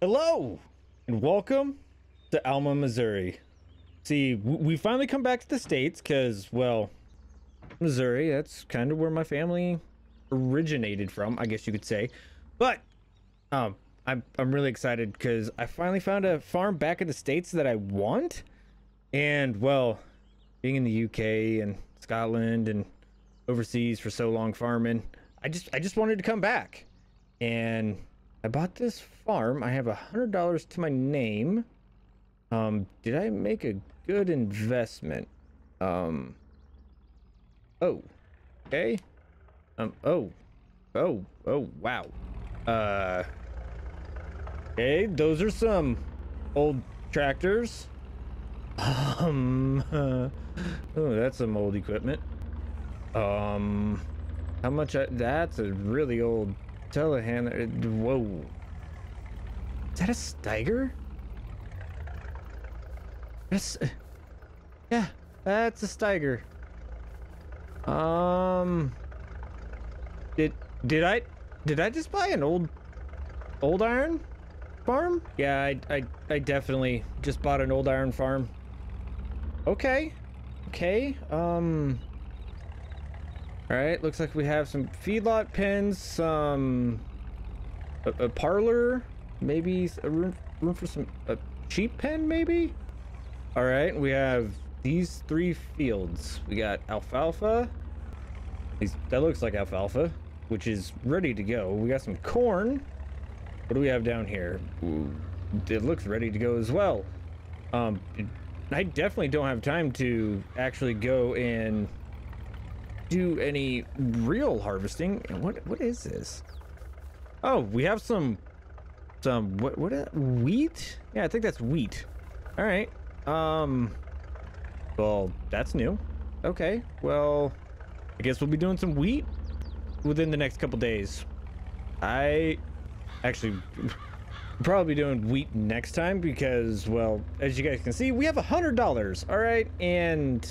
Hello and welcome to Alma, Missouri. See, we finally come back to the States because, well, Missouri, that's kind of where my family originated from, I guess you could say. But I'm really excited because I finally found a farm back in the States that I want. And, well, being in the UK and Scotland and overseas for so long farming, I just wanted to come back. And I bought this farm. I have $100 to my name. Did I make a good investment? Oh, okay. Oh, wow. Okay, those are some old tractors. Oh, that's some old equipment. How much? That's a really old telehandler. Whoa. Is that a Steiger? Yeah, that's a Steiger. Did I just buy an old iron farm? Yeah, I definitely just bought an old iron farm. Okay. All right, looks like we have some feedlot pens, some a parlor, maybe a room for some sheep pen, maybe. All right, we have these 3 fields. We got alfalfa. That looks like alfalfa, which is ready to go. We got some corn. What do we have down here? Ooh, it looks ready to go as well. I definitely don't have time to actually go and do any real harvesting. And what is this? Oh, we have some what wheat? Yeah, I think that's wheat. All right. Well, that's new. Okay. Well, I guess we'll be doing some wheat within the next couple days. I actually probably doing wheat next time because, well, as you guys can see, we have $100. All right, and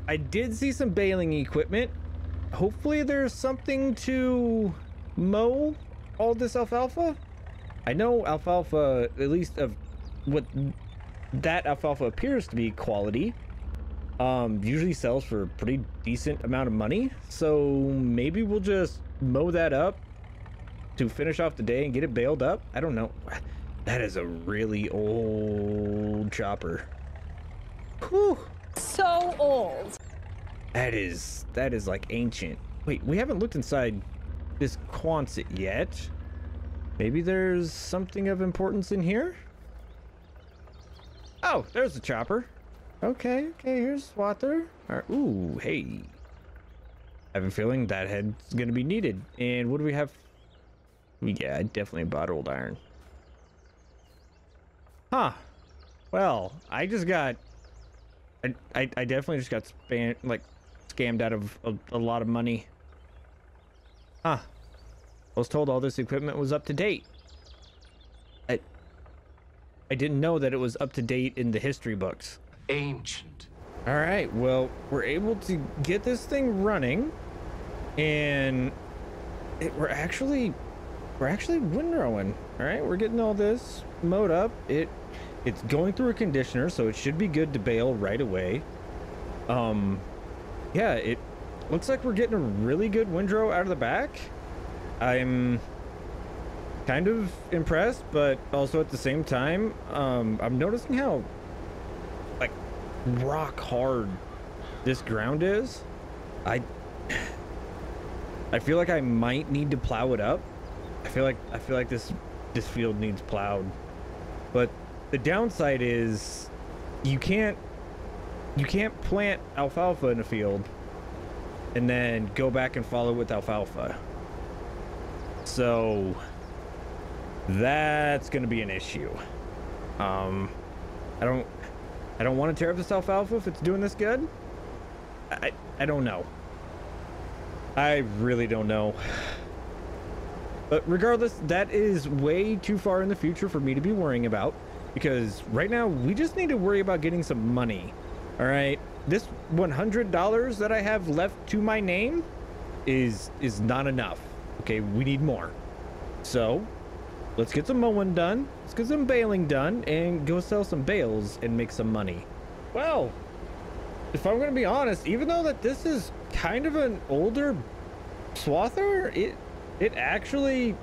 I did see some baling equipment. Hopefully there's something to mow all this alfalfa. I know alfalfa, at least of what that alfalfa appears to be quality, usually sells for a pretty decent amount of money. So maybe we'll just mow that up to finish off the day and get it baled up. I don't know. That is a really old chopper. Whew. So old. That is like ancient. Wait, we haven't looked inside this Quonset yet. Maybe there's something of importance in here. Oh, there's the chopper. Okay, here's Swather. All right. Ooh, hey. I have a feeling that head's gonna be needed. And what do we have? Yeah, I definitely bought old iron. Huh. Well, I just got... I definitely just got scammed out of a lot of money. Huh. I was told all this equipment was up to date. I didn't know that it was up to date in the history books. Ancient. All right, well, we're able to get this thing running, and we're actually windrowing. All right, we're getting all this mowed up. It's going through a conditioner, so it should be good to bale right away. Yeah, it looks like we're getting a really good windrow out of the back. I'm kind of impressed, but also at the same time, I'm noticing how like rock hard this ground is. I feel like I might need to plow it up. I feel like this field needs plowed. But the downside is you can't plant alfalfa in a field and then go back and follow with alfalfa. So that's gonna be an issue. I don't want to tear up this alfalfa if it's doing this good. I don't know. I really don't know. But regardless, that is way too far in the future for me to be worrying about, because right now we just need to worry about getting some money. All right, this $100 that I have left to my name is not enough. Okay, we need more. So let's get some mowing done. Let's get some baling done and go sell some bales and make some money. Well, if I'm going to be honest, even though that this is kind of an older swather, it actually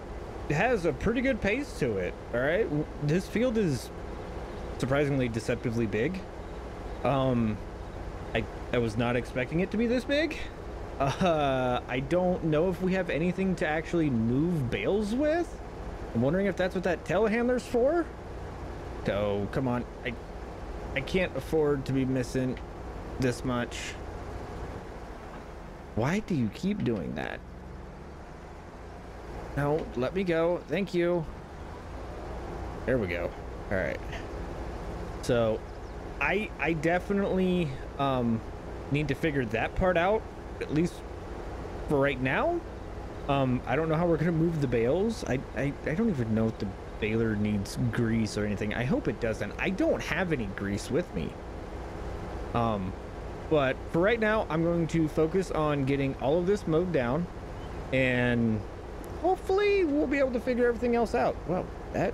has a pretty good pace to it. All right. This field is surprisingly deceptively big. I was not expecting it to be this big. I don't know if we have anything to actually move bales with. I'm wondering if that's what that telehandler's for. So come on, I can't afford to be missing this much. Why do you keep doing that? No, let me go. Thank you. There we go. All right. So I definitely need to figure that part out, at least for right now. I don't know how we're gonna move the bales. I don't even know if the baler needs grease or anything. I hope it doesn't. I don't have any grease with me. But for right now, I'm going to focus on getting all of this mowed down, and hopefully we'll be able to figure everything else out. Well, that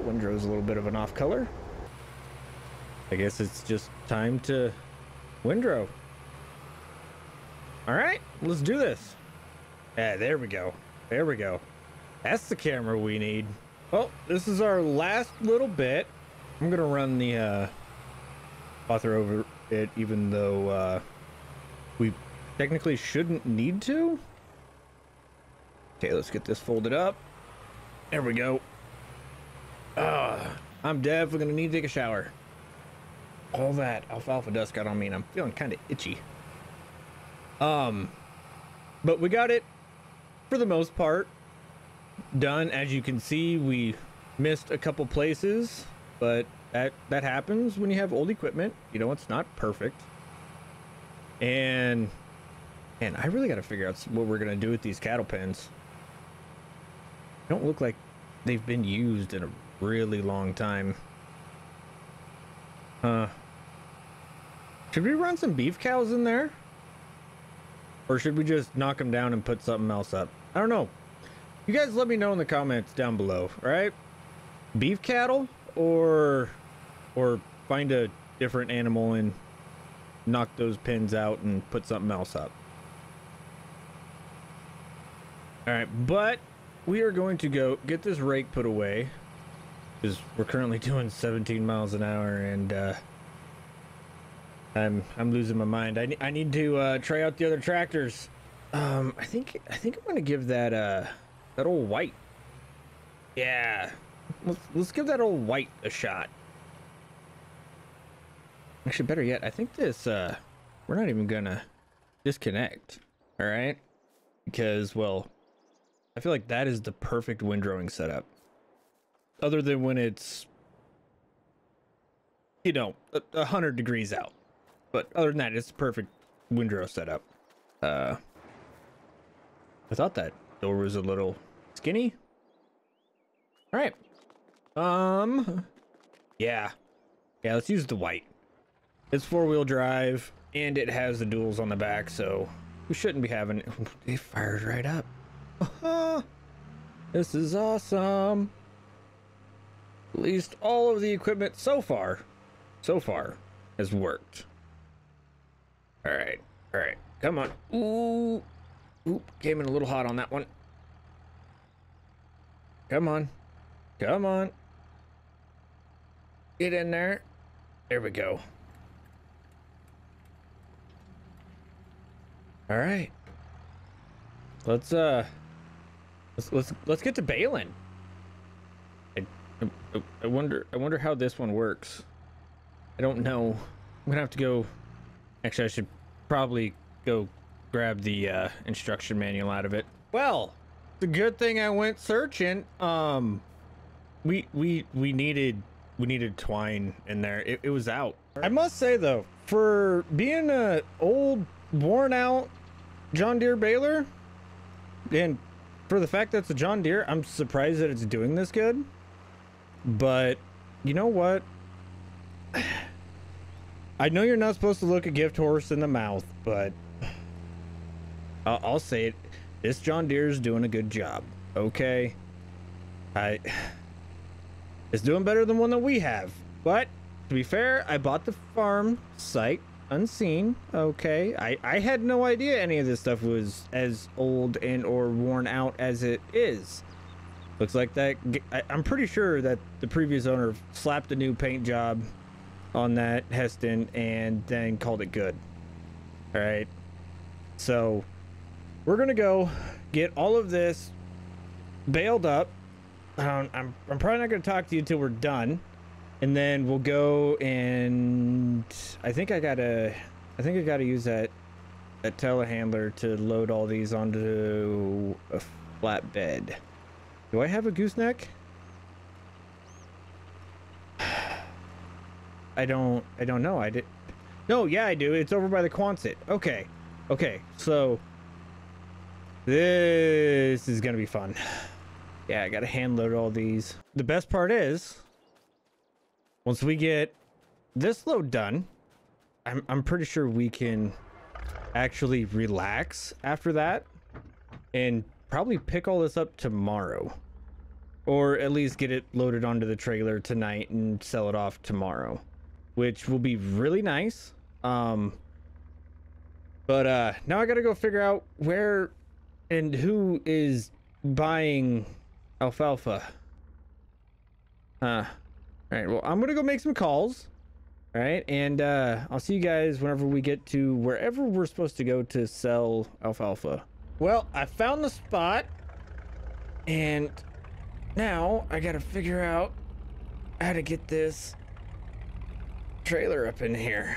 windrow's a little bit of an off color. I guess it's just time to windrow. All right, let's do this. Yeah, there we go. There we go. That's the camera we need. Well, this is our last little bit. I'm gonna run the author over it, even though we technically shouldn't need to. Okay, let's get this folded up. There we go. I'm definitely gonna need to take a shower. All that alfalfa dust got on me and I'm feeling kind of itchy. But we got it for the most part done. As you can see, we missed a couple places, but that happens when you have old equipment. You know, it's not perfect. And I really got to figure out what we're gonna do with these cattle pens. They don't look like they've been used in a really long time. Should we run some beef cows in there? Or should we just knock them down and put something else up? I don't know. You guys let me know in the comments down below, right? Beef cattle or find a different animal and knock those pins out and put something else up. All right, but we are going to go get this rake put away because we're currently doing 17 miles an hour and I'm losing my mind. I need to try out the other tractors. I think I'm gonna give that that old white. Yeah, let's give that old white a shot. Actually, better yet, I think this we're not even gonna disconnect. All right, because well, I feel like that is the perfect windrowing setup. Other than when it's, you know, 100 degrees out. But other than that, it's the perfect windrow setup. I thought that door was a little skinny. All right. Yeah, let's use the white. It's 4-wheel drive and it has the duals on the back, so we shouldn't be having it. It fires right up. This is awesome. At least all of the equipment so far has worked. All right, come on. Ooh, came in a little hot on that one. Come on. Get in there. There we go. All right. Let's get to baling. I wonder how this one works. I don't know. I'm gonna have to go. Actually, I should probably go grab the instruction manual out of it. Well, it's a good thing I went searching. We needed twine in there. It was out. I must say though, for being a old, worn out John Deere baler, and for the fact that it's a John Deere, I'm surprised that it's doing this good. But you know what? I know you're not supposed to look a gift horse in the mouth, but I'll say it. This John Deere is doing a good job. Okay. It's doing better than one that we have. But to be fair, I bought the farm site unseen. Okay, I had no idea any of this stuff was as old and or worn out as it is. Looks like that. I'm pretty sure that the previous owner slapped a new paint job on that Heston and then called it good. All right, so we're gonna go get all of this baled up. I'm probably not gonna talk to you until we're done, and then we'll go and I think I gotta use that telehandler to load all these onto a flatbed. Do I have a gooseneck? I don't know. I did. No, yeah, I do. It's over by the Quonset. Okay. Okay. So this is going to be fun. Yeah, I got to hand load all these. The best part is once we get this load done, I'm pretty sure we can actually relax after that and probably pick all this up tomorrow. Or at least get it loaded onto the trailer tonight and sell it off tomorrow, which will be really nice. But now I gotta go figure out where and who is buying alfalfa. All right, well, I'm gonna go make some calls. All right, and I'll see you guys whenever we get to wherever we're supposed to go to sell alfalfa. Well, I found the spot, and now I gotta figure out how to get this trailer up in here.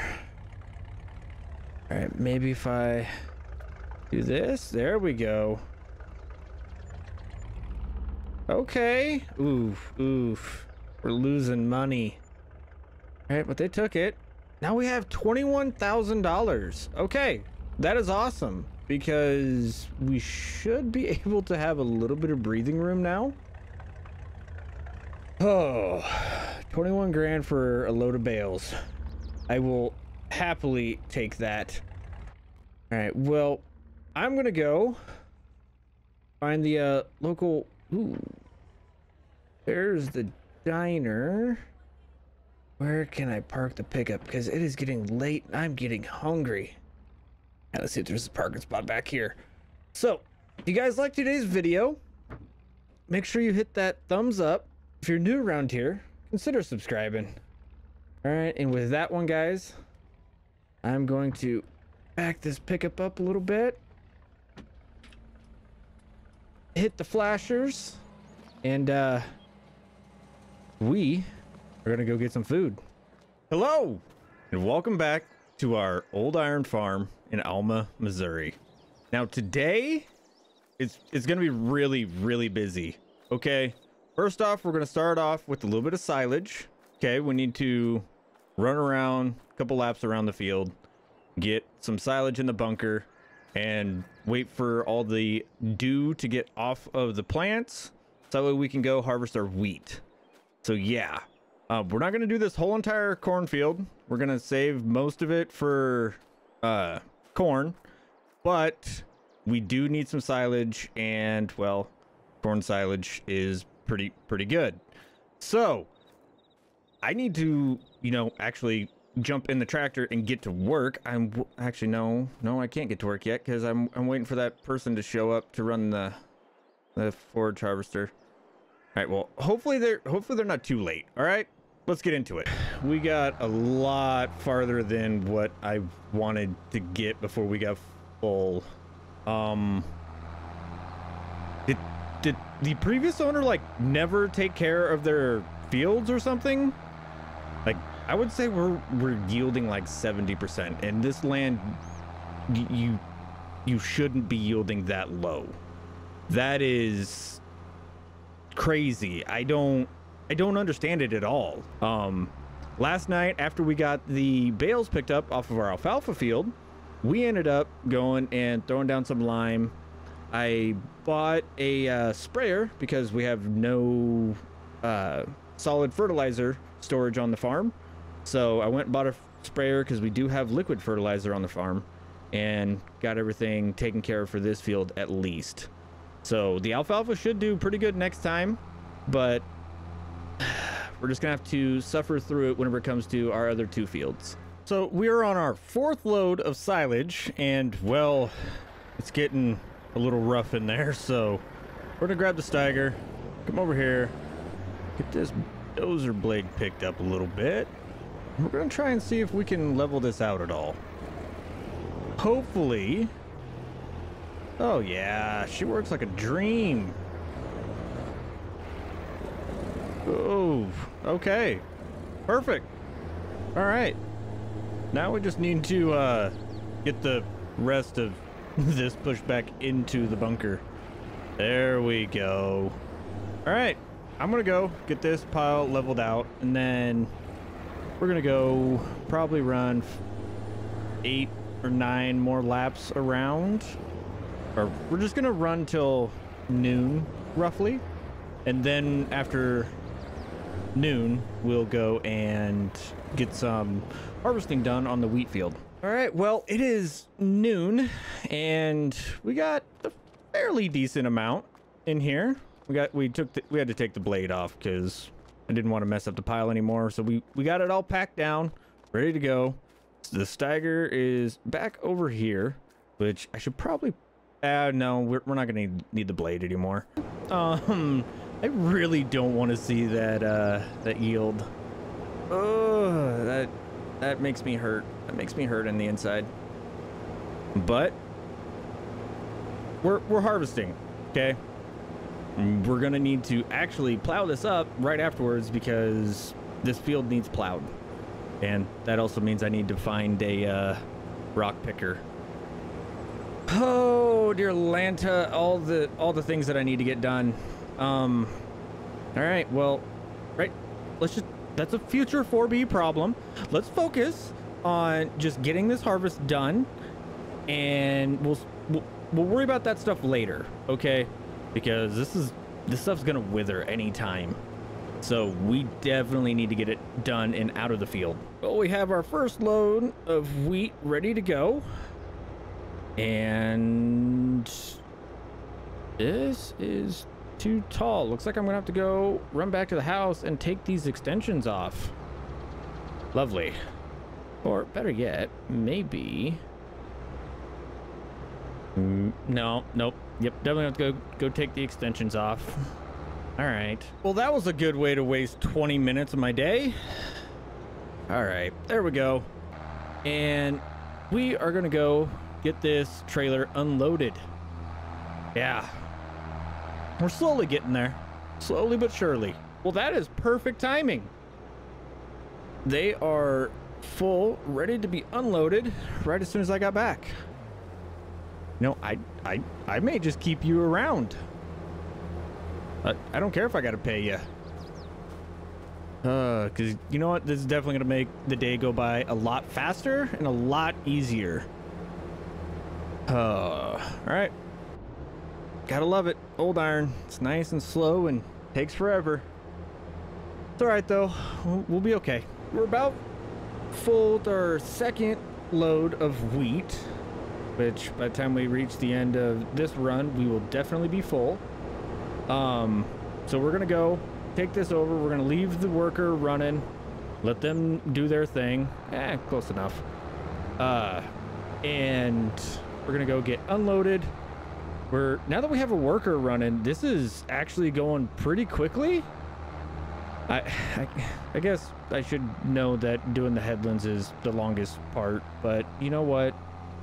All right, maybe if I do this, there we go. Okay. Oof, oof. We're losing money. All right, but they took it. Now we have $21,000. Okay, that is awesome because we should be able to have a little bit of breathing room now. Oh, 21 grand for a load of bales. I will happily take that. All right, well, I'm gonna go find the local. Ooh, there's the diner. Where can I park the pickup? Because it is getting late and I'm getting hungry. Now let's see if there's a parking spot back here. So, if you guys like today's video, make sure you hit that thumbs up. If you're new around here, consider subscribing. All right, and with that one, guys, I'm going to back this pickup up a little bit, hit the flashers, and we are gonna go get some food. Hello, and welcome back to our old iron farm in Alma, Missouri. Now today, it's gonna be really, really busy. Okay. First off, we're going to start off with a little bit of silage. Okay, we need to run around a couple laps around the field, get some silage in the bunker, and wait for all the dew to get off of the plants so that way we can go harvest our wheat. So yeah, we're not going to do this whole entire cornfield. We're going to save most of it for corn, but we do need some silage, and well, corn silage is pretty good. So I need to, you know, actually jump in the tractor and get to work. Actually no, I can't get to work yet because I'm waiting for that person to show up to run the forage harvester. All right, well, hopefully they're not too late. All right, let's get into it. We got a lot farther than what I wanted to get before we got full. Did the previous owner like never take care of their fields or something? Like, I would say we're yielding like 70%, and this land you shouldn't be yielding that low. That is crazy. I don't understand it at all. Last night after we got the bales picked up off of our alfalfa field, we ended up going and throwing down some lime. I bought a sprayer because we have no solid fertilizer storage on the farm. So I went and bought a sprayer because we do have liquid fertilizer on the farm, and got everything taken care of for this field at least. So the alfalfa should do pretty good next time. but we're just gonna have to suffer through it whenever it comes to our other two fields. So we are on our fourth load of silage, and well, it's getting a little rough in there, so we're gonna grab the Steiger, come over here, get this dozer blade picked up a little bit. We're gonna try and see if we can level this out at all. Hopefully. Oh yeah, she works like a dream. Oh, okay. Perfect. All right. Now we just need to get the rest of this pushed back into the bunker. There we go. All right. I'm going to go get this pile leveled out, and then we're going to go probably run 8 or 9 more laps around. Or we're just going to run till noon, roughly. And then after noon, we'll go and get some harvesting done on the wheat field. All right, well, it is noon, and we got a fairly decent amount in here. We had to take the blade off because I didn't want to mess up the pile anymore. So we got it all packed down, ready to go. So the Steiger is back over here, which I should probably. No, we're not gonna need the blade anymore. I really don't want to see that yield. Oh, that makes me hurt. That makes me hurt on the inside. But we're harvesting, okay? We're gonna need to actually plow this up right afterwards because this field needs plowed, and that also means I need to find a rock picker. Oh dear Lanta, all the things that I need to get done. All right, well, right, that's a future 4B problem. Let's focus on just getting this harvest done, and we'll worry about that stuff later, okay? Because this stuff's gonna wither anytime. So we definitely need to get it done and out of the field. Well, we have our first load of wheat ready to go. And this is too tall. Looks like I'm gonna have to go run back to the house and take these extensions off. Lovely. Or better yet, maybe. No, nope. Yep, definitely have to go take the extensions off. All right. Well, that was a good way to waste 20 minutes of my day. All right, there we go. And we are gonna go get this trailer unloaded. Yeah. We're slowly getting there. Slowly but surely. Well, that is perfect timing. They are full, ready to be unloaded right as soon as I got back. You know, I may just keep you around. I don't care if I gotta pay you. Because you know what? This is definitely gonna make the day go by a lot faster and a lot easier. All right. Gotta love it. Old iron. It's nice and slow and takes forever. It's all right though. We'll be okay. We're about full with our second load of wheat, which by the time we reach the end of this run, we will definitely be full. So we're gonna go take this over. We're gonna leave the worker running, let them do their thing. Close enough. And we're gonna go get unloaded. Now that we have a worker running, this is actually going pretty quickly. I guess I should know that doing the headlands is the longest part, but you know what?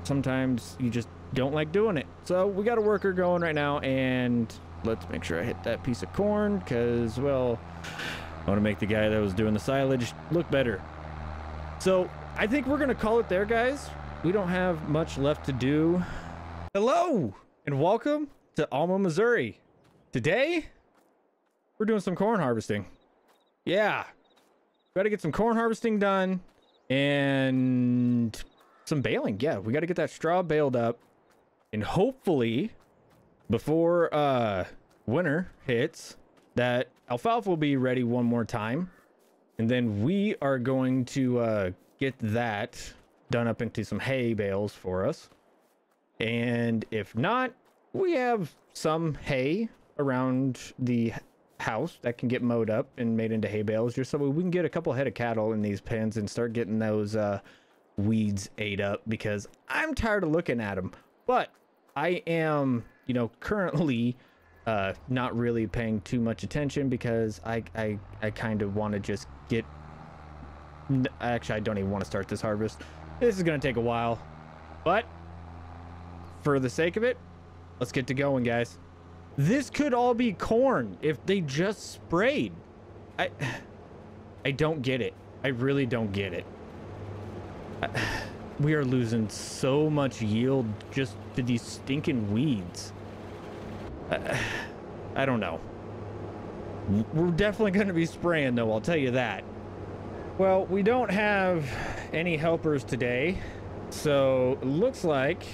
Sometimes you just don't like doing it. So we got a worker going right now, and let's make sure I hit that piece of corn because, well, I want to make the guy that was doing the silage look better. So I think we're gonna call it there, guys. We don't have much left to do. Hello and welcome to Alma, Missouri. Today we're doing some corn harvesting. Yeah, got to get some corn harvesting done and some baling. Yeah, we got to get that straw baled up, and hopefully before winter hits, that alfalfa will be ready one more time, and then we are going to get that done up into some hay bales for us. And if not, we have some hay around the house that can get mowed up and made into hay bales, just so we can get a couple head of cattle in these pens and start getting those weeds ate up, because I'm tired of looking at them. But I am, you know, currently not really paying too much attention, because I kind of want to just get, actually I don't even want to start this harvest. This is going to take a while, but for the sake of it, let's get to going, guys. This could all be corn if they just sprayed. I don't get it. I really don't get it. We are losing so much yield just to these stinking weeds. I don't know. We're definitely going to be spraying, though, I'll tell you that. Well, we don't have any helpers today, so it looks like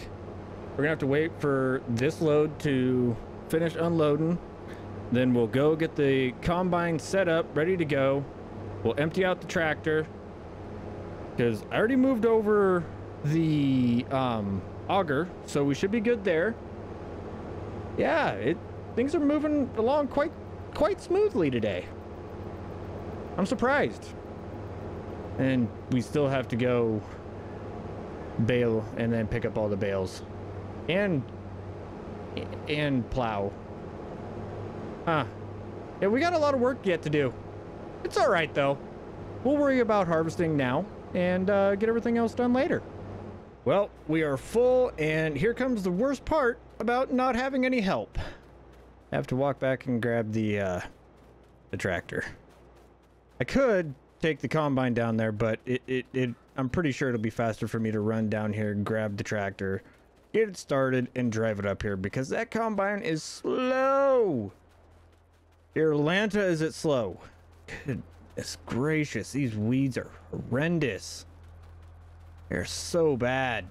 we're going to have to wait for this load to finish unloading. Then we'll go get the combine set up, ready to go. We'll empty out the tractor, because I already moved over the auger, so we should be good there. Yeah, things are moving along quite smoothly today. I'm surprised. And we still have to go bale and then pick up all the bales and plow. Yeah, we got a lot of work yet to do. It's all right though. We'll worry about harvesting now and get everything else done later. Well, we are full, and here comes the worst part about not having any help. I have to walk back and grab the tractor. I could take the combine down there, but I'm pretty sure it'll be faster for me to run down here, grab the tractor, get it started, and drive it up here, because that combine is slow. Dear Atlanta, is it slow? Goodness gracious, these weeds are horrendous. They're so bad.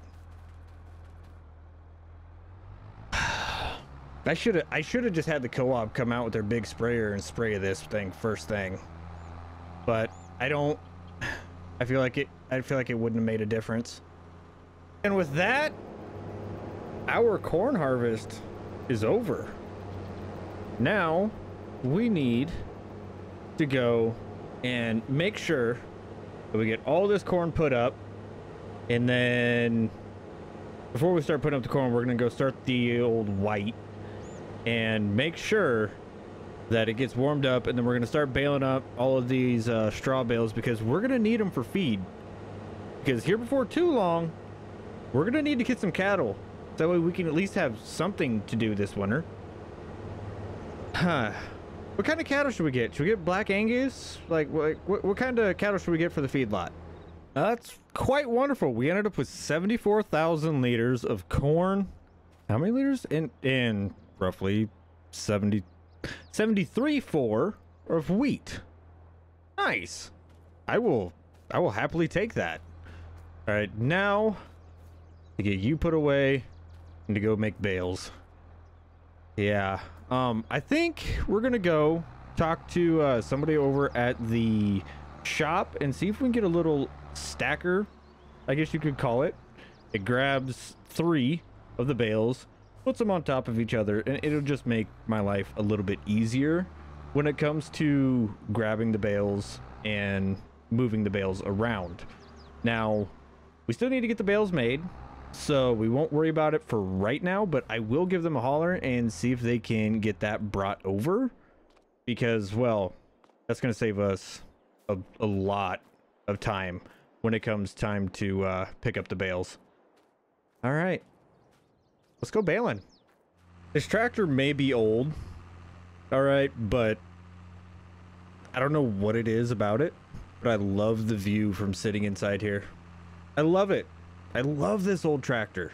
I should have just had the co-op come out with their big sprayer and spray this thing first thing. But I feel like it wouldn't have made a difference. And with that, our corn harvest is over. Now we need to go and make sure that we get all this corn put up, and then before we start putting up the corn, we're gonna go start the old white and make sure that it gets warmed up, and then we're gonna start baling up all of these straw bales, because we're gonna need them for feed, because here before too long we're gonna need to get some cattle, so that way we can at least have something to do this winter. What kind of cattle should we get? Should we get Black Angus? Like what kind of cattle should we get for the feedlot? That's quite wonderful. We ended up with 74,000 liters of corn. How many liters? In roughly 73.4 of wheat. Nice. I will happily take that. All right, now to get you put away and to go make bales. Yeah. I think we're gonna go talk to somebody over at the shop and see if we can get a little stacker, I guess you could call it. It grabs 3 of the bales, puts them on top of each other, and it'll just make my life a little bit easier when it comes to grabbing the bales and moving the bales around. Now, we still need to get the bales made, so we won't worry about it for right now, but I will give them a holler and see if they can get that brought over, because, well, that's going to save us a lot of time when it comes time to pick up the bales. All right, let's go baling. This tractor may be old, all right, but I don't know what it is about it, but I love the view from sitting inside here. I love it. I love this old tractor.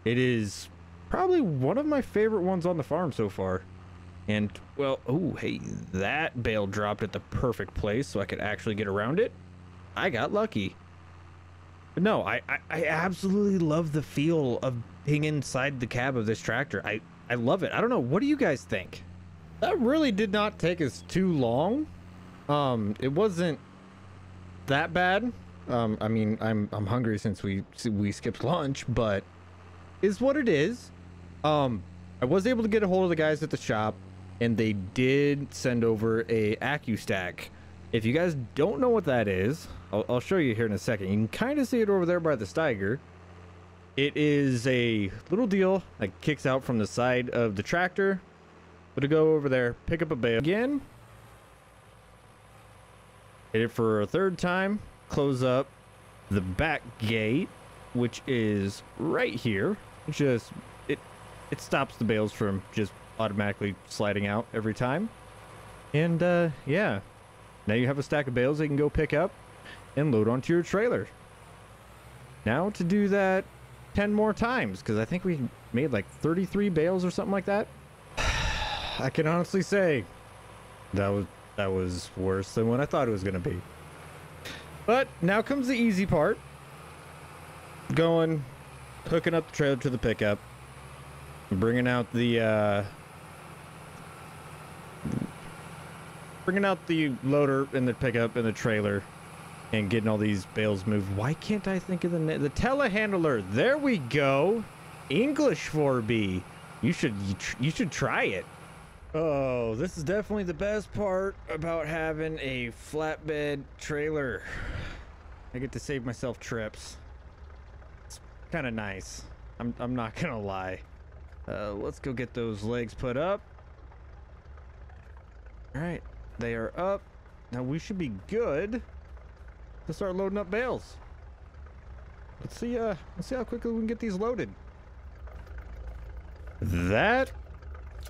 It is probably one of my favorite ones on the farm so far. And, well, oh, hey, that bale dropped at the perfect place so I could actually get around it. I got lucky. But no, I absolutely love the feel of being inside the cab of this tractor. I love it. I don't know. What do you guys think? That really did not take us too long. It wasn't that bad. I mean, I'm hungry since we skipped lunch, but is what it is. I was able to get a hold of the guys at the shop, and they did send over a AccuStack. If you guys don't know what that is, I'll show you here in a second. You can kind of see it over there by the Steiger. It is a little deal that kicks out from the side of the tractor. But to go over there, pick up a bale again, hit it for a third time, close up the back gate, which is right here. Just it stops the bales from just automatically sliding out every time. And yeah, now you have a stack of bales that you can go pick up and load onto your trailer. Now to do that 10 more times, because I think we made like 33 bales or something like that. I can honestly say that was worse than what I thought it was gonna be. But now comes the easy part. Hooking up the trailer to the pickup, bringing out the loader and the pickup and the trailer, and getting all these bales moved. Why can't I think of the telehandler? There we go. English 4B. You should try it. Oh, this is definitely the best part about having a flatbed trailer. I get to save myself trips. It's kind of nice. I'm not gonna lie. Let's go get those legs put up. All right, they are up. Now we should be good to start loading up bales. Let's see how quickly we can get these loaded. That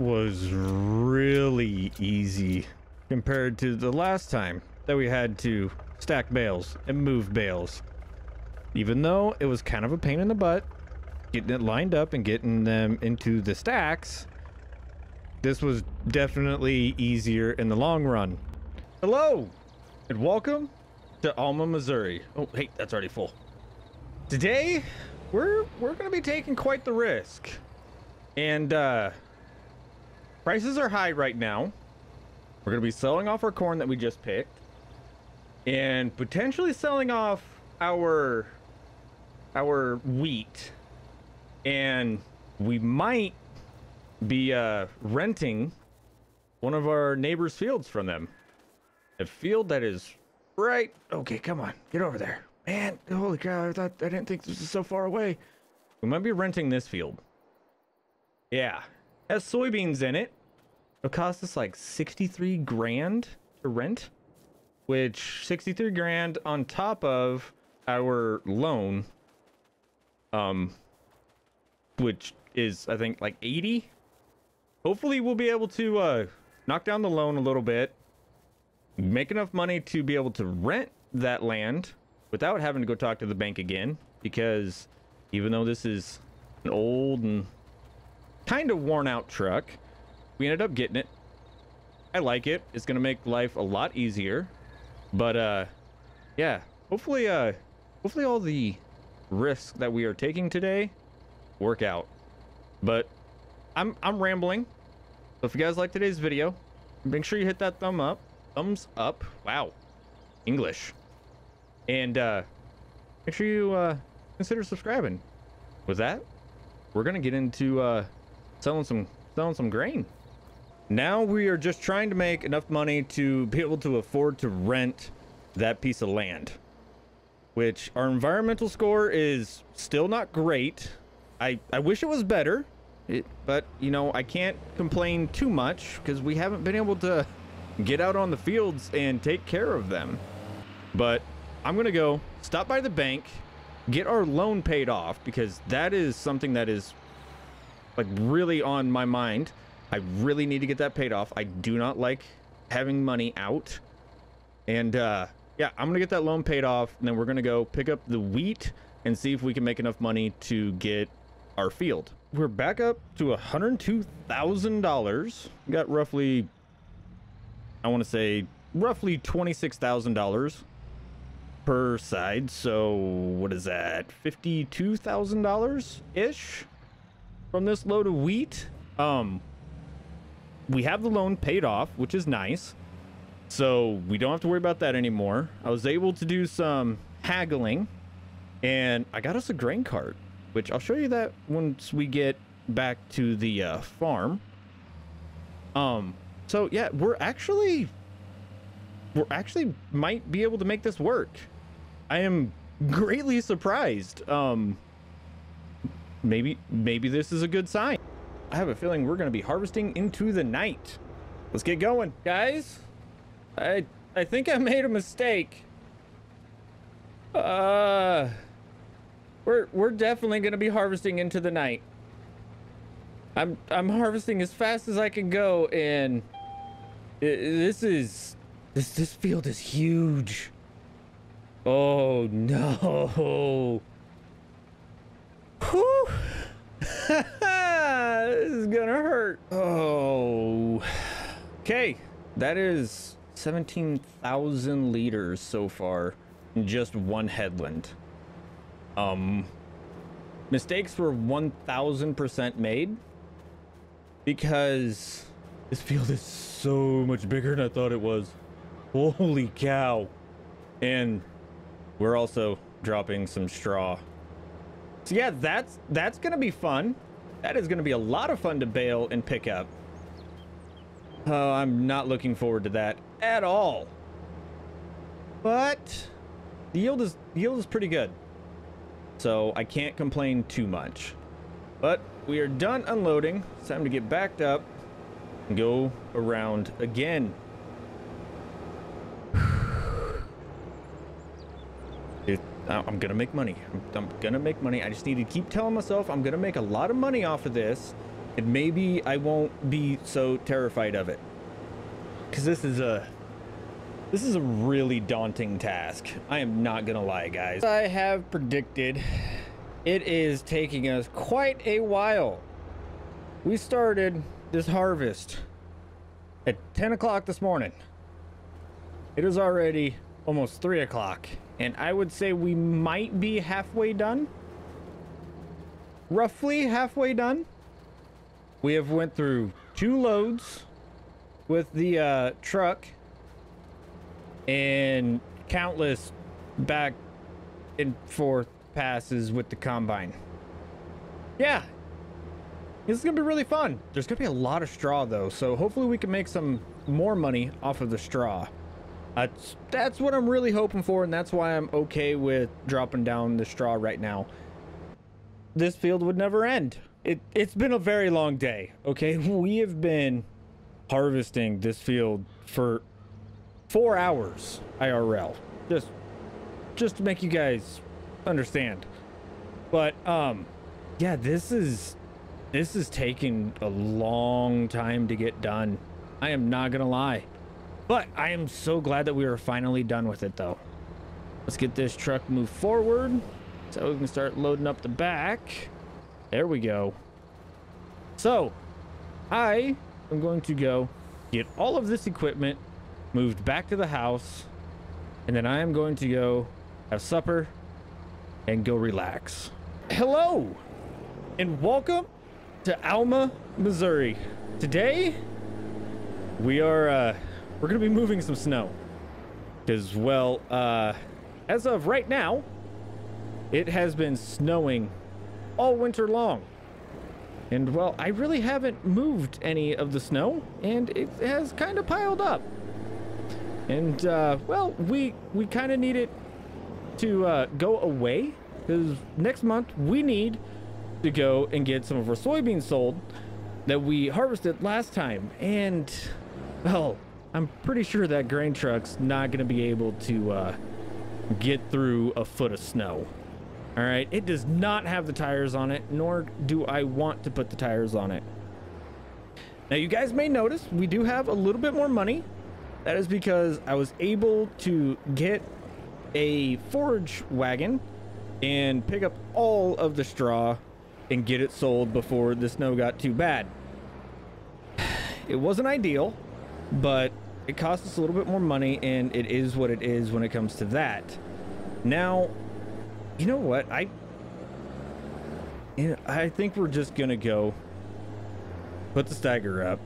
was really easy compared to the last time that we had to stack bales and move bales. Even though it was kind of a pain in the butt getting it lined up and getting them into the stacks, this was definitely easier in the long run. Hello and welcome to Alma, Missouri. Oh, hey, that's already full. Today we're gonna be taking quite the risk, and prices are high right now. We're gonna be selling off our corn that we just picked, and potentially selling off our wheat, and we might be renting one of our neighbors' fields from them. A field that is right. Okay, come on, get over there, man. Holy cow! I didn't think this was so far away. We might be renting this field. Yeah, has soybeans in it. It'll cost us like 63 grand to rent, which 63 grand on top of our loan, which is I think like 80. Hopefully we'll be able to knock down the loan a little bit, make enough money to be able to rent that land without having to go talk to the bank again, because even though this is an old and kind of worn out truck, we ended up getting it. I like it. It's gonna make life a lot easier. But yeah, hopefully all the risks that we are taking today work out. But I'm rambling. So if you guys like today's video, make sure you hit that thumbs up. Wow, English. And make sure you consider subscribing. With that, we're gonna get into selling some grain. Now we are just trying to make enough money to be able to afford to rent that piece of land, which our environmental score is still not great. I wish it was better, but you know, I can't complain too much because we haven't been able to get out on the fields and take care of them. But I'm gonna go stop by the bank, get our loan paid off, because that is something that is like really on my mind. I really need to get that paid off. I do not like having money out. And yeah, I'm gonna get that loan paid off, and then we're gonna go pick up the wheat and see if we can make enough money to get our field. We're back up to $102,000. Got roughly, I want to say roughly $26,000 per side. So what is that? $52,000 ish from this load of wheat. We have the loan paid off, which is nice, so we don't have to worry about that anymore. I was able to do some haggling, and I got us a grain cart, which I'll show you that once we get back to the farm. So yeah, we're actually might be able to make this work. I am greatly surprised. Maybe this is a good sign. I have a feeling we're going to be harvesting into the night. Let's get going, guys. I think I made a mistake. We're definitely going to be harvesting into the night. I'm harvesting as fast as I can go, and this field is huge. Oh no. Whew. This is gonna hurt. Oh. Okay, that is 17,000 liters so far in just one headland. Mistakes were 1,000% made because this field is so much bigger than I thought it was. Holy cow. And we're also dropping some straw. So yeah, that's gonna be fun. That is gonna be a lot of fun to bale and pick up. Oh, I'm not looking forward to that at all. But the yield is pretty good, so I can't complain too much. But we are done unloading. It's time to get backed up and go around again. I'm gonna make money. I'm gonna make money. I just need to keep telling myself I'm gonna make a lot of money off of this, and maybe I won't be so terrified of it, because this is a really daunting task. I am not gonna lie, guys. As I have predicted, it is taking us quite a while. We started this harvest at 10 o'clock this morning. It is already almost 3 o'clock, and I would say we might be halfway done. Roughly halfway done. We have went through 2 loads with the truck and countless back and forth passes with the combine. Yeah, this is gonna be really fun. There's gonna be a lot of straw though, so hopefully we can make some more money off of the straw. That's what I'm really hoping for, and that's why I'm okay with dropping down the straw right now. This field would never end. It's been a very long day, okay? We have been harvesting this field for 4 hours IRL, just to make you guys understand. But yeah, this is taking a long time to get done. I am not gonna lie. But I am so glad that we are finally done with it, though. Let's get this truck moved forward so we can start loading up the back. There we go. So, I am going to go get all of this equipment moved back to the house, and then I am going to go have supper and go relax. Hello, and welcome to Alma, Missouri. Today, we're gonna be moving some snow, because, well, as of right now, it has been snowing all winter long, and, well, I really haven't moved any of the snow, and it has kind of piled up, and well, we kind of need it to go away, because next month we need to go and get some of our soybeans sold that we harvested last time, and, well, I'm pretty sure that grain truck's not going to be able to get through a foot of snow. All right, it does not have the tires on it, nor do I want to put the tires on it. Now, you guys may notice we do have a little bit more money. That is because I was able to get a forage wagon and pick up all of the straw and get it sold before the snow got too bad. It wasn't ideal, but it cost us a little bit more money, and it is what it is when it comes to that. Now, you know what? I think we're just gonna go put the stagger up,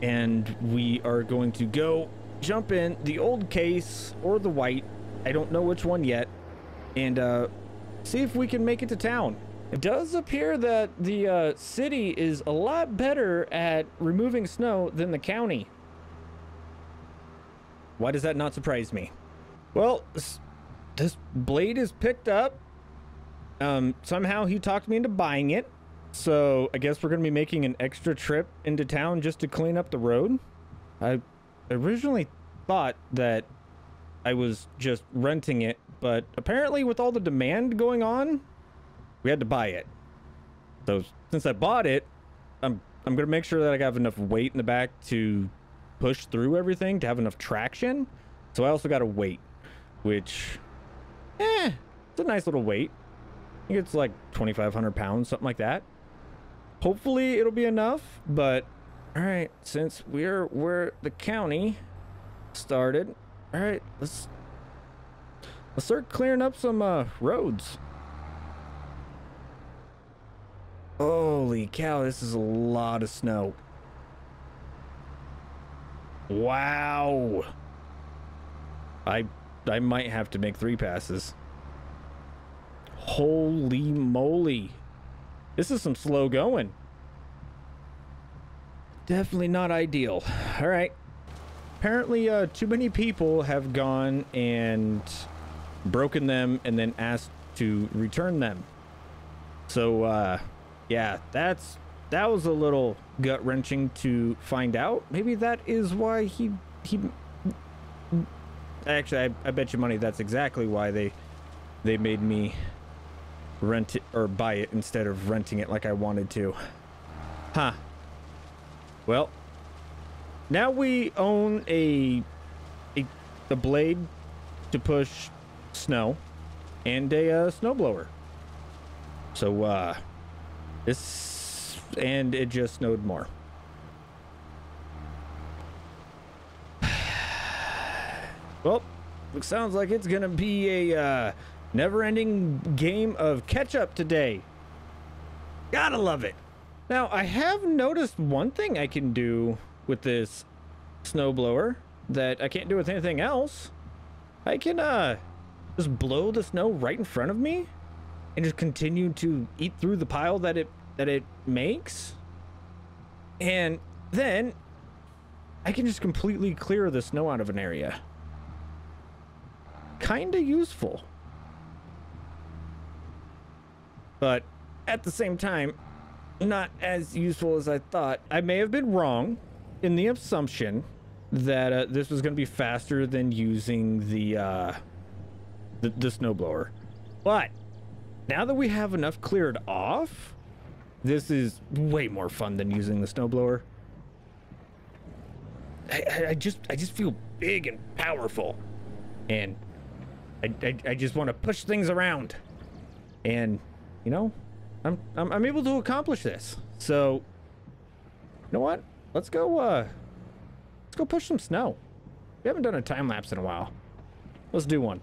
and we are going to go jump in the old case or the white. I don't know which one yet, and see if we can make it to town. It does appear that the city is a lot better at removing snow than the county. Why does that not surprise me? Well, this blade is picked up. Somehow he talked me into buying it. So I guess we're going to be making an extra trip into town just to clean up the road. I originally thought that I was just renting it, but apparently with all the demand going on, we had to buy it. So since I bought it, I'm going to make sure that I have enough weight in the back to push through everything, to have enough traction. So I also got a weight, which, it's a nice little weight. I think it's like 2,500 pounds, something like that. Hopefully it'll be enough, but all right, since we're where the county started, all right, let's start clearing up some roads. Holy cow, this is a lot of snow. Wow. I might have to make 3 passes. Holy moly. This is some slow going. Definitely not ideal. All right. Apparently, too many people have gone and broken them and then asked to return them. So, yeah, that was a little gut-wrenching to find out. Maybe that is why he actually, I bet you money that's exactly why they made me rent it or buy it instead of renting it like I wanted to. Huh. Well, now we own a blade to push snow and a snowblower. So and it just snowed more. Well, it sounds like it's gonna be a never-ending game of catch-up today. Gotta love it. Now, I have noticed one thing I can do with this snowblower that I can't do with anything else. I can just blow the snow right in front of me and just continue to eat through the pile that it makes, and then I can just completely clear the snow out of an area. Kinda useful, but at the same time not as useful as I thought. I may have been wrong in the assumption that this was going to be faster than using the snowblower, but now that we have enough cleared off, this is way more fun than using the snowblower. I just feel big and powerful, and I just want to push things around, and you know, I'm able to accomplish this. So you know what? Let's go push some snow. We haven't done a time lapse in a while. Let's do one.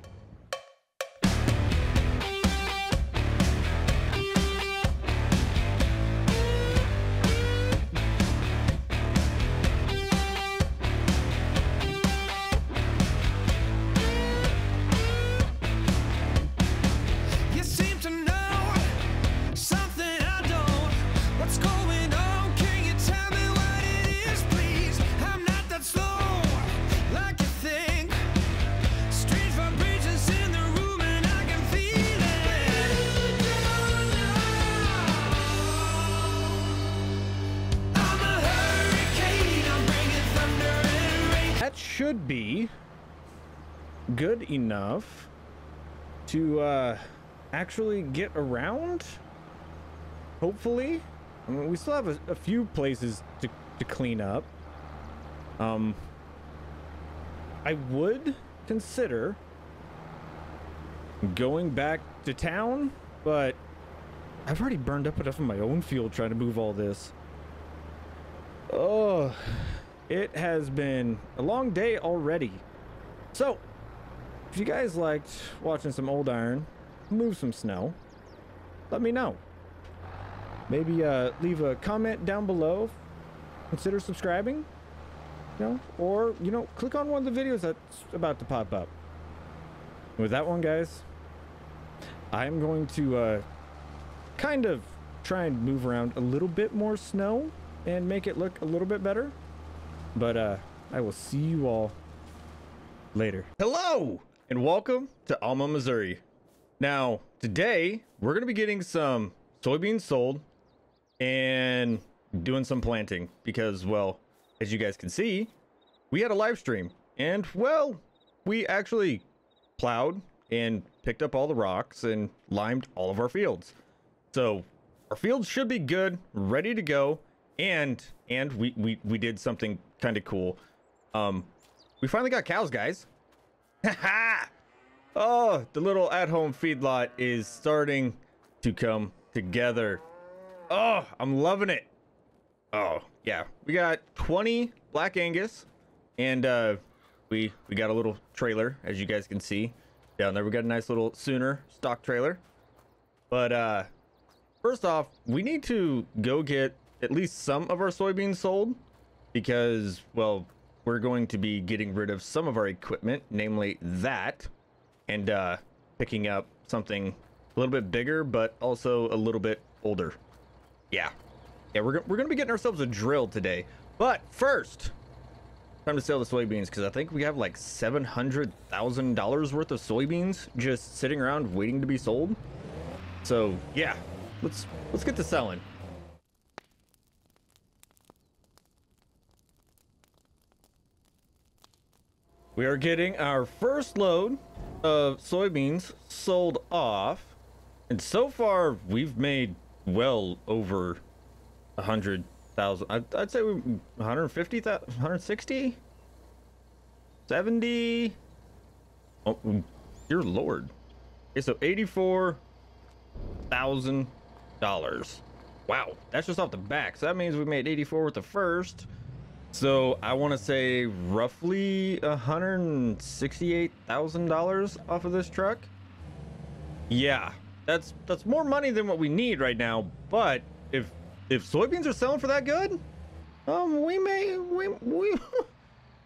Should be good enough to actually get around, hopefully. I mean, we still have a few places to clean up. I would consider going back to town, but I've already burned up enough of my own fuel trying to move all this. Oh, it has been a long day already. So, if you guys liked watching some old iron move some snow, let me know. Maybe leave a comment down below. Consider subscribing, you know, or, you know, click on one of the videos that's about to pop up. And with that one, guys, I'm going to kind of try and move around a little bit more snow and make it look a little bit better. But I will see you all later. Hello and welcome to Alma, Missouri. Now, today we're going to be getting some soybeans sold and doing some planting because, well, as you guys can see, we had a live stream and, well, we actually plowed and picked up all the rocks and limed all of our fields. So our fields should be good, ready to go. And we did something kind of cool. We finally got cows, guys. Oh, the little at-home feedlot is starting to come together. Oh, I'm loving it. Oh, yeah. We got 20 Black Angus, and we got a little trailer, as you guys can see. Down there, we got a nice little Sooner stock trailer. But first off, we need to go get at least some of our soybeans sold because, well, we're going to be getting rid of some of our equipment, namely that, and picking up something a little bit bigger, but also a little bit older. Yeah, we're gonna be getting ourselves a drill today. But first, time to sell the soybeans because I think we have like $700,000 worth of soybeans just sitting around waiting to be sold. So yeah, let's get to selling. We are getting our first load of soybeans sold off, and so far we've made well over 100,000. I'd say 150,000, 160, 70. Oh, dear Lord. Okay, so $84,000. Wow, that's just off the back. So that means we made 84 with the first. So I want to say roughly $168,000 off of this truck. Yeah, that's more money than what we need right now. But if soybeans are selling for that good,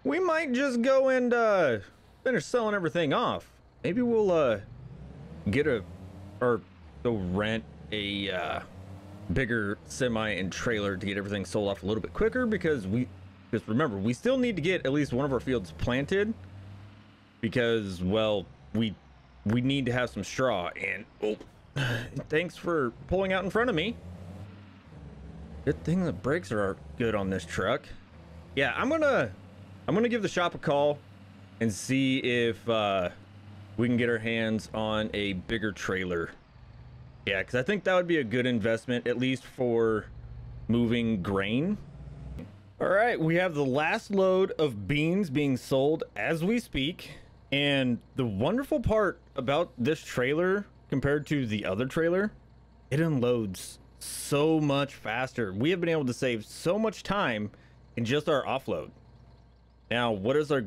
we might just go and finish selling everything off. Maybe we'll get go rent a bigger semi and trailer to get everything sold off a little bit quicker because remember, we still need to get at least one of our fields planted because, well, we need to have some straw. And oh, thanks for pulling out in front of me. Good thing the brakes are good on this truck. Yeah, I'm gonna give the shop a call and see if we can get our hands on a bigger trailer. Yeah, because I think that would be a good investment, at least for moving grain. All right, we have the last load of beans being sold as we speak. And the wonderful part about this trailer compared to the other trailer, it unloads so much faster. We have been able to save so much time in just our offload. Now, what is our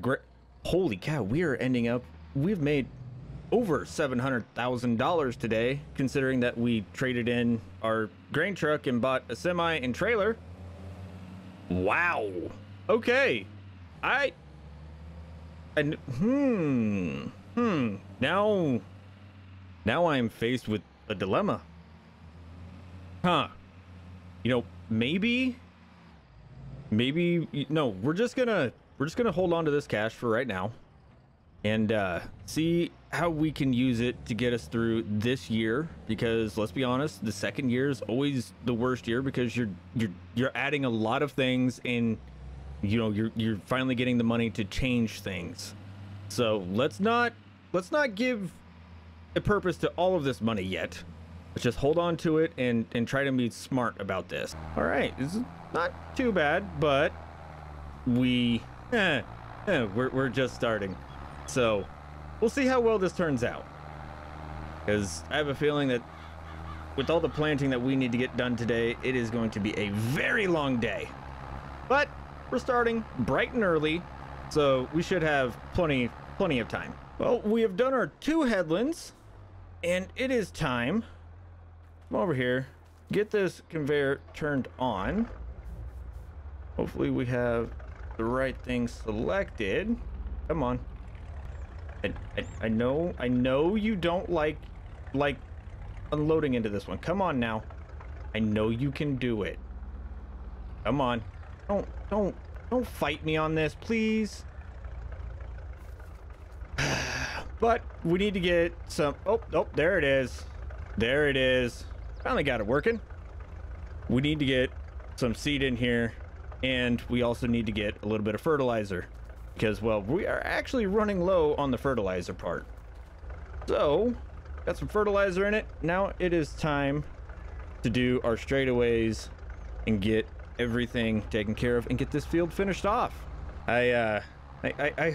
holy cow, we've made over $700,000 today, considering that we traded in our grain truck and bought a semi and trailer. Wow. Okay. Now I'm faced with a dilemma. Huh. You know, maybe no, we're just gonna hold on to this cash for right now and see how we can use it to get us through this year, because let's be honest, the second year is always the worst year because you're adding a lot of things and you're finally getting the money to change things. So let's not give a purpose to all of this money yet. Let's just hold on to it and try to be smart about this. All right, this is not too bad, but we're just starting. So we'll see how well this turns out, because I have a feeling that with all the planting that we need to get done today, it is going to be a very long day. But we're starting bright and early, so we should have plenty of time. Well, we have done our 2 headlands, and it is time. Come over here, get this conveyor turned on. Hopefully we have the right thing selected. Come on. I know you don't like unloading into this one. Come on now. I know you can do it. Come on. Don't fight me on this, please. But we need to get some... Oh, there it is. There it is. Finally got it working. We need to get some seed in here, and we also need to get a little bit of fertilizer because, well, we are actually running low on the fertilizer part. So, got some fertilizer in it. Now it is time to do our straightaways and get everything taken care of and get this field finished off. I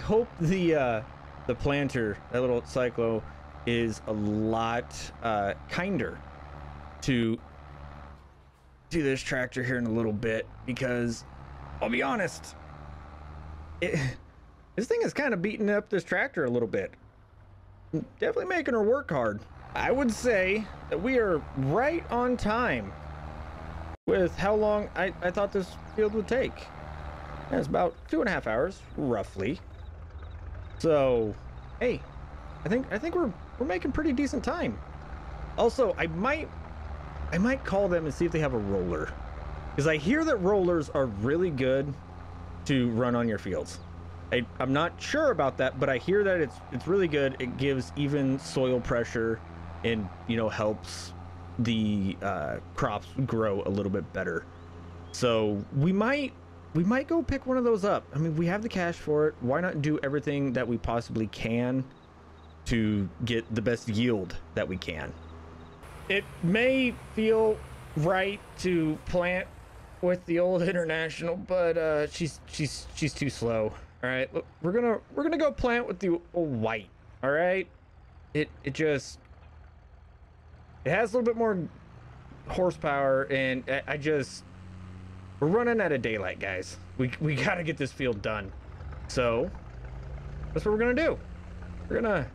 hope the planter, that little cyclo, is a lot kinder to this tractor here in a little bit, because I'll be honest, this thing is kind of beating up this tractor a little bit. Definitely making her work hard. I would say that we are right on time with how long I thought this field would take. And it's about 2.5 hours, roughly. So, hey, I think we're making pretty decent time. Also, I might call them and see if they have a roller, because I hear that rollers are really good to run on your fields. I'm not sure about that, but I hear that it's really good. It gives even soil pressure and, you know, helps the crops grow a little bit better. So we might go pick one of those up. I mean, we have the cash for it. Why not do everything that we possibly can to get the best yield that we can? It may feel right to plant with the old International, but she's too slow. All right, look, we're gonna go plant with the old white. All right, it has a little bit more horsepower, and we're running out of daylight, guys. We gotta get this field done. So that's what we're gonna do. We're gonna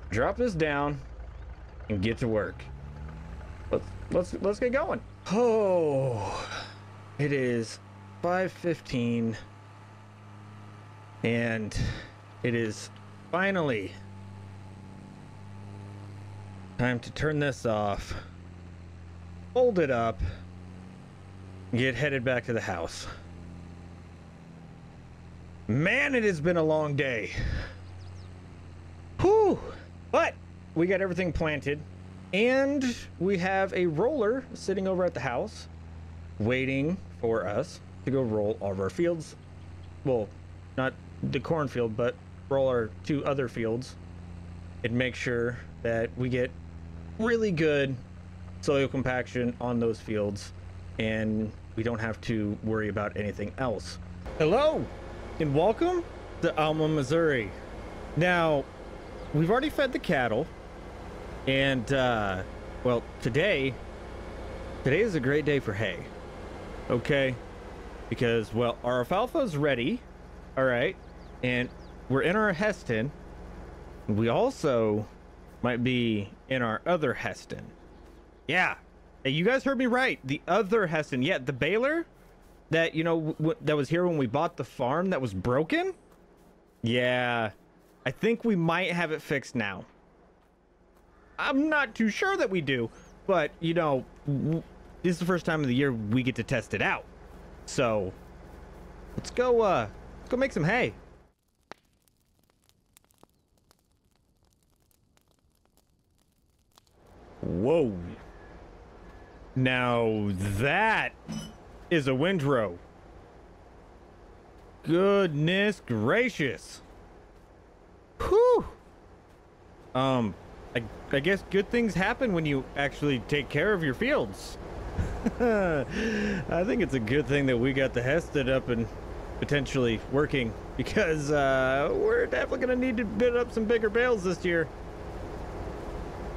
drop this down and get to work. Let's get going. Oh, it is 5:15, and it is finally time to turn this off, fold it up, and get headed back to the house. Man, it has been a long day. Whew. But we got everything planted, and we have a roller sitting over at the house waiting for us to go roll all of our fields. Well, not the cornfield, but roll our 2 other fields and make sure that we get really good soil compaction on those fields, and we don't have to worry about anything else. Hello and welcome to Alma, Missouri. Now, we've already fed the cattle, and well, today is a great day for hay. Okay, because, well, our alfalfa's ready. All right, and we're in our Heston. We also might be in our other Heston. Yeah, hey, you guys heard me right. The other Heston. Yeah, the baler that, you know, that was here when we bought the farm that was broken. Yeah, I think we might have it fixed now. I'm not too sure that we do, but, you know, this is the first time of the year we get to test it out. So let's go make some hay. Whoa. Now that is a windrow. Goodness gracious. Whew. I guess good things happen when you actually take care of your fields. I think it's a good thing that we got the Heston up and potentially working, because we're definitely gonna need to bid up some bigger bales this year.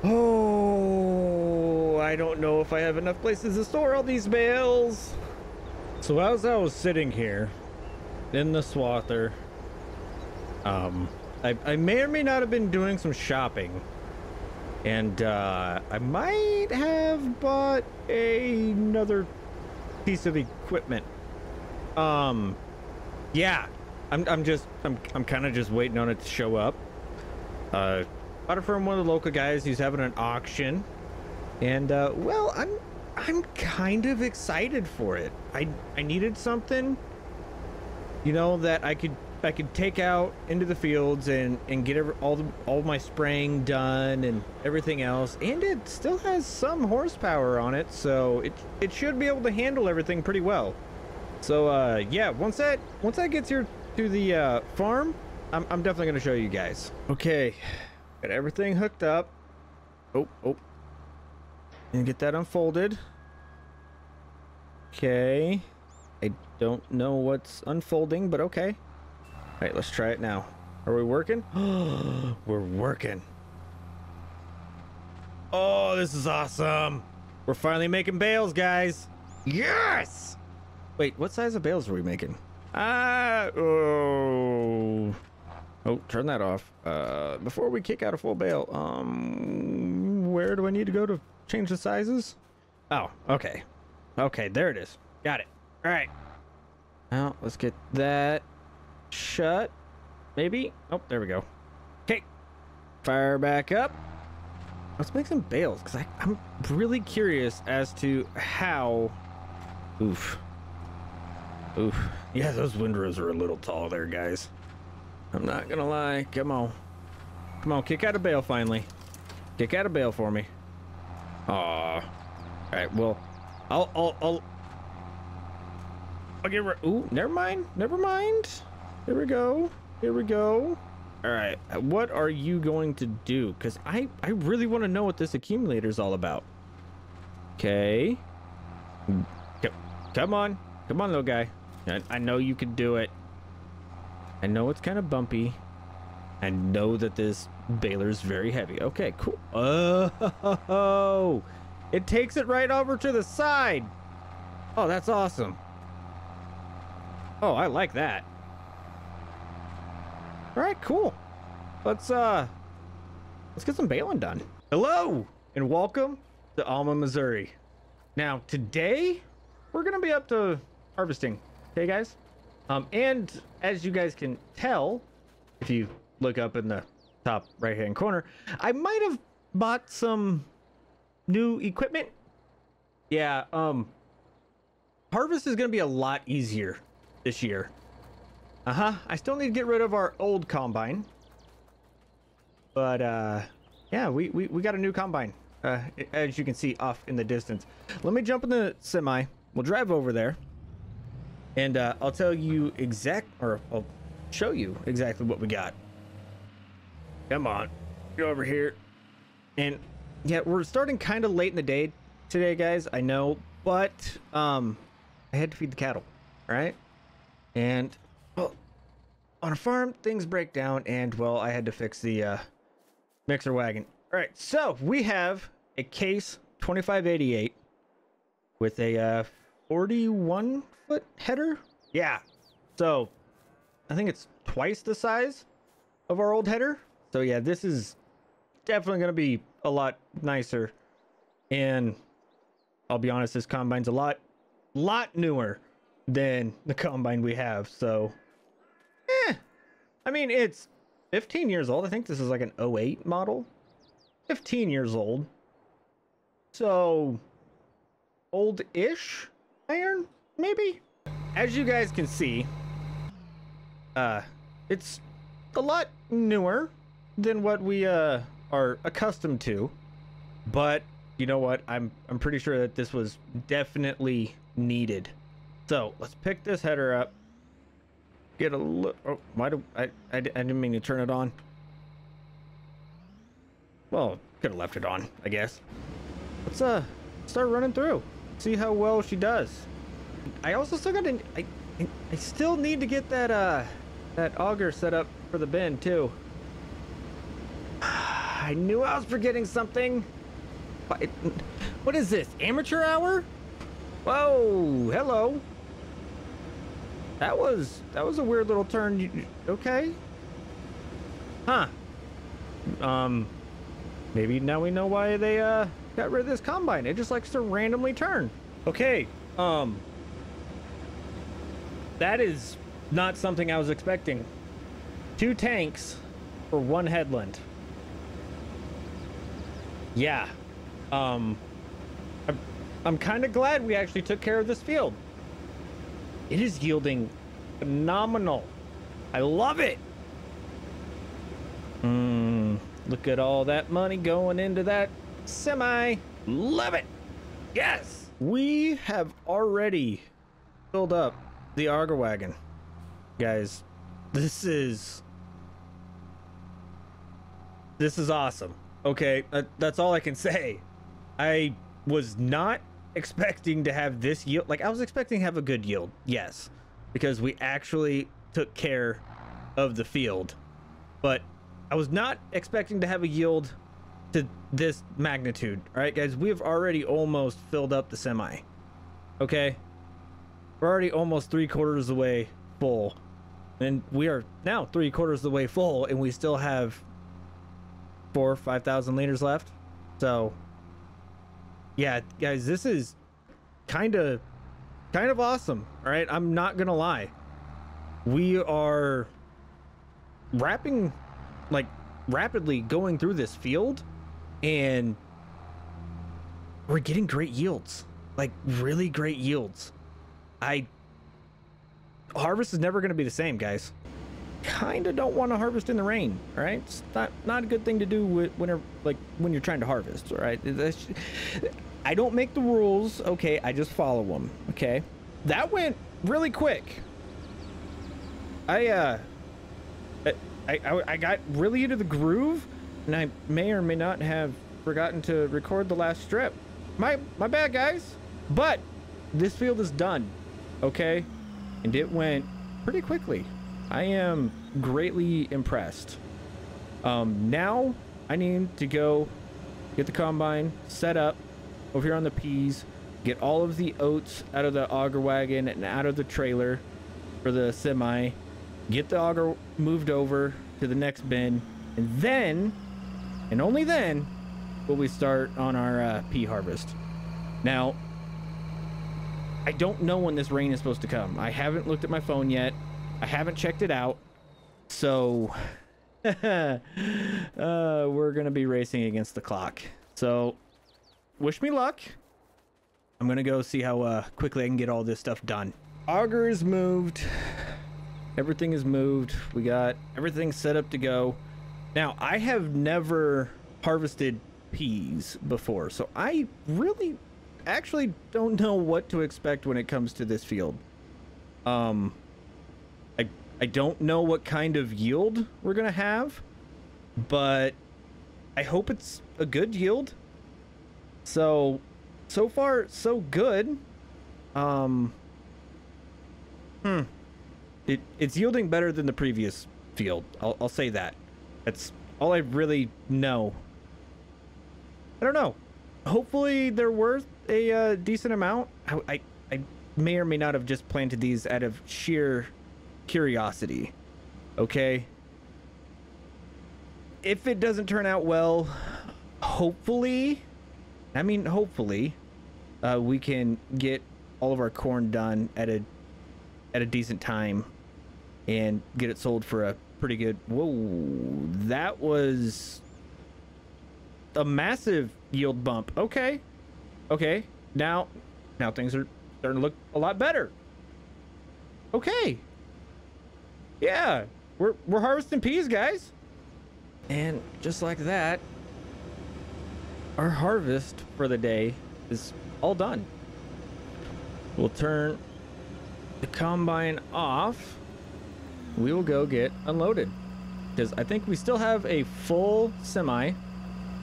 Oh, I don't know if I have enough places to store all these bales. So as I was sitting here in the swather, I may or may not have been doing some shopping, and I might have bought another piece of equipment. Yeah, I'm kind of just waiting on it to show up. Bought it from one of the local guys. He's having an auction, And well, I'm kind of excited for it. I needed something, you know, that I could take out into the fields and get all my spraying done and everything else, and it still has some horsepower on it, so it should be able to handle everything pretty well. So yeah, once that gets here to the farm, I'm definitely gonna show you guys. Okay, got everything hooked up. Oh, and get that unfolded. Okay, I don't know what's unfolding, but okay. All right, let's try it now. Are we working? We're working. Oh, this is awesome. We're finally making bales, guys. Yes! Wait, what size of bales are we making? Oh, turn that off. Before we kick out a full bale, where do I need to go to change the sizes? Oh, okay. Okay, there it is. Got it. All right. Now, let's get that shut. Maybe. Oh, there we go. Okay. Fire back up. Let's make some bales, because I'm really curious as to how... Oof. Yeah, those windrows are a little tall there, guys. I'm not gonna lie. Come on, kick out a bale finally. Kick out a bale for me. Aw. All right, well, I'll get rid. Ooh, never mind. Here we go. All right, what are you going to do? Because I really want to know what this accumulator is all about. Okay. Come on, little guy. I know you can do it. I know it's kind of bumpy. I know that this baler's very heavy. Okay, cool. Oh, it takes it right over to the side. Oh, that's awesome. Oh, I like that. All right, cool. Let's get some baling done. Hello and welcome to Alma, Missouri. Now today we're gonna be up to harvesting. Okay, guys. And as you guys can tell, if you look up in the top right hand corner, I might have bought some new equipment. Yeah, harvest is gonna be a lot easier this year. I still need to get rid of our old combine, but yeah, we got a new combine, as you can see off in the distance. Let me jump in the semi. We'll drive over there, and I'll tell you I'll show you exactly what we got. Come on, go over here. And yeah, we're starting kind of late in the day today, guys, I know, but I had to feed the cattle, all right? And well, on a farm things break down, and well, I had to fix the mixer wagon. All right, so we have a case 2588 with a 41 foot header. Yeah, so I think it's twice the size of our old header. So yeah, this is definitely going to be a lot nicer, and I'll be honest, this combine's a lot newer than the combine we have. So I mean, it's 15 years old. I think this is like an 08 model. 15 years old. So old-ish iron, maybe? As you guys can see, it's a lot newer than what we are accustomed to. But you know what? I'm pretty sure that this was definitely needed. So let's pick this header up. Get a look. Oh, why do I didn't mean to turn it on. Well, could have left it on, I guess. Let's start running through. See how well she does. I also still got to. I still need to get that auger set up for the bin too. I knew I was forgetting something. What is this? Amateur hour? Whoa! Hello. That was a weird little turn. Okay. Huh. Maybe now we know why they got rid of this combine. It just likes to randomly turn. Okay. That is not something I was expecting. 2 tanks for 1 headland. Yeah. I'm kind of glad we actually took care of this field. It is yielding phenomenal. I love it. Look at all that money going into that semi. Love it. Yes. We have already filled up the auger wagon. Guys, this is awesome. Okay, that's all I can say. I was not expecting to have this yield. Like, I was expecting to have a good yield, yes, because we actually took care of the field, but I was not expecting to have a yield to this magnitude. All right, guys, we have already almost filled up the semi. Okay, we're already almost 3/4 of the way full, and we are now 3/4 of the way full, and we still have 4,000 or 5,000 liters left. So yeah, guys, this is kind of awesome. All right, I'm not gonna lie, we are rapidly going through this field, and we're getting great yields, like really great yields. Harvest is never going to be the same, guys. Kind of don't want to harvest in the rain. All right, it's not a good thing to do when you're trying to harvest. All right, I don't make the rules. Okay, I just follow them. Okay, that went really quick. I got really into the groove, and I may or may not have forgotten to record the last strip. My bad, guys. But this field is done, okay? And it went pretty quickly. I am greatly impressed. Now I need to go get the combine set up over here on the peas, get all of the oats out of the auger wagon and out of the trailer for the semi, get the auger moved over to the next bin, and then, and only then, will we start on our pea harvest. Now, I don't know when this rain is supposed to come. I haven't looked at my phone yet. I haven't checked it out. So, we're going to be racing against the clock. So, wish me luck. I'm going to go see how quickly I can get all this stuff done. Auger is moved. Everything is moved. We got everything set up to go. Now, I have never harvested peas before, so I really actually don't know what to expect when it comes to this field. I don't know what kind of yield we're gonna have, but I hope it's a good yield. So far so good. It's yielding better than the previous field. I'll say that. That's all I really know. I don't know. Hopefully they're worth a decent amount. I may or may not have just planted these out of sheer curiosity. Okay. If it doesn't turn out well, hopefully, we can get all of our corn done at a decent time and get it sold for a pretty good. Whoa, that was a massive yield bump. Okay, now things are starting to look a lot better. Okay, yeah, we're harvesting peas, guys, and just like that, our harvest for the day is all done. We'll turn the combine off. We will go get unloaded, because I think we still have a full semi.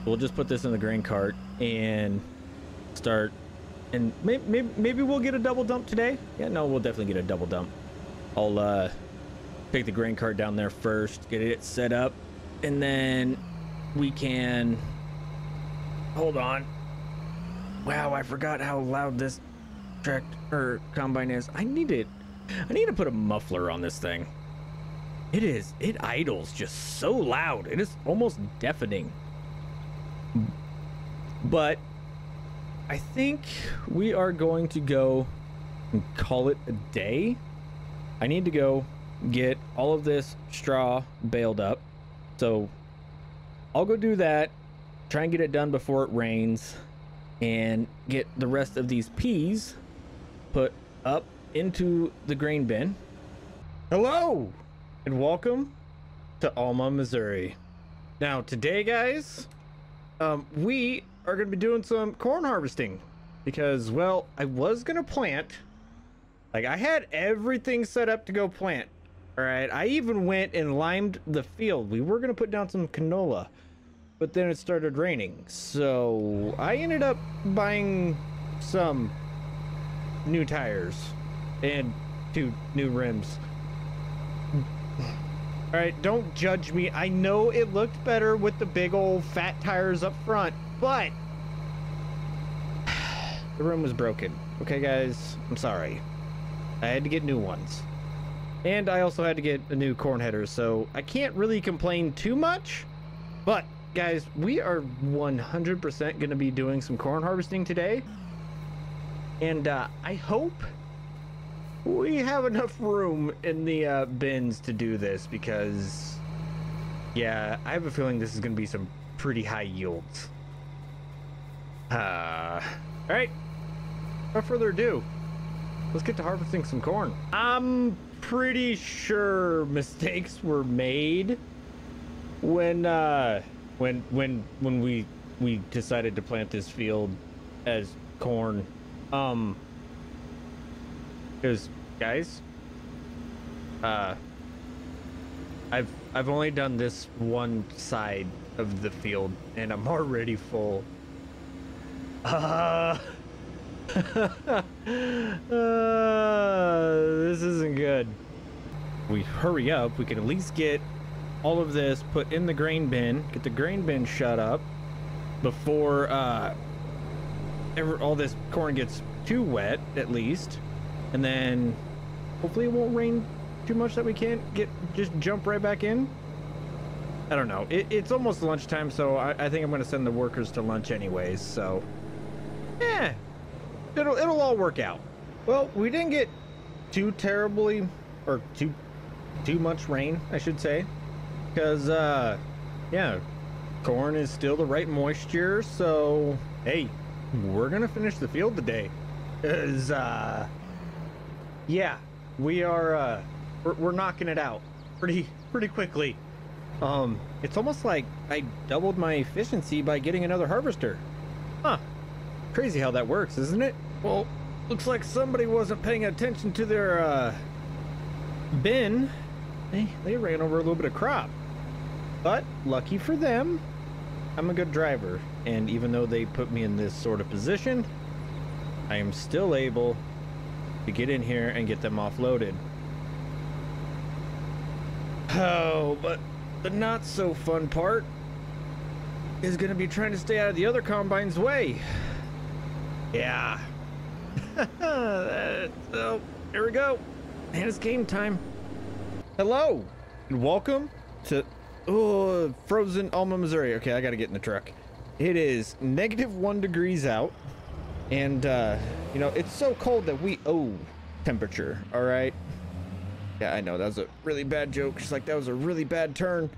We'll just put this in the grain cart and start, and maybe we'll get a double dump today. Yeah, no, we'll definitely get a double dump. I'll take the grain cart down there first, get it set up, and then we can, hold on. Wow, I forgot how loud this tractor combine is. I need to put a muffler on this thing. It idles just so loud. It is almost deafening. But I think we are going to go and call it a day. I need to go get all of this straw baled up. So I'll go do that, try and get it done before it rains. and get the rest of these peas put up into the grain bin. Hello and welcome to Alma, Missouri. Now today, guys, we are going to be doing some corn harvesting because, well, I was going to plant. Like, I had everything set up to go plant. All right, I even went and limed the field. We were going to put down some canola, but then it started raining. So I ended up buying some new tires and 2 new rims. All right, don't judge me. I know it looked better with the big old fat tires up front, but the rim was broken. Okay, guys, I'm sorry. I had to get new ones. And I also had to get a new corn header, so I can't really complain too much. But, guys, we are 100% going to be doing some corn harvesting today. And I hope we have enough room in the bins to do this because, yeah, I have a feeling this is going to be some pretty high yields. All right, without further ado, let's get to harvesting some corn. I'm pretty sure mistakes were made when we decided to plant this field as corn. Because, guys, I've only done this one side of the field and I'm already full. This isn't good. We hurry up, we can at least get all of this put in the grain bin, get the grain bin shut up before all this corn gets too wet, at least. And then hopefully it won't rain too much that we can't just jump right back in. I don't know. It's almost lunchtime, so I think I'm going to send the workers to lunch anyways. So, yeah, it'll all work out. Well, we didn't get too terribly, or too much rain, I should say, because yeah, corn is still the right moisture. So, hey, we're gonna finish the field today, because yeah, we are we're knocking it out pretty quickly. It's almost like I doubled my efficiency by getting another harvester. Huh. Crazy how that works, isn't it? Well, looks like somebody wasn't paying attention to their bin. They ran over a little bit of crop. But lucky for them, I'm a good driver, and even though they put me in this sort of position, I am still able to get in here and get them offloaded. Oh, but the not so fun part is going to be trying to stay out of the other combine's way. Yeah. So, here we go. And it's game time. Hello, and welcome to frozen Alma, Missouri. Okay, I got to get in the truck. It is -1 degrees out. And, you know, it's so cold that we owe temperature, all right? Yeah, I know, that was a really bad joke. Just like that was a really bad turn.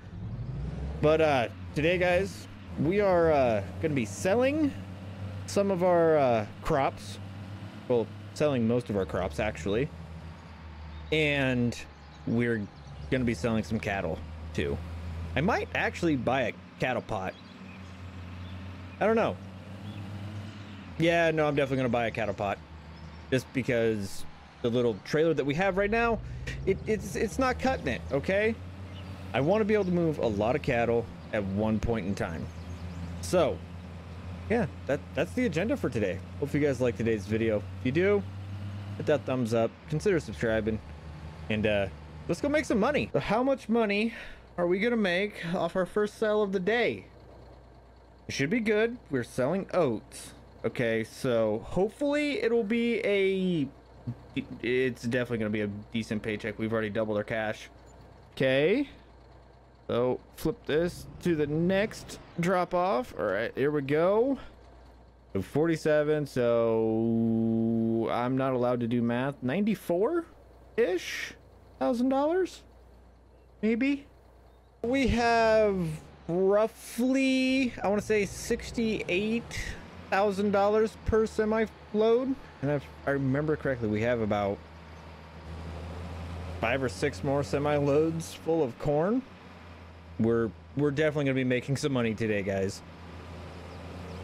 But, today, guys, we are, going to be selling some of our, crops. Well, selling most of our crops, actually. And we're going to be selling some cattle, too. I might actually buy a cattle pot. I don't know. Yeah, no, I'm definitely going to buy a cattle pot. Just because the little trailer that we have right now, it's not cutting it, okay? I want to be able to move a lot of cattle at one point in time. So, yeah, that's the agenda for today. Hope you guys like today's video. If you do, hit that thumbs up, consider subscribing, and let's go make some money. So how much money are we going to make off our first sale of the day? It should be good. We're selling oats. Okay, so hopefully it'll be it's definitely going to be a decent paycheck. We've already doubled our cash. Okay, so flip this to the next drop off. All right, here we go. So 47, so I'm not allowed to do math. 94-ish $1,000, maybe. We have roughly, I want to say 68 $1,000 per semi load. And if I remember correctly, we have about 5 or 6 more semi loads full of corn. We're definitely gonna be making some money today, guys.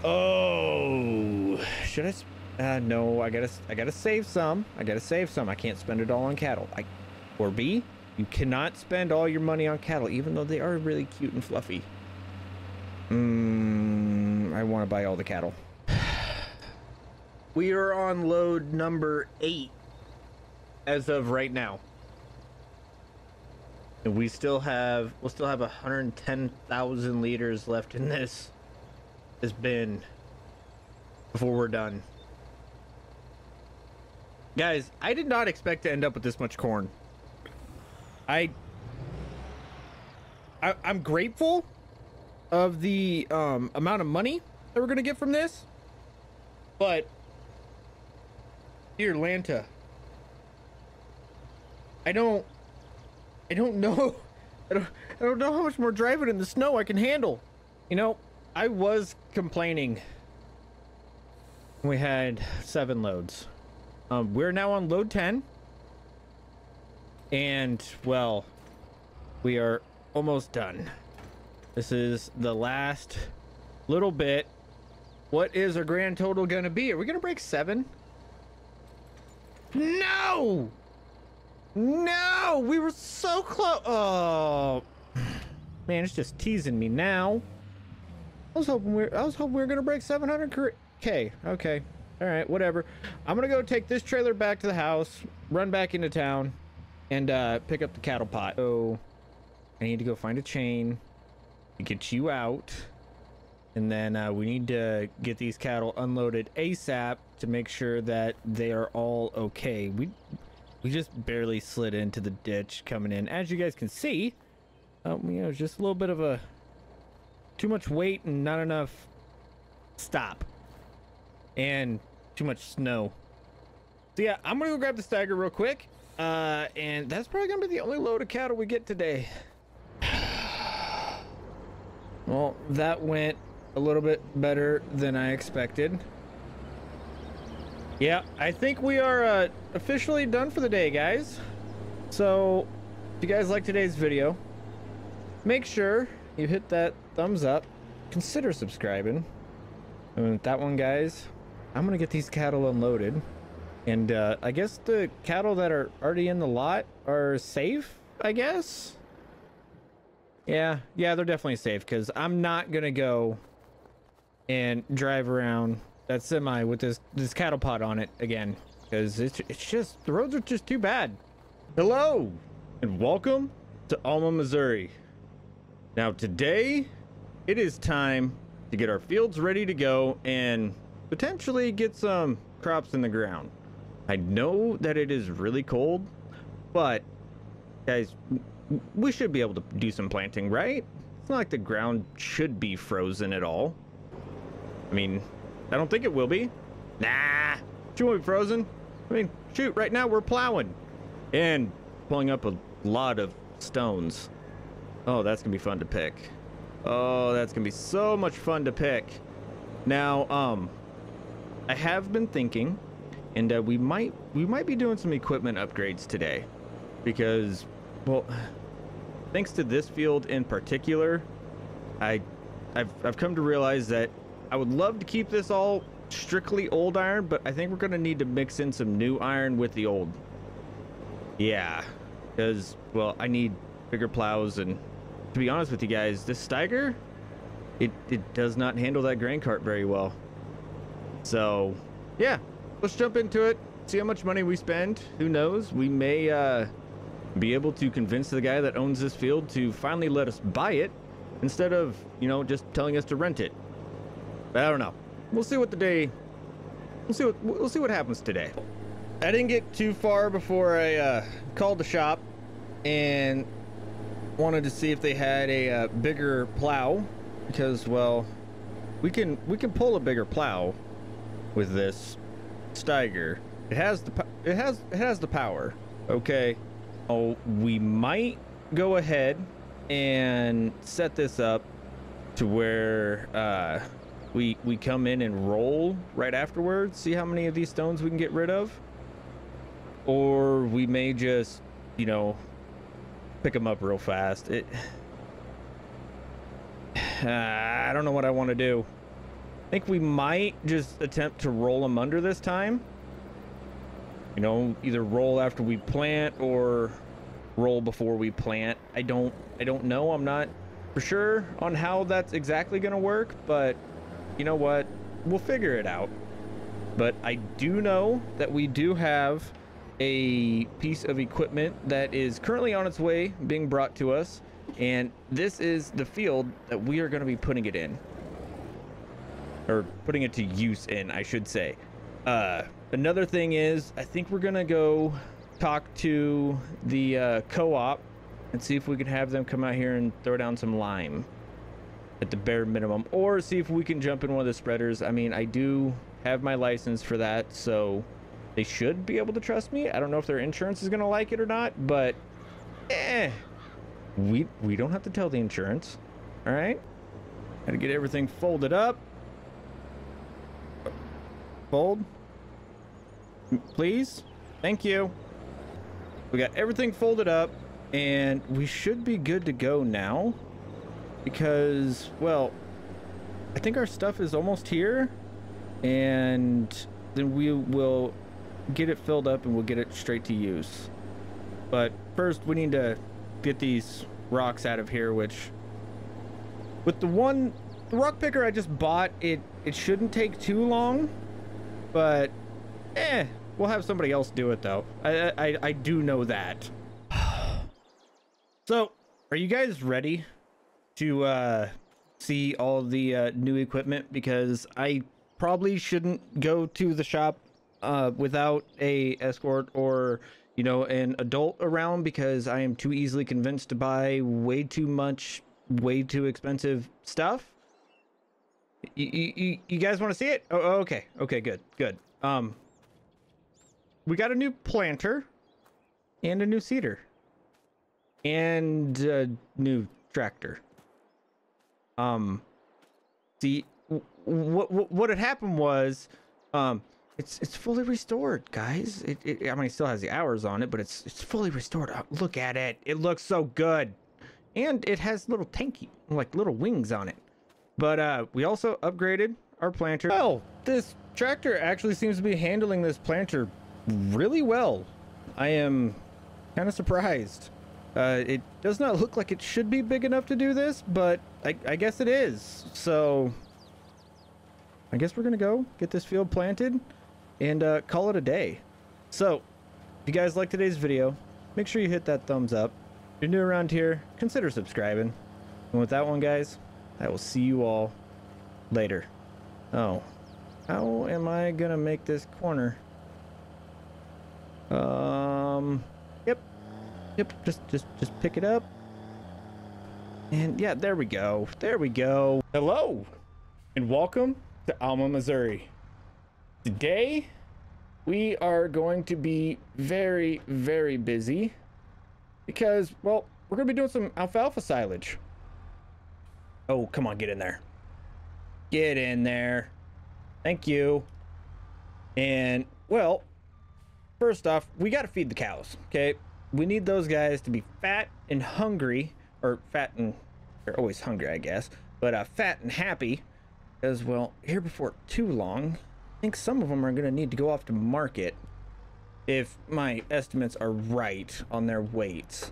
Oh, should I? No, I gotta save some. I can't spend it all on cattle. Or B, you cannot spend all your money on cattle, even though they are really cute and fluffy. I want to buy all the cattle. We are on load number 8 as of right now. And we'll still have 110,000 liters left in this bin before we're done. Guys, I did not expect to end up with this much corn. I'm grateful of the amount of money that we're gonna get from this, but dear Lanta, I don't know I don't know how much more driving in the snow I can handle. You know, I was complaining when we had 7 loads. We're now on load 10, and well, we are almost done. This is the last little bit. What is our grand total gonna be? Are we gonna break 7? No! No! We were so close. Oh man, it's just teasing me now. I was hoping we were gonna break 700K. Okay. All right, whatever. I'm gonna go take this trailer back to the house, run back into town, and pick up the cattle pot. So I need to go find a chain to get you out, and then we need to get these cattle unloaded ASAP to make sure that they are all okay. We just barely slid into the ditch coming in, as you guys can see. You know, just a little bit of too much weight and not enough stop, and too much snow. So yeah, I'm gonna go grab the Steiger real quick, and that's probably gonna be the only load of cattle we get today. Well, that went a little bit better than I expected. Yeah, I think we are officially done for the day, guys. So if you guys like today's video, make sure you hit that thumbs up, consider subscribing. And with that one, guys, I'm gonna get these cattle unloaded, and I guess the cattle that are already in the lot are safe, I guess. Yeah, they're definitely safe, because I'm not gonna go and drive around that semi with this cattle pot on it again, because it's just, the roads are just too bad. Hello and welcome to Alma, Missouri. Now today it is time to get our fields ready to go and potentially get some crops in the ground. I know that it is really cold, but guys, we should be able to do some planting, right? It's not like the ground should be frozen at all. I mean, I don't think it will be. Nah, it won't be frozen. I mean, shoot, right now we're plowing and pulling up a lot of stones. Oh, that's gonna be fun to pick. Oh, that's gonna be so much fun to pick. Now, I have been thinking, and we might be doing some equipment upgrades today, because, well, thanks to this field in particular, I've come to realize that I would love to keep this all strictly old iron, but I think we're gonna need to mix in some new iron with the old. Yeah, because, well, I need bigger plows, and to be honest with you guys, this Steiger, it does not handle that grain cart very well. So yeah, let's jump into it, see how much money we spend. Who knows, we may be able to convince the guy that owns this field to finally let us buy it instead of, you know, just telling us to rent it. But I don't know, we'll see what what happens today. I didn't get too far before I called the shop and wanted to see if they had a bigger plow, because, well, we can pull a bigger plow with this Steiger. It has the power. Okay. Oh, we might go ahead and set this up to where we come in and roll right afterwards, see how many of these stones we can get rid of, or we may just, you know, pick them up real fast. I don't know what I want to do. I think we might just attempt to roll them under this time. You know, either roll after we plant or roll before we plant. I don't know. I'm not for sure on how that's exactly going to work, but you know what? We'll figure it out. But I do know that we do have a piece of equipment that is currently on its way being brought to us, and this is the field that we are going to be putting it in, or putting it to use in, I should say. Another thing is, I think we're gonna go talk to the co-op and see if we can have them come out here and throw down some lime at the bare minimum, or see if we can jump in one of the spreaders. I mean, I do have my license for that, so they should be able to trust me. I don't know if their insurance is gonna like it or not, but we don't have to tell the insurance. All right, gotta get everything folded up. Fold, please. Thank you. We got everything folded up, and we should be good to go now, because, well, I think our stuff is almost here, and then we will get it filled up and we'll get it straight to use. But first we need to get these rocks out of here, which with the rock picker I just bought, it shouldn't take too long, but we'll have somebody else do it though. I do know that. So are you guys ready to see all the new equipment? Because I probably shouldn't go to the shop without a escort or, you know, an adult around, because I am too easily convinced to buy way too much, way too expensive stuff. You guys want to see it? Oh, okay, good. We got a new planter and a new seeder and a new tractor. See, what had happened was, it's fully restored, guys. I mean, it still has the hours on it, but it's fully restored. Look at it. It looks so good. And it has little tanky, like little wings on it. But we also upgraded our planter. Well, this tractor actually seems to be handling this planter really well. I am kind of surprised. It does not look like it should be big enough to do this, but I guess it is. So I guess we're gonna go get this field planted and call it a day. So if you guys like today's video, make sure you hit that thumbs up. If you're new around here, consider subscribing. And with that one, guys, I will see you all later. Oh, how am I gonna make this corner? Yep, just pick it up. And yeah, there we go. Hello and welcome to Alma, Missouri. Today we are going to be very, very busy because, well, we're gonna be doing some alfalfa silage. Oh, come on, get in there. Get in there. Thank you. And, well, first off, we got to feed the cows, okay? We need those guys to be fat and hungry, or fat and, they're always hungry, I guess, but fat and happy, because, well, here before too long, I think some of them are going to need to go off to market if my estimates are right on their weights.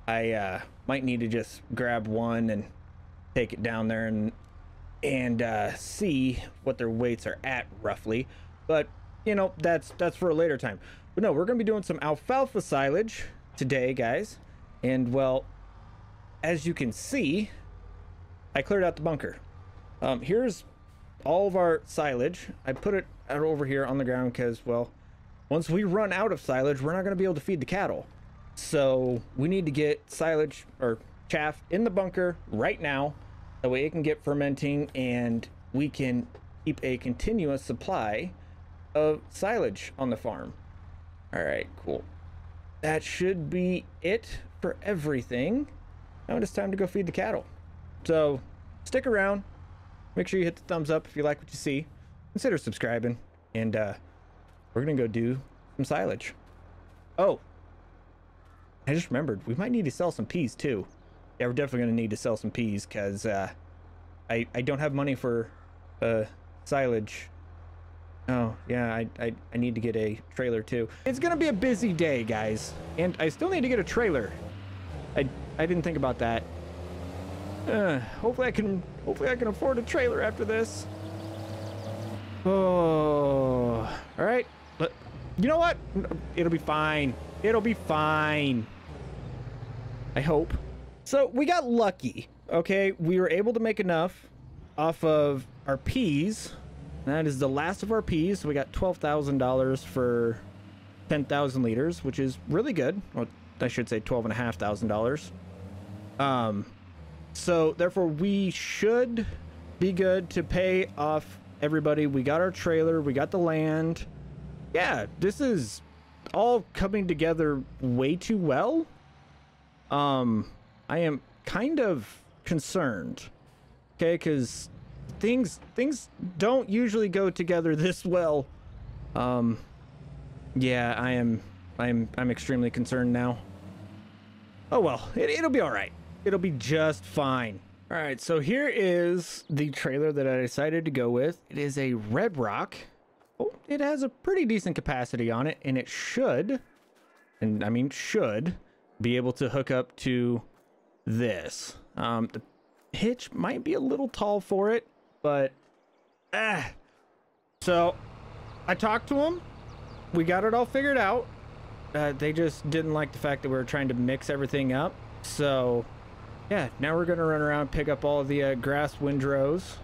I might need to just grab one and take it down there and see what their weights are at roughly, but you know, that's for a later time. But no, we're gonna be doing some alfalfa silage today, guys. And well, as you can see, I cleared out the bunker. Here's all of our silage. I put it out over here on the ground because, well, once we run out of silage, we're not gonna be able to feed the cattle. So we need to get silage or chaff in the bunker right now. That way it can get fermenting and we can keep a continuous supply of silage on the farm. All right, cool. That should be it for everything. Now it's time to go feed the cattle. So stick around. make sure you hit the thumbs up if you like what you see. Consider subscribing, and we're gonna go do some silage. Oh, I just remembered, we might need to sell some peas too. Yeah, we're definitely gonna need to sell some peas, because I don't have money for silage. Oh yeah, I need to get a trailer too. It's gonna be a busy day, guys, and I still need to get a trailer. I didn't think about that. Hopefully I can afford a trailer after this. Oh, all right. But you know what? It'll be fine. It'll be fine. I hope. So we got lucky. Okay, we were able to make enough off of our peas. That is the last of our peas. So we got $12,000 for 10,000 liters, which is really good. Well, I should say $12,500. So therefore we should be good to pay off everybody. We got our trailer, we got the land. Yeah, this is all coming together way too well. I am kind of concerned, okay, because things don't usually go together this well. Yeah, I'm extremely concerned now. Oh well, it'll be all right. It'll be just fine. All right, so here is the trailer that I decided to go with. It is a Red Rock. Oh, it has a pretty decent capacity on it, and it should, and I mean should, be able to hook up to this. The hitch might be a little tall for it, but so I talked to them. We got it all figured out. They just didn't like the fact that we were trying to mix everything up. So yeah, now we're gonna run around, pick up all of the grass windrows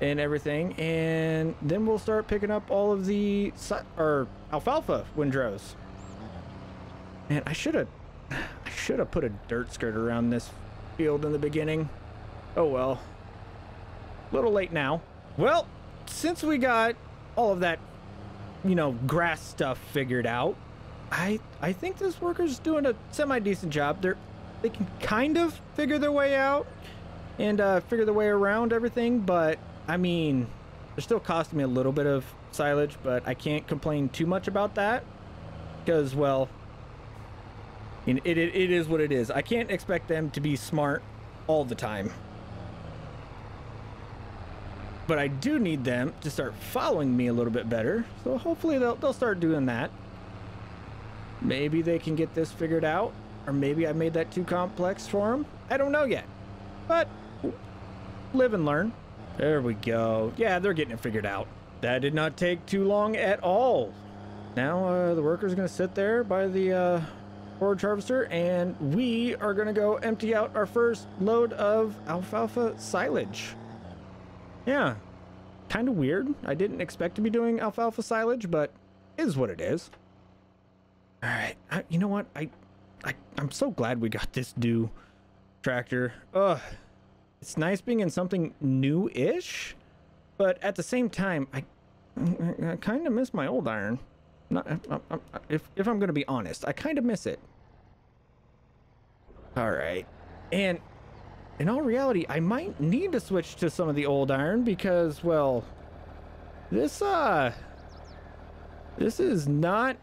and everything, and then we'll start picking up all of the alfalfa windrows. Man, I should have put a dirt skirt around this field in the beginning. Oh well, a little late now. Well, since we got all of that, you know, grass stuff figured out, I think this worker's doing a semi-decent job. They can kind of figure their way out and figure their way around everything, but I mean, they're still costing me a little bit of silage, but I can't complain too much about that because, well, it is what it is. I can't expect them to be smart all the time, but I do need them to start following me a little bit better. So hopefully they'll start doing that. Maybe they can get this figured out, or maybe I made that too complex for them. I don't know yet, but live and learn. There we go. Yeah, they're getting it figured out. That did not take too long at all. Now the worker's gonna sit there by the forage harvester, and we are gonna go empty out our first load of alfalfa silage. Yeah, kind of weird. I didn't expect to be doing alfalfa silage, but it is what it is. All right, you know what? I'm so glad we got this new tractor. Ugh, it's nice being in something new-ish, but at the same time, I kind of miss my old iron. If I'm gonna be honest, I kind of miss it. All right, and in all reality, I might need to switch to some of the old iron because, well, this is not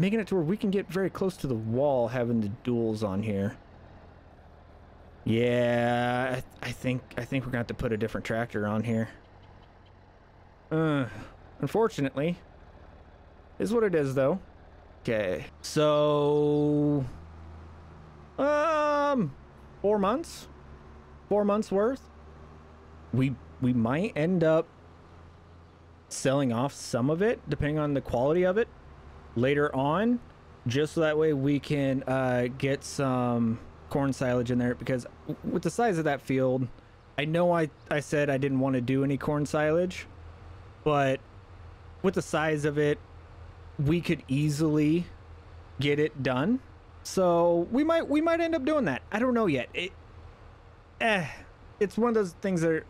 making it to where we can get very close to the wall having the duals on here. Yeah, I think we're gonna have to put a different tractor on here. Unfortunately, is what it is though. Okay, so 4 months worth. We might end up selling off some of it depending on the quality of it later on, just so that way we can get some corn silage in there, because with the size of that field, I know I said I didn't want to do any corn silage, but with the size of it, we could easily get it done. So we might end up doing that. I don't know yet. It's one of those things that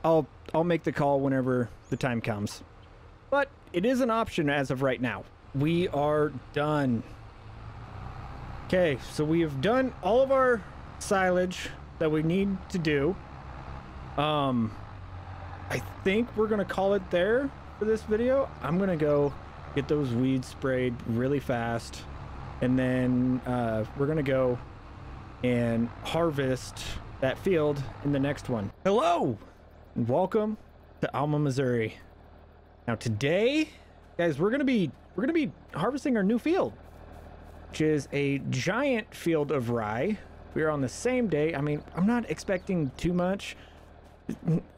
I'll make the call whenever the time comes, but it is an option as of right now. We are done. Okay, so we have done all of our silage that we need to do. I think we're gonna call it there for this video. I'm gonna go get those weeds sprayed really fast, and then we're gonna go and harvest that field in the next one. Hello and welcome to Alma, Missouri. Now today, guys, we're gonna be harvesting our new field, which is a giant field of rye. We are on the same day. I mean, I'm not expecting too much.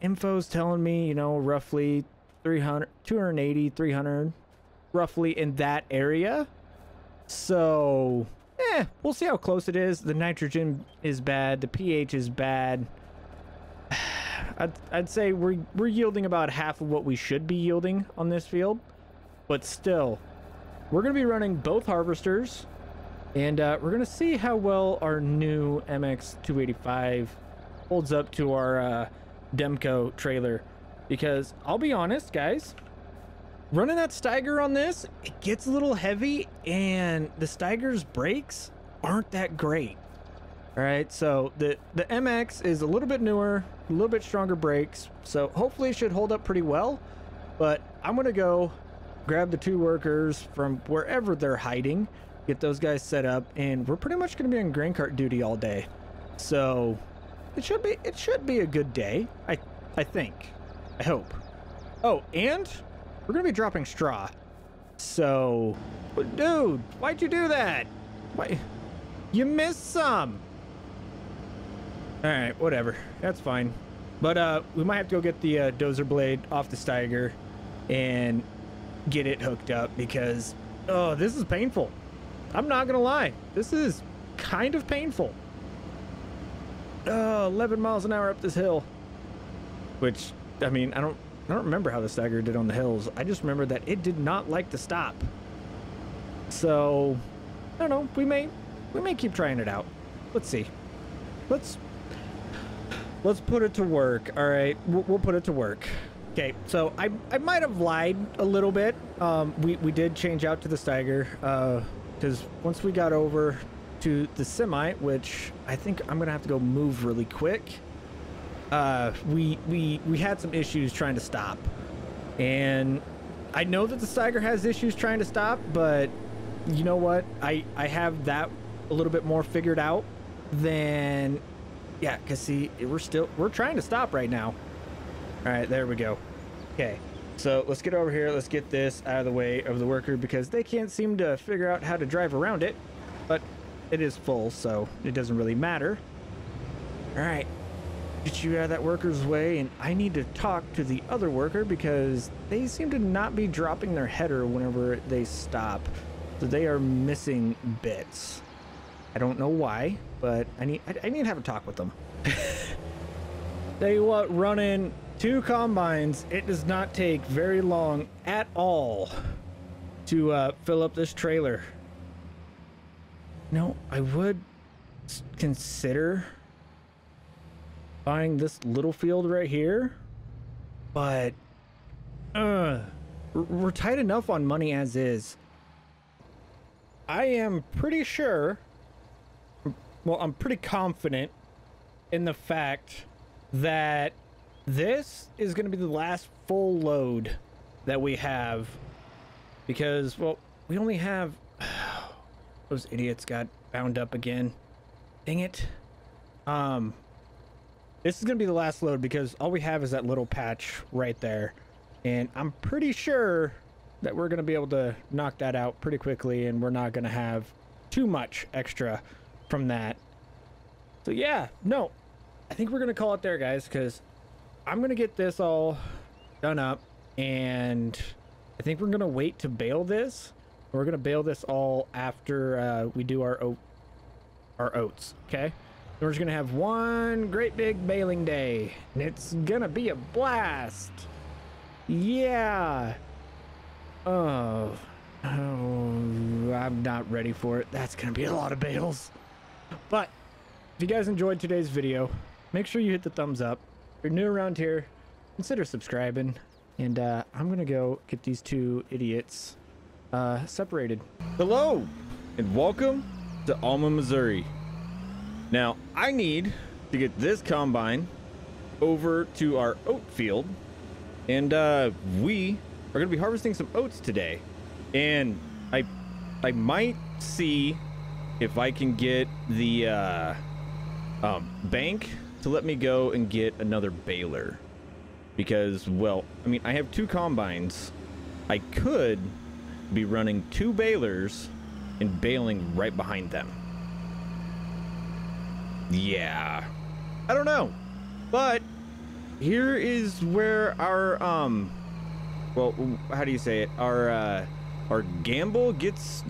Info's telling me, you know, roughly 300, 280, 300, roughly in that area. So, we'll see how close it is. The nitrogen is bad. The pH is bad. I'd say we're yielding about half of what we should be yielding on this field. But still, we're going to be running both harvesters. And we're going to see how well our new MX285 holds up to our Demco trailer, because I'll be honest, guys, running that Steiger on this, it gets a little heavy, and the Steiger's brakes aren't that great. All right, so the MX is a little bit newer, a little bit stronger brakes, so hopefully it should hold up pretty well. But I'm gonna go grab the two workers from wherever they're hiding, get those guys set up, and we're pretty much gonna be on grain cart duty all day. So it should be a good day. I think. I hope. Oh, and we're gonna be dropping straw. So, dude, why'd you do that? Why? You missed some. All right, whatever. That's fine. But we might have to go get the dozer blade off the Steiger and get it hooked up, because this is painful. I'm not gonna lie. This is kind of painful. 11 miles an hour up this hill, which, I mean, I don't remember how the Steiger did on the hills. I just remember that it did not like to stop. So I don't know, we may keep trying it out. Let's see. Let's put it to work. All right, we'll put it to work. Okay, so I might have lied a little bit. We did change out to the Steiger, because once we got over to the semi, which I think I'm gonna have to go move really quick, we had some issues trying to stop, and I know that the Steiger has issues trying to stop, but you know what, I have that a little bit more figured out than, yeah, because see, we're trying to stop right now. All right, there we go. Okay, so let's get over here, let's get this out of the way of the worker, because they can't seem to figure out how to drive around it, but it is full, so it doesn't really matter. All right, get you out of that worker's way, and I need to talk to the other worker because they seem to not be dropping their header whenever they stop, so they are missing bits. I don't know why, but I need to have a talk with them. Tell you what, running two combines, it does not take very long at all to fill up this trailer. No, I would consider buying this little field right here, but we're tight enough on money as is. I am pretty sure, well, I'm pretty confident in the fact that this is going to be the last full load that we have, because, well, we only have those idiots got bound up again. Dang it. This is gonna be the last load because all we have is that little patch right there, and I'm pretty sure that we're gonna be able to knock that out pretty quickly, and we're not gonna have too much extra from that. So yeah, no, I think we're gonna call it there, guys, because I'm gonna get this all done up, and I think we're gonna wait to bale this. We're gonna bale this all after we do our oats, okay? We're just gonna have one great big baling day, and it's gonna be a blast. Yeah. Oh, I'm not ready for it. That's gonna be a lot of bales. But if you guys enjoyed today's video, make sure you hit the thumbs up. If you're new around here, consider subscribing. And I'm gonna go get these two idiots separated. Hello and welcome to Alma, Missouri. Now I need to get this combine over to our oat field, and we are going to be harvesting some oats today. And I might see if I can get the bank to let me go and get another baler, because, well, I mean, I have 2 combines. I could be running 2 balers and baling right behind them. Yeah, I don't know, but here is where our well, how do you say it, our gamble gets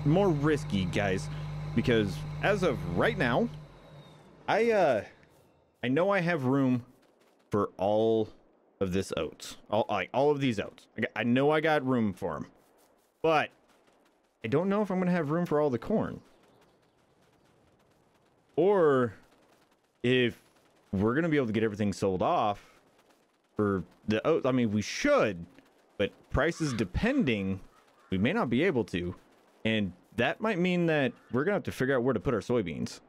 more risky, guys, because as of right now, I know I have room for all of this oats, all of these oats. I know I got room for them, but I don't know if I'm gonna have room for all the corn, or if we're gonna be able to get everything sold off for the oats. I mean, we should, but prices depending, we may not be able to, and that might mean that we're gonna have to figure out where to put our soybeans.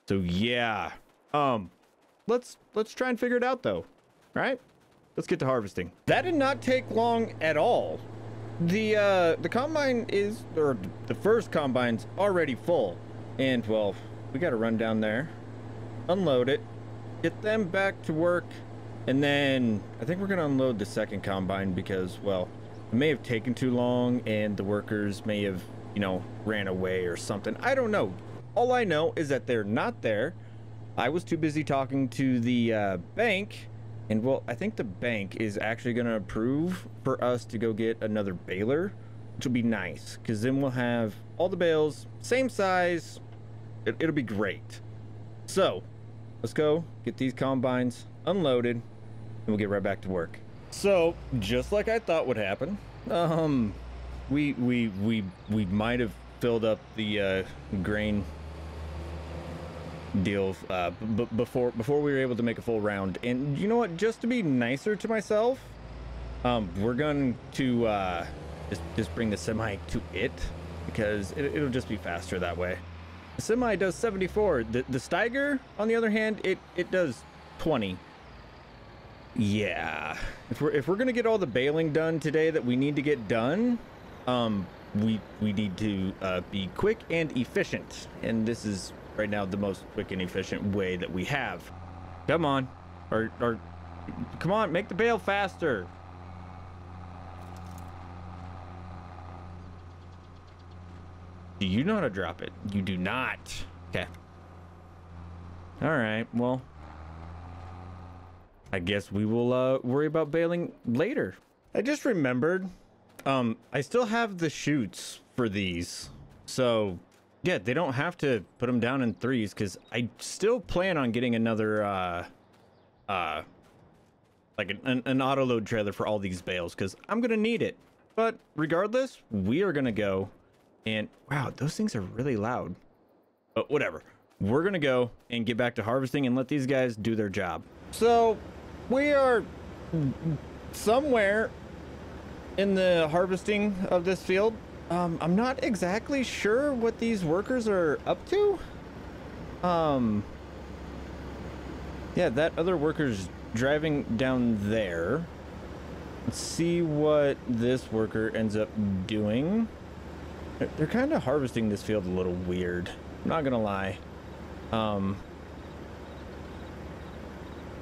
So yeah, let's try and figure it out though. All right, let's get to harvesting. That did not take long at all. The combine is, or the first combine's already full, and well, we got to run down there, unload it, get them back to work, and then I think we're gonna unload the second combine because, well, it may have taken too long and the workers may have, you know, ran away or something. I don't know. All I know is that they're not there. I was too busy talking to the bank, and well, I think the bank is actually gonna approve for us to go get another baler, which will be nice, because then we'll have all the bales, same size. It'll be great. So let's go get these combines unloaded and we'll get right back to work. So just like I thought would happen, we might have filled up the grain deal before we were able to make a full round. And you know what, just to be nicer to myself, we're going to just bring the semi to it, because it'll just be faster that way. The semi does 74. The Steiger, on the other hand, it does 20. Yeah, if we're gonna get all the baling done today that we need to get done, we need to be quick and efficient, and this is right now the most quick and efficient way that we have. Come on, or come on, make the bale faster. Do you know how to drop it? You do not. Okay. All right, well, I guess we will worry about baling later. I just remembered, I still have the chutes for these. So yeah, they don't have to put them down in 3s, because I still plan on getting another, like an auto load trailer for all these bales, because I'm gonna need it. But regardless, we are gonna go. And wow, those things are really loud. But whatever. We're gonna go and get back to harvesting and let these guys do their job. So we are somewhere in the harvesting of this field. I'm not exactly sure what these workers are up to. Yeah, that other worker's driving down there. Let's see what this worker ends up doing. They're kind of harvesting this field a little weird, I'm not gonna lie.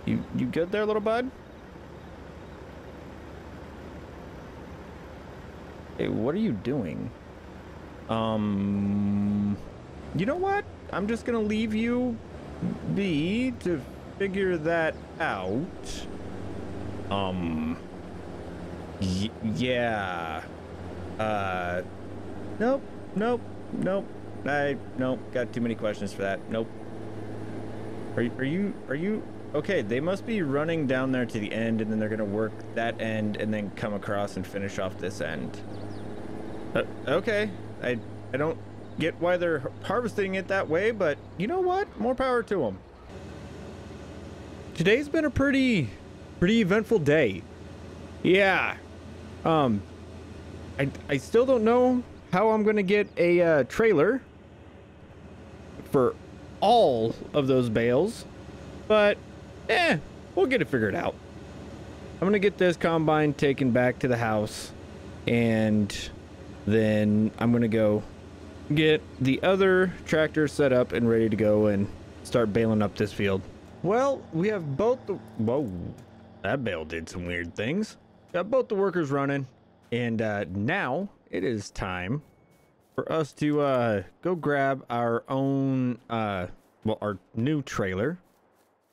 You good there, little bud? Hey, what are you doing? You know what? I'm just gonna leave you be to figure that out. Yeah. Nope. Nope. Got too many questions for that. Nope. Are you okay? They must be running down there to the end, and then they're gonna work that end and then come across and finish off this end. Okay. I don't get why they're harvesting it that way, but you know what? More power to them. Today's been a pretty eventful day. Yeah. I still don't know how I'm gonna get a trailer for all of those bales, but we'll get it figured out. I'm gonna get this combine taken back to the house, and then I'm gonna go get the other tractor set up and ready to go and start baling up this field. Well, we have both the... Whoa, that bale did some weird things. Got both the workers running, and now it is time for us to go grab our own, well, our new trailer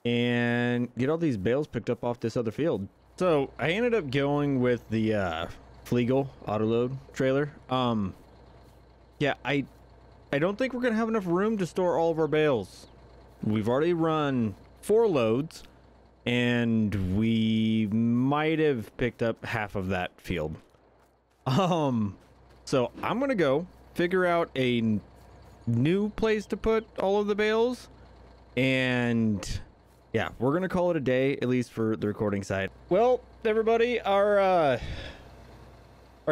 and get all these bales picked up off this other field. So I ended up going with the Flegel autoload trailer. Yeah, I don't think we're gonna have enough room to store all of our bales. We've already run 4 loads, and we might have picked up half of that field. So I'm gonna go figure out a new place to put all of the bales, and yeah, we're gonna call it a day, at least for the recording side. Well, everybody, our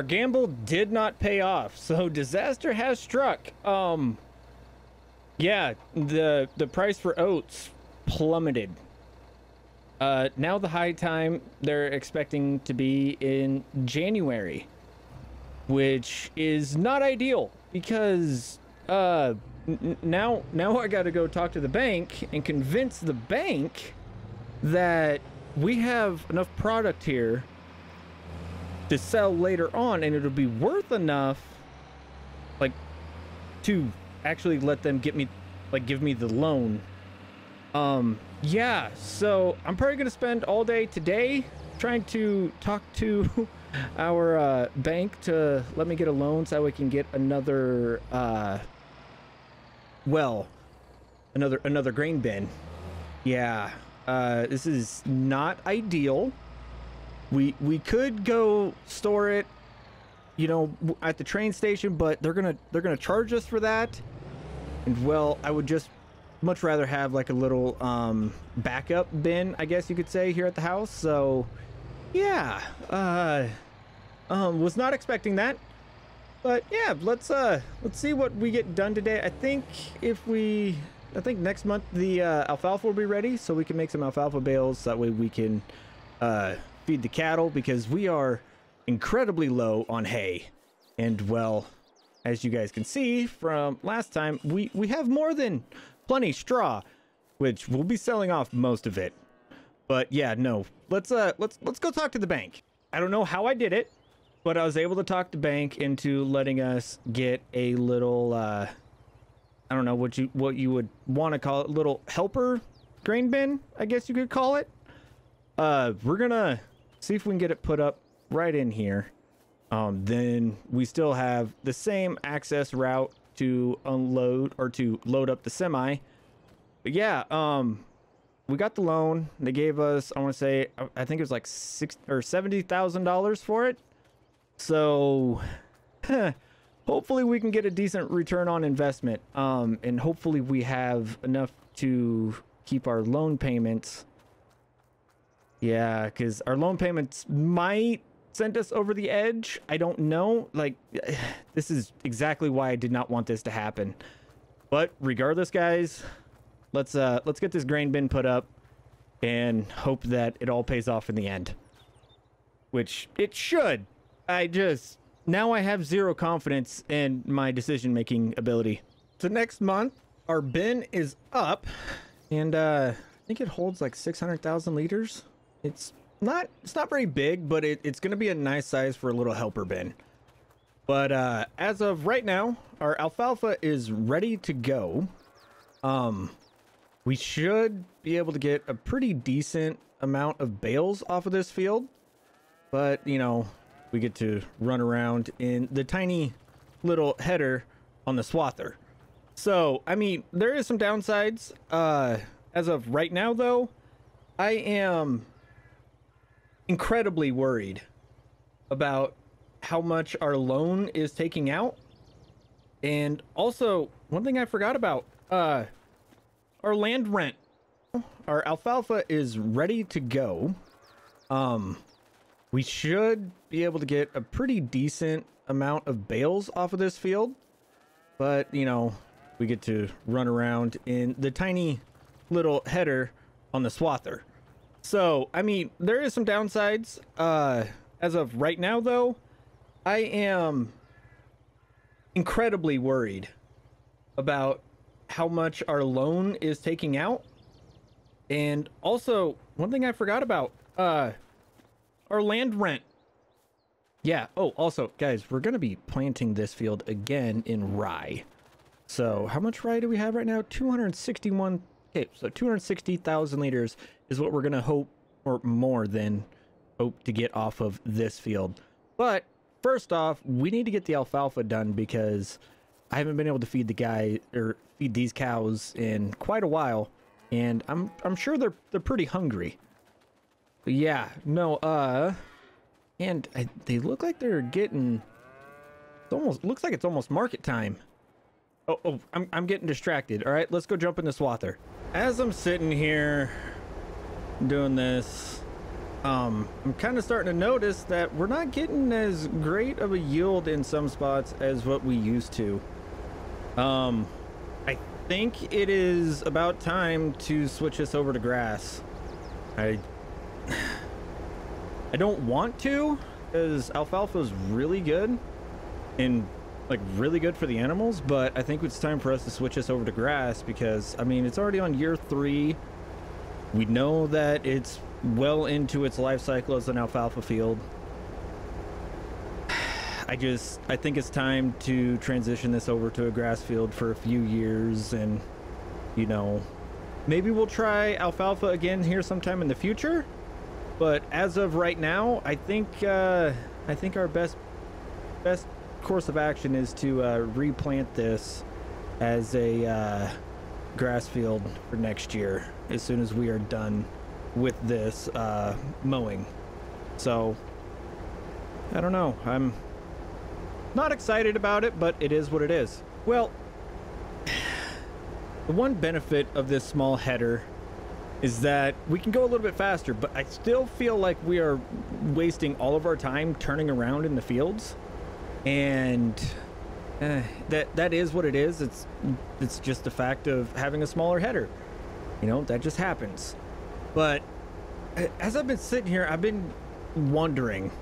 gamble did not pay off, so disaster has struck. Yeah, the price for oats plummeted. Now the high time they're expecting to be in January, which is not ideal because now I got to go talk to the bank and convince the bank that we have enough product here to sell later on, and it'll be worth enough, like, to actually let them give me the loan. Yeah, so I'm probably gonna spend all day today trying to talk to our bank to let me get a loan so we can get another well, another grain bin. Yeah, this is not ideal. We could go store it, you know, at the train station, but they're gonna charge us for that. And well, I would just much rather have like a little backup bin, I guess you could say, here at the house. So yeah, was not expecting that, but yeah, let's see what we get done today. I think next month the alfalfa will be ready, so we can make some alfalfa bales, so that way we can feed the cattle, because we are incredibly low on hay. And well, as you guys can see from last time, we have more than plenty straw, which we'll be selling off most of it. But yeah, no, let's go talk to the bank. I don't know how I did it, but I was able to talk the bank into letting us get a little I don't know what you would want to call it, little helper grain bin, I guess you could call it. We're gonna see if we can get it put up right in here. Then we still have the same access route to unload or to load up the semi. But yeah, we got the loan. They gave us, I want to say, I think it was like $70,000 for it. So hopefully we can get a decent return on investment. And hopefully we have enough to keep our loan payments. Yeah, because our loan payments might send us over the edge. I don't know. Like, this is exactly why I did not want this to happen. But regardless, guys, let's get this grain bin put up and hope that it all pays off in the end, which it should. Now I have zero confidence in my decision-making ability. So next month, our bin is up, and I think it holds like 600,000 liters. It's not very big, but it's going to be a nice size for a little helper bin. But as of right now, our alfalfa is ready to go. We should be able to get a pretty decent amount of bales off of this field. But, you know, we get to run around in the tiny little header on the swather. So, I mean, there is some downsides. As of right now, though, I am incredibly worried about how much our loan is taking out. And also, one thing I forgot about, our land rent. Our alfalfa is ready to go. We should be able to get a pretty decent amount of bales off of this field. But, you know, we get to run around in the tiny little header on the swather. So, I mean, there is some downsides. As of right now, though, I am incredibly worried about how much our loan is taking out. And also, one thing I forgot about, our land rent. Yeah. Oh, also, guys, we're going to be planting this field again in rye. So how much rye do we have right now? 261. Okay, so 260,000 liters is what we're going to hope, or more than hope, to get off of this field. But first off, we need to get the alfalfa done because I haven't been able to feed feed these cows in quite a while, and I'm sure they're pretty hungry. But yeah, no, and they look like they're getting. Looks like it's almost market time. Oh, I'm getting distracted. All right, let's go jump in the swather. As I'm sitting here doing this, I'm kind of starting to notice that we're not getting as great of a yield in some spots as what we used to. I think it is about time to switch this over to grass. I don't want to, because alfalfa is really good and like really good for the animals, but I think it's time for us to switch this over to grass because, I mean, it's already on year 3. We know that it's well into its life cycle as an alfalfa field. I think it's time to transition this over to a grass field for a few years, and you know, maybe we'll try alfalfa again here sometime in the future. But as of right now, I think our best course of action is to replant this as a grass field for next year as soon as we are done with this mowing. So I don't know, I'm not excited about it, but it is what it is. Well, the one benefit of this small header is that we can go a little bit faster, but I still feel like we are wasting all of our time turning around in the fields, and that is what it is. It's just the fact of having a smaller header, you know, that just happens. But as I've been sitting here, I've been wondering,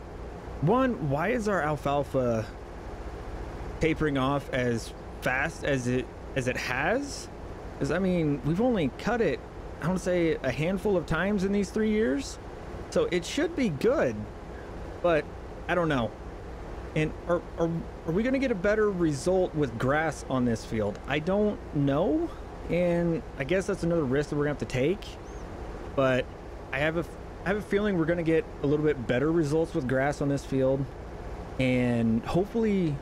one, why is our alfalfa tapering off as fast as it has? Because I mean, we've only cut it, I want to say, a handful of times in these 3 years, so it should be good, but I don't know. And are we going to get a better result with grass on this field? I don't know, and I guess that's another risk that we're gonna have to take. But I have a feeling we're gonna get a little bit better results with grass on this field, and hopefully,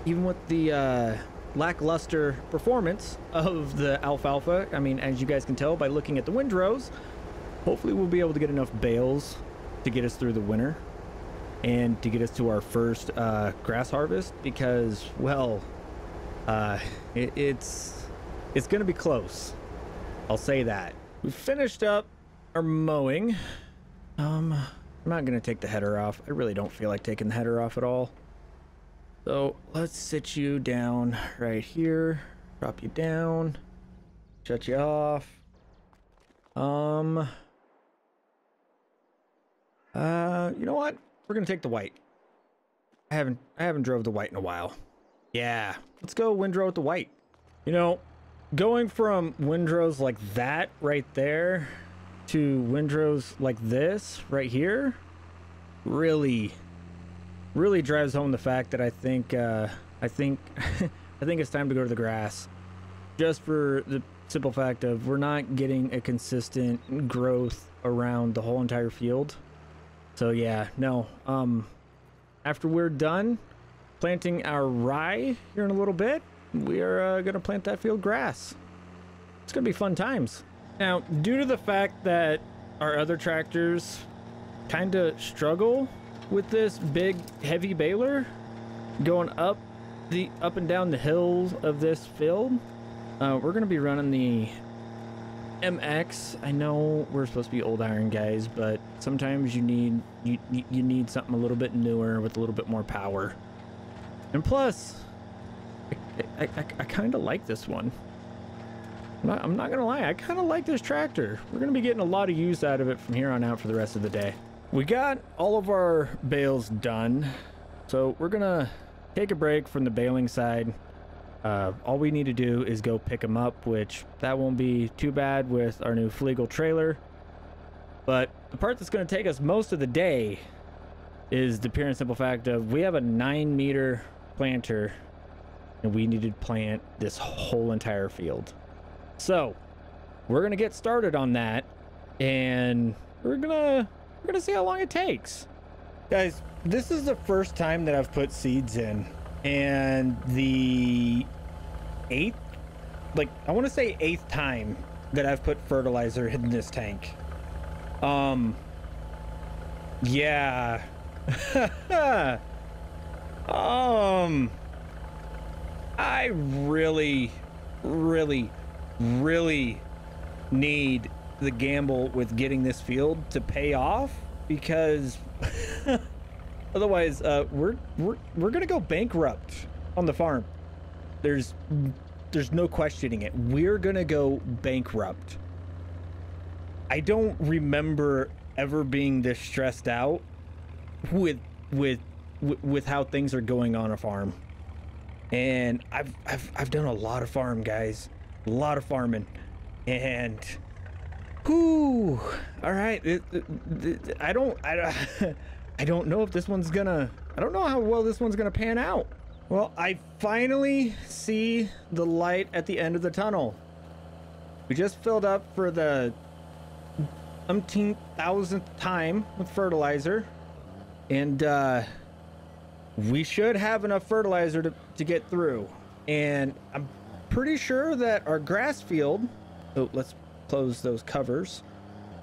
even with the lackluster performance of the alfalfa, I mean, as you guys can tell by looking at the windrows, hopefully we'll be able to get enough bales to get us through the winter and to get us to our first grass harvest, because, well, it's gonna be close, I'll say that. We finished up our mowing. I'm not gonna take the header off. I really don't feel like taking the header off at all. So let's sit you down right here, drop you down, shut you off. You know what? We're gonna take the white. I haven't drove the white in a while. Yeah, let's go windrow with the white. You know, going from windrows like that right there to windrows like this right here really drives home the fact that I think it's time to go to the grass, just for the simple fact of we're not getting a consistent growth around the whole entire field. So yeah, no, after we're done planting our rye here in a little bit, we are gonna plant that field grass. It's gonna be fun times. Now, due to the fact that our other tractors kind of struggle with this big heavy baler going up and down the hills of this field, we're gonna be running the MX. I know we're supposed to be old iron guys, but sometimes you need something a little bit newer with a little bit more power. And plus, I kind of like this one. I'm not gonna lie, I kind of like this tractor. We're gonna be getting a lot of use out of it from here on out for the rest of the day. We got all of our bales done, so we're gonna take a break from the baling side. All we need to do is go pick them up, which that won't be too bad with our new Flegel trailer. But the part that's going to take us most of the day is the pure and simple fact of we have a 9-meter planter and we need to plant this whole entire field. So we're going to get started on that, and we're gonna see how long it takes. Guys, this is the first time that I've put seeds in, and the I want to say 8th time that I've put fertilizer in this tank. Yeah. I really need the gamble with getting this field to pay off, because otherwise we're gonna go bankrupt on the farm. There's no questioning it. We're gonna go bankrupt. I don't remember ever being this stressed out with how things are going on a farm. And I've done a lot of farm, guys, a lot of farming, and whoo, all right. I don't know if this one's gonna, I don't know how well this one's gonna pan out. Well, I finally see the light at the end of the tunnel. We just filled up for the umpteenth-thousandth time with fertilizer, and we should have enough fertilizer to get through. And I'm pretty sure that our grass field, so let's close those covers,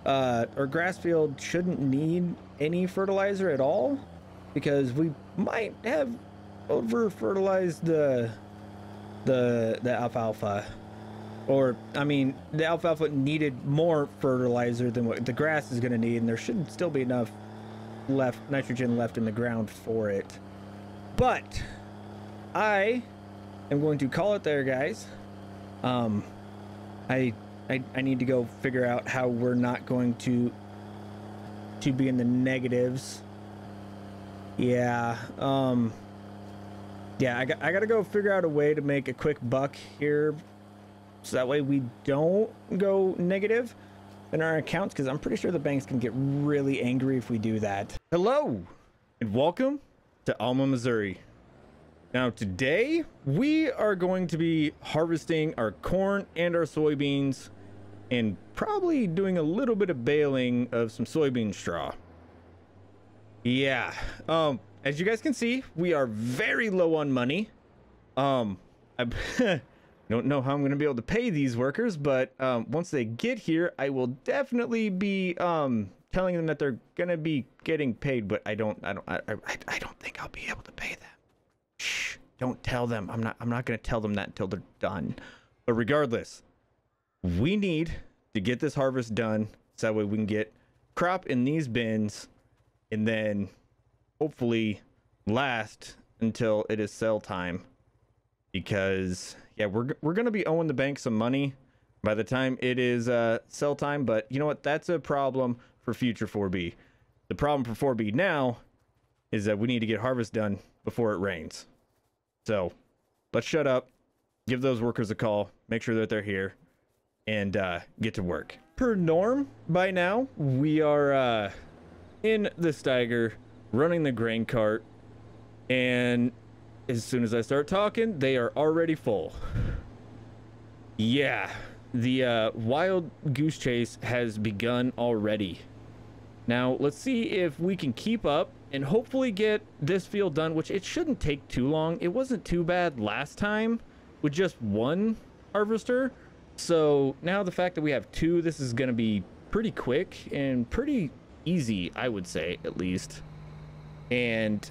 our grass field shouldn't need any fertilizer at all, because we might have over fertilized the alfalfa. Or, I mean, the alfalfa needed more fertilizer than what the grass is going to need, and there should still be enough nitrogen left in the ground for it. But I am going to call it there, guys. I need to go figure out how we're not going to be in the negatives. Yeah. Yeah, I gotta go figure out a way to make a quick buck here, so that way we don't go negative in our accounts, because I'm pretty sure the banks can get really angry if we do that. Hello, and welcome to Alma, Missouri. Now today, we are going to be harvesting our corn and our soybeans, and probably doing a little bit of baling of some soybean straw. Yeah, as you guys can see, we are very low on money. I don't know how I'm going to be able to pay these workers, but once they get here, I will definitely be telling them that they're going to be getting paid. But I don't think I'll be able to pay them. Shh! Don't tell them. I'm not going to tell them that until they're done. But regardless, we need to get this harvest done, so that way we can get crop in these bins, and then hopefully last until it is sell time, because yeah, we're gonna be owing the bank some money by the time it is sell time. But you know what, that's a problem for future 4B. The problem for 4B now is that we need to get harvest done before it rains. So let's shut up, give those workers a call, make sure that they're here, and get to work. Per norm, by now we are in the Steiger running the grain cart, and as soon as I start talking, they are already full. Yeah, the wild goose chase has begun already. Now let's see if we can keep up and hopefully get this field done, which it shouldn't take too long. It wasn't too bad last time with just one harvester. So now the fact that we have two, this is going to be pretty quick and pretty easy, I would say, at least. And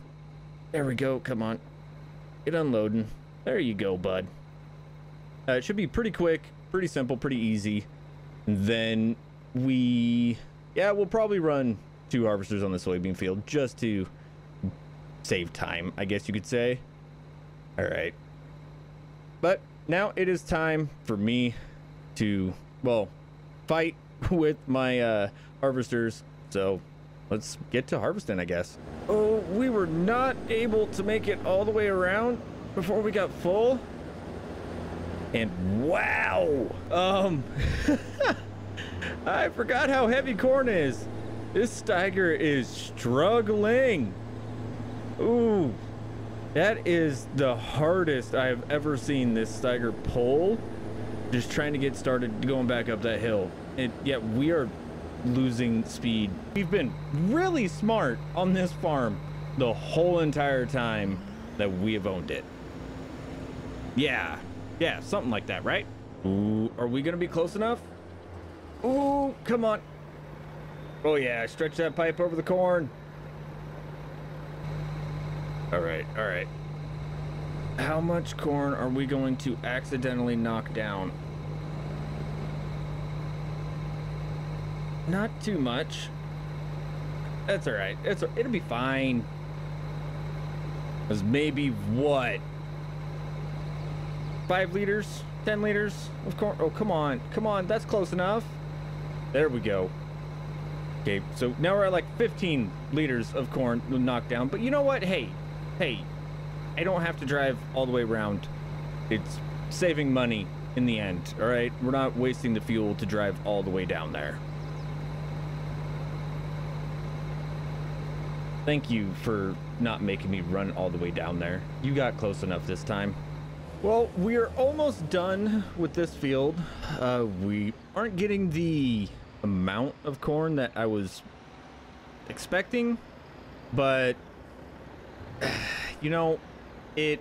there we go. Come on, get unloading. There you go, bud. It should be pretty quick, pretty simple, pretty easy. And then we'll probably run 2 harvesters on the soybean field just to save time, I guess you could say. All right, but now it is time for me to, well, fight with my harvesters. So let's get to harvesting, I guess. Oh, we were not able to make it all the way around before we got full. And wow, I forgot how heavy corn is. This Steiger is struggling. Ooh, that is the hardest I have ever seen this Steiger pull. Just trying to get started going back up that hill. And yet we are losing speed. We've been really smart on this farm the whole entire time that we have owned it. Yeah, something like that, right? Ooh, are we gonna be close enough? Ooh, come on. Oh yeah, stretch that pipe over the corn. All right. How much corn are we going to accidentally knock down? Not too much. That's all right. It'll be fine. Because maybe what? 5 liters? 10 liters of corn? Oh, come on. That's close enough. There we go. Okay, so now we're at like 15 liters of corn knocked down. But you know what? Hey, I don't have to drive all the way around. It's saving money in the end, all right? We're not wasting the fuel to drive all the way down there. Thank you for not making me run all the way down there. You got close enough this time. Well, we are almost done with this field. We aren't getting the amount of corn that I was expecting, but you know, I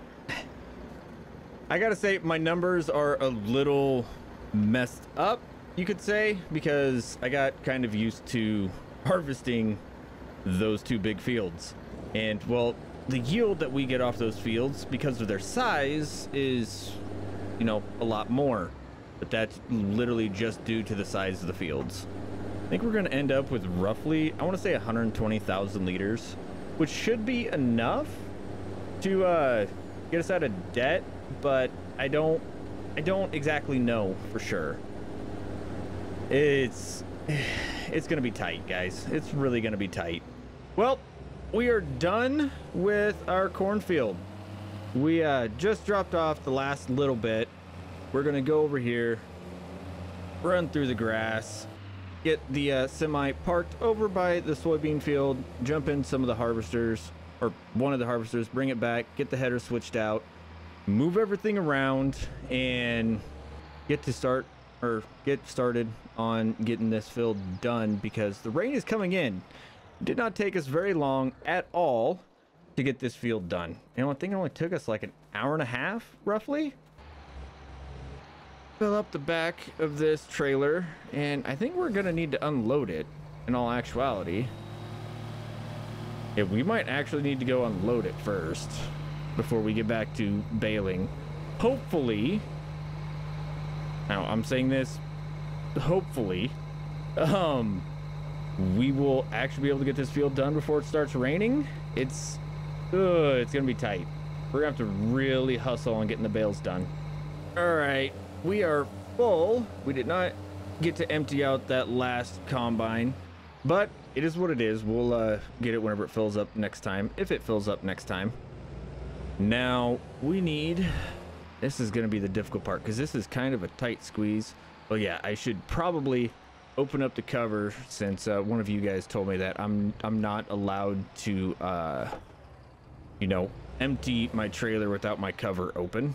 gotta say my numbers are a little messed up, you could say, because I got kind of used to harvesting those 2 big fields, and well, the yield that we get off those fields because of their size is, you know, a lot more, but that's literally just due to the size of the fields. I think we're going to end up with roughly, I want to say 120,000 liters, which should be enough to get us out of debt, but I don't exactly know for sure. It's going to be tight, guys. It's really going to be tight. Well, we are done with our cornfield. We just dropped off the last little bit. We're going to go over here, run through the grass, get the semi parked over by the soybean field, jump in some of the harvesters, or one of the harvesters, bring it back, get the header switched out, move everything around, and get started on getting this field done, because the rain is coming in. It did not take us very long at all to get this field done. You know, I think it only took us like an hour and a half, roughly. Fill up the back of this trailer, and I think we're gonna need to unload it in all actuality. Yeah, we might actually need to go unload it first before we get back to baling. Hopefully, now I'm saying this, hopefully, we will actually be able to get this field done before it starts raining. It's gonna be tight. We're gonna have to really hustle on getting the bales done. All right, we are full. We did not get to empty out that last combine, but it is what it is. We'll get it whenever it fills up next time, if it fills up next time. Now we need, this is gonna be the difficult part because this is kind of a tight squeeze. Oh yeah, I should probably open up the cover, since one of you guys told me that I'm not allowed to you know, empty my trailer without my cover open.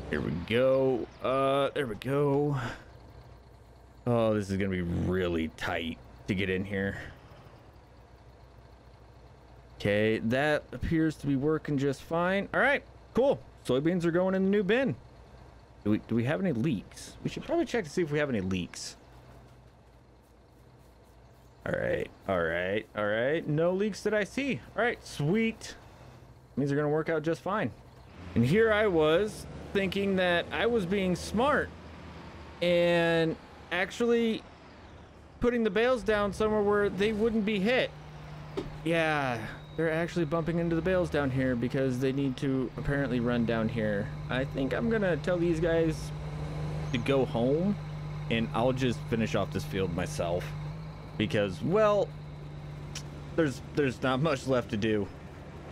Here we go. There we go. Oh, this is gonna be really tight to get in here. Okay, that appears to be working just fine. All right, cool. Soybeans are going in the new bin. Do we have any leaks? We should probably check to see if we have any leaks. All right. No leaks that I see. All right, sweet. Means they're gonna work out just fine. And here I was thinking that I was being smart and actually putting the bales down somewhere where they wouldn't be hit. Yeah, they're actually bumping into the bales down here because they need to apparently run down here. I think I'm gonna tell these guys to go home and I'll just finish off this field myself because, well, there's not much left to do.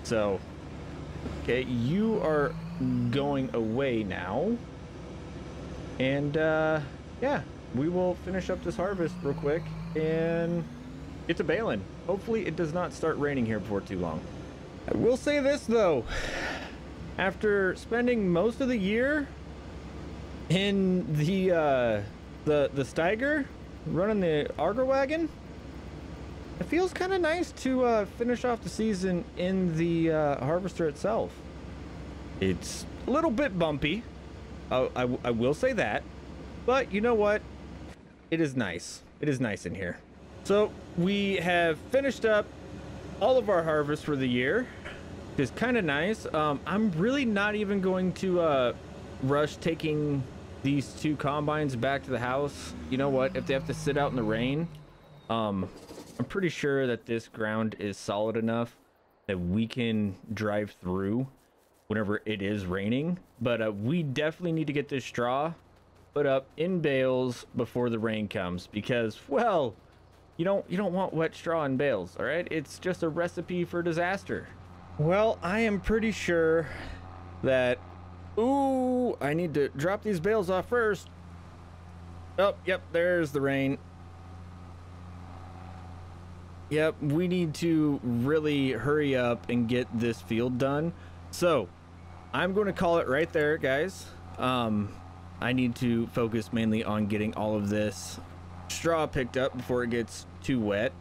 So, okay, you are going away now. And, yeah, we will finish up this harvest real quick and get to baling. Hopefully it does not start raining here before too long. I will say this, though. After spending most of the year in the Steiger, running the Argo wagon, it feels kind of nice to finish off the season in the harvester itself. It's a little bit bumpy, I will say that, but you know what? It is nice. It is nice in here. So we have finished up all of our harvest for the year. It's kind of nice. I'm really not even going to rush taking these two combines back to the house. You know what? If they have to sit out in the rain, I'm pretty sure that this ground is solid enough that we can drive through whenever it is raining. But we definitely need to get this straw put up in bales before the rain comes because, well, you don't want wet straw in bales, all right? It's just a recipe for disaster. Well, I am pretty sure that... Ooh, I need to drop these bales off first. Oh, yep, there's the rain. Yep, we need to really hurry up and get this field done. So, I'm going to call it right there, guys. I need to focus mainly on getting all of this straw picked up before it gets too wet.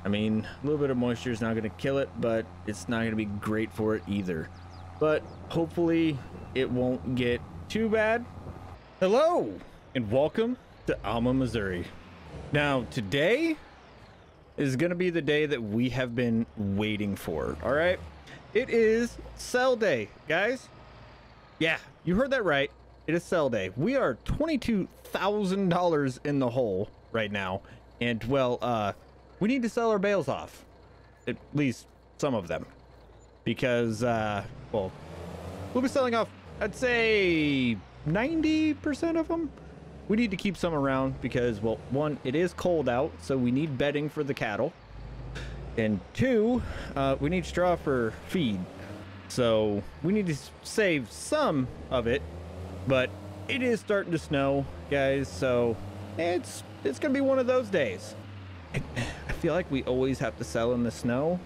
I mean, a little bit of moisture is not going to kill it, but it's not going to be great for it either. But hopefully it won't get too bad. Hello and welcome to Alma, Missouri. Now today is going to be the day that we have been waiting for. All right, it is sell day, guys. Yeah, you heard that right. It is sell day. We are $22,000 in the hole right now, and well, we need to sell our bales off, at least some of them, because well, we'll be selling off, I'd say 90% of them. We need to keep some around because, well, one, it is cold out, so we need bedding for the cattle, and two, we need straw for feed, so we need to save some of it. But it is starting to snow, guys, so it's gonna be one of those days. I feel like we always have to sell in the snow,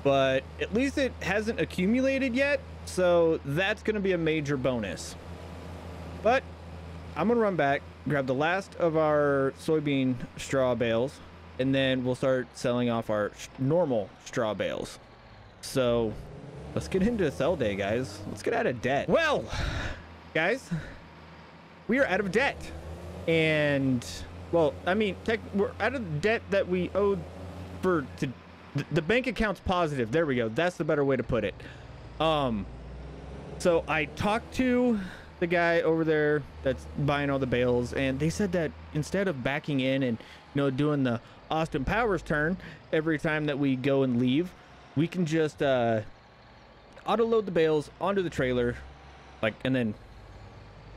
but at least it hasn't accumulated yet, so that's gonna be a major bonus. But I'm gonna run back, grab the last of our soybean straw bales, and then we'll start selling off our normal straw bales. So let's get into sell day, guys. Let's get out of debt. Well, guys, we are out of debt, and well, I mean, we're out of debt that we owed to the bank account's positive. There we go. That's the better way to put it. So I talked to the guy over there that's buying all the bales, and they said that instead of backing in and, you know, doing the Austin Powers turn every time that we go and leave, we can just auto load the bales onto the trailer, like, and then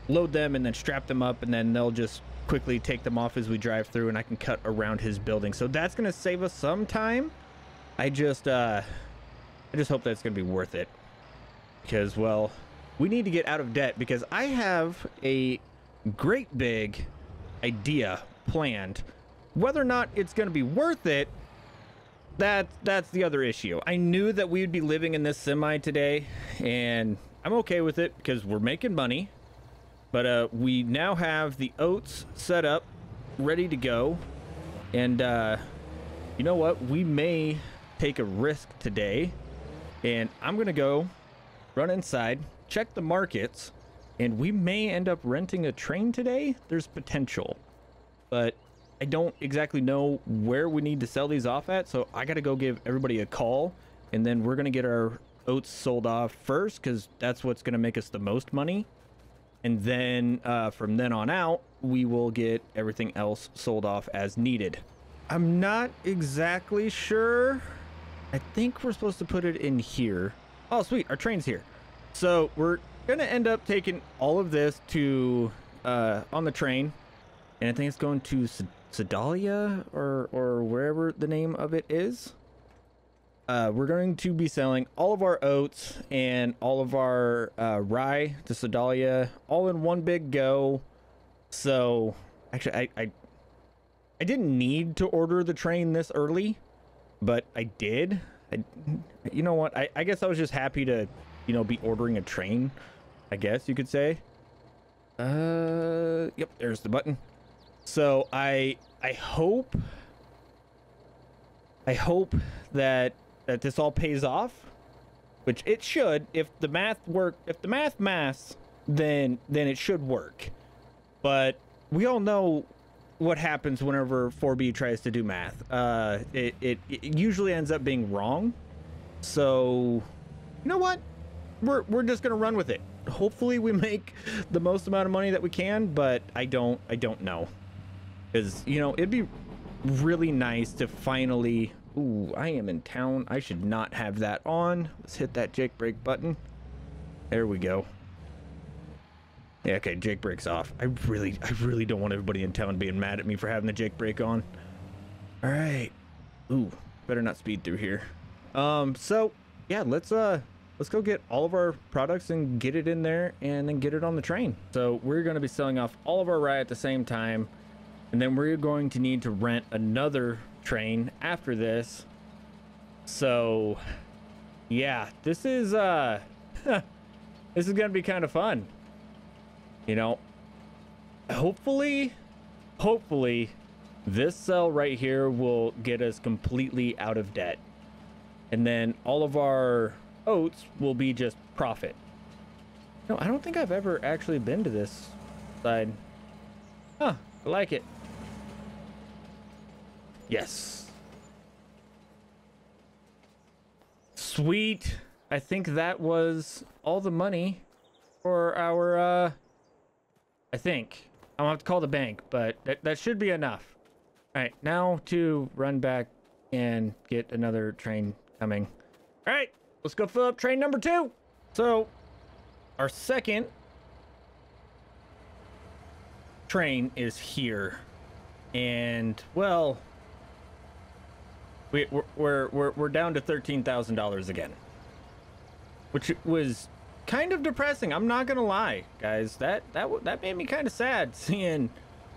load them and then strap them up, and then they'll just quickly take them off as we drive through, and I can cut around his building. So that's going to save us some time. I just hope that's going to be worth it, because, well, we need to get out of debt, because I have a great big idea planned. Whether or not it's going to be worth it, that's the other issue. I knew that we would be living in this semi today, and I'm okay with it because we're making money. But we now have the oats set up, ready to go. And you know what? We may take a risk today. And I'm going to go run inside, check the markets, and we may end up renting a train today. There's potential. But I don't exactly know where we need to sell these off at. So I got to go give everybody a call. And then we're going to get our oats sold off first, because that's what's going to make us the most money. And then from then on out, we will get everything else sold off as needed. I'm not exactly sure. I think we're supposed to put it in here. Oh, sweet. Our train's here. So we're going to end up taking all of this to on the train, and I think it's going to Sedalia or wherever the name of it is. We're going to be selling all of our oats and all of our rye to Sedalia all in one big go. So actually, I didn't need to order the train this early, but I did. You know what? I guess I was just happy to, you know, be ordering a train, I guess you could say. Yep, there's the button. So I hope that this all pays off, which it should. If the math maths, then it should work. But we all know what happens whenever 4B tries to do math. It usually ends up being wrong. So you know what? We're just gonna run with it. Hopefully we make the most amount of money that we can, but I don't know, because you know, it'd be really nice to finally. Ooh, I am in town. I should not have that on. Let's hit that Jake brake button. There we go. Yeah, okay, Jake brake's off. I really don't want everybody in town being mad at me for having the Jake brake on. All right. Ooh, better not speed through here. So yeah, let's go get all of our products and get it in there and then get it on the train. So we're going to be selling off all of our rye at the same time, and then we're going to need to rent another train after this. So yeah, this is this is gonna be kind of fun, you know. Hopefully this sell right here will get us completely out of debt, and then all of our oats will be just profit. No, I don't think I've ever actually been to this side. Huh, I like it. Yes. Sweet. I think that was all the money for our, I think. I'm gonna have to call the bank, but that should be enough. All right, now to run back and get another train coming. All right, let's go fill up train number 2. So our second train is here, and well, we're down to $13,000 again, which was kind of depressing. I'm not gonna lie, guys. That made me kind of sad, seeing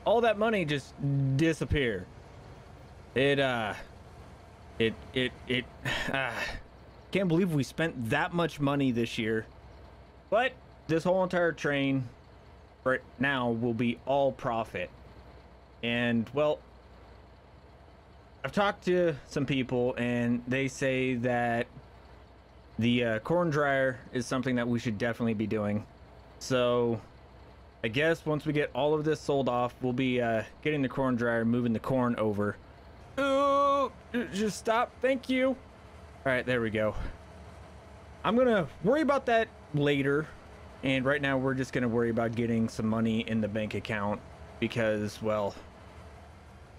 all that money just disappear. Can't believe we spent that much money this year. But this whole entire train right now will be all profit. And well, I've talked to some people and they say that the corn dryer is something that we should definitely be doing. So I guess once we get all of this sold off, we'll be getting the corn dryer, moving the corn over. Oh, just stop. Thank you. All right, there we go. I'm gonna worry about that later, and right now we're just gonna worry about getting some money in the bank account, because well,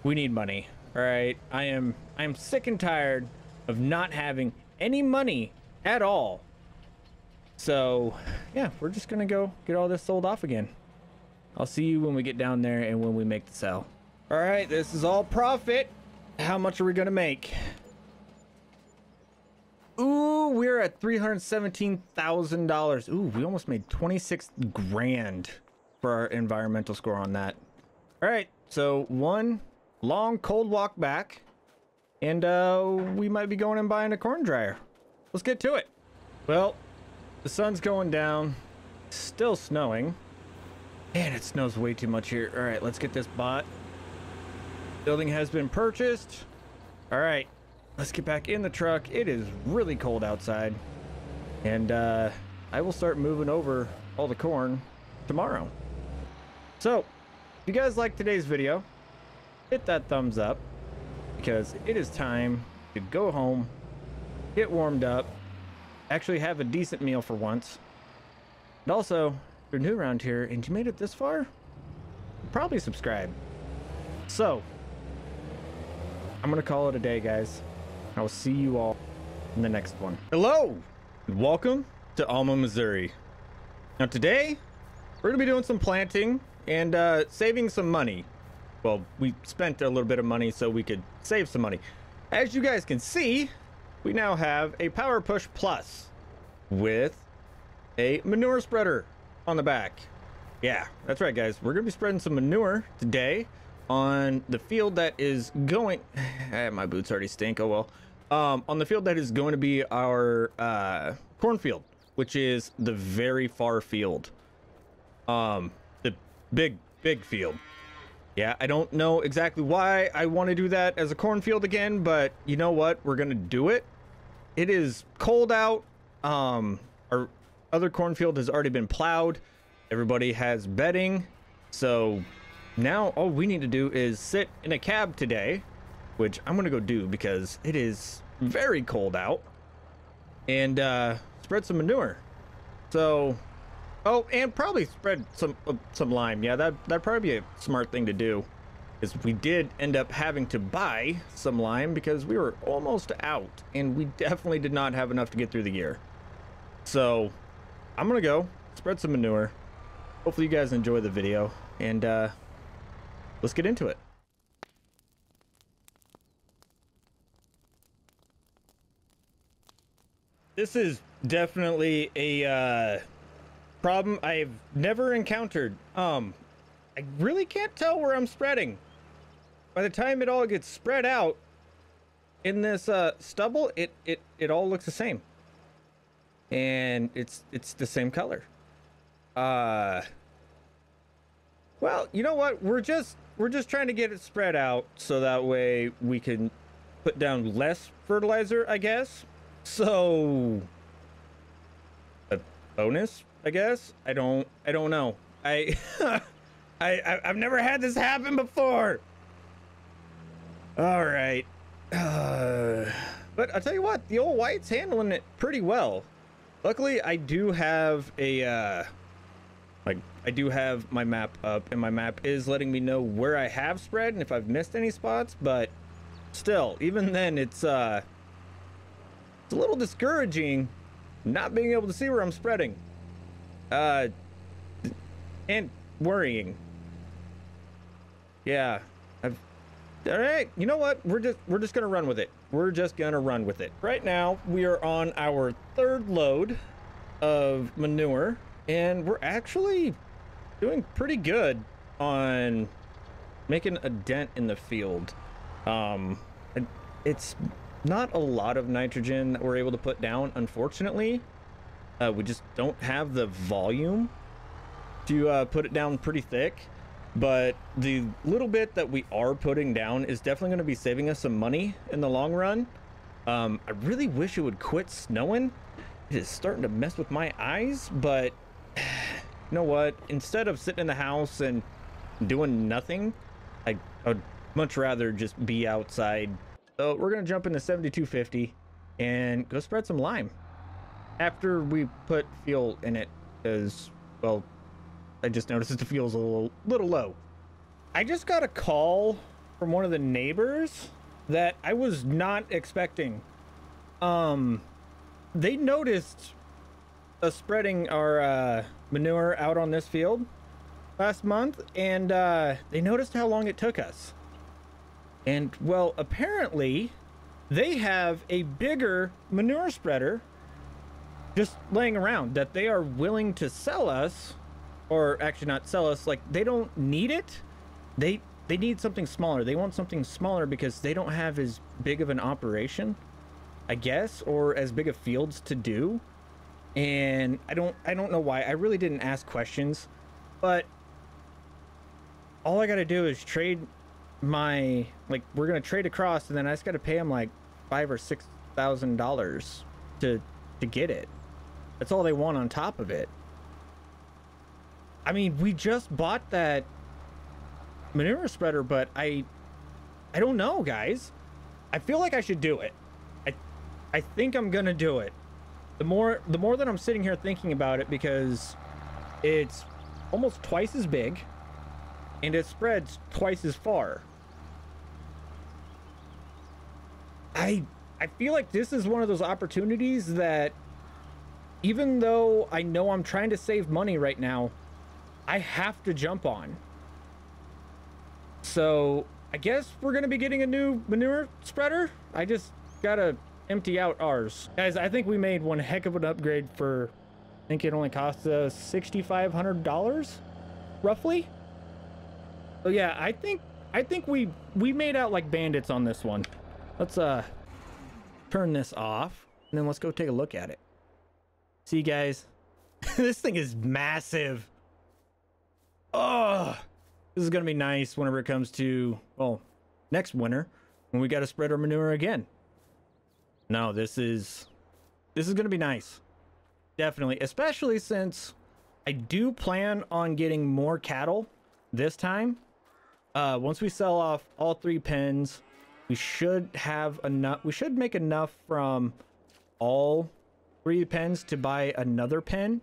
we need money. All right, I am sick and tired of not having any money at all. So yeah, we're just gonna go get all this sold off again. I'll see you when we get down there and when we make the sell. All right, this is all profit. How much are we gonna make? Ooh, we're at $317,000. Ooh, we almost made 26 grand for our environmental score on that. All right, so one long cold walk back, and we might be going and buying a corn dryer. Let's get to it. Well, the sun's going down, still snowing. Man, it snows way too much here. All right, let's get this bought. Building has been purchased. All right, let's get back in the truck. It is really cold outside, and I will start moving over all the corn tomorrow. So if you guys like today's video, hit that thumbs up, because it is time to go home, get warmed up, actually have a decent meal for once. And also, if you're new around here and you made it this far, probably subscribe. So I'm gonna call it a day, guys. I will see you all in the next one. Hello and welcome to Alma, Missouri. Now today we're gonna be doing some planting and saving some money. Well, we spent a little bit of money so we could save some money. As you guys can see, we now have a Power Push Plus with a manure spreader on the back. Yeah, that's right, guys. We're gonna be spreading some manure today on the field that is going my boots already stink. Oh well. On the field that is going to be our cornfield, which is the very far field, the big field. Yeah, I don't know exactly why I want to do that as a cornfield again, but you know what, we're gonna do it. It is cold out. Our other cornfield has already been plowed. Everybody has bedding, so now all we need to do is sit in a cab today, which I'm gonna go do because it is very cold out, and spread some manure. So, oh, and probably spread some lime. Yeah, that'd probably be a smart thing to do, because we did end up having to buy some lime because we were almost out, and we definitely did not have enough to get through the year. So I'm gonna go spread some manure. Hopefully you guys enjoy the video, and let's get into it. This is definitely a problem I've never encountered. I really can't tell where I'm spreading. By the time it all gets spread out in this stubble, it all looks the same, and it's the same color. Well, you know what? We're just trying to get it spread out so that way we can put down less fertilizer, I guess. So a bonus, I guess. I don't know. I've never had this happen before. All right. But I'll tell you what, the old white's handling it pretty well. Luckily, I do have a I do have my map up, and my map is letting me know where I have spread and if I've missed any spots, but still, even then, it's a little discouraging not being able to see where I'm spreading. And worrying. Yeah. All right, you know what? We're just gonna run with it. We're just gonna run with it. Right now, we are on our third load of manure, and we're actually doing pretty good on making a dent in the field. It's not a lot of nitrogen that we're able to put down, unfortunately. We just don't have the volume to put it down pretty thick, but the little bit that we are putting down is definitely going to be saving us some money in the long run. I really wish it would quit snowing. It is starting to mess with my eyes, but you know what? Instead of sitting in the house and doing nothing, I'd much rather just be outside. So we're going to jump into 7250 and go spread some lime after we put fuel in it, because, well, I just noticed that the fuel's a little low. I just got a call from one of the neighbors that I was not expecting. They noticed us spreading our manure out on this field last month, and they noticed how long it took us. And, well, apparently they have a bigger manure spreader just laying around that they are willing to sell us, or actually not sell us, like they don't need it. They need something smaller. They want something smaller because they don't have as big of an operation, I guess, or as big of fields to do. And I don't know why. I really didn't ask questions, but all I got to do is trade my, like, we're gonna trade across, and then I just got to pay them like $5,000 or $6,000 to get it. That's all they want on top of it. I mean, we just bought that manure spreader, but I don't know, guys. I feel like I should do it. I think I'm gonna do it. The more that I'm sitting here thinking about it, because it's almost twice as big and it spreads twice as far. I feel like this is one of those opportunities that, even though I know I'm trying to save money right now, I have to jump on. So I guess we're going to be getting a new manure spreader. I just got to empty out ours. Guys, I think we made one heck of an upgrade for, I think it only cost us $6,500 roughly. So yeah, I think we made out like bandits on this one. Let's turn this off and then let's go take a look at it. See guys, this thing is massive. Oh, this is gonna be nice whenever it comes to, well, next winter when we got to spread our manure again. No, this is gonna be nice, definitely, especially since I do plan on getting more cattle this time. Once we sell off all 3 pens, we should have enough. We should make enough from all 3 pens to buy another pen,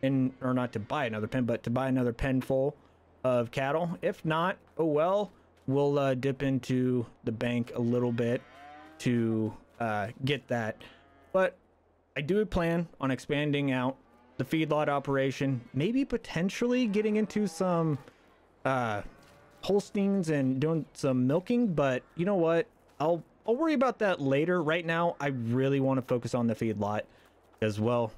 or not to buy another pen, but to buy another pen full of cattle. If not, oh well, we'll dip into the bank a little bit to get that. But I do plan on expanding out the feedlot operation, maybe potentially getting into some Holsteins and doing some milking, but you know what, I'll worry about that later. Right now I really want to focus on the feedlot as well.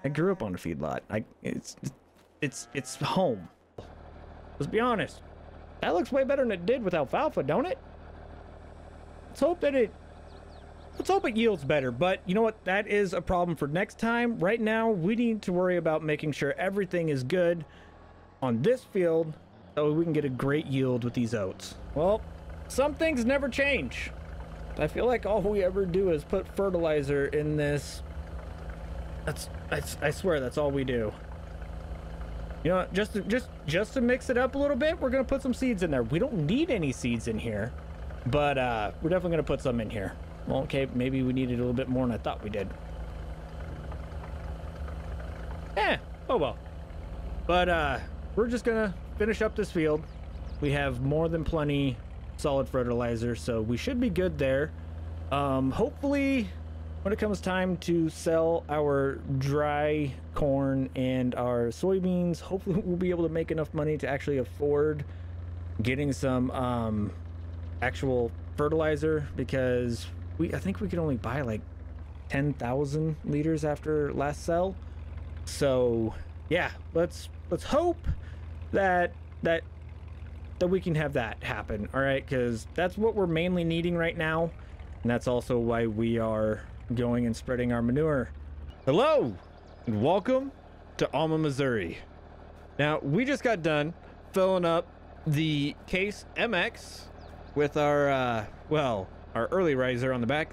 I grew up on a feedlot. It's home. Let's be honest, that looks way better than it did with alfalfa, don't it? Let's hope it yields better. But you know what, that is a problem for next time. Right now we need to worry about making sure everything is good on this field so we can get a great yield with these oats. Well, some things never change. I feel like all we ever do is put fertilizer in this. I swear that's all we do. You know, just to mix it up a little bit, we're gonna put some seeds in there. We don't need any seeds in here, but we're definitely gonna put some in here. Well, okay, maybe we needed a little bit more than I thought we did. Oh well. But we're just gonna finish up this field. We have more than plenty solid fertilizer, so we should be good there. Hopefully when it comes time to sell our dry corn and our soybeans, hopefully we'll be able to make enough money to actually afford getting some actual fertilizer, because I think we could only buy like 10,000 liters after last sell. So yeah, let's hope that we can have that happen. All right, because that's what we're mainly needing right now, and that's also why we are going and spreading our manure. Hello and welcome to Alma, Missouri. Now we just got done filling up the Case MX with our well, our early riser on the back,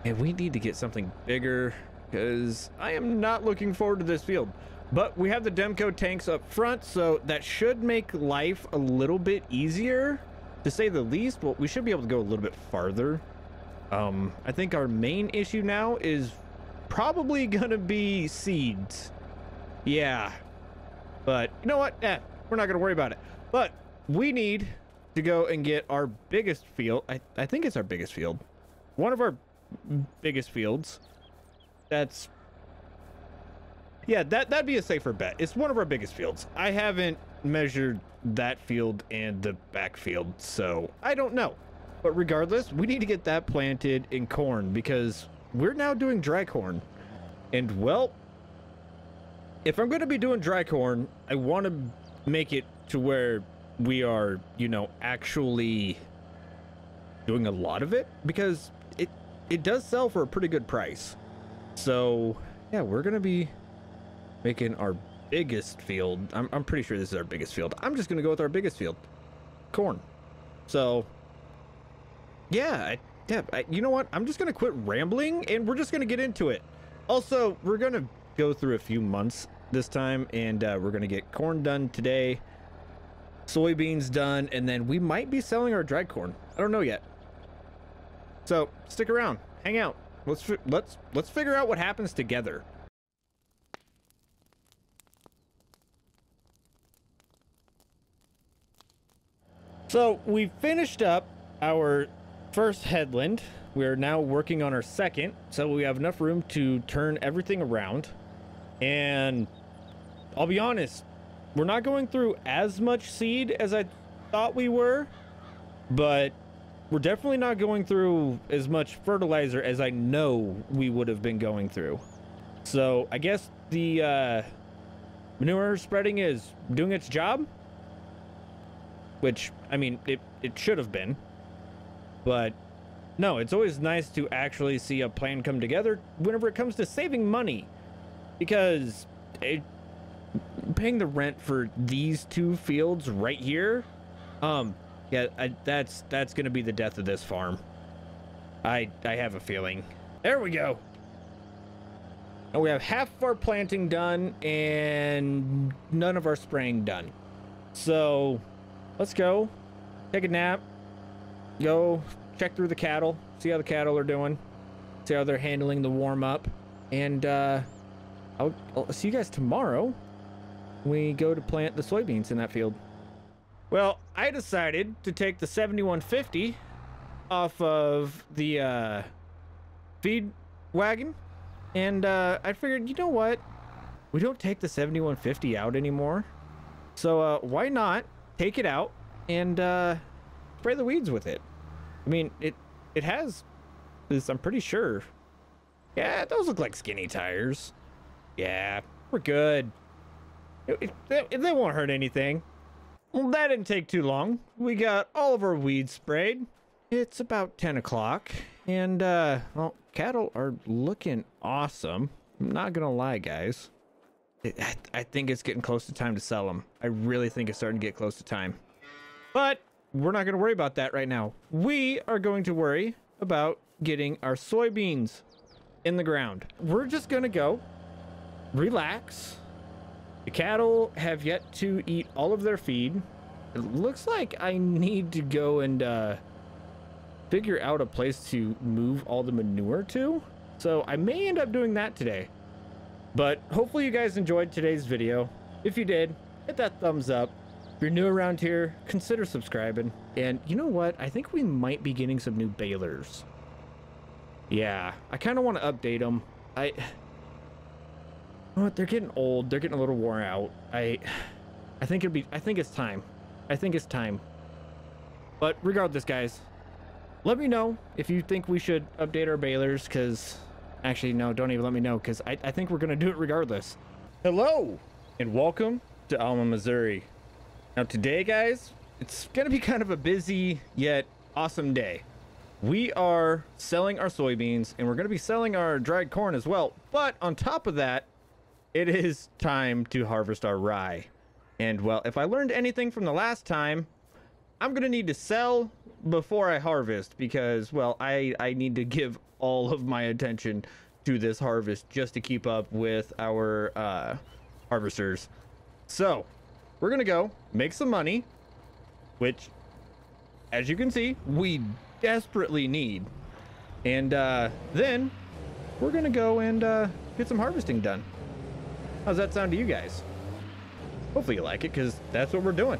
and we need to get something bigger because I am not looking forward to this field. But we have the Demco tanks up front, so that should make life a little bit easier, to say the least. But we should be able to go a little bit farther. I think our main issue now is probably gonna be seeds. Yeah, but you know what? We're not gonna worry about it. But we need to go and get our biggest field. I think it's our biggest field. One of our biggest fields. That's, yeah, that'd be a safer bet. It's one of our biggest fields. I haven't measured that field and the back field, so I don't know. But regardless, we need to get that planted in corn, because we're now doing dry corn. And well, if I'm going to be doing dry corn, I want to make it to where we are, you know, actually doing a lot of it, because it does sell for a pretty good price. So yeah, we're going to be making our biggest field. I'm pretty sure this is our biggest field. I'm just going to go with our biggest field, corn. So yeah, you know what? I'm just going to quit rambling and we're just going to get into it. Also, we're going to go through a few months this time, and we're going to get corn done today, soybeans done, and then we might be selling our dried corn. I don't know yet. So stick around, hang out. Let's figure out what happens together. So we finished up our first headland. We are now working on our second, so we have enough room to turn everything around. And I'll be honest, we're not going through as much seed as I thought we were, but we're definitely not going through as much fertilizer as I know we would have been going through. So I guess the manure spreading is doing its job, which, I mean, it should have been. But no, it's always nice to actually see a plan come together whenever it comes to saving money, because paying the rent for these 2 fields right here, yeah, that's gonna be the death of this farm. I have a feeling. There we go. And we have half of our planting done and none of our spraying done. So let's go take a nap, go check through the cattle, see how the cattle are doing, see how they're handling the warm up, and I'll see you guys tomorrow when we go to plant the soybeans in that field. Well, I decided to take the 7150 off of the feed wagon, and I figured, you know what, we don't take the 7150 out anymore, so why not take it out and spray the weeds with it. I mean, it has this, I'm pretty sure. Yeah, those look like skinny tires. Yeah, we're good. They won't hurt anything. Well, that didn't take too long. We got all of our weeds sprayed. It's about 10 o'clock, and well, cattle are looking awesome. I'm not gonna lie, guys. I think it's getting close to time to sell them. I really think it's starting to get close to time. But we're not gonna worry about that right now. We are going to worry about getting our soybeans in the ground. We're just gonna go relax. The cattle have yet to eat all of their feed. It looks like I need to go and figure out a place to move all the manure to. So I may end up doing that today. But hopefully you guys enjoyed today's video. If you did, hit that thumbs up. If you're new around here, consider subscribing. And you know what? I think we might be getting some new balers. Yeah, I kind of want to update them. What? They're getting old. They're getting a little worn out. I think it's time. I think it's time. But regardless, guys, let me know if you think we should update our balers, because actually, no, don't even let me know, because I think we're going to do it regardless. Hello, and welcome to Alma, Missouri. Now today, guys, it's going to be kind of a busy yet awesome day. We are selling our soybeans, and we're going to be selling our dried corn as well. But on top of that, it is time to harvest our rye. And well, if I learned anything from the last time, I'm going to need to sell before I harvest, because, well, I need to give all of my attention to this harvest just to keep up with our harvesters. So we're going to go make some money, which, as you can see, we desperately need. And then we're going to go and get some harvesting done. How's that sound to you guys? Hopefully you like it, because that's what we're doing.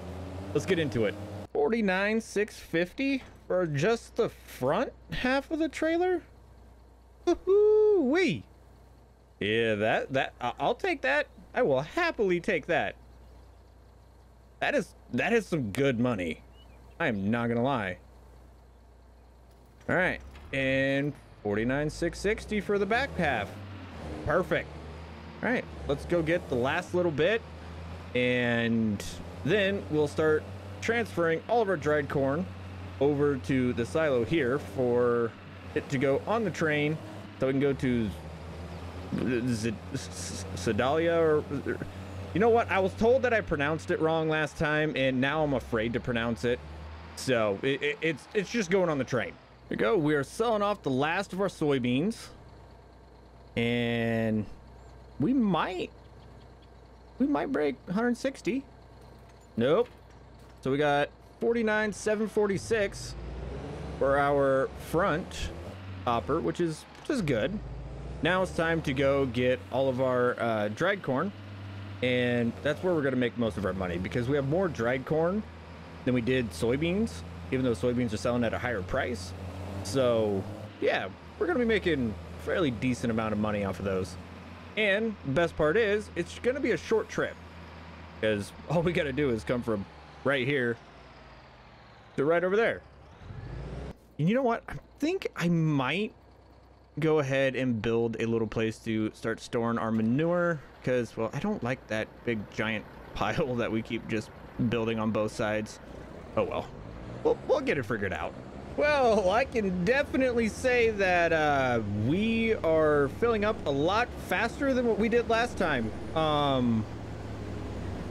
Let's get into it. 49,650 for just the front half of the trailer. Woo-wee. Yeah, that I'll take that. I will happily take that. That is some good money. I am not gonna lie. All right, and 49,660 for the back half. Perfect. All right, let's go get the last little bit, and then we'll start transferring all of our dried corn over to the silo here for it to go on the train, so we can go to Sedalia, or you know what? I was told that I pronounced it wrong last time, and now I'm afraid to pronounce it. So it's just going on the train. Here we go. We are selling off the last of our soybeans, and we might break 160. Nope. So we got 49,746 for our front hopper, which is good. Now it's time to go get all of our dried corn, and that's where we're going to make most of our money, because we have more dried corn than we did soybeans, even though soybeans are selling at a higher price. So yeah, we're going to be making a fairly decent amount of money off of those. And the best part is, it's going to be a short trip. because all we got to do is come from right here to right over there. And you know what? I think I might go ahead and build a little place to start storing our manure, because, well, I don't like that big giant pile that we keep just building on both sides. Oh well, we'll get it figured out. Well, I can definitely say that we are filling up a lot faster than what we did last time.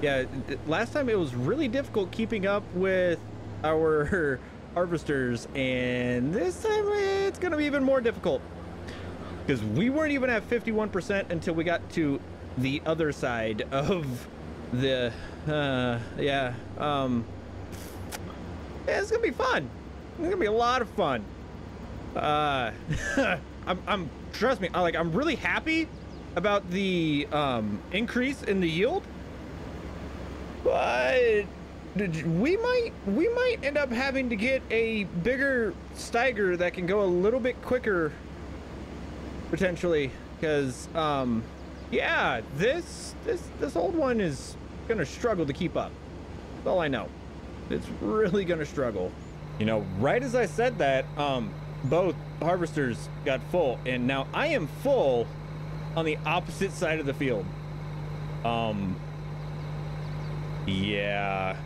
Yeah, last time it was really difficult keeping up with our harvesters, and this time it's gonna be even more difficult, because we weren't even at 51% until we got to the other side of the yeah, it's gonna be fun. It's gonna be a lot of fun. I'm trust me, I'm really happy about the increase in the yield, but we might end up having to get a bigger Steiger that can go a little bit quicker potentially, because yeah, this old one is gonna struggle to keep up. That's all I know. It's really gonna struggle. You know, right as I said that, both harvesters got full, and now I am full on the opposite side of the field. Yeah,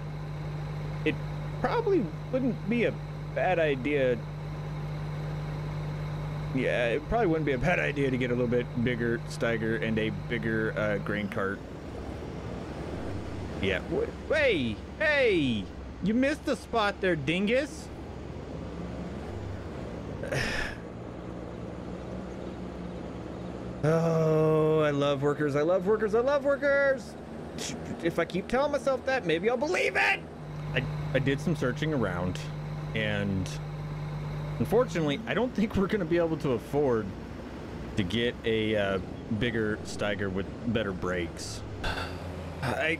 it probably wouldn't be a bad idea. Yeah, it probably wouldn't be a bad idea to get a little bit bigger Steiger and a bigger grain cart. Yeah, hey, you missed the spot there, dingus. Oh, I love workers, I love workers, I love workers. If I keep telling myself that, maybe I'll believe it. I did some searching around, and unfortunately, I don't think we're going to be able to afford to get a bigger Steiger with better brakes. I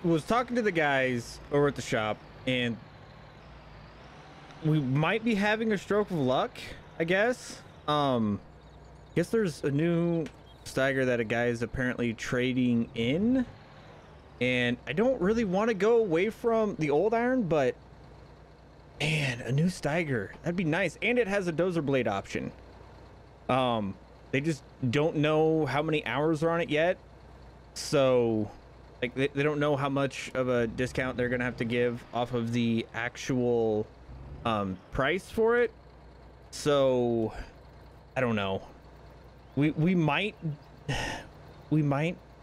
was talking to the guys over at the shop, and we might be having a stroke of luck, I guess. Guess there's a new Steiger that a guy is apparently trading in, and I don't really want to go away from the old iron, but man, a new Steiger, that'd be nice. And it has a dozer blade option. They just don't know how many hours are on it yet, so like they don't know how much of a discount they're gonna have to give off of the actual price for it. So I don't know, we might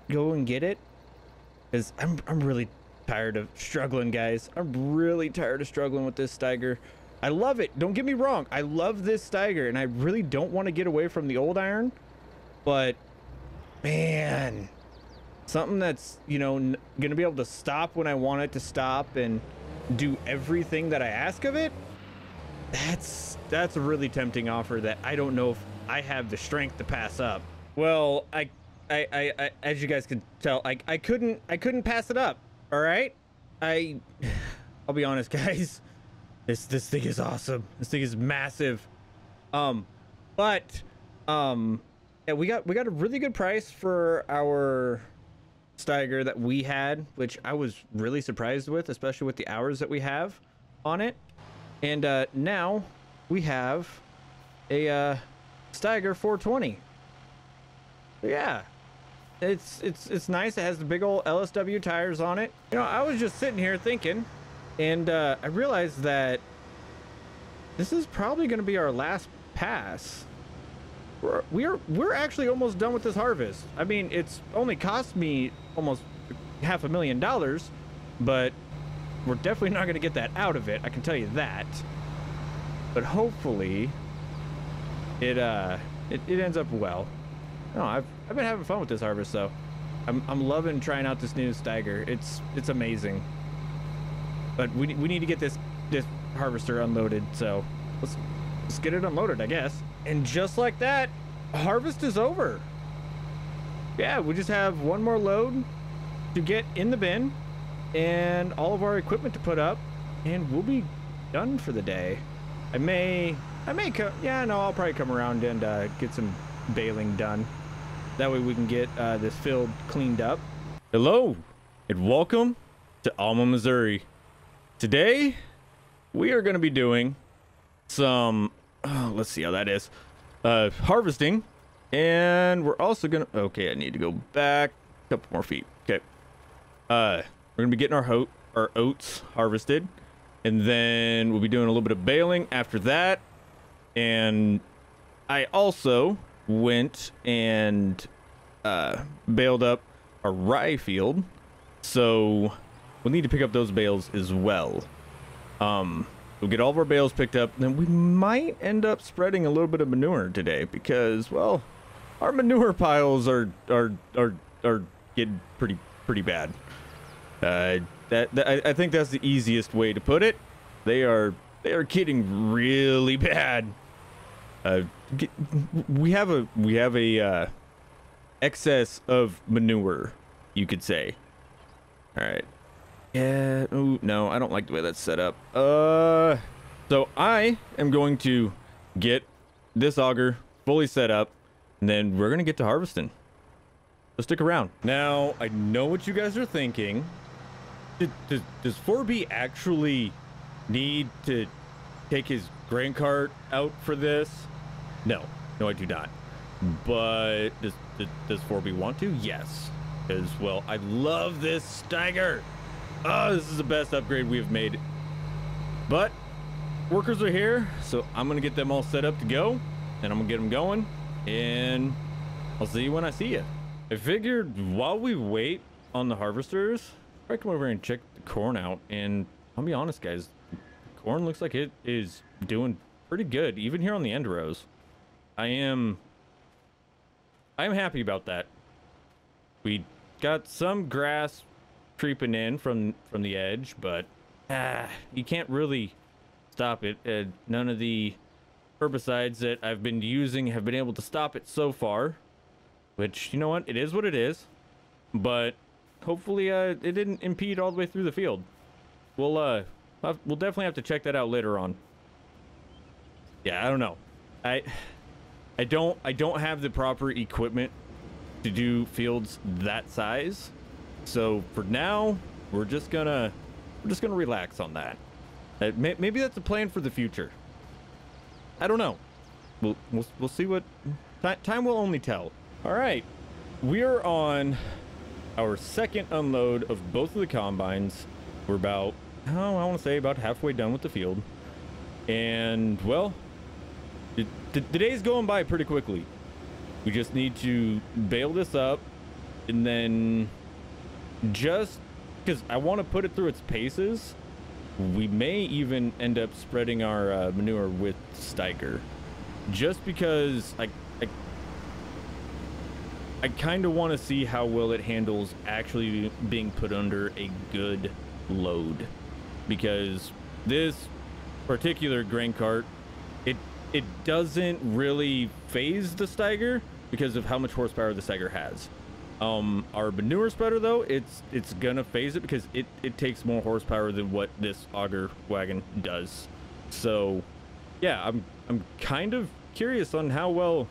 go and get it, because I'm really tired of struggling, guys. I'm really tired of struggling with this Steiger. I love it, don't get me wrong, I love this Steiger, and I really don't want to get away from the old iron, but man, something that's, you know, gonna be able to stop when I want it to stop and do everything that I ask of it, that's a really tempting offer that I don't know if I have the strength to pass up. Well, I as you guys can tell, I couldn't pass it up. All right, I'll be honest, guys, this thing is awesome. This thing is massive. But yeah, we got a really good price for our Steiger that we had, which I was really surprised with, especially with the hours that we have on it. And now we have a Steiger 420. Yeah, it's nice. It has the big old LSW tires on it. You know, I was just sitting here thinking, and I realized that this is probably going to be our last pass. We're actually almost done with this harvest. I mean, it's only cost me almost $500,000, but we're definitely not going to get that out of it, I can tell you that. But hopefully it ends up well. No, I've been having fun with this harvest, though. I'm loving trying out this new Steiger. It's amazing. But we need to get this harvester unloaded, so let's get it unloaded, I guess. And just like that, harvest is over. Yeah, we just have one more load to get in the bin and all of our equipment to put up, and we'll be done for the day. I may come, yeah, no, I'll probably come around and get some baling done. That way we can get this field cleaned up. Hello, and welcome to Alma, Missouri. Today, we are going to be doing some, let's see how that is, harvesting. And we're also going to, okay, I need to go back a couple more feet. Okay. We're going to be getting our oats harvested. And then we'll be doing a little bit of baling after that. And I also went and baled up a rye field. So we'll need to pick up those bales as well. We'll get all of our bales picked up. And then we might end up spreading a little bit of manure today because, well, our manure piles are getting pretty bad. I think that's the easiest way to put it. They are getting really bad. We have a excess of manure, you could say. All right. Yeah. Oh no, I don't like the way that's set up. So I am going to get this auger fully set up. And then we're going to get to harvesting. So stick around. Now, I know what you guys are thinking. Does 4B actually need to take his grain cart out for this? No, I do not. But does 4B want to? Yes. Because, well, I love this Steiger. Oh, this is the best upgrade we have made. But workers are here, so I'm going to get them all set up to go. And I'm going to get them going. And I'll see you when I see you. I figured while we wait on the harvesters, I come over and check the corn out. And I'll be honest, guys, corn looks like it is doing pretty good, even here on the end rows. I am happy about that. We got some grass creeping in from the edge, but you can't really stop it. None of the herbicides that I've been using have been able to stop it so far, which, you know what, it is what it is. But hopefully it didn't impede all the way through the field. We'll definitely have to check that out later on. Yeah, I don't know. I don't have the proper equipment to do fields that size, so for now we're just gonna relax on that. Maybe that's a plan for the future. I don't know. We'll see what time will only tell. All right, we are on our second unload of both of the combines. We're about, I want to say about halfway done with the field. And well, the day's going by pretty quickly. We just need to bale this up, and then just because I want to put it through its paces, we may even end up spreading our manure with Steiger, just because I kind of want to see how well it handles actually being put under a good load, because this particular grain cart, it doesn't really phase the Steiger because of how much horsepower the Steiger has. Our manure spreader, though, it's gonna phase it because it takes more horsepower than what this auger wagon does. So yeah, I'm kind of curious on how well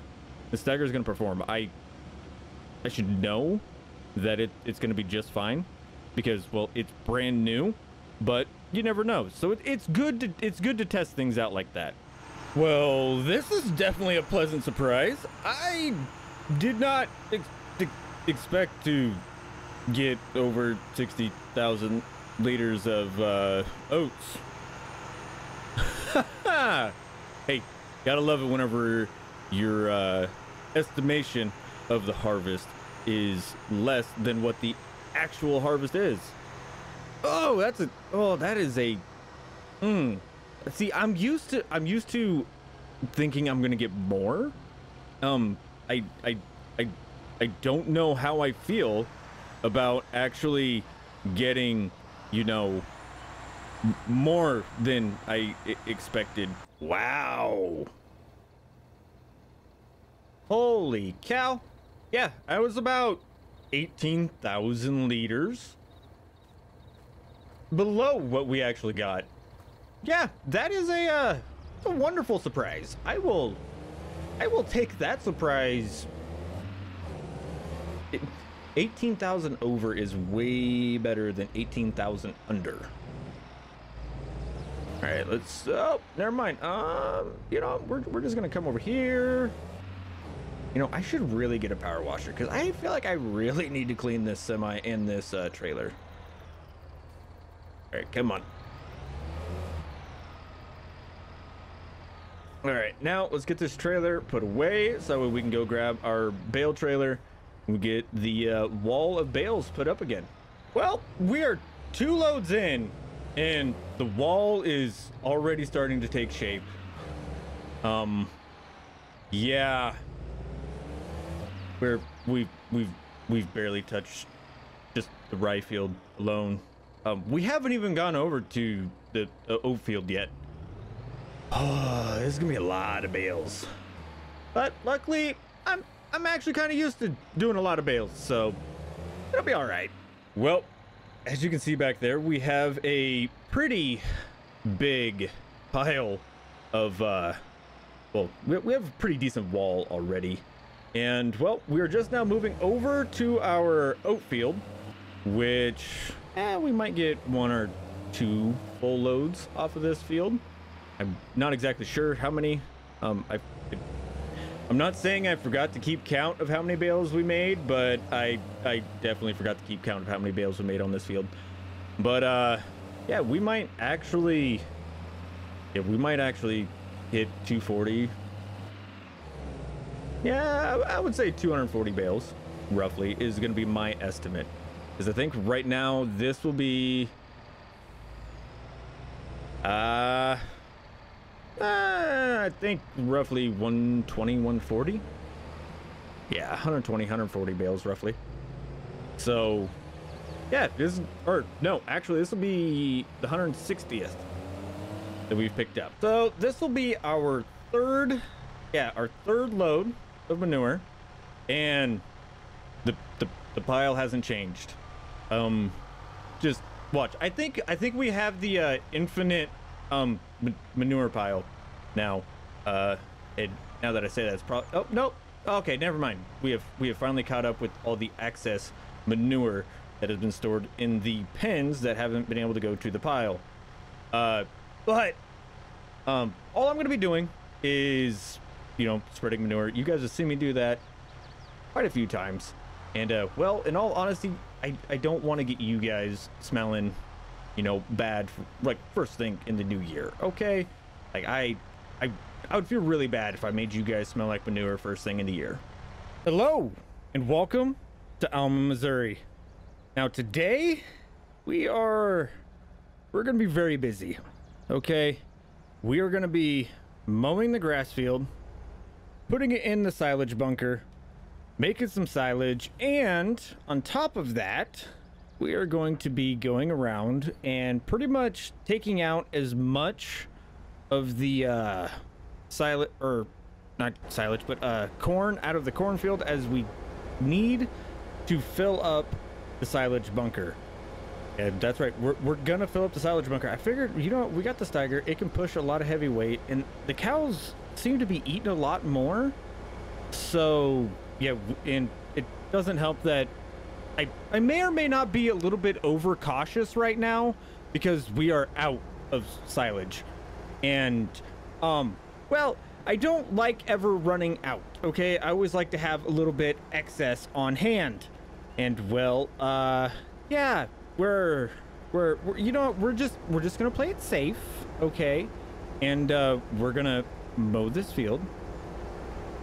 the Steiger is gonna perform. I should know that it's gonna be just fine because, well, it's brand new, but you never know. So it's good to test things out like that. Well, this is definitely a pleasant surprise. I did not expect to get over 60,000 liters of oats. Hey, gotta love it whenever your estimation of the harvest is less than what the actual harvest is. Oh, that is a see, I'm used to thinking I'm gonna get more. I don't know how I feel about actually getting, you know, more than I expected. Wow. Holy cow. Yeah, I was about 18,000 liters below what we actually got. Yeah, that is a wonderful surprise. I will take that surprise 18,000 over is way better than 18,000 under. All right, let's, oh, never mind. You know, we're just gonna come over here. You know, I should really get a power washer because I feel like I really need to clean this semi and this trailer. All right, come on. All right, now let's get this trailer put away so we can go grab our bale trailer and we get the wall of bales put up again. Well, we are 2 loads in and the wall is already starting to take shape. Yeah, we've barely touched just the rye field alone. We haven't even gone over to the oat field yet. Oh, this is gonna be a lot of bales, but luckily I'm actually kind of used to doing a lot of bales, so it'll be all right. Well, as you can see back there, we have a pretty big pile of well, we have a pretty decent wall already, and well, we are just now moving over to our oat field, which we might get 1 or 2 full loads off of this field. I'm not exactly sure how many. I'm not saying I forgot to keep count of how many bales we made, but I definitely forgot to keep count of how many bales we made on this field. But yeah, we might actually hit 240. Yeah, I would say 240 bales roughly is going to be my estimate, because I think right now this will be I think roughly 120, 140. Yeah, 120, 140 bales roughly. So yeah, this, or no, actually this will be the 160th that we've picked up. So this will be our third load of manure, and the pile hasn't changed. Just watch. I think we have the infinite manure pile now. And now that I say that, it's probably, oh no, okay, never mind. We have finally caught up with all the excess manure that has been stored in the pens that haven't been able to go to the pile. But all I'm gonna be doing is, you know, spreading manure. You guys have seen me do that quite a few times, and well, in all honesty, I don't want to get you guys smelling, you know, bad for, like, first thing in the new year. Okay, like I would feel really bad if I made you guys smell like manure first thing in the year. Hello and welcome to Alma, Missouri. Now today we're gonna be very busy. Okay, we are gonna be mowing the grass field, putting it in the silage bunker, making some silage, and on top of that, we are going to be going around and pretty much taking out as much of the corn out of the cornfield as we need to fill up the silage bunker. And that's right, we're gonna fill up the silage bunker. I figured, you know, we got the Steiger, it can push a lot of heavy weight, and the cows seem to be eating a lot more. So yeah, and it doesn't help that I may or may not be a little bit overcautious right now because we are out of silage. And well, I don't like ever running out, okay? I always like to have a little bit excess on hand. And well, yeah, we're you know, we're just gonna play it safe, okay? And we're gonna mow this field,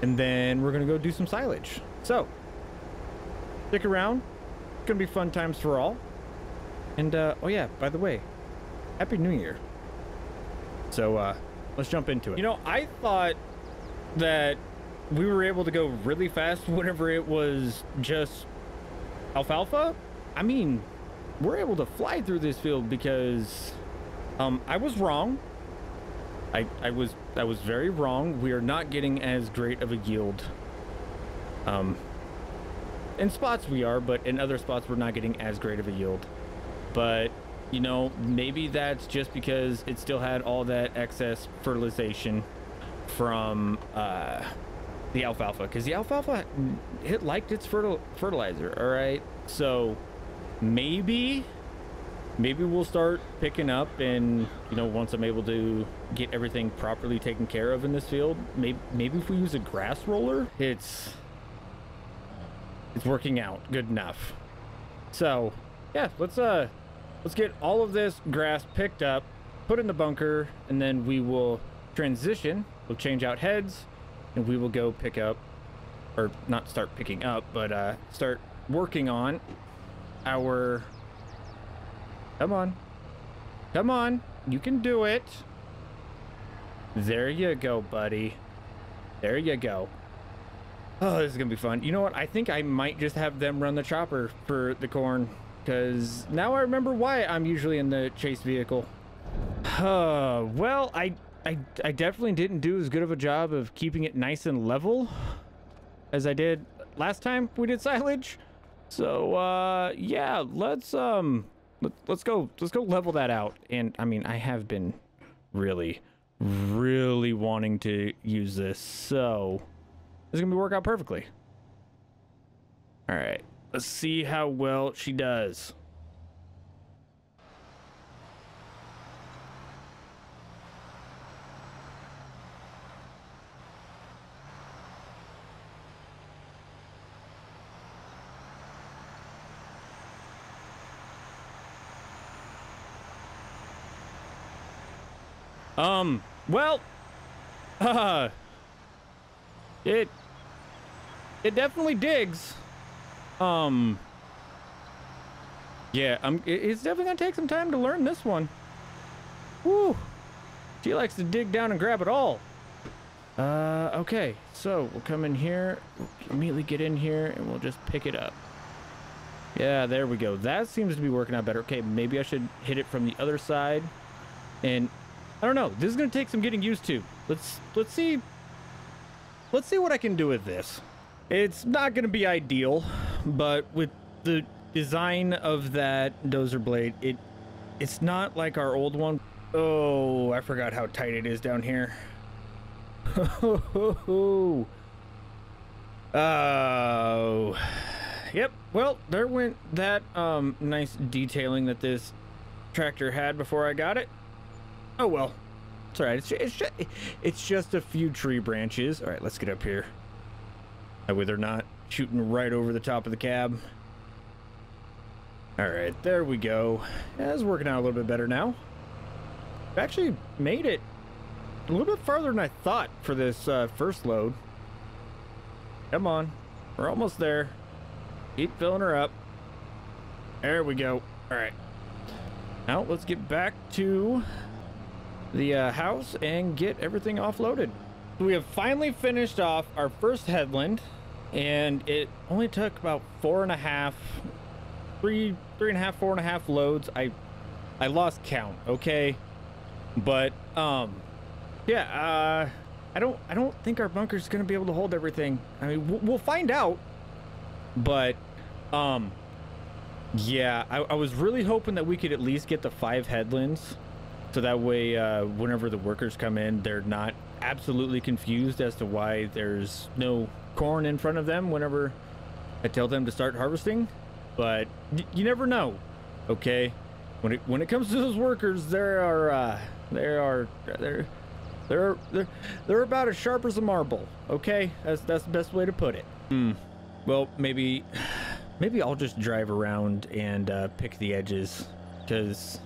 and then we're gonna go do some silage. So stick around, it's gonna be fun times for all. And oh yeah, by the way, Happy New Year. So let's jump into it. You know, I thought that we were able to go really fast whenever it was just alfalfa. I mean, we're able to fly through this field because I was wrong. I was very wrong. We are not getting as great of a yield. In spots we are, but in other spots we're not getting as great of a yield. But you know, maybe that's just because it still had all that excess fertilization from the alfalfa, because the alfalfa, it liked its fertilizer. All right, so maybe we'll start picking up, and you know, once I'm able to get everything properly taken care of in this field, maybe if we use a grass roller, it's working out good enough. So yeah, let's get all of this grass picked up, put in the bunker, and then we will transition. We'll change out heads, and we will go pick up, or not start picking up, but start working on our... Come on, you can do it. There you go, buddy. There you go. Oh, this is gonna be fun. You know what? I think I might just have them run the chopper for the corn, because now I remember why I'm usually in the chase vehicle. Well, I definitely didn't do as good of a job of keeping it nice and level as I did last time we did silage. So yeah, let's go level that out. And I mean, I have been really wanting to use this, so this is gonna work out perfectly. All right, let's see how well she does. Well, it definitely digs. Yeah, it's definitely gonna take some time to learn this one. Woo! She likes to dig down and grab it all. Okay, so we'll come in here, we'll immediately get in here, and we'll just pick it up. Yeah, there we go. That seems to be working out better. Okay, maybe I should hit it from the other side, and I don't know. This is gonna take some getting used to. Let's see what I can do with this. It's not gonna be ideal, but with the design of that dozer blade, it's not like our old one. Oh, I forgot how tight it is down here. Oh, yep. Well, there went that nice detailing that this tractor had before I got it. Oh well, it's all right. It's just a few tree branches. All right, let's get up here. That way they're not shooting right over the top of the cab. All right, there we go. Yeah, it's working out a little bit better now. I've actually made it a little bit farther than I thought for this first load. Come on, we're almost there. Keep filling her up. There we go. All right, now let's get back to the house and get everything offloaded. We have finally finished off our first headland, and it only took about 4.5 loads. I lost count, okay, but yeah, I don't think our bunker's gonna be able to hold everything. I mean, we'll find out, but yeah, I was really hoping that we could at least get the 5 headlands, so that way whenever the workers come in, they're not absolutely confused as to why there's no corn in front of them whenever I tell them to start harvesting. But you never know, okay? When it comes to those workers, they're about as sharp as a marble, okay? That's the best way to put it. Well, maybe I'll just drive around and pick the edges, because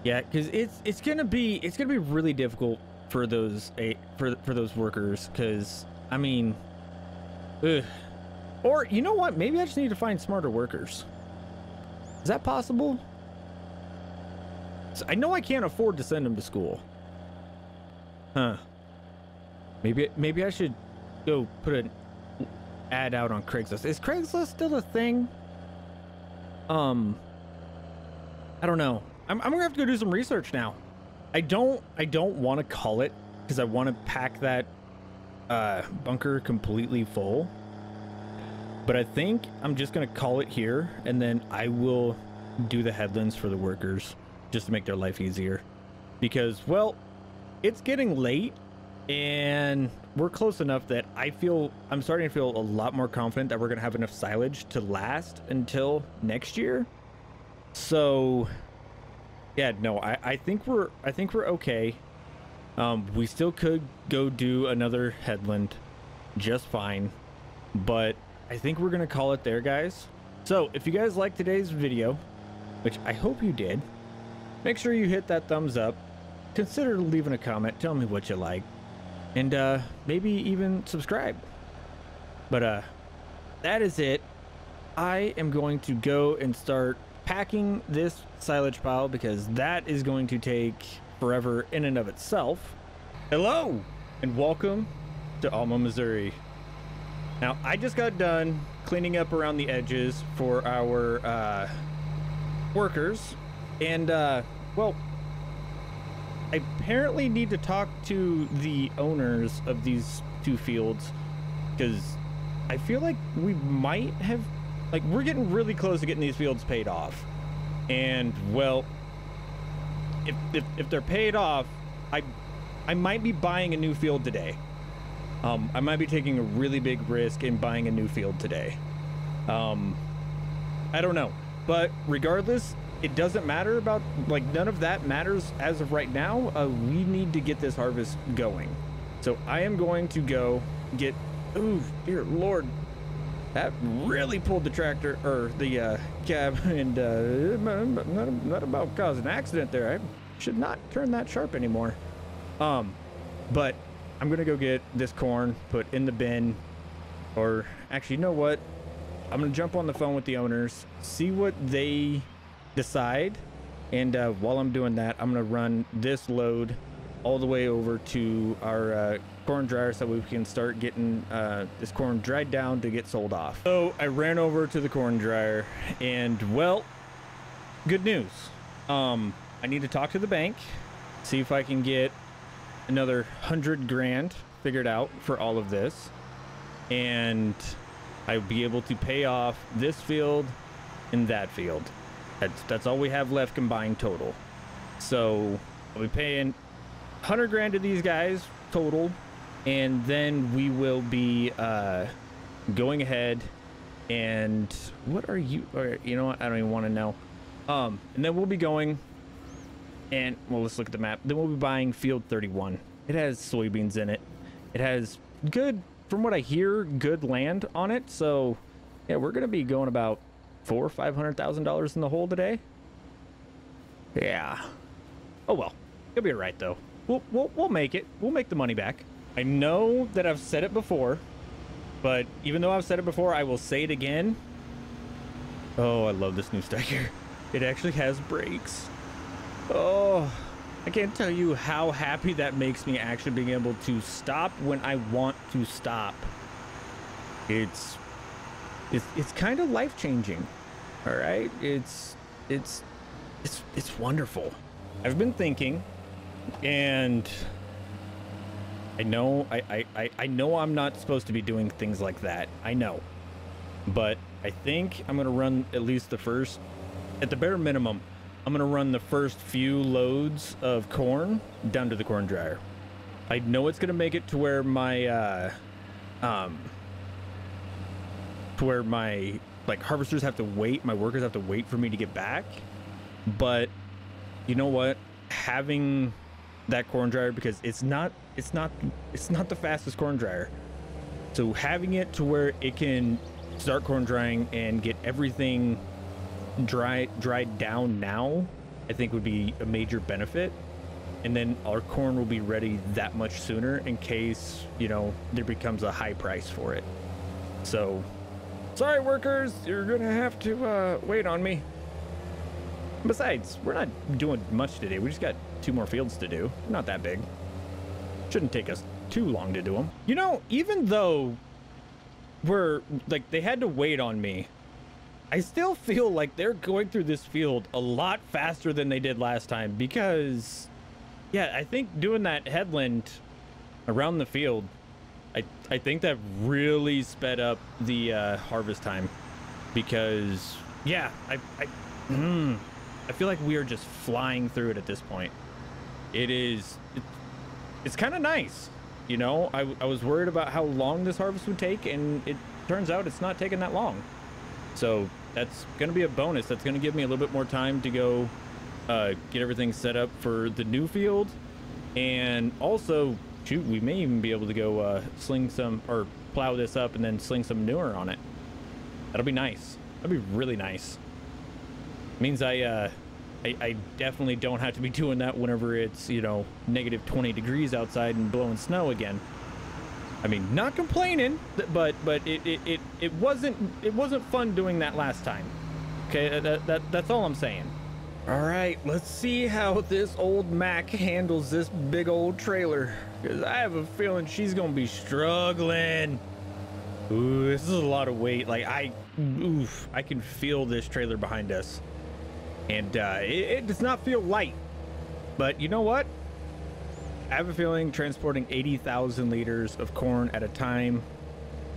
it's gonna be really difficult for those for those workers, because I mean, or you know what, maybe I just need to find smarter workers. Is that possible? I know I can't afford to send them to school. Huh. Maybe I should go put an ad out on Craigslist. Is Craigslist still a thing? I don't know. I'm gonna have to go do some research now. I don't want to call it, because I want to pack that bunker completely full. But I think I'm just gonna call it here, and then I will do the headlands for the workers just to make their life easier. Because, well, it's getting late, and we're close enough that I'm starting to feel a lot more confident that we're gonna have enough silage to last until next year. So yeah, no, I think we're okay. We still could go do another headland just fine, but I think we're gonna call it there, guys. So if you guys liked today's video, which I hope you did, make sure you hit that thumbs up, consider leaving a comment, tell me what you like, and maybe even subscribe. But that is it. I am going to go and start packing this silage pile because that is going to take forever in and of itself. Hello and welcome to Alma, Missouri. Now I just got done cleaning up around the edges for our workers, and well, I apparently need to talk to the owners of these two fields because I feel like we might have, like, we're getting really close to getting these fields paid off. And well, if they're paid off, I might be buying a new field today. I might be taking a really big risk in buying a new field today. I don't know, but regardless, it doesn't matter about, like, none of that matters as of right now. We need to get this harvest going. So I am going to go get, ooh, dear Lord, that really pulled the tractor, or the cab, and not about causing an accident there. I should not turn that sharp anymore. But I'm gonna go get this corn put in the bin, or actually, you know what? I'm gonna jump on the phone with the owners, see what they decide, and while I'm doing that, I'm gonna run this load all the way over to our corn dryer so we can start getting this corn dried down to get sold off. So I ran over to the corn dryer, and well, good news. I need to talk to the bank, see if I can get another 100 grand figured out for all of this, and I'll be able to pay off this field and that field. That's all we have left combined total. So I'll be paying 100 grand to these guys total, and then we will be going ahead and what are you, or you know what, I don't even want to know. And then we'll be going and, well, let's look at the map. Then we'll be buying field 31. It has soybeans in it. It has good, from what I hear, good land on it. So yeah, we're gonna be going about $400,000 or $500,000 in the hole today. Yeah. Oh well, it'll be all right though. We'll make it. We'll make the money back. I know that I've said it before, but even though I've said it before, I will say it again. Oh, I love this new stacker. It actually has brakes. Oh, I can't tell you how happy that makes me, actually being able to stop when I want to stop. It's kind of life-changing. All right, it's wonderful. I've been thinking, and I know I know I'm not supposed to be doing things like that. I know, but I think I'm gonna run at least the first, at the bare minimum, I'm gonna run the first few loads of corn down to the corn dryer. I know it's gonna make it to where my like harvesters have to wait, my workers have to wait for me to get back. But you know what? Having that corn dryer, because it's not the fastest corn dryer. So having it to where it can start corn drying and get everything dried down now, I think would be a major benefit. And then our corn will be ready that much sooner in case, you know, there becomes a high price for it. So sorry workers, you're gonna have to wait on me. Besides, we're not doing much today. We just got 2 more fields to do. Not that big. Shouldn't take us too long to do them. You know, even though we're like, they had to wait on me, I still feel like they're going through this field a lot faster than they did last time, because yeah, I think doing that headland around the field, I think that really sped up the harvest time, because yeah, I feel like we are just flying through it at this point. It's kind of nice. You know, I was worried about how long this harvest would take, and it turns out it's not taking that long. So that's going to be a bonus. That's going to give me a little bit more time to go get everything set up for the new field. And also, shoot, we may even be able to go sling some, or plow this up and then sling some manure on it. That'll be nice. That'll be really nice. Means I definitely don't have to be doing that whenever it's, you know, negative 20 degrees outside and blowing snow again. I mean, not complaining, but it wasn't fun doing that last time. Okay, that's all I'm saying. All right, let's see how this old Mac handles this big old trailer, because I have a feeling she's gonna be struggling. Ooh, this is a lot of weight. Like I can feel this trailer behind us, and it does not feel light. But you know what? I have a feeling transporting 80,000 liters of corn at a time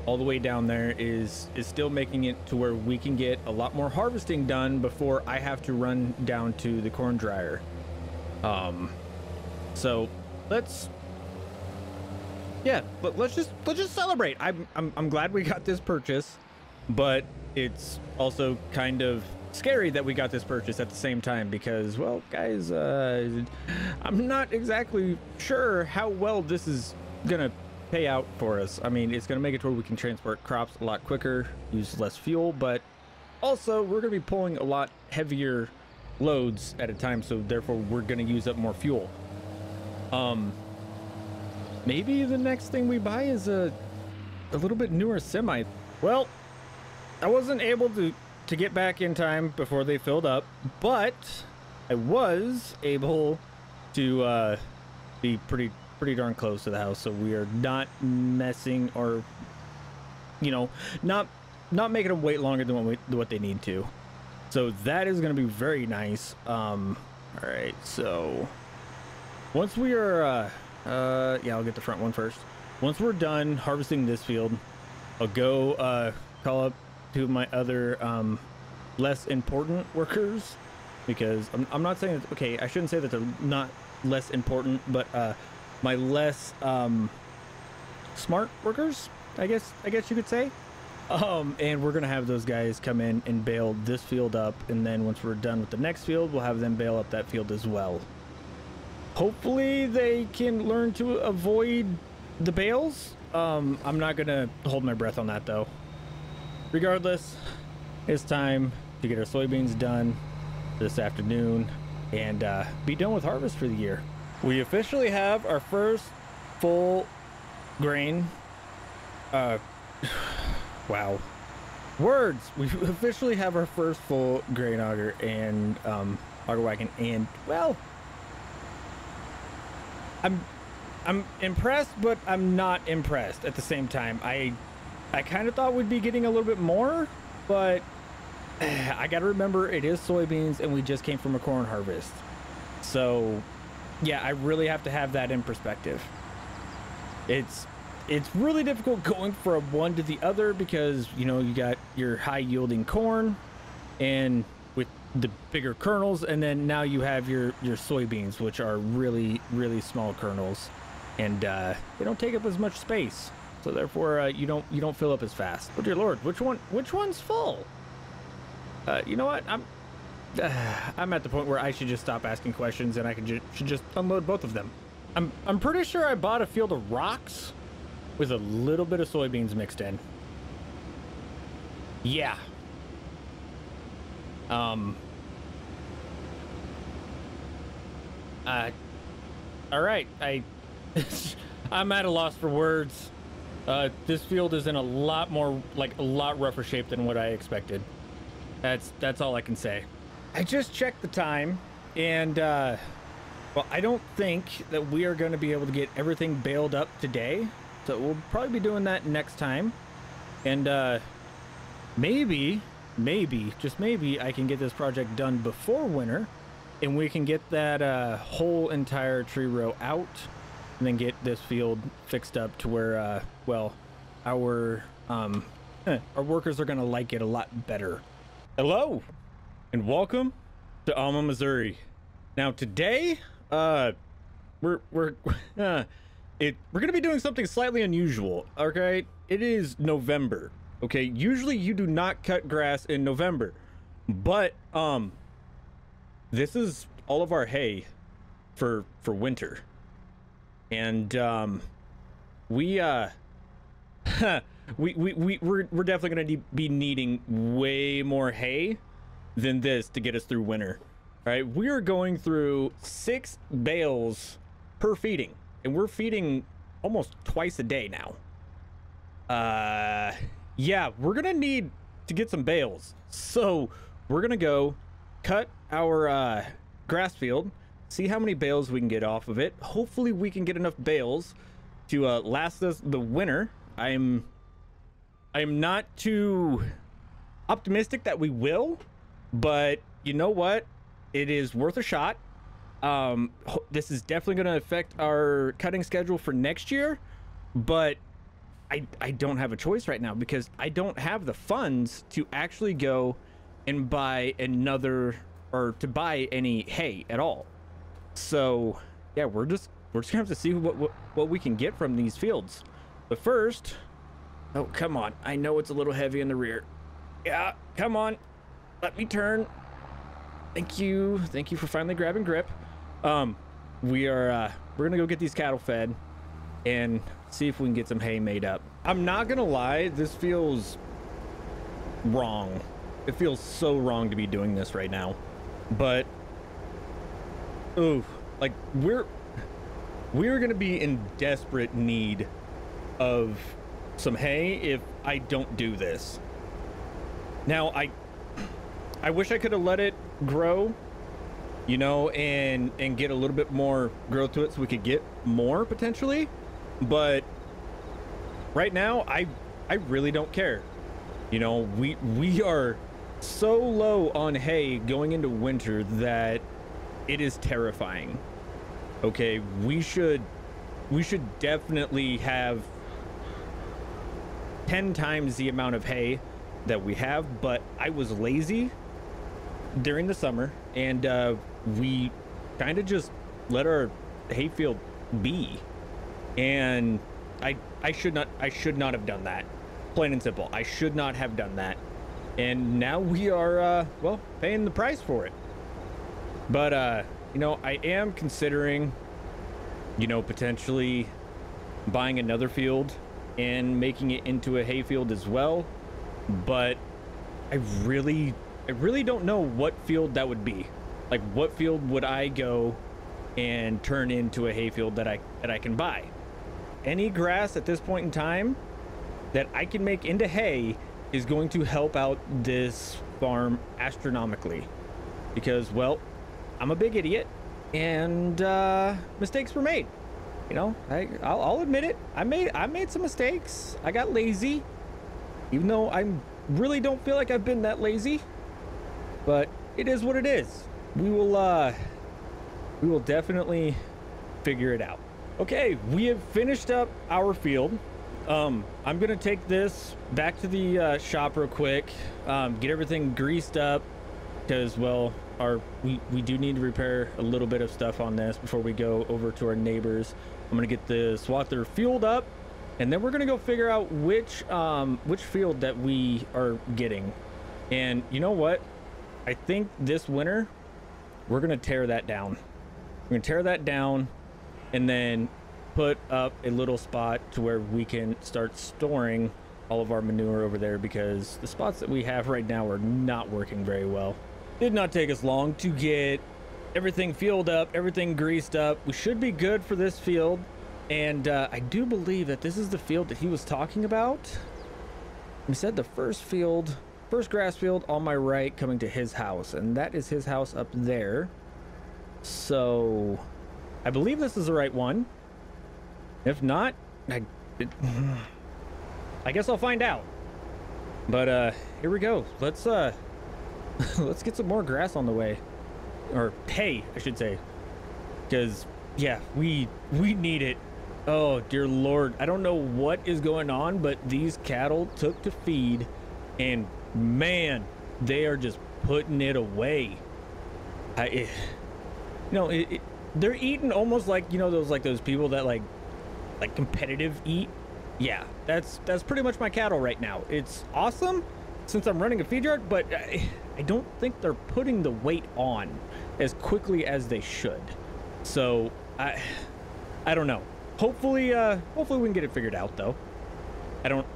all the way down there is still making it to where we can get a lot more harvesting done before I have to run down to the corn dryer. So let's just celebrate. I'm glad we got this purchase, but it's also kind of scary that we got this purchase at the same time, because, well, guys, I'm not exactly sure how well this is gonna pay out for us. I mean, it's gonna make it to where we can transport crops a lot quicker, use less fuel, but also we're gonna be pulling a lot heavier loads at a time, so therefore we're gonna use up more fuel. Maybe the next thing we buy is a little bit newer semi. Well, I wasn't able to get back in time before they filled up, but I was able to be pretty darn close to the house, so we are not messing, or, you know, not making them wait longer than what they need to. So that is going to be very nice. All right, so once we are yeah, I'll get the front one first. Once we're done harvesting this field, I'll go call up two of my other less important workers, because I'm not saying that, okay, I shouldn't say that they're not less important, but my less smart workers, I guess you could say. And we're gonna have those guys come in and bale this field up, and then once we're done with the next field, we'll have them bale up that field as well. Hopefully they can learn to avoid the bales. I'm not gonna hold my breath on that though. Regardless, it's time to get our soybeans done this afternoon and be done with harvest for the year. We officially have our first full grain. Wow. Words. We officially have our first full grain auger and auger wagon, and, well, I'm impressed, but I'm not impressed at the same time. I kind of thought we'd be getting a little bit more, but I gotta remember it is soybeans and we just came from a corn harvest. So yeah, I really have to have that in perspective. It's really difficult going from one to the other, because, you know, you got your high yielding corn and with the bigger kernels, and then now you have your soybeans, which are really small kernels, and they don't take up as much space, so therefore you don't fill up as fast. Oh dear Lord, which one's full? You know what, I'm at the point where I should just stop asking questions and I should just unload both of them. I'm pretty sure I bought a field of rocks with a little bit of soybeans mixed in. Yeah. All right, I'm at a loss for words. This field is in a lot rougher shape than what I expected. That's all I can say. I just checked the time, and well, I don't think that we are going to be able to get everything baled up today, so we'll probably be doing that next time. And maybe, just maybe, I can get this project done before winter, and we can get that whole entire tree row out, and then get this field fixed up to where, well, our workers are going to like it a lot better. Hello, and welcome to Alma, Missouri. Now today, it's we're gonna be doing something slightly unusual. Okay, it is November. Okay, usually you do not cut grass in November, but this is all of our hay for winter, and we're definitely gonna be needing way more hay than this to get us through winter. All right, we are going through 6 bales per feeding, and we're feeding almost twice a day now. Yeah, we're gonna need to get some bales, so we're gonna go cut our grass field, see how many bales we can get off of it. Hopefully we can get enough bales to last us the winter. I'm not too optimistic that we will, but you know what, it is worth a shot. This is definitely going to affect our cutting schedule for next year, but I don't have a choice right now because I don't have the funds to actually go and buy another, or to buy any hay at all. So yeah, we're just gonna have to see what we can get from these fields. But first, oh come on, I know it's a little heavy in the rear. Yeah, come on, let me turn. Thank you for finally grabbing grip. We're gonna go get these cattle fed and see if we can get some hay made up. I'm not gonna lie, this feels wrong. It feels so wrong to be doing this right now, but ooh, like we're gonna be in desperate need of some hay if I don't do this. Now I wish I could have let it grow, you know, and get a little bit more growth to it so we could get more potentially, but right now I really don't care. You know, we are so low on hay going into winter that it is terrifying. Okay, we should definitely have 10 times the amount of hay that we have, but I was lazy during the summer, and we kind of just let our hayfield be, and I should not have done that. Plain and simple, I should not have done that, and now we are well, paying the price for it. But you know, I am considering, you know, potentially buying another field and making it into a hayfield as well, but I really don't know what field that would be. Like, what field would I go and turn into a hayfield that I can buy? Any grass at this point in time that I can make into hay is going to help out this farm astronomically, because, well, I'm a big idiot and mistakes were made. You know, I'll admit it. I made some mistakes. I got lazy, even though I really don't feel like I've been that lazy. But it is what it is. We will definitely figure it out. Okay, we have finished up our field. I'm gonna take this back to the shop real quick, get everything greased up, because, well, we do need to repair a little bit of stuff on this before we go over to our neighbors. I'm gonna get the swather fueled up, and then we're gonna go figure out which field that we are getting. And you know what? I think this winter we're gonna tear that down. We're gonna tear that down and then put up a little spot to where we can start storing all of our manure over there, because the spots that we have right now are not working very well. Did not take us long to get everything fueled up, everything greased up. We should be good for this field, and I do believe that this is the field that he was talking about. He said the first grass field on my right coming to his house, and that is his house up there. So I believe this is the right one. If not, I guess I'll find out. But here we go. Let's let's get some more grass on the way, or hay, I should say, because yeah, we need it. Oh dear Lord, I don't know what is going on, but these cattle took to feed, and man, they are just putting it away. They're eating almost like, you know, those people that like like competitive eat, yeah, that's pretty much my cattle right now. It's awesome since I'm running a feed yard, but I don't think they're putting the weight on as quickly as they should. So I don't know. Hopefully we can get it figured out though. I don't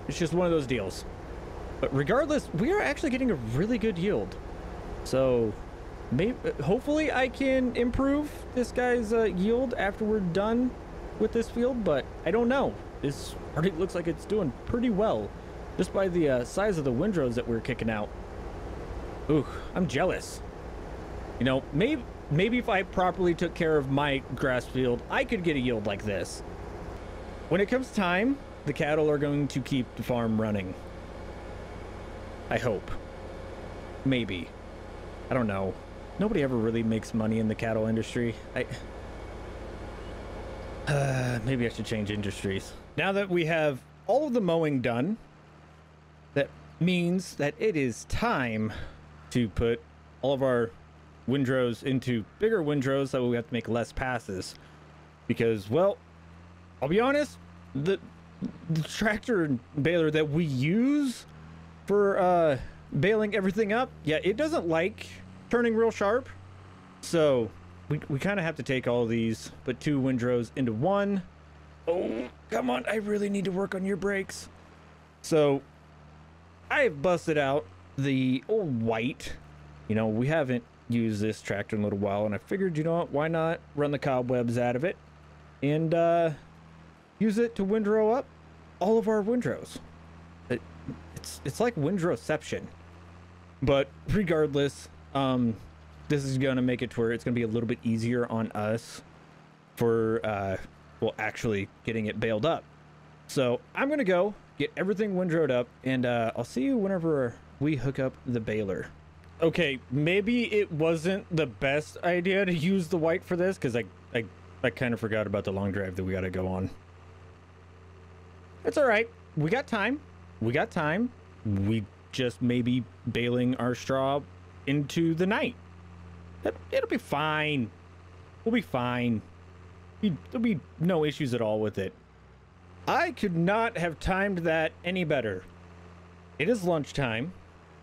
it's just one of those deals. But regardless, we are actually getting a really good yield. So maybe hopefully I can improve this guy's yield after we're done with this field, but I don't know. This already looks like it's doing pretty well just by the size of the windrows that we're kicking out. Ooh, I'm jealous. You know, maybe if I properly took care of my grass field, I could get a yield like this. When it comes time, the cattle are going to keep the farm running. I hope. Maybe. I don't know. Nobody ever really makes money in the cattle industry. Maybe I should change industries. Now that we have all of the mowing done, that means that it is time to put all of our windrows into bigger windrows so we have to make less passes. Because, well, I'll be honest, the tractor and baler that we use for baling everything up, yeah, it doesn't like turning real sharp. So we kind of have to take all of these, put 2 windrows into one. Oh, come on, I really need to work on your brakes. So I've busted out the old white. You know, we haven't used this tractor in a little while, and I figured, you know what, why not run the cobwebs out of it and use it to windrow up all of our windrows. It's like windrowception. But regardless, this is going to make it to where it's going to be a little bit easier on us for, well, actually getting it baled up. So I'm going to go get everything windrowed up, and I'll see you whenever we hook up the baler. Okay, maybe it wasn't the best idea to use the white for this, because I kind of forgot about the long drive that we got to go on. It's all right. We got time. We got time. We just may be baling our straw into the night. It'll be fine. We'll be fine. There'll be no issues at all with it. I could not have timed that any better. It is lunchtime.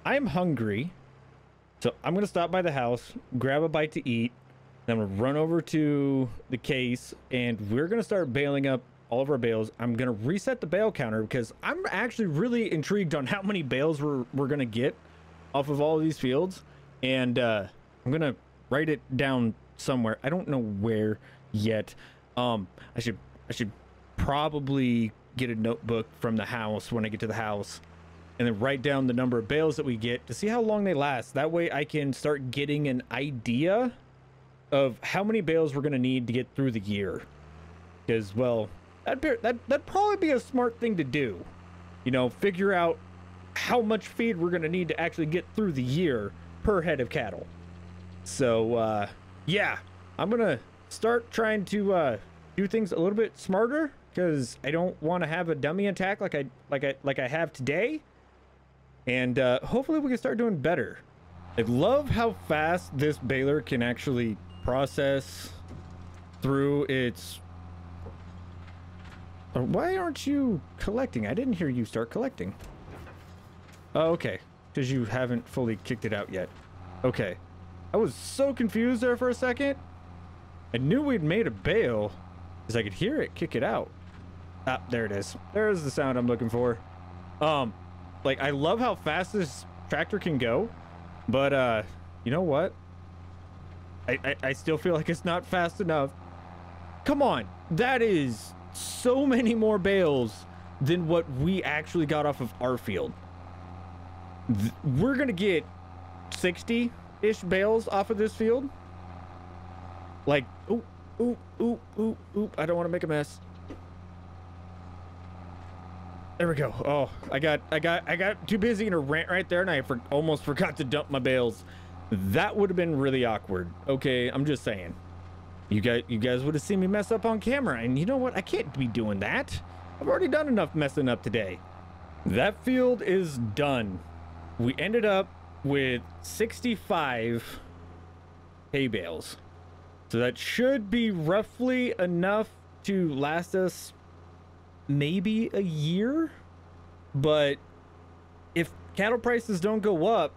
I am hungry. So I'm going to stop by the house, grab a bite to eat. Then I'm going to run over to the case, and we're going to start baling up all of our bales. I'm going to reset the bale counter because I'm actually really intrigued on how many bales we're going to get off of all of these fields. And I'm going to write it down somewhere. I don't know where yet. I should probably get a notebook from the house when I get to the house, and then write down the number of bales that we get to see how long they last. That way I can start getting an idea of how many bales we're going to need to get through the year. Because, well, that'd probably be a smart thing to do. You know, figure out how much feed we're going to need to actually get through the year per head of cattle. So, yeah, I'm going to start trying to do things a little bit smarter, because I don't want to have a dummy attack like I have today. And hopefully we can start doing better. I love how fast this baler can actually process through its... Why aren't you collecting? I didn't hear you start collecting. Oh, okay. Because you haven't fully kicked it out yet. Okay. I was so confused there for a second. I knew we'd made a bale because I could hear it kick it out. Ah, there it is. There's the sound I'm looking for. Like, I love how fast this tractor can go, but you know what? I still feel like it's not fast enough. Come on, that is so many more bales than what we actually got off of our field. We're gonna get 60-ish bales off of this field. Like, ooh, I don't want to make a mess. There we go. Oh, I got too busy in a rant right there, and I almost forgot to dump my bales. That would have been really awkward. Okay, I'm just saying. You guys would have seen me mess up on camera, and you know what? I can't be doing that. I've already done enough messing up today. That field is done. We ended up with 65 hay bales. So that should be roughly enough to last us maybe a year, but if cattle prices don't go up,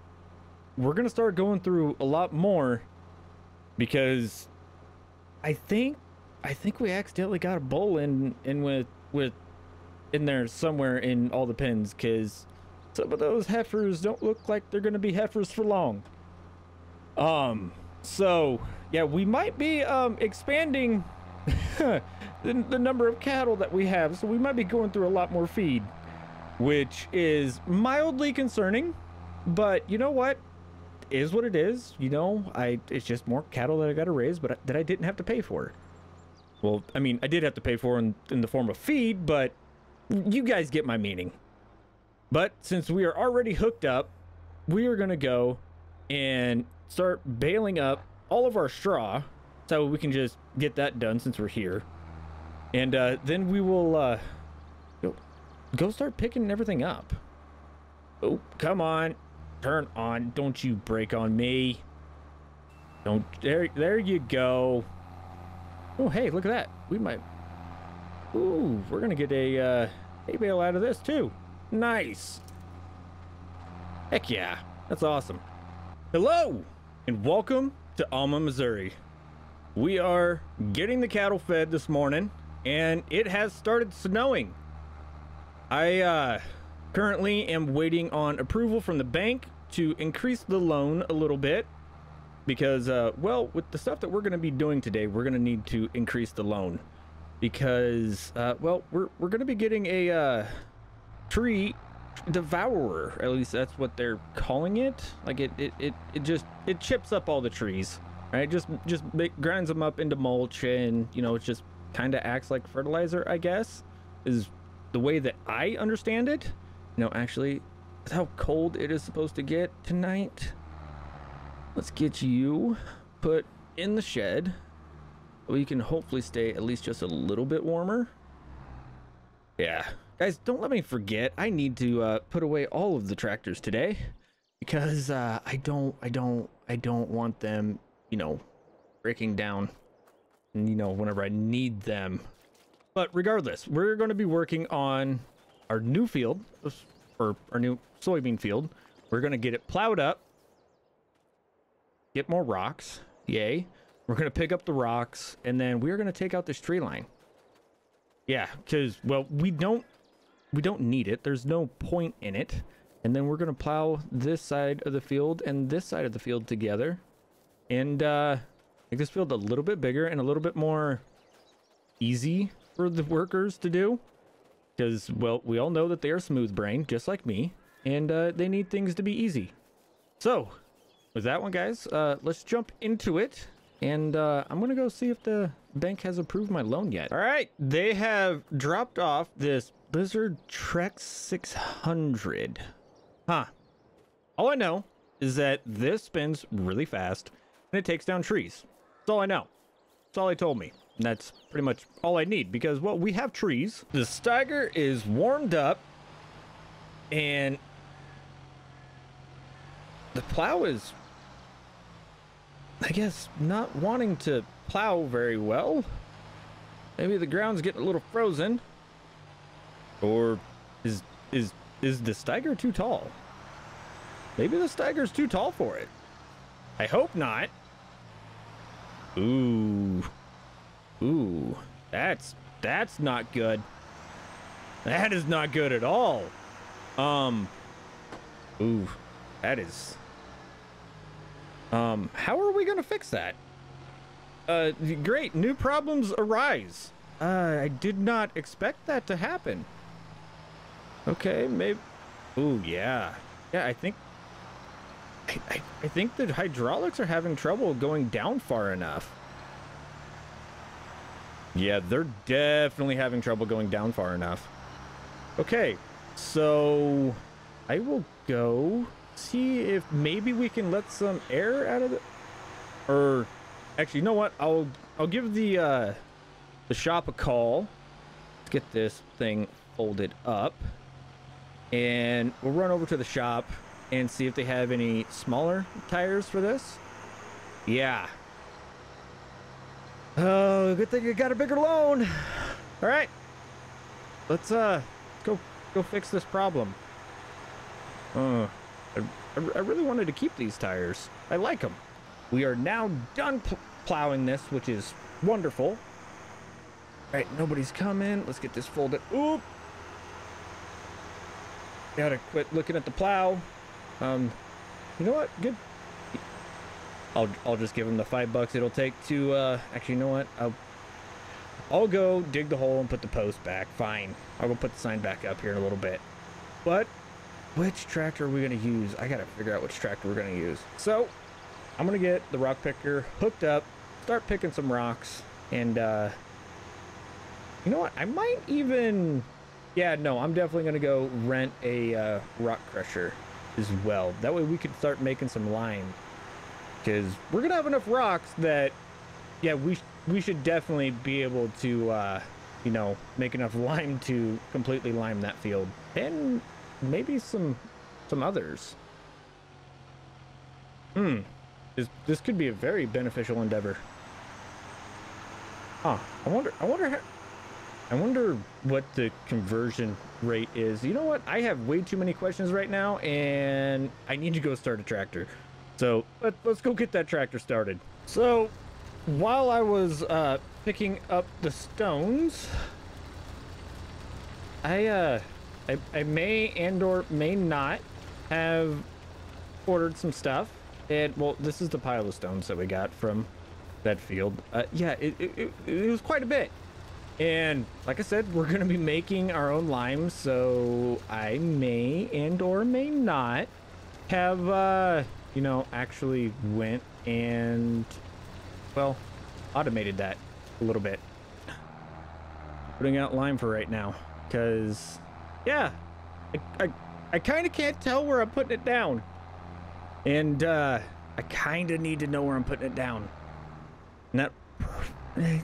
we're gonna start going through a lot more, because I think we accidentally got a bull in with in there somewhere in all the pens, because some of those heifers don't look like they're gonna be heifers for long. So yeah, we might be expanding the number of cattle that we have, so we might be going through a lot more feed, which is mildly concerning, but you know what, is what it is. You know, it's just more cattle that I gotta raise, but that I didn't have to pay for. Well, I mean, I did have to pay for in the form of feed, but you guys get my meaning. But since we are already hooked up, we are gonna go and start baling up all of our straw, so we can just get that done since we're here. And then we will go start picking everything up. Oh, come on, turn on, don't you break on me. Don't, there you go. Oh, hey, look at that. We might, ooh, we're gonna get a hay bale out of this too. Nice. Heck yeah, that's awesome. Hello and welcome to Alma, Missouri. We are getting the cattle fed this morning, and it has started snowing. I currently am waiting on approval from the bank to increase the loan a little bit, because well, with the stuff that we're going to be doing today, we're going to need to increase the loan, because well, we're going to be getting a tree devourer. At least that's what they're calling it. Like it chips up all the trees, right? Just grinds them up into mulch, and you know, it just kind of acts like fertilizer, I guess, is the way that I understand it. You know, actually, that's how cold it is supposed to get tonight. Let's get you put in the shed so you can hopefully stay at least just a little bit warmer. Yeah, guys, don't let me forget, I need to put away all of the tractors today, because I don't want them, you know, breaking down, and you know, whenever I need them. But regardless, we're going to be working on our new field, or our new soybean field. We're going to get it plowed up, get more rocks, yay. We're going to pick up the rocks, and then we're going to take out this tree line. Yeah, because, well, we don't need it. There's no point in it. And then we're going to plow this side of the field and this side of the field together, and make this field a little bit bigger and a little bit more easy for the workers to do, because, well, we all know that they are smooth brain just like me, and they need things to be easy. So with that one, guys, let's jump into it, and I'm gonna go see if the bank has approved my loan yet. All right, they have dropped off this Blizzard TRAC 600. Huh. All I know is that this spins really fast and it takes down trees. That's all I know. That's all they told me. And that's pretty much all I need, because, well, we have trees. The Steiger is warmed up, and the plow is, I guess, not wanting to plow very well. Maybe the ground's getting a little frozen. Or is the Steiger too tall? Maybe the Steiger's too tall for it. I hope not. Ooh, that's not good. That is not good at all. Ooh, that is. How are we gonna fix that? Great, new problems arise. I did not expect that to happen. Okay, maybe. Ooh, yeah. Yeah, I think the hydraulics are having trouble going down far enough. Yeah, they're definitely having trouble going down far enough. Okay, so I will go see if maybe we can let some air out of it. Or actually, you know what? I'll give the shop a call. Let's get this thing folded up, and we'll run over to the shop and see if they have any smaller tires for this. Yeah. Oh, good thing I got a bigger loan. All right, let's go fix this problem. I really wanted to keep these tires. I like them. We are now done plowing this, which is wonderful. All right, nobody's coming. Let's get this folded. Oop. Gotta quit looking at the plow. You know what? Good. I'll just give him the $5 it'll take to actually, you know what? I'll go dig the hole and put the post back. Fine. I'll go put the sign back up here in a little bit. But which tractor are we gonna use? I gotta figure out which tractor we're gonna use. So I'm gonna get the rock picker hooked up, start picking some rocks, and you know what? I might even, yeah, no, I'm definitely gonna go rent a rock crusher as well. That way we can start making some lime, because we're gonna have enough rocks that, yeah, we should definitely be able to you know, make enough lime to completely lime that field, and maybe some others. This could be a very beneficial endeavor. Huh. I wonder what the conversion rate is. You know what? I have way too many questions right now, and I need to go start a tractor. So let's go get that tractor started. So while I was picking up the stones, I may and or may not have ordered some stuff. And well, this is the pile of stones that we got from that field. Yeah, it was quite a bit. And like I said, we're gonna be making our own lime, so I may and or may not have you know, actually went and, well, automated that a little bit. Putting out lime for right now, because yeah, I kind of can't tell where I'm putting it down, and I kind of need to know where I'm putting it down. And that,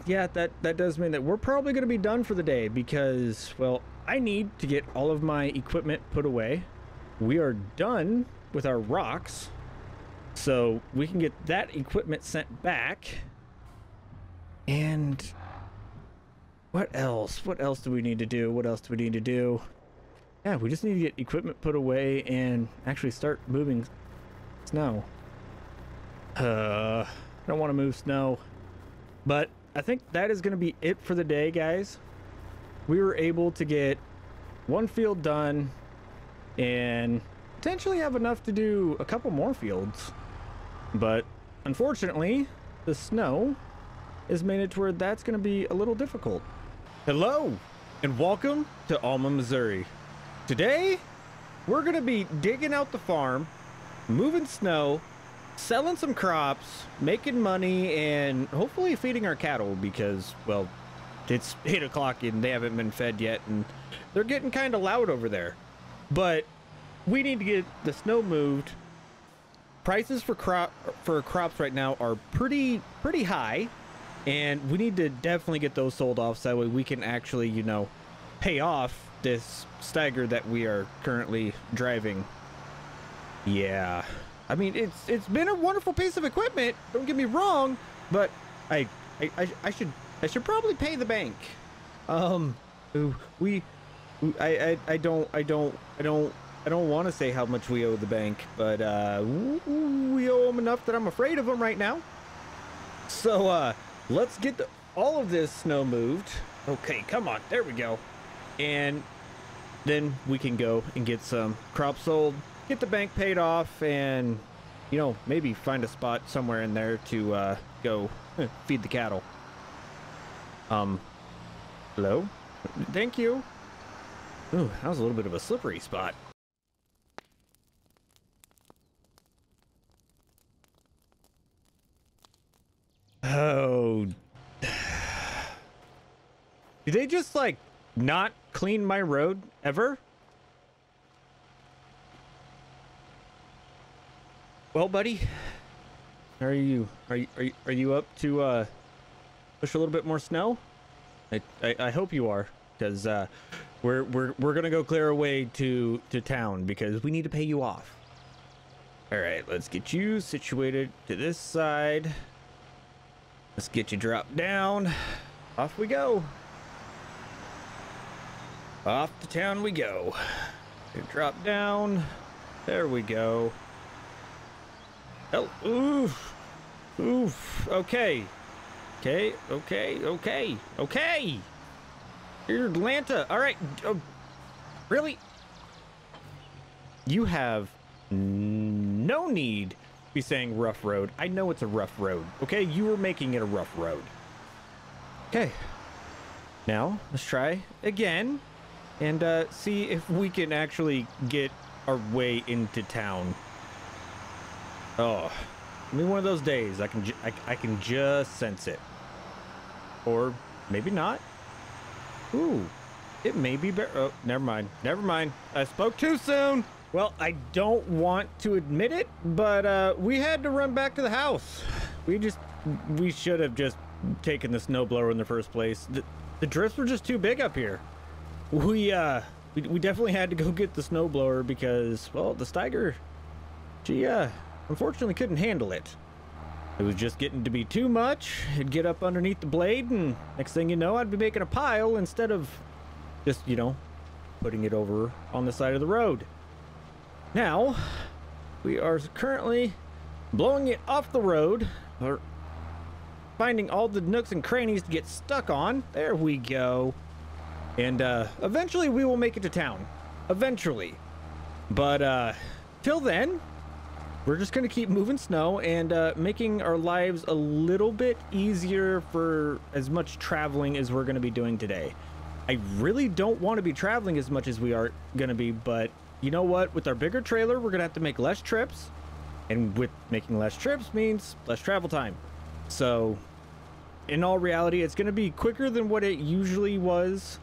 yeah, that does mean that we're probably going to be done for the day, because, well, I need to get all of my equipment put away. We are done with our rocks, so we can get that equipment sent back. And what else? What else do we need to do? What else do we need to do? Yeah, we just need to get equipment put away and actually start moving snow. I don't want to move snow. But I think that is going to be it for the day, guys. We were able to get one field done and potentially have enough to do a couple more fields. But unfortunately, the snow has made it to where that's going to be a little difficult. Hello, and welcome to Alma, Missouri. Today, we're going to be digging out the farm, moving snow, selling some crops, making money, and hopefully feeding our cattle, because, well, it's 8 o'clock and they haven't been fed yet, and they're getting kind of loud over there. But we need to get the snow moved. Prices for crops right now are pretty high, and we need to definitely get those sold off, so that way we can actually, you know, pay off this Steiger that we are currently driving. Yeah, I mean, it's been a wonderful piece of equipment, don't get me wrong, but I should probably pay the bank. I don't want to say how much we owe the bank, but we owe them enough that I'm afraid of them right now. So let's get all of this snow moved. Okay, come on, there we go. And then we can go and get some crops sold, get the bank paid off, and, you know, maybe find a spot somewhere in there to go feed the cattle. Hello? Thank you. Ooh, that was a little bit of a slippery spot. Oh. Do they just, like, not clean my road ever? Well, buddy, are you up to push a little bit more snow? I hope you are, because we're gonna go clear a way to town, because we need to pay you off. All right, let's get you situated to this side. Let's get you dropped down. Off we go. Off to town we go. Drop down. There we go. Oh, oof. Oof. Okay. Okay, okay. Here's Atlanta. All right. Really? You have no need to be saying rough road. I know it's a rough road. Okay, you were making it a rough road. Okay. Now, let's try again and see if we can actually get our way into town. Oh, I mean, one of those days I can just sense it. Or maybe not. Ooh, it may be better. Oh, never mind. Never mind. I spoke too soon. Well, I don't want to admit it, but we had to run back to the house. We should have just taken the snowblower in the first place. The drifts were just too big up here. We definitely had to go get the snowblower because, well, the Steiger, she unfortunately couldn't handle it. It was just getting to be too much. It'd get up underneath the blade, and next thing you know, I'd be making a pile instead of just, you know, putting it over on the side of the road. Now, we are currently blowing it off the road, or finding all the nooks and crannies to get stuck on. There we go. And eventually we will make it to town. Eventually. But till then, we're just going to keep moving snow and making our lives a little bit easier for as much traveling as we're going to be doing today. I really don't want to be traveling as much as we are going to be, but you know what? With our bigger trailer, we're going to have to make less trips. And with making less trips means less travel time. So in all reality, it's going to be quicker than what it usually was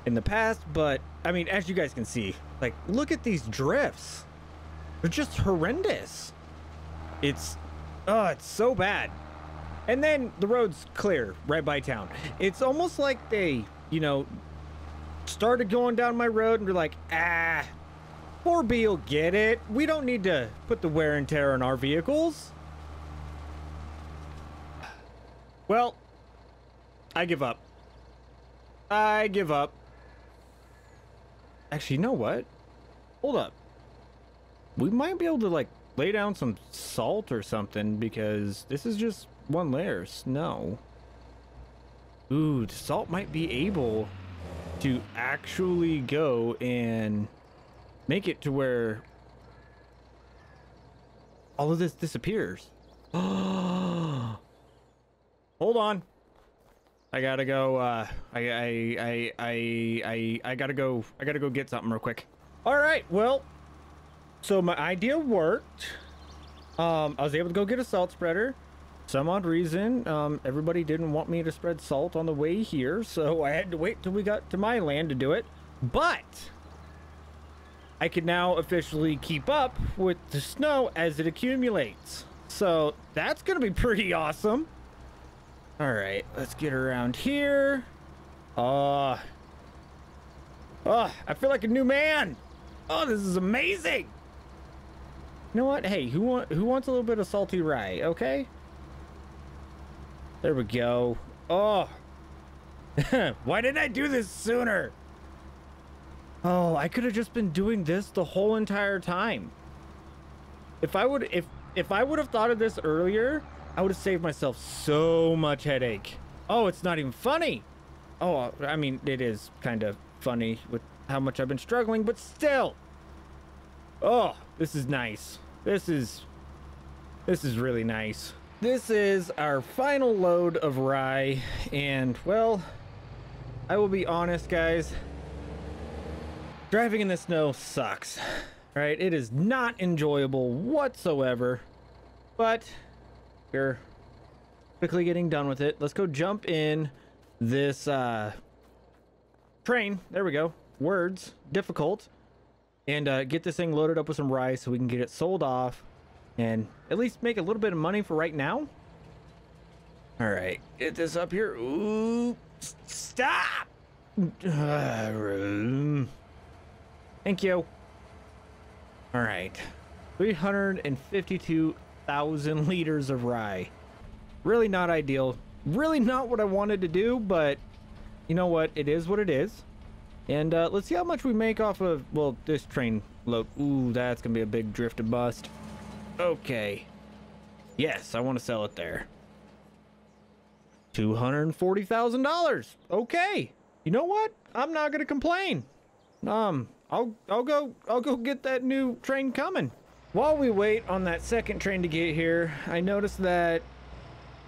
in the past. But I mean, as you guys can see, like, look at these drifts. They're just horrendous. It's so bad. And then the road's clear right by town. It's almost like they, you know, started going down my road and be like, 4B will get it. We don't need to put the wear and tear on our vehicles. Well, I give up. I give up. Actually, you know what? Hold up. We might be able to, like, lay down some salt or something, because this is just one layer of snow. Ooh, the salt might be able to actually go and make it to where all of this disappears. Hold on. I gotta go, I gotta go get something real quick. All right, well, so my idea worked. I was able to go get a salt spreader. Some odd reason, everybody didn't want me to spread salt on the way here, so I had to wait till we got to my land to do it. But I can now officially keep up with the snow as it accumulates. So that's gonna be pretty awesome. All right, let's get around here. I feel like a new man. Oh, this is amazing. You know what? Hey, who wants a little bit of salty rye? Okay. There we go. Oh, why didn't I do this sooner? Oh, I could have just been doing this the whole entire time. If I would have thought of this earlier, I would have saved myself so much headache. Oh, it's not even funny. Oh, I mean, it is kind of funny with how much I've been struggling, but still. Oh, this is nice. This is really nice. This is our final load of rye, and well, I will be honest, guys. Driving in the snow sucks, right? It is not enjoyable whatsoever, but we're quickly getting done with it. Let's go jump in this train. There we go. Words, difficult. And get this thing loaded up with some rice so we can get it sold off and at least make a little bit of money for right now. All right, get this up here. Ooh, stop. Thank you. All right, 352,000 liters of rye. Really not ideal. Really not what I wanted to do, but you know what? It is what it is. And let's see how much we make off of, well, this train load. Ooh, that's gonna be a big drift and bust. Okay. Yes, I want to sell it there. $240,000. Okay. You know what? I'm not gonna complain. I'll go get that new train coming. While we wait on that second train to get here, I noticed that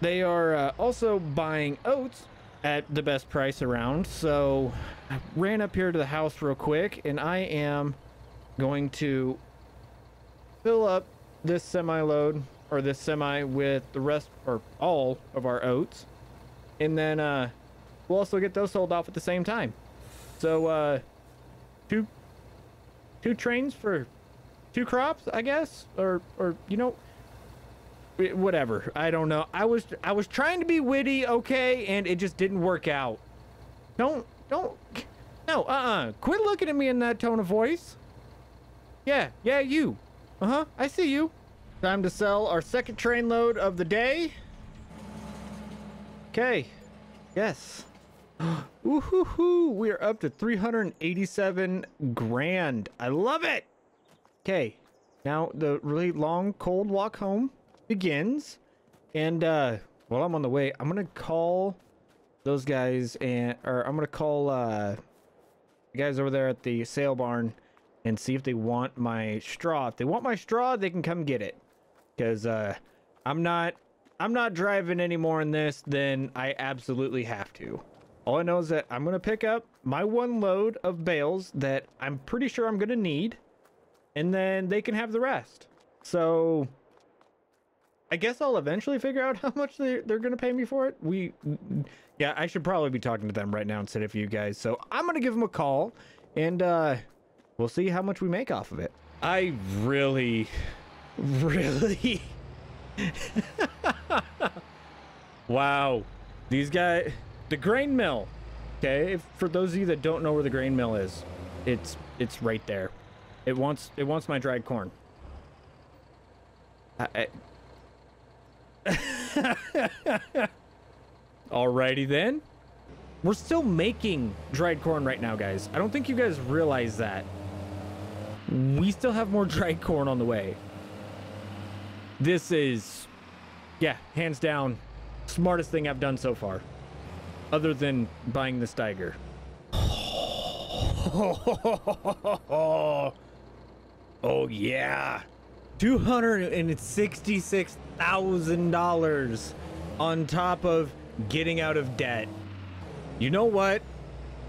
they are also buying oats at the best price around. So I ran up here to the house real quick, and I am going to fill up this semi-load, or this semi, with the rest, or all of our oats. And then we'll also get those sold off at the same time. So two trains for 2 crops, I guess, or you know, whatever. I don't know. I was trying to be witty, okay, and it just didn't work out. No, quit looking at me in that tone of voice. Yeah, you. I see you. Time to sell our second train load of the day. Okay. Yes. Ooh, we are up to 387 grand. I love it. Okay, now the really long cold walk home begins, and while I'm on the way, I'm gonna call those guys, I'm gonna call the guys over there at the sale barn and see if they want my straw. If they want my straw, they can come get it, because I'm not driving any more in this than I absolutely have to. All I know is that I'm gonna pick up my 1 load of bales that I'm pretty sure I'm gonna need, and then they can have the rest. So I guess I'll eventually figure out how much they're gonna pay me for it. Yeah, I should probably be talking to them right now instead of you guys. So I'm gonna give them a call, and we'll see how much we make off of it. I really wow, these guys, the grain mill. Okay, for those of you that don't know where the grain mill is, it's right there. It wants my dried corn. Alrighty then. We're still making dried corn right now, guys. I don't think you guys realize that. We still have more dried corn on the way. This is, yeah, hands down, smartest thing I've done so far. Other than buying the Steiger. Oh yeah, $266,000 on top of getting out of debt. You know what?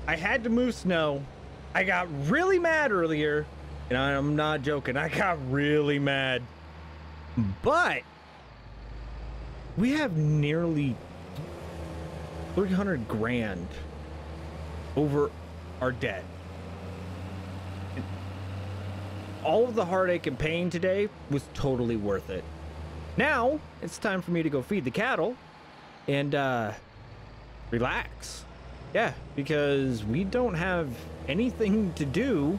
I had to move snow. I got really mad earlier, and I'm not joking. I got really mad. But we have nearly 300 grand over our debt. All of the heartache and pain today was totally worth it. Now it's time for me to go feed the cattle and relax. Yeah, because we don't have anything to do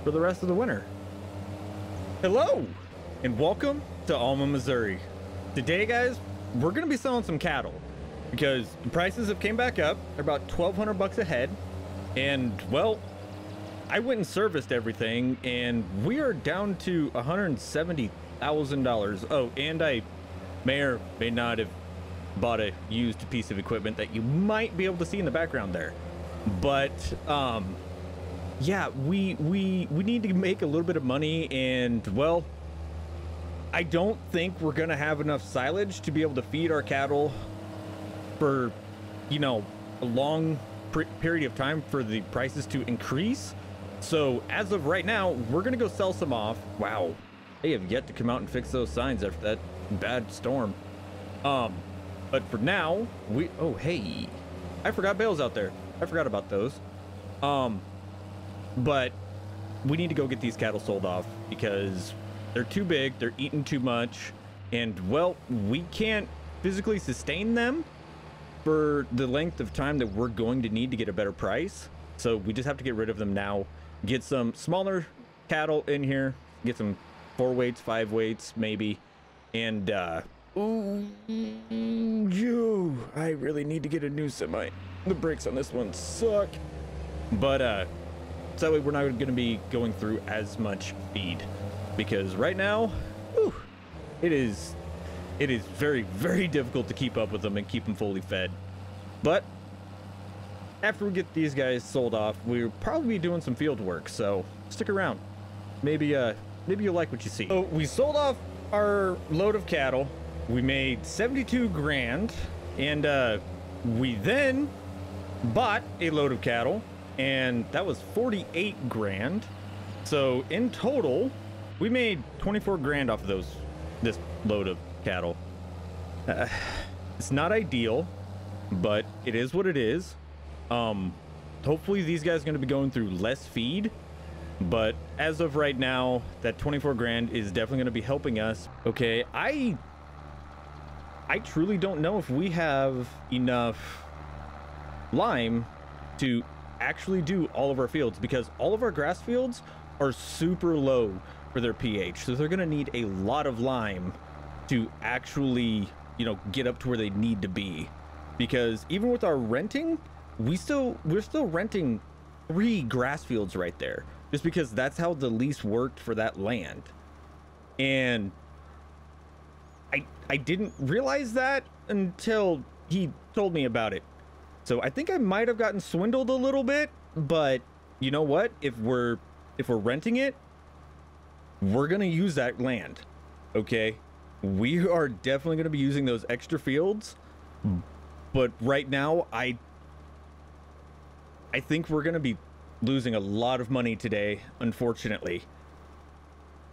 for the rest of the winter. Hello and welcome to Alma, Missouri. Today, guys, we're gonna be selling some cattle because the prices have came back up. They're about $1,200 a head, and well, I went and serviced everything, and we are down to $170,000. Oh, and I may or may not have bought a used piece of equipment that you might be able to see in the background there. But yeah, we need to make a little bit of money, and well, I don't think we're gonna have enough silage to be able to feed our cattle for, you know, a long period of time for the prices to increase. So as of right now, we're gonna go sell some off. Wow, they have yet to come out and fix those signs after that bad storm. But for now, oh hey, I forgot bales out there. I forgot about those. But we need to go get these cattle sold off because they're too big, they're eating too much, and well, we can't physically sustain them for the length of time that we're going to need to get a better price. So we just have to get rid of them now. Get some smaller cattle in here, get some 4 weights, 5 weights maybe, and ooh, I really need to get a new semi. The brakes on this one suck. But so that way we're not going to be going through as much feed, because right now, whew, it is very, very difficult to keep up with them and keep them fully fed. But after we get these guys sold off, we'll probably be doing some field work, so stick around. Maybe you'll like what you see. So we sold off our load of cattle. We made 72 grand, and we then bought a load of cattle, and that was 48 grand. So in total, we made 24 grand off of this load of cattle. It's not ideal, but it is what it is. Hopefully these guys are going to be going through less feed, but as of right now, that 24 grand is definitely going to be helping us. Okay, I truly don't know if we have enough lime to actually do all of our fields, because all of our grass fields are super low for their pH, so they're going to need a lot of lime to actually, you know, get up to where they need to be. Because even with our renting, we're still renting 3 grass fields right there, just because that's how the lease worked for that land. And I didn't realize that until he told me about it. So I think I might have gotten swindled a little bit, but you know what? If we're renting it, we're gonna use that land. Okay, we are definitely gonna be using those extra fields, but right now I think we're gonna be losing a lot of money today, unfortunately.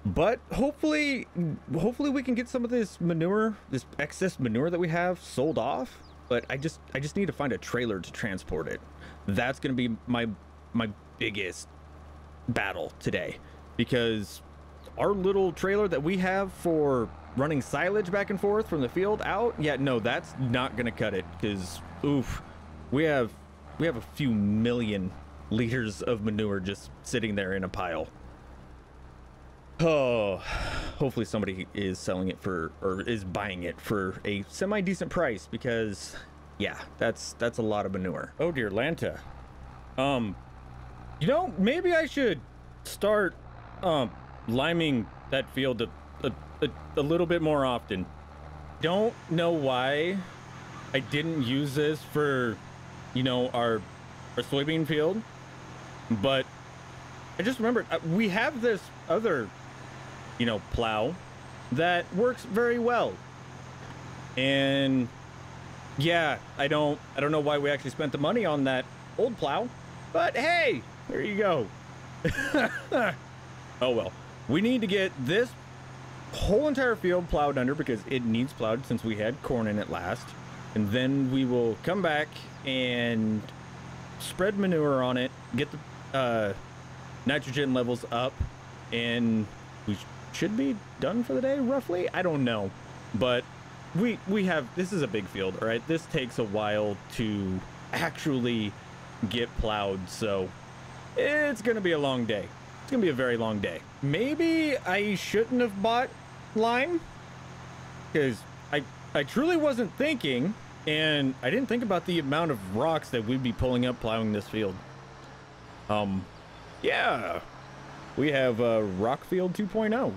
But hopefully we can get some of this manure, this excess manure that we have, sold off. But I just need to find a trailer to transport it. That's gonna be my biggest battle today, because our little trailer that we have for running silage back and forth from the field out, yeah, no, that's not gonna cut it, because oof, we have a few million liters of manure just sitting there in a pile. Oh, hopefully somebody is selling it for, or is buying it for a semi-decent price, because yeah, that's a lot of manure. Oh dear, Lanta. You know, maybe I should start liming that field a little bit more often. Don't know why I didn't use this for, you know, our soybean field, but I just remembered we have this other, you know, plow that works very well. And yeah, I don't know why we actually spent the money on that old plow, but hey, there you go. Oh well, we need to get this whole entire field plowed under, because it needs plowed since we had corn in it last. And then we will come back and spread manure on it, get the nitrogen levels up, and we should be done for the day, roughly. I don't know, but we have, this is a big field, all right? This takes a while to actually get plowed, so it's gonna be a long day. It's gonna be a very long day. Maybe I shouldn't have bought lime, because I truly wasn't thinking, and I didn't think about the amount of rocks that we'd be pulling up plowing this field. Yeah, we have rock field 2.0.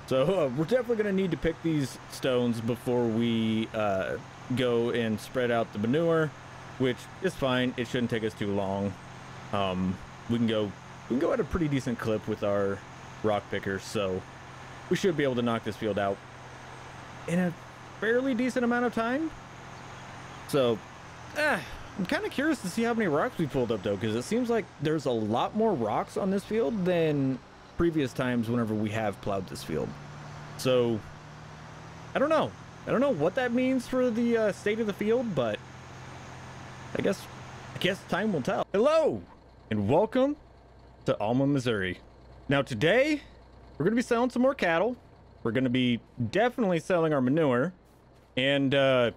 So we're definitely going to need to pick these stones before we go and spread out the manure, which is fine. It shouldn't take us too long. We can go at a pretty decent clip with our rock pickers, so we should be able to knock this field out in a fairly decent amount of time. So I'm kind of curious to see how many rocks we pulled up, though, because it seems like there's a lot more rocks on this field than previous times whenever we have plowed this field. So I don't know what that means for the state of the field, but I guess time will tell. Hello and welcome to Alma, Missouri. Now today we're gonna be selling some more cattle. We're gonna be definitely selling our manure, and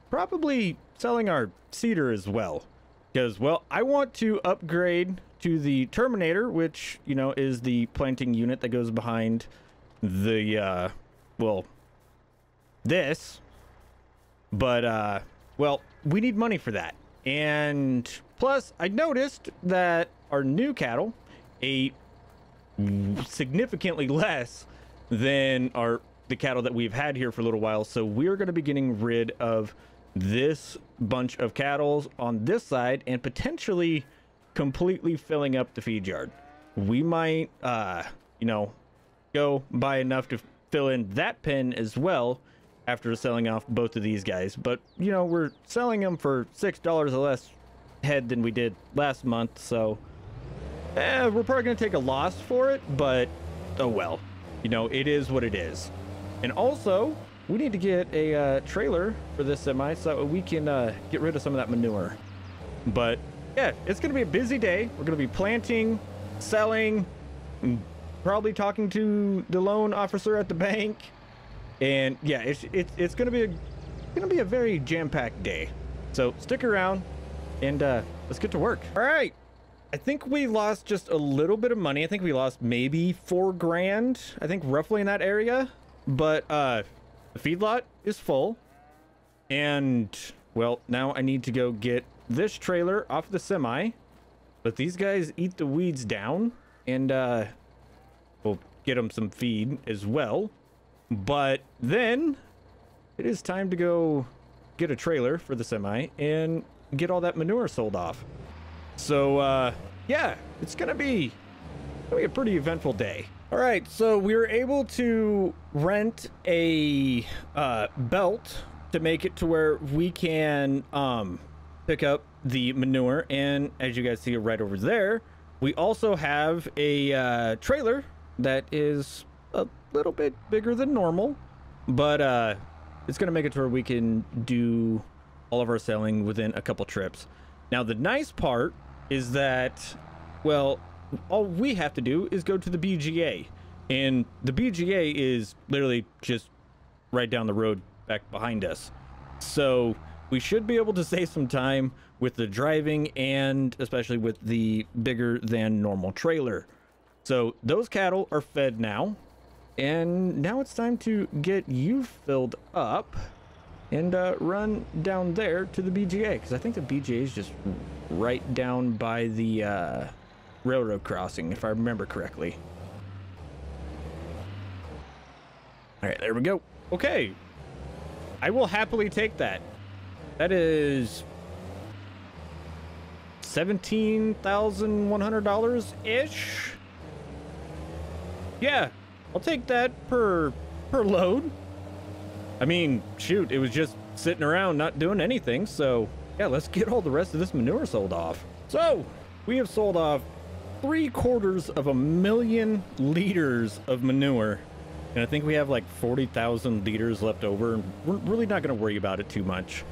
probably selling our cedar as well, because, well, I want to upgrade to the Terminator, which, you know, is the planting unit that goes behind the well, this, but well, we need money for that. And Plus, I noticed that our new cattle ate significantly less than the cattle that we've had here for a little while. So we're going to be getting rid of this bunch of cattle on this side and potentially completely filling up the feed yard. We might, you know, go buy enough to fill in that pen as well after selling off both of these guys. But, you know, we're selling them for $6 a less head than we did last month. So we're probably going to take a loss for it, but oh well. You know, it is what it is. And also, we need to get a trailer for this semi so we can get rid of some of that manure. But yeah, it's going to be a busy day. We're going to be planting, selling, probably talking to the loan officer at the bank. And yeah, it's going to be a very jam-packed day. So stick around and let's get to work. All right. I think we lost just a little bit of money. I think we lost maybe $4 grand. I think roughly in that area. But the feedlot is full. And well, now I need to go get this trailer off the semi. Let these guys eat the weeds down. And we'll get them some feed as well. But then it is time to go get a trailer for the semi and get all that manure sold off. So yeah, it's gonna be a pretty eventful day. All right, so we were able to rent a belt to make it to where we can pick up the manure, and as you guys see right over there, we also have a trailer that is a little bit bigger than normal, but it's gonna make it to where we can do all of our selling within a couple trips. Now the nice part is that, well, all we have to do is go to the BGA, and the BGA is literally just right down the road back behind us. So we should be able to save some time with the driving and especially with the bigger than normal trailer. So those cattle are fed now, and now it's time to get you filled up and run down there to the BGA, because I think the BGA is just right down by the railroad crossing, if I remember correctly. All right, there we go. Okay, I will happily take that. That is $17,100 ish. Yeah, I'll take that per load. I mean, shoot, it was just sitting around not doing anything. So yeah, let's get all the rest of this manure sold off. So we have sold off 750,000 liters of manure, and I think we have like 40,000 liters left over, and we're really not going to worry about it too much.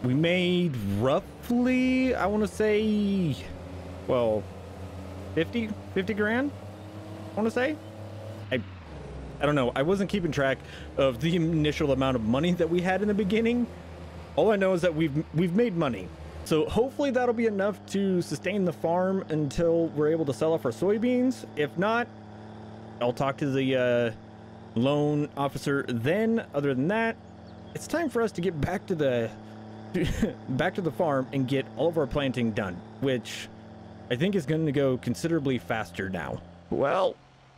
We made roughly, I want to say, well, 50 grand, I want to say. I don't know. I wasn't keeping track of the initial amount of money that we had in the beginning. All I know is that we've made money. So hopefully that'll be enough to sustain the farm until we're able to sell off our soybeans. If not, I'll talk to the loan officer then. Other than that, it's time for us to get back to the farm and get all of our planting done, which I think is going to go considerably faster now. Well,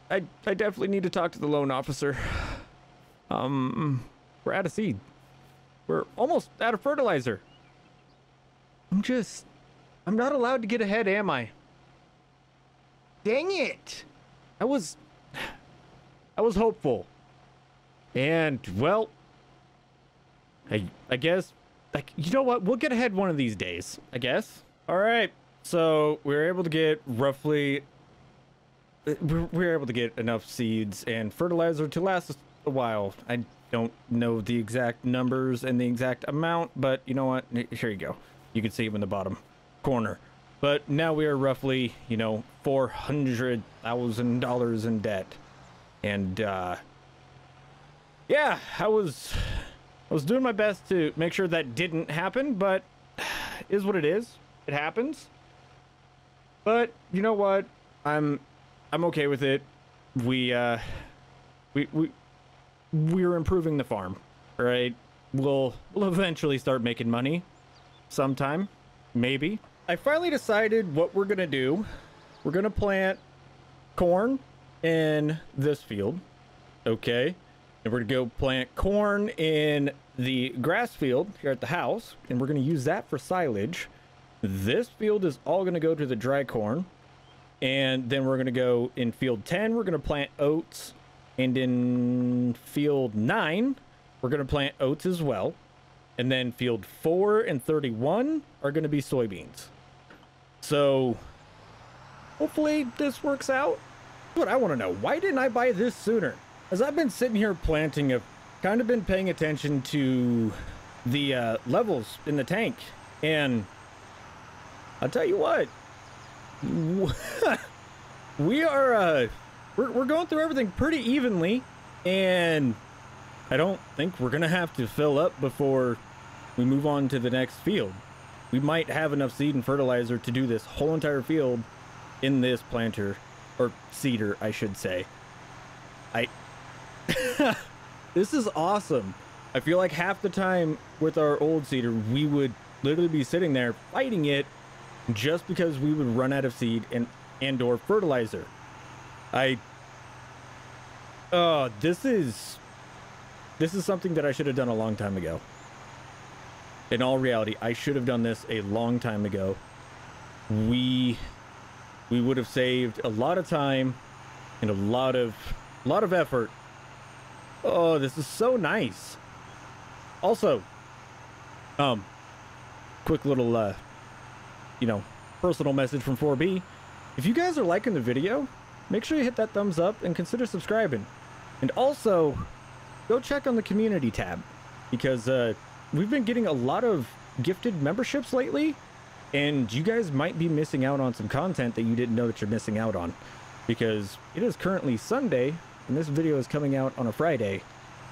I definitely need to talk to the loan officer. We're out of seed. We're almost out of fertilizer. I'm not allowed to get ahead, am I? Dang it. I was hopeful. And, well, I guess, like, you know what? We'll get ahead one of these days, I guess. All right. So we were able to get roughly, we were able to get enough seeds and fertilizer to last us a while. I don't know the exact numbers and the exact amount, but you know what? Here you go. You can see them in the bottom corner. But now we are roughly, you know, $400,000 in debt. And yeah, I was doing my best to make sure that didn't happen, but is what it is. It happens. But you know what? I'm okay with it. We're improving the farm, right? We'll eventually start making money sometime, maybe. I finally decided what we're gonna do. We're gonna plant corn in this field, okay? And we're gonna go plant corn in the grass field here at the house, and we're gonna use that for silage. This field is all gonna go to the dry corn, and then we're gonna go in field 10, we're gonna plant oats, and in field 9, we're gonna plant oats as well. And then field 4 and 31 are gonna be soybeans. So hopefully this works out. What I want to know, why didn't I buy this sooner? As I've been sitting here planting, I've kind of been paying attention to the levels in the tank, and I'll tell you what, we are we're going through everything pretty evenly, and I don't think we're gonna have to fill up before we move on to the next field. We might have enough seed and fertilizer to do this whole entire field in this planter, or seeder, I should say. This is awesome. I feel like half the time with our old seeder, we would literally be sitting there fighting it just because we would run out of seed and or fertilizer. This is something that I should have done a long time ago. In all reality, I should have done this a long time ago. We would have saved a lot of time and a lot of effort. Oh, this is so nice. Also, quick little personal message from 4B. If you guys are liking the video, make sure you hit that thumbs up and consider subscribing. And also, go check on the community tab, because we've been getting a lot of gifted memberships lately, and you guys might be missing out on some content that you didn't know that you're missing out on, because it is currently Sunday and this video is coming out on a Friday,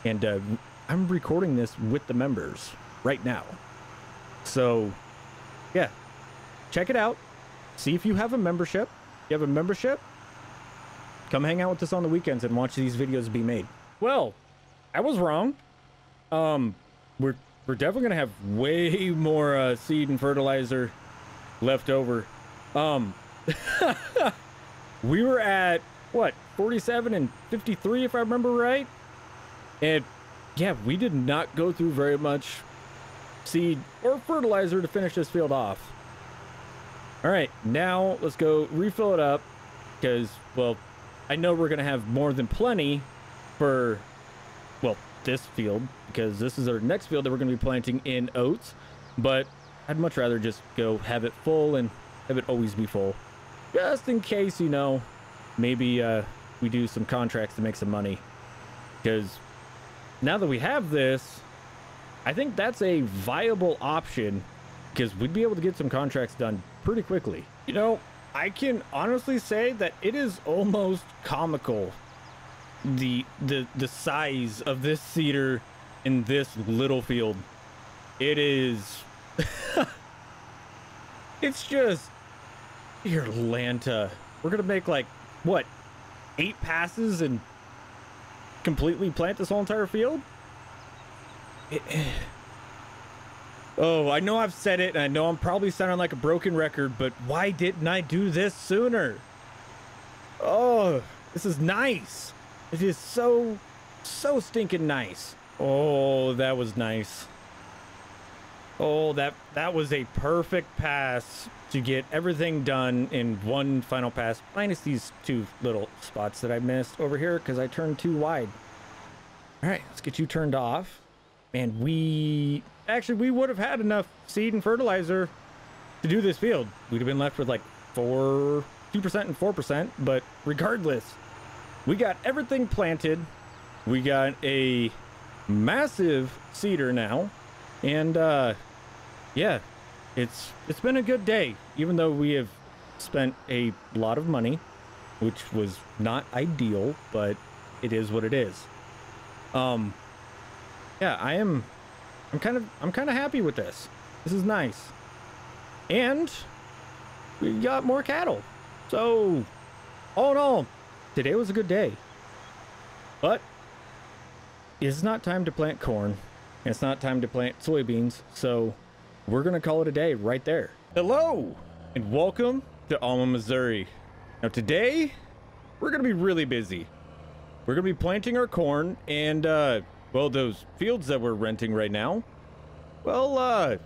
and I'm recording this with the members right now. So yeah, check it out, see if you have a membership. If you have a membership, come hang out with us on the weekends and watch these videos be made. Well, I was wrong. We're definitely gonna have way more seed and fertilizer left over. We were at what, 47 and 53 if I remember right, and yeah, we did not go through very much seed or fertilizer to finish this field off. All right, now let's go refill it up, because, well, I know we're gonna have more than plenty for, well, this field, because this is our next field that we're going to be planting in oats, but I'd much rather just go have it full and have it always be full, just in case, you know, maybe we do some contracts to make some money. Because now that we have this, I think that's a viable option, because we'd be able to get some contracts done pretty quickly. You know, I can honestly say that it is almost comical, the size of this seeder in this little field. It is it's just, dear Lanta, we're gonna make like what, 8 passes and completely plant this whole entire field. Oh, I know I've said it, and I know I'm probably sounding like a broken record, but why didn't I do this sooner? Oh, this is nice. It is so stinking nice. Oh, that was nice. Oh, that was a perfect pass to get everything done in one final pass, minus these 2 little spots that I missed over here because I turned too wide. All right, let's get you turned off. And we would have had enough seed and fertilizer to do this field. We'd have been left with like 2% and 4%, but regardless, we got everything planted. We got a massive seeder now, and yeah, it's been a good day, even though we have spent a lot of money, which was not ideal, but it is what it is. Yeah, I'm kind of happy with this. This is nice, and we got more cattle. So all in all, today was a good day. But it's not time to plant corn. It's not time to plant soybeans. So we're gonna call it a day right there. Hello and welcome to Alma, Missouri. Now today we're gonna be really busy. We're gonna be planting our corn and well, those fields that we're renting right now, well,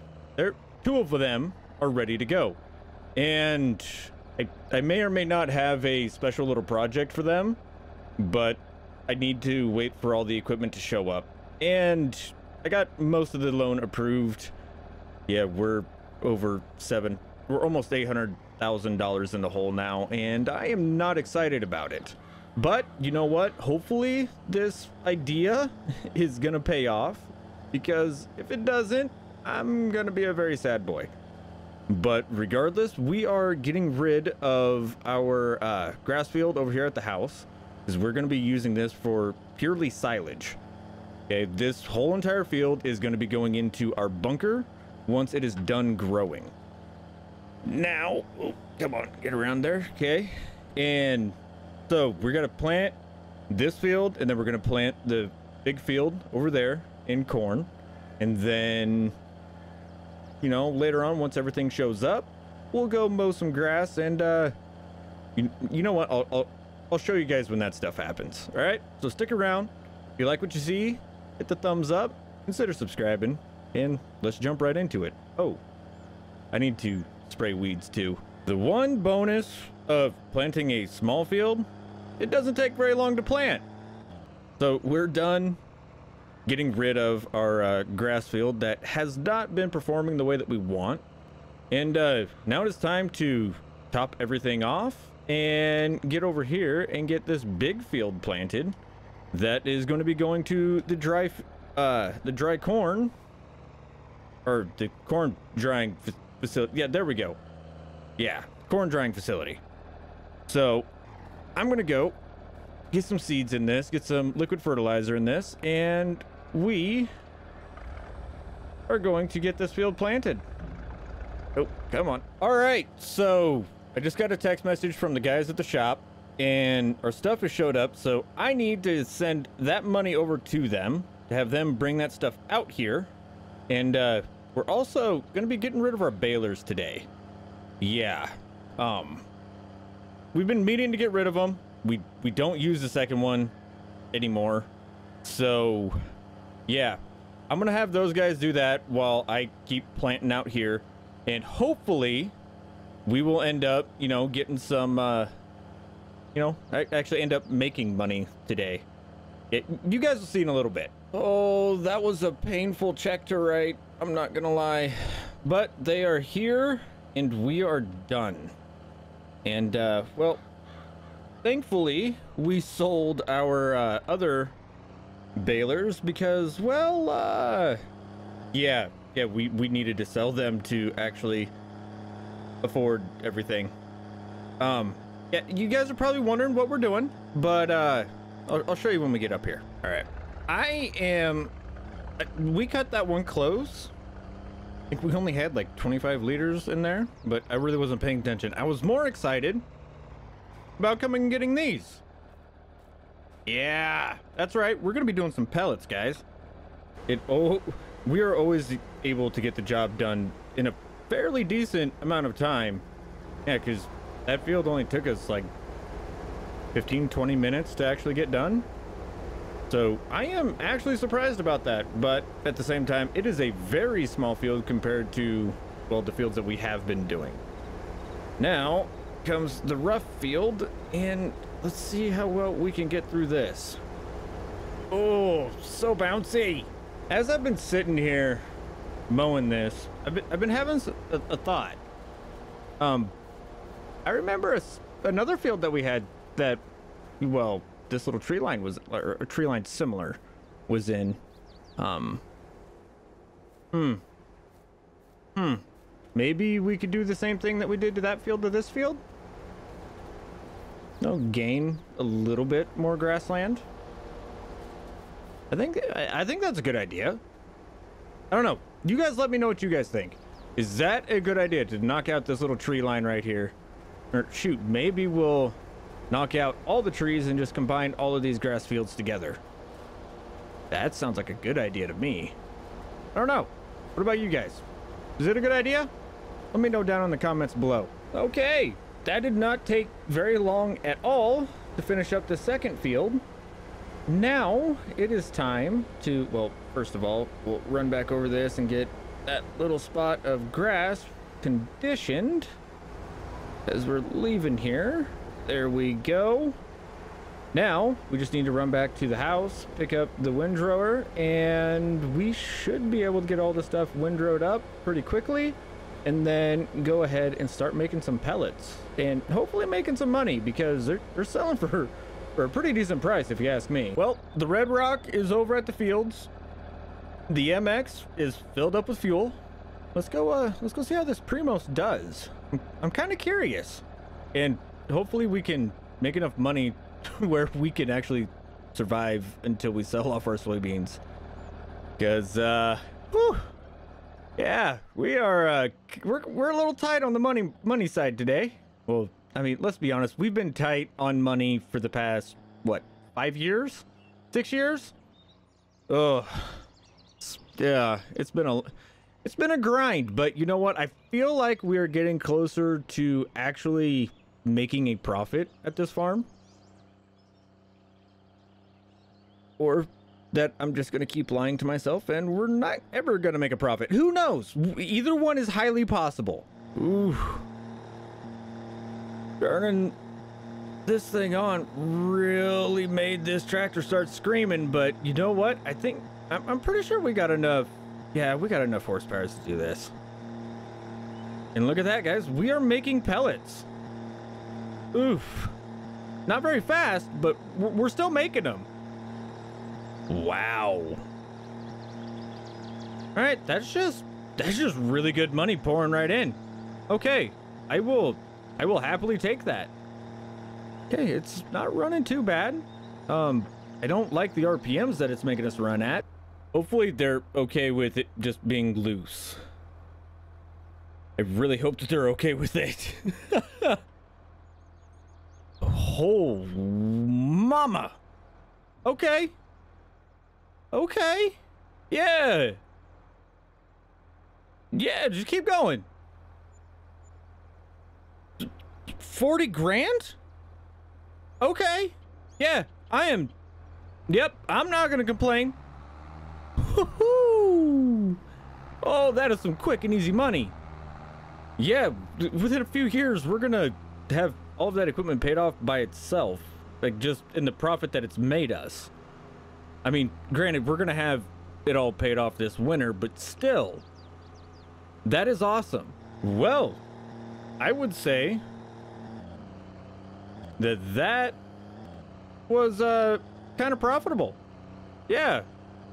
two of them are ready to go. And I may or may not have a special little project for them, but I need to wait for all the equipment to show up. And I got most of the loan approved. Yeah, we're almost $800,000 in the hole now, and I am not excited about it. But you know what? Hopefully this idea is gonna pay off, because if it doesn't, I'm gonna be a very sad boy. But regardless, we are getting rid of our grass field over here at the house, because we're gonna be using this for purely silage. Okay, this whole entire field is gonna be going into our bunker once it is done growing. Now, oh, come on, get around there. Okay, and so we're gonna plant this field, and then we're gonna plant the big field over there in corn, and then, you know, later on, once everything shows up, we'll go mow some grass. And you know what, I'll show you guys when that stuff happens. All right, so stick around. If you like what you see, hit the thumbs up, consider subscribing, and let's jump right into it. Oh, I need to spray weeds too. The one bonus of planting a small field, it doesn't take very long to plant. So we're done getting rid of our grass field that has not been performing the way that we want. And now it's time to top everything off and get over here and get this big field planted that is going to be going to the dry corn, or the corn drying facility. Yeah, there we go. Yeah, corn drying facility. So I'm gonna go get some seeds in this, get some liquid fertilizer in this, and we are going to get this field planted. Oh, come on. All right, so I just got a text message from the guys at the shop, and our stuff has showed up, so I need to send that money over to them to have them bring that stuff out here. And we're also going to be getting rid of our balers today. Yeah. We've been meaning to get rid of them. We don't use the second one anymore. So, yeah. I'm going to have those guys do that while I keep planting out here. And hopefully, we will end up, you know, getting some, you know, I actually end up making money today. You guys will see in a little bit. Oh, that was a painful check to write. I'm not gonna lie, but they are here and we are done. And well, thankfully we sold our other balers because, well, yeah, we needed to sell them to actually afford everything. Yeah, you guys are probably wondering what we're doing, but I'll show you when we get up here. All right. We cut that one close. I think we only had like 25 liters in there, but I really wasn't paying attention. I was more excited about coming and getting these. Yeah, that's right. We're gonna be doing some pellets, guys. We are always able to get the job done in a fairly decent amount of time. Yeah, because that field only took us like 15-20 minutes to actually get done. So I am actually surprised about that, but at the same time, it is a very small field compared to, well, the fields that we have been doing. Now comes the rough field, and let's see how well we can get through this. Oh, so bouncy. As I've been sitting here mowing this, I've been having a thought. I remember another field that we had that, well, this little tree line was, or a tree line similar was in. Maybe we could do the same thing that we did to that field to this field. No, gain a little bit more grassland. I think that's a good idea. I don't know. You guys let me know what you guys think. Is that a good idea to knock out this little tree line right here? Or shoot, maybe we'll knock out all the trees and just combine all of these grass fields together. That sounds like a good idea to me. I don't know. What about you guys? Is it a good idea? Let me know down in the comments below. Okay, that did not take very long at all to finish up the second field. Now it is time to, well, first of all, we'll run back over this and get that little spot of grass conditioned as we're leaving here. There we go. Now we just need to run back to the house, pick up the windrower, and we should be able to get all the stuff windrowed up pretty quickly, and then go ahead and start making some pellets and hopefully making some money, because they're selling for a pretty decent price if you ask me. Well, the Red Rock is over at the fields. The MX is filled up with fuel. Let's go see how this Primos does. I'm kind of curious, and hopefully we can make enough money where we can actually survive until we sell off our soybeans. Because yeah, we're a little tight on the money side today. Well, I mean, let's be honest, we've been tight on money for the past, what, 5 years? 6 years? Oh, yeah, it's been a grind, but you know what? I feel like we are getting closer to actually making a profit at this farm. Or that I'm just going to keep lying to myself and we're not ever going to make a profit. Who knows? Either one is highly possible. Ooh. Turning this thing on really made this tractor start screaming, but you know what? I think I'm pretty sure we got enough. Yeah, we got enough horsepower to do this. And look at that, guys. We are making pellets. Oof. Not very fast, but we're still making them. Wow. All right, that's just really good money pouring right in. Okay, I will happily take that. Okay, it's not running too bad. I don't like the RPMs that it's making us run at. Hopefully they're okay with it just being loose. I really hope that they're okay with it. Oh, mama. Okay. Okay. Yeah. Yeah, just keep going. 40 grand? Okay. Yeah, I am. Yep, I'm not gonna complain. Woohoo! Oh, that is some quick and easy money. Yeah, within a few years, we're gonna have all of that equipment paid off by itself. Like, just in the profit that it's made us. I mean, granted, we're gonna have it all paid off this winter, but still. That is awesome. Well, I would say that was kind of profitable. Yeah,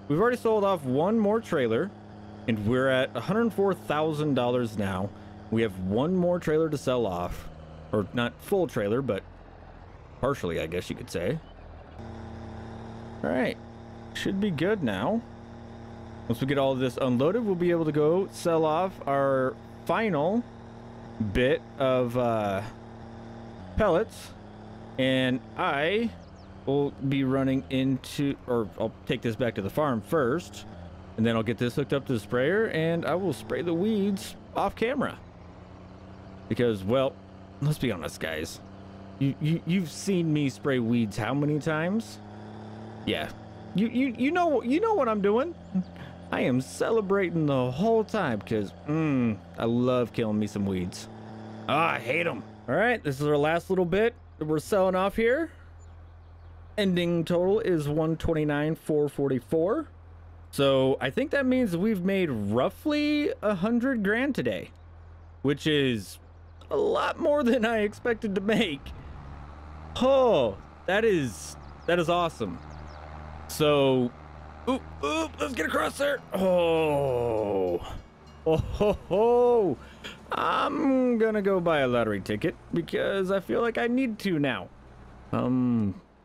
we've already sold off one more trailer, and we're at $104,000 now. We have one more trailer to sell off, or not full trailer, but partially, I guess you could say. All right, should be good now. Once we get all of this unloaded, we'll be able to go sell off our final bit of pellets, and I will be running into, or I'll take this back to the farm first, and then I'll get this hooked up to the sprayer, and I will spray the weeds off camera. Because, well, let's be honest, guys. You've seen me spray weeds how many times? Yeah, you know what I'm doing. I am celebrating the whole time because I love killing me some weeds. I hate them. All right, this is our last little bit that we're selling off here. Ending total is $129,444. So I think that means we've made roughly 100 grand today, which is a lot more than I expected to make. Oh, that is awesome. So, oop, let's get across there. Oh, I'm gonna go buy a lottery ticket because I feel like I need to now.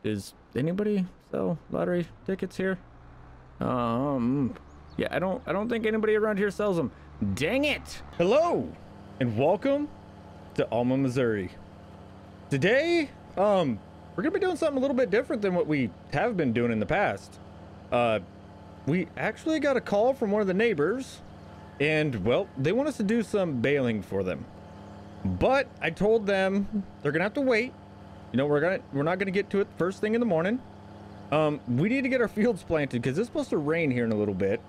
Does anybody sell lottery tickets here? Yeah, I don't think anybody around here sells them. Dang it. Hello and welcome to Alma, Missouri. Today, we're gonna be doing something a little bit different than what we have been doing in the past. We actually got a call from one of the neighbors, And well, they want us to do some baling for them, but I told them they're gonna have to wait. You know, we're not gonna get to it first thing in the morning. We need to get our fields planted because it's supposed to rain here in a little bit,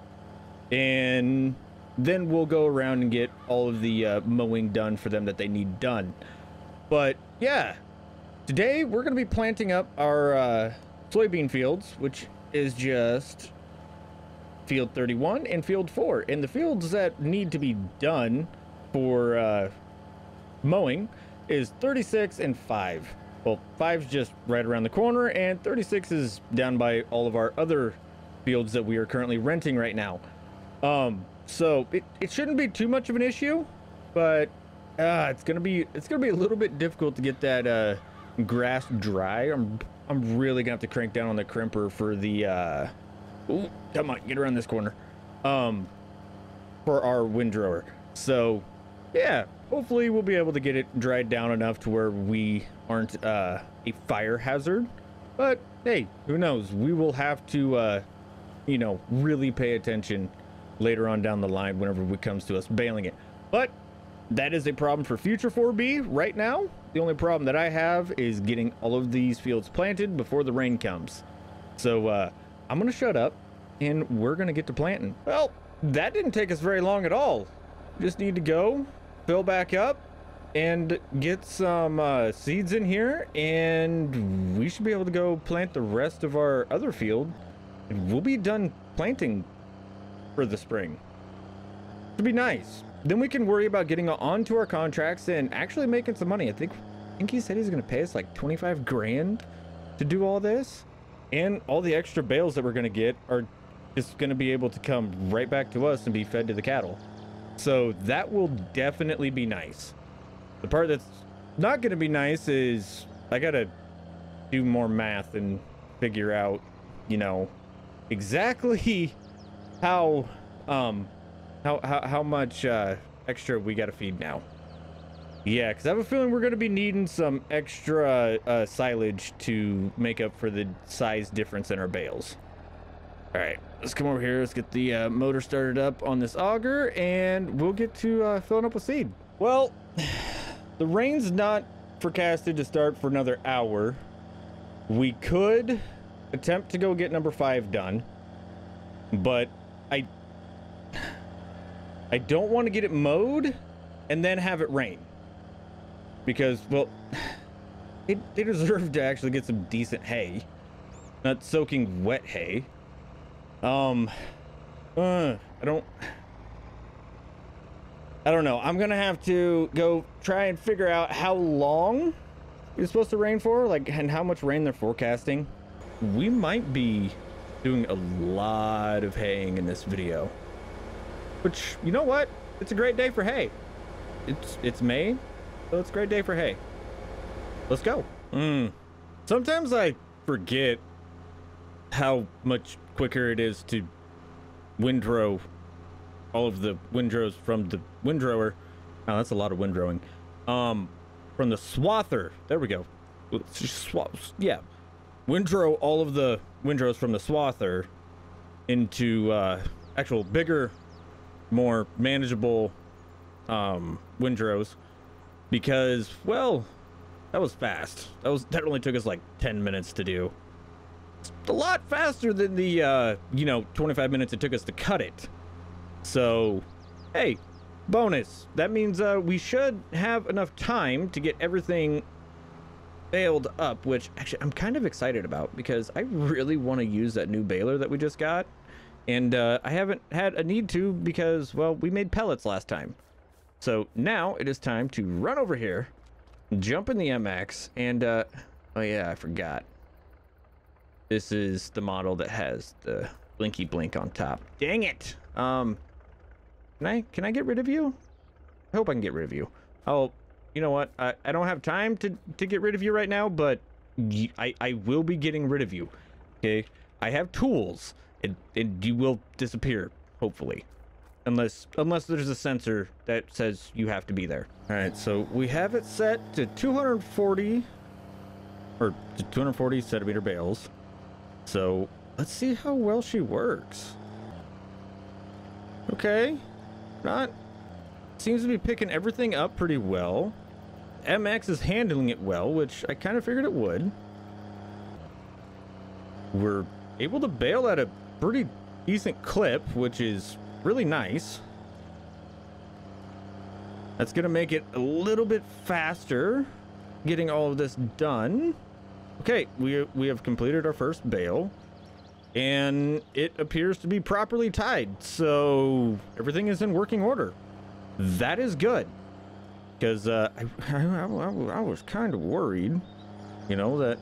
and then we'll go around and get all of the mowing done for them that they need done. But yeah, today we're gonna be planting up our soybean fields, which is just field 31 and field 4, and the fields that need to be done for mowing is 36 and 5. Well, 5's just right around the corner, and 36 is down by all of our other fields that we are currently renting right now. So it shouldn't be too much of an issue, but it's gonna be a little bit difficult to get that grass dry. I'm really gonna have to crank down on the crimper for the ooh, come on, get around this corner, for our windrower. So yeah, hopefully we'll be able to get it dried down enough to where we aren't a fire hazard. But hey, who knows? We will have to you know, really pay attention later on down the line whenever it comes to us baling it. But that is a problem for future 4B. Right now, the only problem that I have is getting all of these fields planted before the rain comes. So I'm gonna shut up and we're gonna get to planting. Well, that didn't take us very long at all. Just need to go fill back up and get some seeds in here, and we should be able to go plant the rest of our other field, and we'll be done planting for the spring. It'll be nice. Then we can worry about getting onto our contracts and actually making some money. I think he said he's gonna pay us like 25 grand to do all this, and all the extra bales that we're gonna get are just gonna be able to come right back to us and be fed to the cattle. So that will definitely be nice. The part that's not gonna be nice is I gotta do more math and figure out, you know, exactly how much extra we gotta feed now. Yeah, because I have a feeling we're gonna be needing some extra silage to make up for the size difference in our bales. All right, let's come over here. Let's get the motor started up on this auger, and we'll get to filling up with seed. Well, the rain's not forecasted to start for another hour. We could attempt to go get number 5 done, but I don't want to get it mowed and then have it rain, because, well, they deserve to actually get some decent hay, not soaking wet hay. I don't know. I'm gonna have to go try and figure out how long it's supposed to rain for, like, and how much rain they're forecasting. We might be doing a lot of haying in this video, which, you know what? It's a great day for hay. It's May, so it's a great day for hay. Let's go. Sometimes I forget how much quicker it is to windrow all of the windrows from the windrower. Oh, that's a lot of windrowing. From the swather. There we go. Yeah. Windrow all of the windrows from the swather into actual bigger, more manageable windrows, because, well, that was fast. That only took us like 10 minutes to do. It's a lot faster than the you know, 25 minutes it took us to cut it. So hey, bonus. That means we should have enough time to get everything baled up, which actually I'm kind of excited about, because I really want to use that new baler that we just got, and I haven't had a need to, because, well, we made pellets last time. So now it is time to run over here, jump in the MX, and oh yeah, I forgot. This is the model that has the blinky blink on top. Dang it. Can I get rid of you? I hope I can get rid of you. Oh, you know what? I don't have time to get rid of you right now, but I will be getting rid of you. Okay? I have tools, and you will disappear, hopefully. Unless there's a sensor that says you have to be there. All right, so we have it set to 240 centimeter bales. So let's see how well she works. Okay, not, seems to be picking everything up pretty well. MX is handling it well, which I kind of figured it would. We're able to bail at a pretty decent clip, which is really nice. That's gonna make it a little bit faster getting all of this done. Okay, we have completed our first bale, and it appears to be properly tied, so everything is in working order. That is good, because I was kind of worried, you know, that,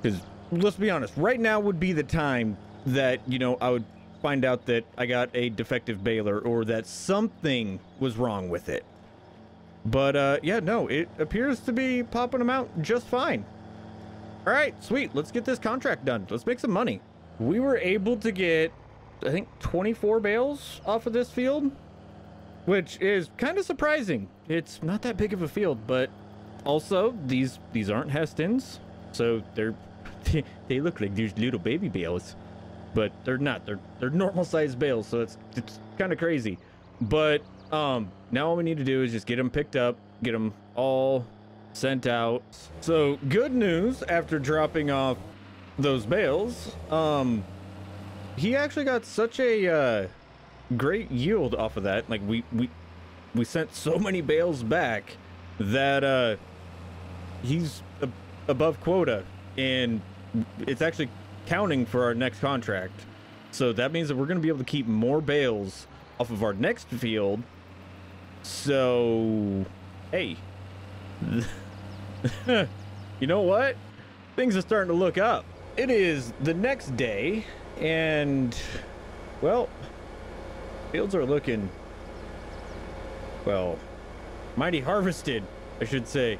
because let's be honest, right now would be the time that, you know, I would find out that I got a defective baler or that something was wrong with it. But yeah, no, it appears to be popping them out just fine. All right, sweet. Let's get this contract done. Let's make some money. We were able to get, I think, 24 bales off of this field, which is kind of surprising. It's not that big of a field, but also these aren't Hestons, so they look like these little baby bales, but they're not. They're normal sized bales, so it's kind of crazy. But now all we need to do is just get them picked up, get them all sent out. So good news, after dropping off those bales, he actually got such a great yield off of that. Like we sent so many bales back that he's above quota, and it's actually counting for our next contract. So that means that we're going to be able to keep more bales off of our next field. So hey, you know what? Things are starting to look up. It is the next day, and well, fields are looking, well, mighty harvested, I should say.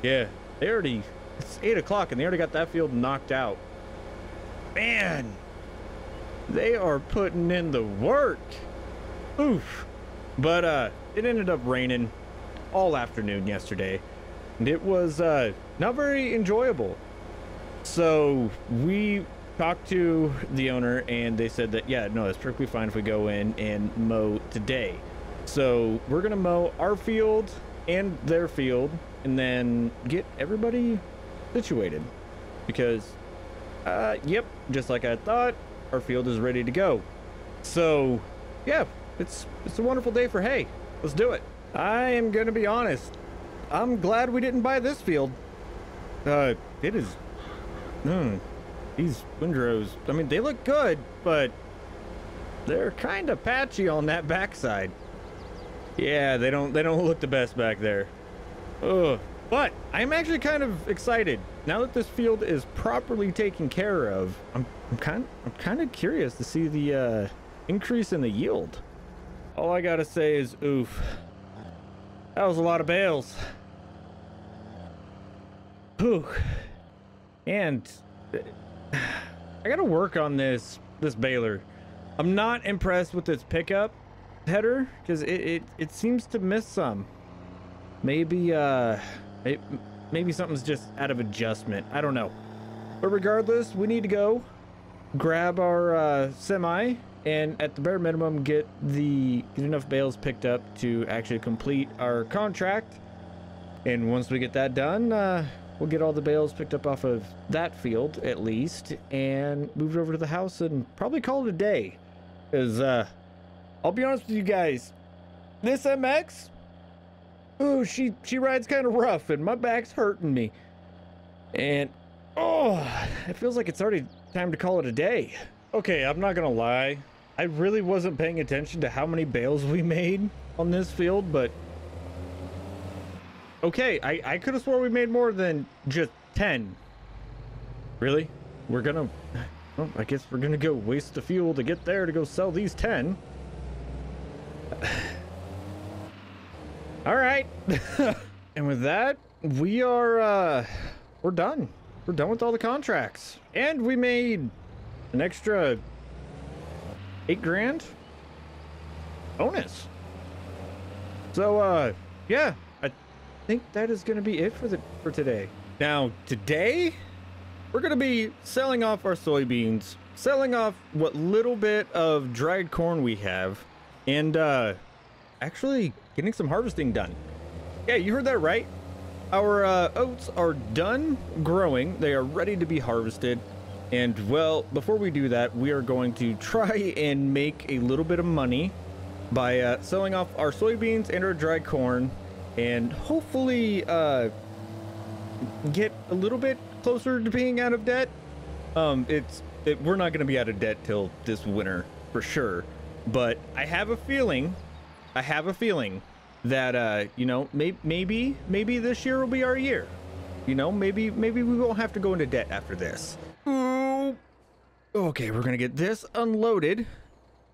Yeah, it's 8 o'clock and they already got that field knocked out. Man, they are putting in the work. Oof. But it ended up raining all afternoon yesterday, and it was not very enjoyable. So we talked to the owner, and they said that, yeah, no, that's perfectly fine if we go in and mow today. So we're gonna mow our field and their field, and then get everybody situated, because yep, just like I thought, our field is ready to go. So yeah, it's a wonderful day for hay. Let's do it. I am gonna be honest, I'm glad we didn't buy this field. It is these windrows, I mean, they look good, but they're kind of patchy on that backside. Yeah, they don't look the best back there. Ugh. But I'm actually kind of excited now that this field is properly taken care of. I'm kind of curious to see the increase in the yield. All I gotta say is oof. That was a lot of bales. Whew. And I gotta work on this baler. I'm not impressed with this pickup header, because it seems to miss some. Maybe maybe something's just out of adjustment. I don't know. But regardless, we need to go grab our semi, and at the bare minimum get enough bales picked up to actually complete our contract. And once we get that done, we'll get all the bales picked up off of that field at least, and move it over to the house and probably call it a day. Because I'll be honest with you guys, this MX, ooh, she rides kind of rough, and my back's hurting me. And oh, it feels like it's already time to call it a day. Okay, I'm not gonna lie, I really wasn't paying attention to how many bales we made on this field, but okay, I could have swore we made more than just 10. Really? We're gonna, well, I guess we're gonna go waste the fuel to get there to go sell these 10. All right. And with that, we're done. We're done with all the contracts, and we made an extra 8 grand bonus. So yeah, I think that is gonna be it for today. Now today we're gonna be selling off our soybeans, selling off what little bit of dried corn we have, and actually getting some harvesting done. Yeah, you heard that right. Our oats are done growing. They are ready to be harvested. And well, before we do that, we are going to try and make a little bit of money by selling off our soybeans and our dry corn, and hopefully get a little bit closer to being out of debt. We're not going to be out of debt till this winter for sure, but I have a feeling that you know, maybe this year will be our year. You know, maybe we won't have to go into debt after this. Ooh. Okay, we're gonna get this unloaded,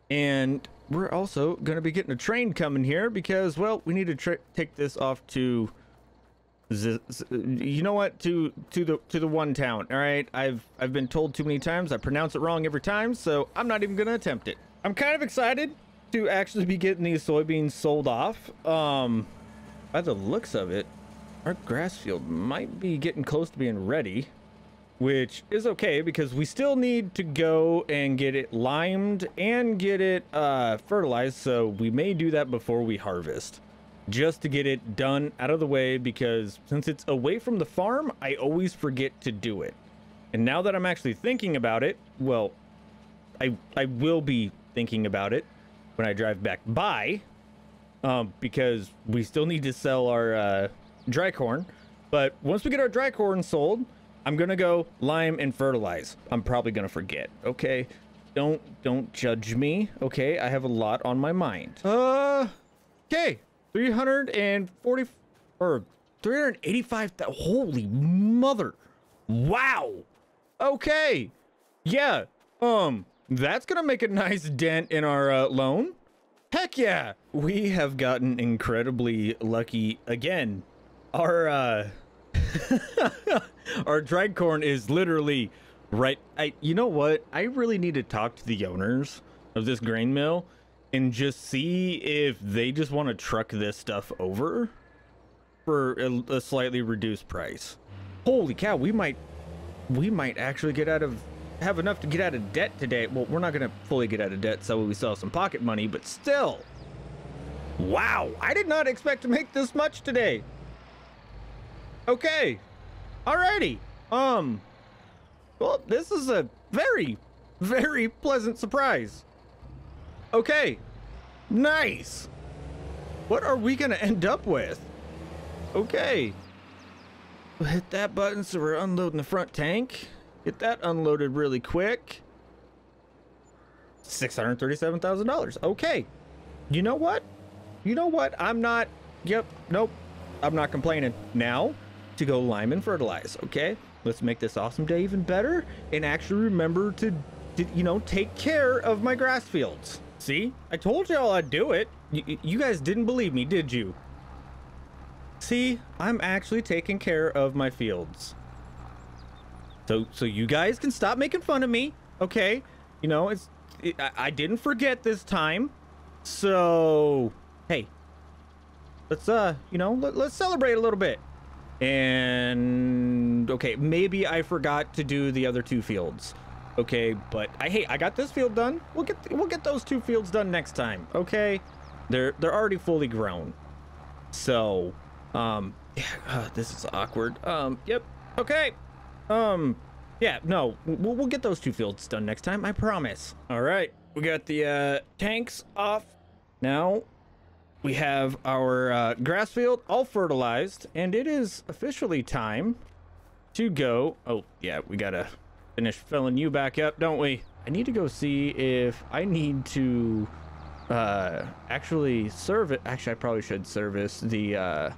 and we're also gonna be getting a train coming here because, well, we need to take this off to you know what, to the one town. All right, I've been told too many times I pronounce it wrong every time, so I'm not even gonna attempt it. I'm kind of excited to actually be getting these soybeans sold off. By the looks of it, our grass field might be getting close to being ready, which is okay because we still need to go and get it limed and get it fertilized, so we may do that before we harvest, just to get it done out of the way, because since it's away from the farm, I always forget to do it. And now that I'm actually thinking about it, well, I will be thinking about it when I drive back by, because we still need to sell our dry corn. But once we get our dry corn sold, I'm gonna go lime and fertilize. I'm probably gonna forget. Okay, don't judge me. Okay, I have a lot on my mind. Okay, 340 or 385. Holy mother! Wow. Okay, yeah. That's gonna make a nice dent in our loan. Heck yeah! We have gotten incredibly lucky again. Our our dried corn is literally right. You know what? I really need to talk to the owners of this grain mill and just see if they just want to truck this stuff over for a slightly reduced price. Holy cow, we might actually have enough to get out of debt today. Well, we're not gonna fully get out of debt, so we sell some pocket money, but still. Wow, I did not expect to make this much today. Okay, alrighty. Well, this is a very, very pleasant surprise. Okay, nice. What are we gonna end up with? Okay, we'll hit that button so we're unloading the front tank. Get that unloaded really quick. $637,000. Okay, you know what? I'm not. Yep, nope. I'm not complaining. Now to go lime and fertilize. Okay, let's make this awesome day even better and actually remember to you know, take care of my grass fields. See, I told y'all I'd do it. You guys didn't believe me, did you? See, I'm actually taking care of my fields. So you guys can stop making fun of me, okay? You know, I didn't forget this time. So, hey, let's you know, let's celebrate a little bit. And okay, maybe I forgot to do the other two fields. Okay, but I got this field done. We'll get those two fields done next time. Okay, they're already fully grown. So, yeah, this is awkward. Yep. Okay. Yeah, no, we'll get those two fields done next time, I promise. All right, we got the tanks off. Now we have our grass field all fertilized, and it is officially time to go. Oh yeah, we gotta finish filling you back up, don't we? I need to go see if I need to actually service. Actually, I probably should service the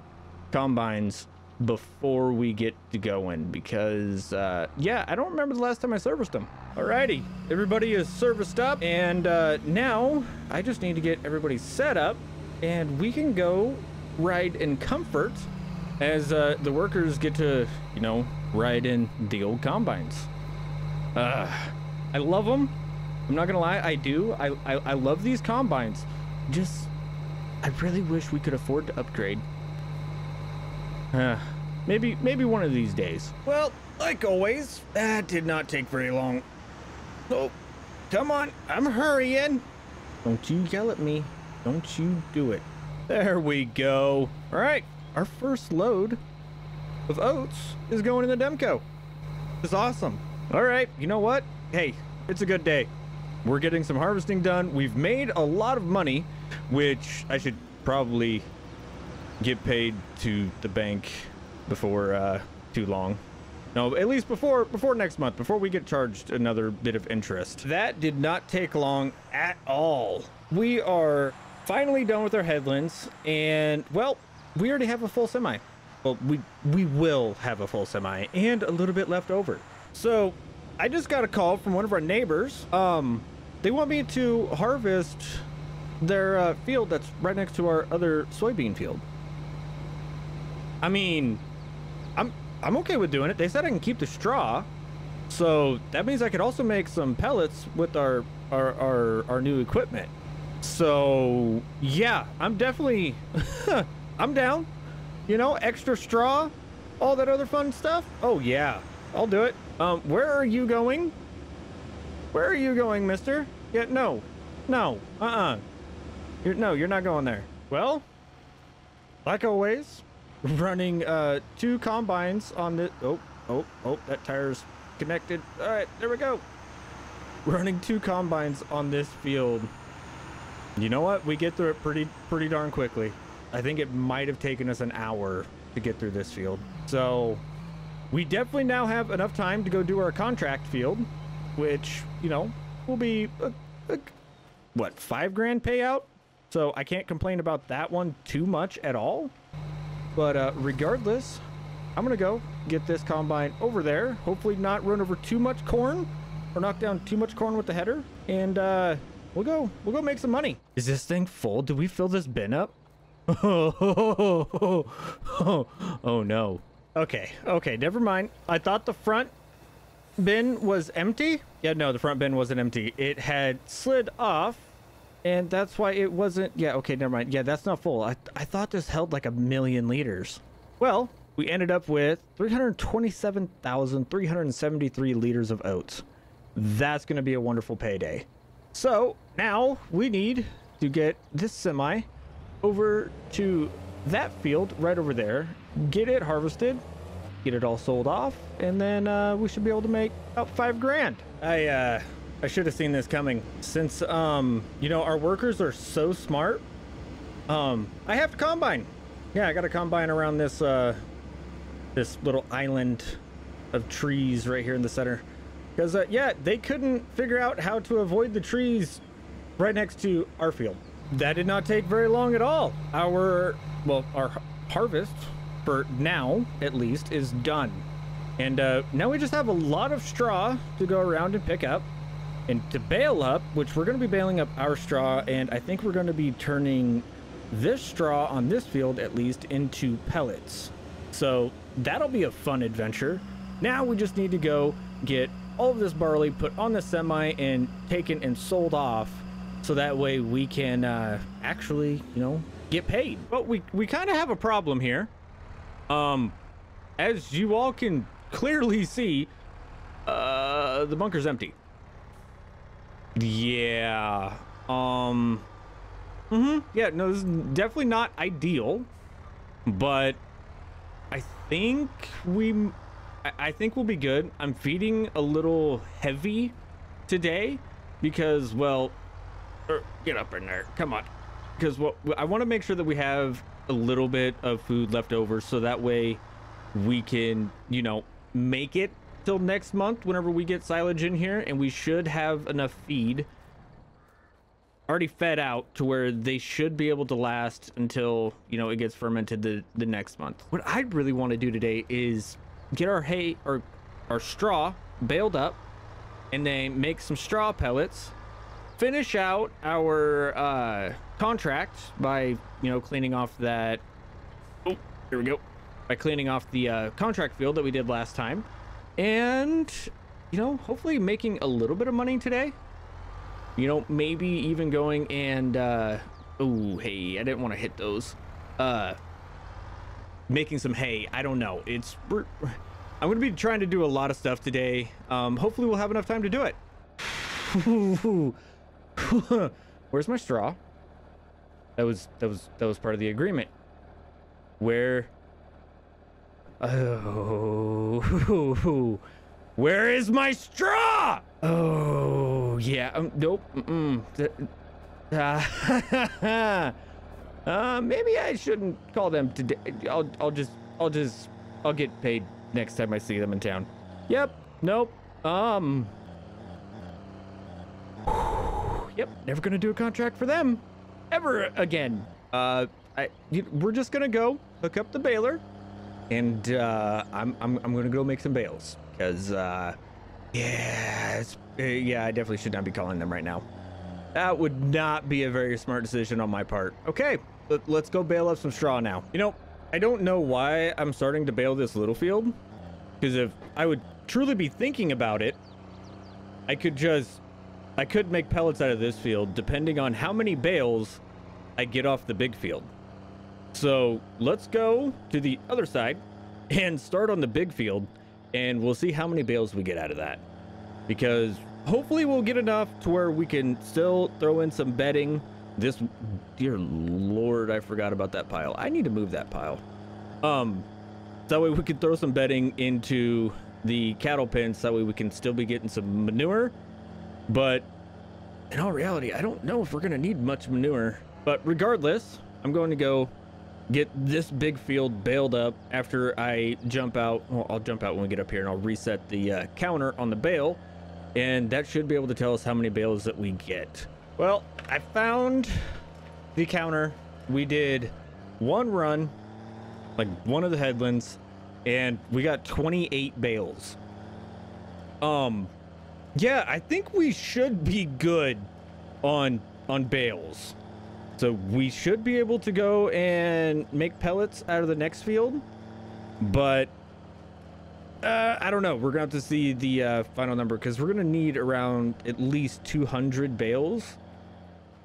combines before we get to going, because yeah, I don't remember the last time I serviced them. Alrighty, everybody is serviced up, and now I just need to get everybody set up and we can go ride in comfort as the workers get to, you know, ride in the old combines. I love them. I'm not gonna lie, I do. I love these combines. Just, I really wish we could afford to upgrade. Maybe one of these days. Well, like always, that did not take very long. Oh, come on, I'm hurrying. Don't you yell at me. Don't you do it. There we go. All right, our first load of oats is going in the Demco. It's awesome. All right, you know what? Hey, it's a good day. We're getting some harvesting done. We've made a lot of money, which I should probably get paid to the bank before too long. No, at least before next month, before we get charged another bit of interest. That did not take long at all. We are finally done with our headlands, and well, we already have a full semi. Well, we will have a full semi and a little bit left over. So I just got a call from one of our neighbors. They want me to harvest their field that's right next to our other soybean field. I mean, I'm okay with doing it. They said I can keep the straw, so that means I could also make some pellets with our new equipment. So yeah, I'm definitely I'm down. You know, extra straw, all that other fun stuff. Oh yeah, I'll do it. Where are you going? Where are you going, mister? Yeah, no, you're not going there. Well, like always, running 2 combines on this. Oh, that tire's connected. All right, there we go. Running 2 combines on this field. You know what? We get through it pretty darn quickly. I think it might have taken us an hour to get through this field. So we definitely now have enough time to go do our contract field, which, you know, will be what, $5,000 payout? So I can't complain about that one too much at all. But regardless, I'm gonna go get this combine over there. Hopefully not run over too much corn or knock down too much corn with the header. And we'll go make some money. Is this thing full? Did we fill this bin up? Oh no. Okay, never mind. I thought the front bin was empty. Yeah, no, the front bin wasn't empty. It had slid off, and that's why it wasn't. Yeah, okay, never mind. Yeah, that's not full. I thought this held like 1,000,000 liters. Well, we ended up with 327,373 liters of oats. That's going to be a wonderful payday. So now we need to get this semi over to that field right over there, get it harvested, get it all sold off, and then we should be able to make about $5,000. I should have seen this coming. Since you know, our workers are so smart, I have to combine. Yeah, I got a combine around this this little island of trees right here in the center, because yeah, they couldn't figure out how to avoid the trees right next to our field. That did not take very long at all. Our harvest, for now at least, is done. And now we just have a lot of straw to go around and pick up. And to bale up, which we're going to be baling up our straw, and I think we're going to be turning this straw on this field at least into pellets. So that'll be a fun adventure. Now we just need to go get all of this barley put on the semi and taken and sold off, so that way we can actually, you know, get paid. But we kind of have a problem here. As you all can clearly see, the bunker's empty. Yeah. Yeah, no, this is definitely not ideal, but I think we'll be good. I'm feeding a little heavy today because, well, get up in there, come on, because I want to make sure that we have a little bit of food left over, so that way we can, you know, make it till next month whenever we get silage in here, and we should have enough feed already fed out to where they should be able to last until, you know, it gets fermented the next month. What I really want to do today is get our hay or our straw baled up, and then make some straw pellets, finish out our contract by, you know, cleaning off that, oh, here we go, by cleaning off the contract field that we did last time, and, you know, hopefully making a little bit of money today. You know, maybe even going and oh, hey, I didn't want to hit those. Making some hay, I don't know. I'm gonna be trying to do a lot of stuff today. Hopefully we'll have enough time to do it. Where's my straw? That was part of the agreement. Where? Oh, where is my straw? Oh, yeah. Nope. Maybe I shouldn't call them today. I'll get paid next time I see them in town. Yep. Nope. Yep. Never gonna do a contract for them ever again. We're just gonna go hook up the baler, and I'm gonna go make some bales because yeah, I definitely should not be calling them right now. That would not be a very smart decision on my part. Okay, let's go bale up some straw now. You know, I don't know why I'm starting to bale this little field, because if I would truly be thinking about it, I could make pellets out of this field depending on how many bales I get off the big field. So let's go to the other side and start on the big field, and we'll see how many bales we get out of that, because hopefully we'll get enough to where we can still throw in some bedding. This, dear Lord, I forgot about that pile. I need to move that pile. That way we can throw some bedding into the cattle pens. That way we can still be getting some manure. But in all reality, I don't know if we're gonna need much manure. But regardless, I'm going to go get this big field baled up after I jump out. Well, I'll jump out when we get up here, and I'll reset the counter on the bale. And that should be able to tell us how many bales that we get. Well, I found the counter. We did one run, like one of the headlands, and we got 28 bales. Yeah, I think we should be good on bales. So we should be able to go and make pellets out of the next field, but I don't know. We're gonna have to see the final number, because we're gonna need around at least 200 bales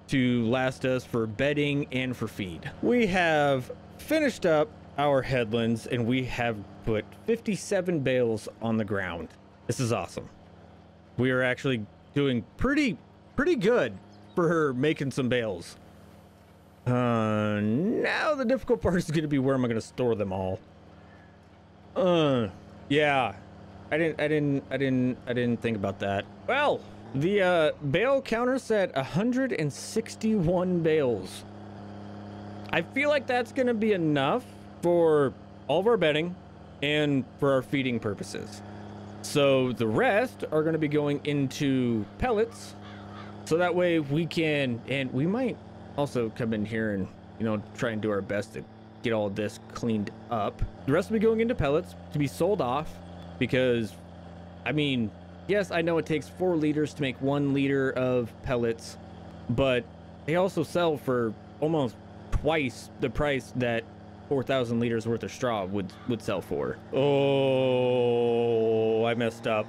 to last us for bedding and for feed. We have finished up our headlands, and we have put 57 bales on the ground. This is awesome. We are actually doing pretty good for making some bales. Now the difficult part is going to be, where am I going to store them all? Yeah, I didn't think about that. Well, the bale counter said 161 bales. I feel like that's going to be enough for all of our bedding and for our feeding purposes. So the rest are going to be going into pellets, so that way we can, and we might also come in here and, you know, try and do our best to get all of this cleaned up. The rest will be going into pellets to be sold off, because, I mean, yes, I know it takes 4 liters to make 1 liter of pellets, but they also sell for almost twice the price that 4,000 liters worth of straw would sell for. Oh, I messed up.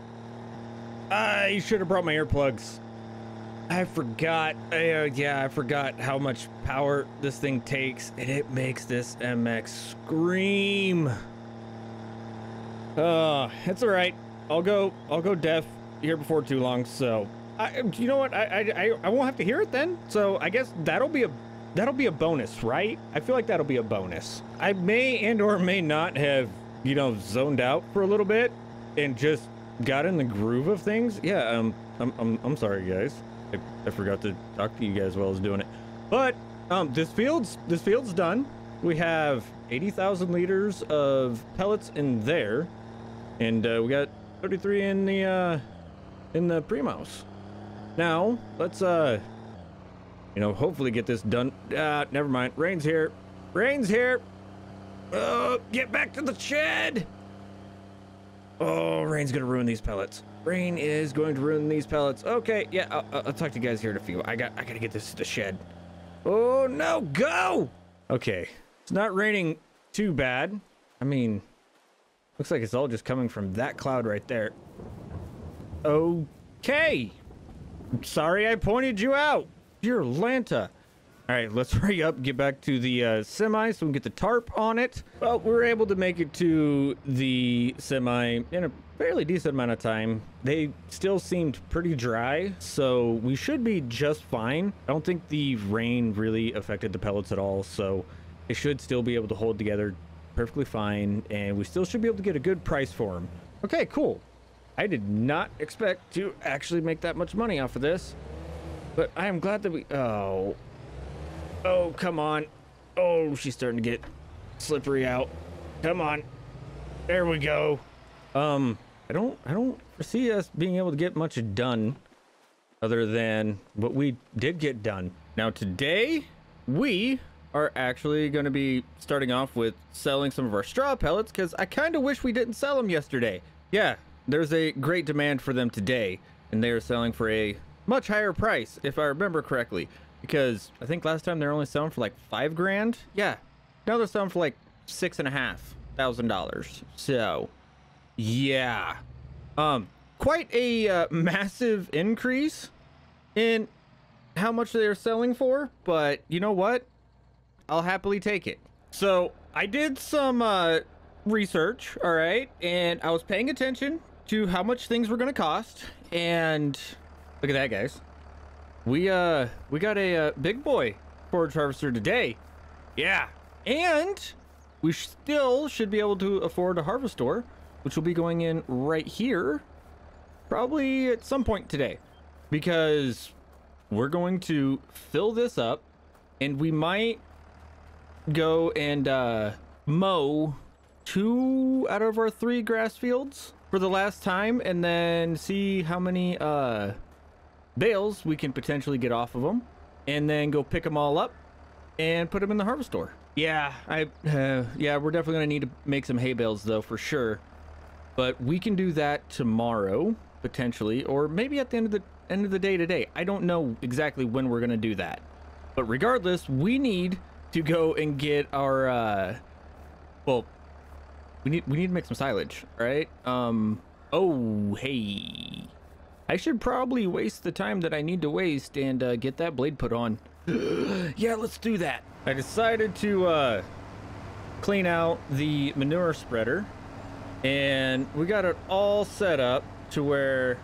I should have brought my earplugs. I forgot. Yeah, I forgot how much power this thing takes, and it makes this MX scream. It's all right. I'll go deaf here before too long. So, you know what? I won't have to hear it then. So I guess that'll be a bonus, right? I feel like that'll be a bonus. I may and or may not have, you know, zoned out for a little bit and just got in the groove of things. Yeah, I'm sorry, guys. I forgot to talk to you guys while I was doing it. But this field's done. We have 80,000 liters of pellets in there, and we got 33 in the Primos. Now let's you know, hopefully get this done. Never mind. Rain's here. Rain's here. Get back to the shed. Oh, rain's gonna ruin these pellets. Rain is going to ruin these pellets. Okay, yeah, I'll talk to you guys here in a few. I gotta get this to the shed. Oh no, go! Okay, it's not raining too bad. I mean, looks like it's all just coming from that cloud right there. Okay. Sorry I pointed you out. Dear Lanta. All right, let's hurry up, get back to the semi so we can get the tarp on it. Well, we were able to make it to the semi in a fairly decent amount of time. They still seemed pretty dry, so we should be just fine. I don't think the rain really affected the pellets at all, so it should still be able to hold together perfectly fine, and we still should be able to get a good price for them. Okay, cool. I did not expect to actually make that much money off of this, but I am glad that we... Oh, come on. Oh, she's starting to get slippery out. Come on. There we go. I don't foresee us being able to get much done other than what we did get done. Now today, we are actually going to be starting off with selling some of our straw pellets because I kind of wish we didn't sell them yesterday. Yeah, there's a great demand for them today, and they are selling for a much higher price, if I remember correctly. Because I think last time they're only selling for like $5 grand. Yeah, now they're selling for like $6,500. So, yeah, quite a massive increase in how much they're selling for. But you know what? I'll happily take it. So I did some research, all right, and I was paying attention to how much things were going to cost. And look at that, guys. We got a big boy forage harvester today. Yeah, and we still should be able to afford a harvest store, which will be going in right here probably at some point today, because we're going to fill this up, and we might go and mow 2 out of our 3 grass fields for the last time, and then see how many bales we can potentially get off of them, and then go pick them all up and put them in the harvest store. Yeah, yeah, we're definitely gonna need to make some hay bales though, for sure, but we can do that tomorrow potentially, or maybe at the end of the day today. I don't know exactly when we're gonna do that, but regardless, we need to go and get our well, we need to make some silage, right? Oh, hey, I should probably waste the time that I need to waste and get that blade put on. Yeah, let's do that. I decided to clean out the manure spreader, and we got it all set up to where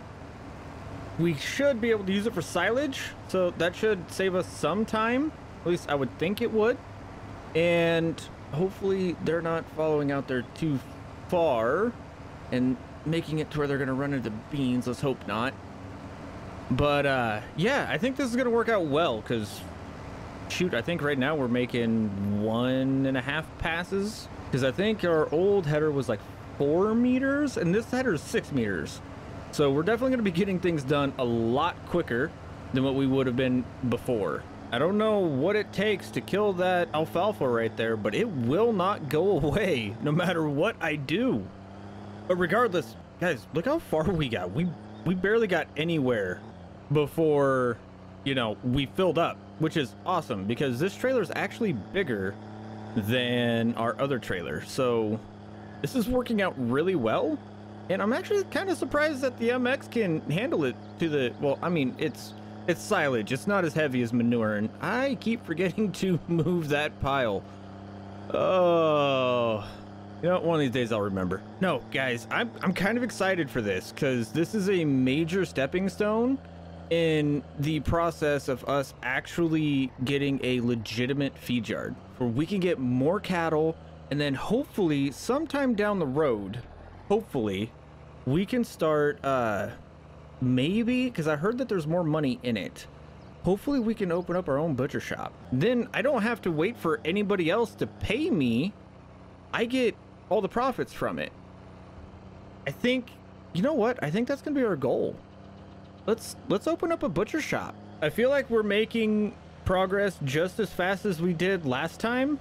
we should be able to use it for silage. So that should save us some time. At least I would think it would. And hopefully they're not following out there too far and making it to where they're gonna run into beans. Let's hope not. But yeah, I think this is gonna work out well, because shoot, I think right now we're making 1.5 passes, because I think our old header was like 4 meters and this header is 6 meters. So we're definitely gonna be getting things done a lot quicker than what we would have been before. I don't know what it takes to kill that alfalfa right there, but it will not go away no matter what I do. But regardless, guys, look how far we got. We barely got anywhere before, you know, we filled up, which is awesome, because this trailer is actually bigger than our other trailer. So this is working out really well. And I'm actually kind of surprised that the MX can handle it to the, well, I mean, it's silage. It's not as heavy as manure, and I keep forgetting to move that pile. Oh, you know, one of these days I'll remember. No, guys, I'm kind of excited for this, because this is a major stepping stone in the process of us actually getting a legitimate feed yard where we can get more cattle, and then hopefully sometime down the road, hopefully we can start maybe, because I heard that there's more money in it, hopefully we can open up our own butcher shop. Then I don't have to wait for anybody else to pay me. I get all the profits from it. I think, you know what, I think that's gonna be our goal. Let's open up a butcher shop. I feel like we're making progress just as fast as we did last time,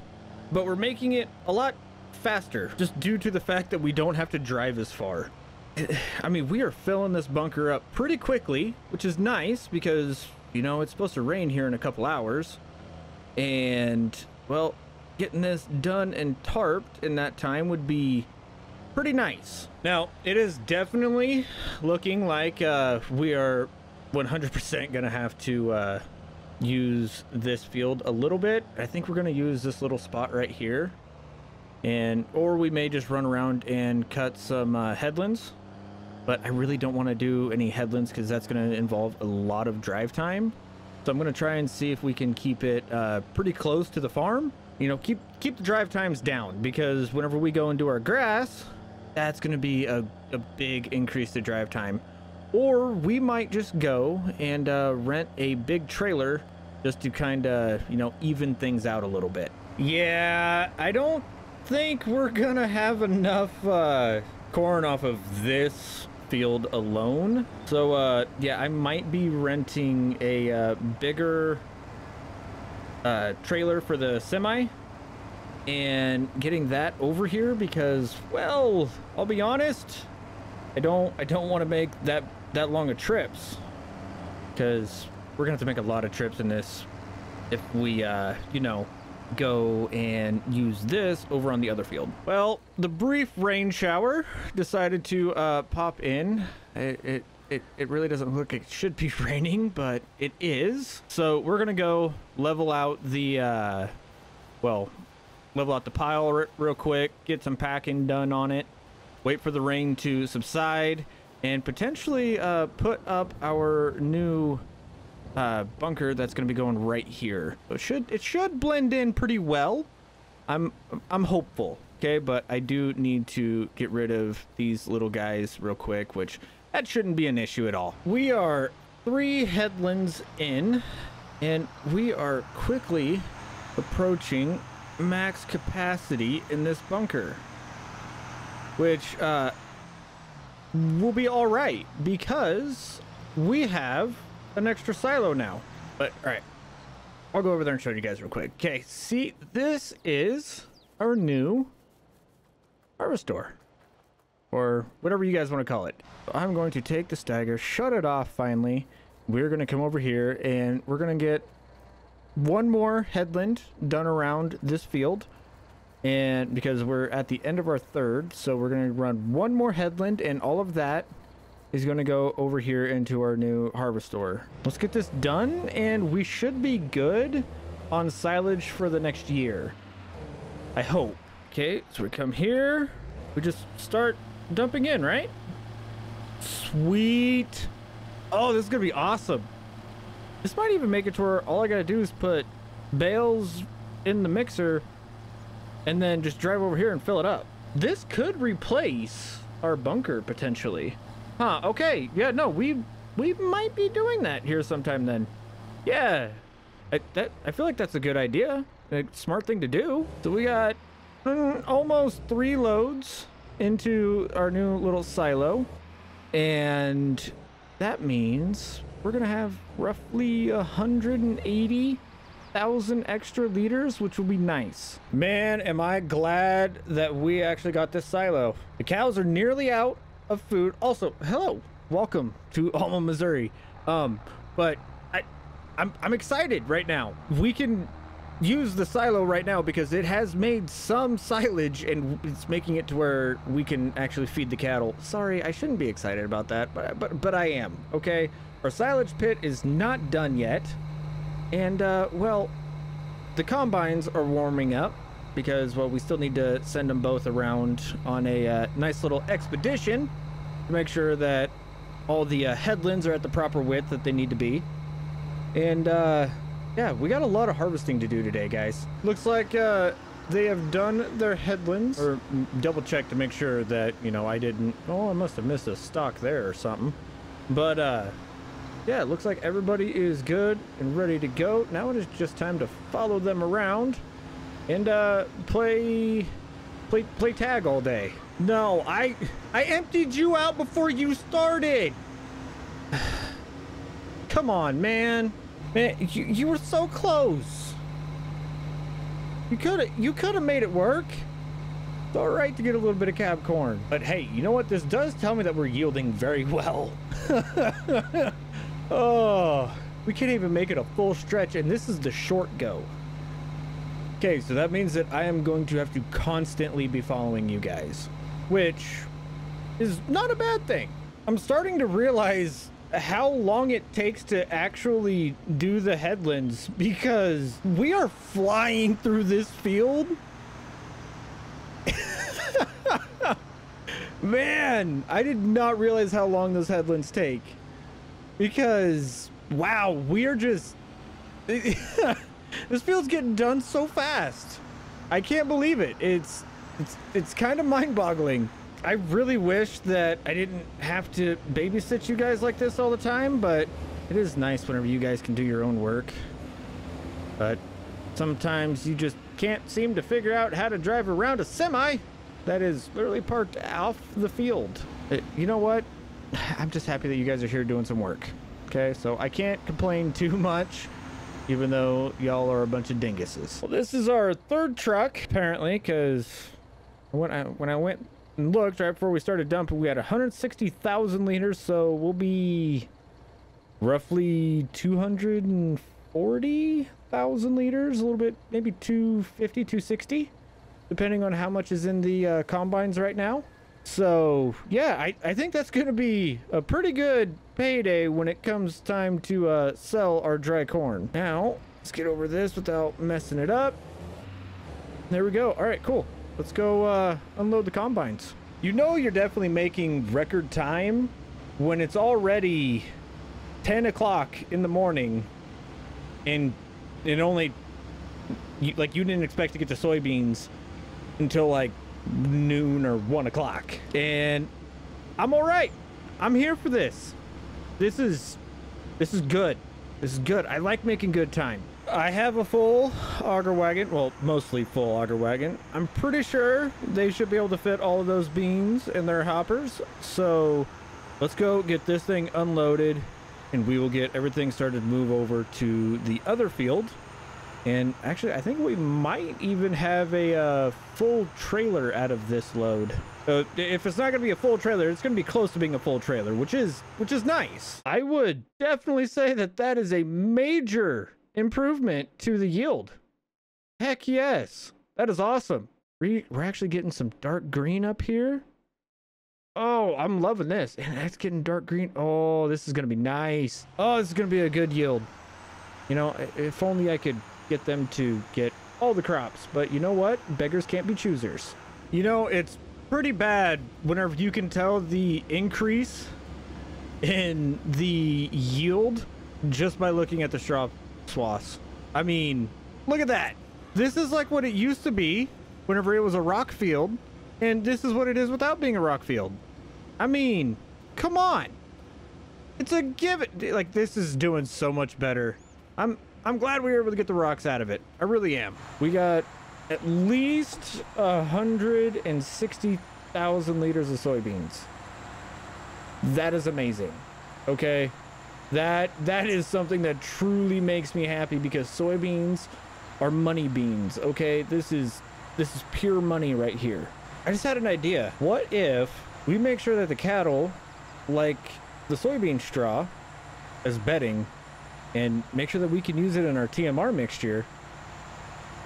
but we're making it a lot faster just due to the fact that we don't have to drive as far. I mean, we are filling this bunker up pretty quickly, which is nice because, you know, it's supposed to rain here in a couple hours. And, well, getting this done and tarped in that time would be pretty nice. Now, it is definitely looking like we are 100% gonna have to use this field a little bit. I think we're going to use this little spot right here, and or we may just run around and cut some headlands, but I really don't want to do any headlands because that's going to involve a lot of drive time. So I'm going to try and see if we can keep it pretty close to the farm. You know, keep the drive times down, because whenever we go and do our grass, that's going to be a big increase to drive time. Or we might just go and rent a big trailer just to kind of, you know, even things out a little bit. Yeah, I don't think we're going to have enough corn off of this field alone. So, yeah, I might be renting a bigger trailer for the semi and getting that over here because, well, I'll be honest, I don't want to make that long of trips, because we're gonna have to make a lot of trips in this if we you know, go and use this over on the other field. Well, the brief rain shower decided to pop in. It really doesn't look like it should be raining, but it is. So we're gonna go level out the level out the pile real quick, get some packing done on it, wait for the rain to subside, and potentially put up our new bunker that's going to be going right here. So it should blend in pretty well. I'm hopeful. Okay, but I do need to get rid of these little guys real quick, which that shouldn't be an issue at all. We are 3 headlands in, and we are quickly approaching max capacity in this bunker, which will be all right because we have an extra silo now. But all right, I'll go over there and show you guys real quick. Okay, see, this is our new harvestor, or whatever you guys want to call it. So I'm going to take the stagger, shut it off finally. We're going to come over here and we're going to get one more headland done around this field, and because we're at the end of our 3rd, so we're going to run one more headland, and all of that is going to go over here into our new harvestor. Let's get this done and we should be good on silage for the next year, I hope. Okay, so we come here, we just start dumping in, right? Sweet. Oh, this is gonna be awesome. This might even make it to where all I gotta do is put bales in the mixer and then just drive over here and fill it up. This could replace our bunker potentially. Huh, okay. Yeah, no, we might be doing that here sometime then. Yeah, I feel like that's a good idea. A smart thing to do. So we got almost 3 loads into our new little silo, and that means we're gonna have roughly 180,000 extra liters, which will be nice. Man, am I glad that we actually got this silo. The cows are nearly out of food. Also, hello, welcome to Alma, Missouri. But I'm excited right now. We can use the silo right now because it has made some silage and it's making it to where we can actually feed the cattle. Sorry, I shouldn't be excited about that, but I am. Okay, our silage pit is not done yet, and well, the combines are warming up because, well, we still need to send them both around on a nice little expedition to make sure that all the headlands are at the proper width that they need to be. And yeah, we got a lot of harvesting to do today, guys. Looks like they have done their headlands, or double check to make sure that, you know, I didn't, oh, I must have missed a stalk there or something. But yeah, it looks like everybody is good and ready to go. Now it is just time to follow them around and play tag all day. No, I emptied you out before you started. Come on, man. Man, you were so close. You could have made it work. It's all right to get a little bit of cab corn. But hey, you know what? This does tell me that we're yielding very well. Oh, we can't even make it a full stretch, and this is the short go. Okay, so that means that I am going to have to constantly be following you guys, which is not a bad thing. I'm starting to realize how long it takes to actually do the headlands, because we are flying through this field. Man, I did not realize how long those headlands take, because wow, we're just this field's getting done so fast. I can't believe it. It's kind of mind-boggling. I really wish that I didn't have to babysit you guys like this all the time, but it is nice whenever you guys can do your own work. But sometimes you just can't seem to figure out how to drive around a semi that is literally parked off the field. You know what? I'm just happy that you guys are here doing some work. Okay, so I can't complain too much, even though y'all are a bunch of dinguses. Well, this is our third truck, apparently, because when I went and looked right before we started dumping, we had 160,000 liters, so we'll be roughly 240,000 liters, a little bit, maybe 250, 260, depending on how much is in the combines right now. So yeah, I think that's gonna be a pretty good payday when it comes time to sell our dry corn. Now let's get over this without messing it up. There we go. All right, cool. Let's go unload the combines. You know you're definitely making record time when it's already 10 o'clock in the morning and only you didn't expect to get to soybeans until like noon or 1 o'clock, and I'm all right. I'm here for this. This is good. This is good. I like making good time. I have a full auger wagon, well, mostly full auger wagon. I'm pretty sure they should be able to fit all of those beans in their hoppers. So let's go get this thing unloaded, and we will get everything started to move over to the other field. And actually, I think we might even have a full trailer out of this load. If it's not going to be a full trailer, it's going to be close to being a full trailer, which is nice. I would definitely say that is a major improvement to the yield. Heck yes, that is awesome. We're actually getting some dark green up here. Oh, I'm loving this. And that's getting dark green. Oh, this is going to be nice. Oh, this is going to be a good yield. You know, if only I could get them to get all the crops, but you know what? Beggars can't be choosers. You know, it's pretty bad whenever you can tell the increase in the yield just by looking at the straw swaths. I mean, look at that. This is like what it used to be whenever it was a rock field, and this is what it is without being a rock field. I mean, come on. It's a given. Like, this is doing so much better. I'm glad we were able to get the rocks out of it. I really am. We got at least 160,000 liters of soybeans. That is amazing. Okay, that is something that truly makes me happy, because soybeans are money beans. Okay, this is pure money right here. I just had an idea. What if we make sure that the cattle like the soybean straw as bedding, and make sure that we can use it in our TMR mixture?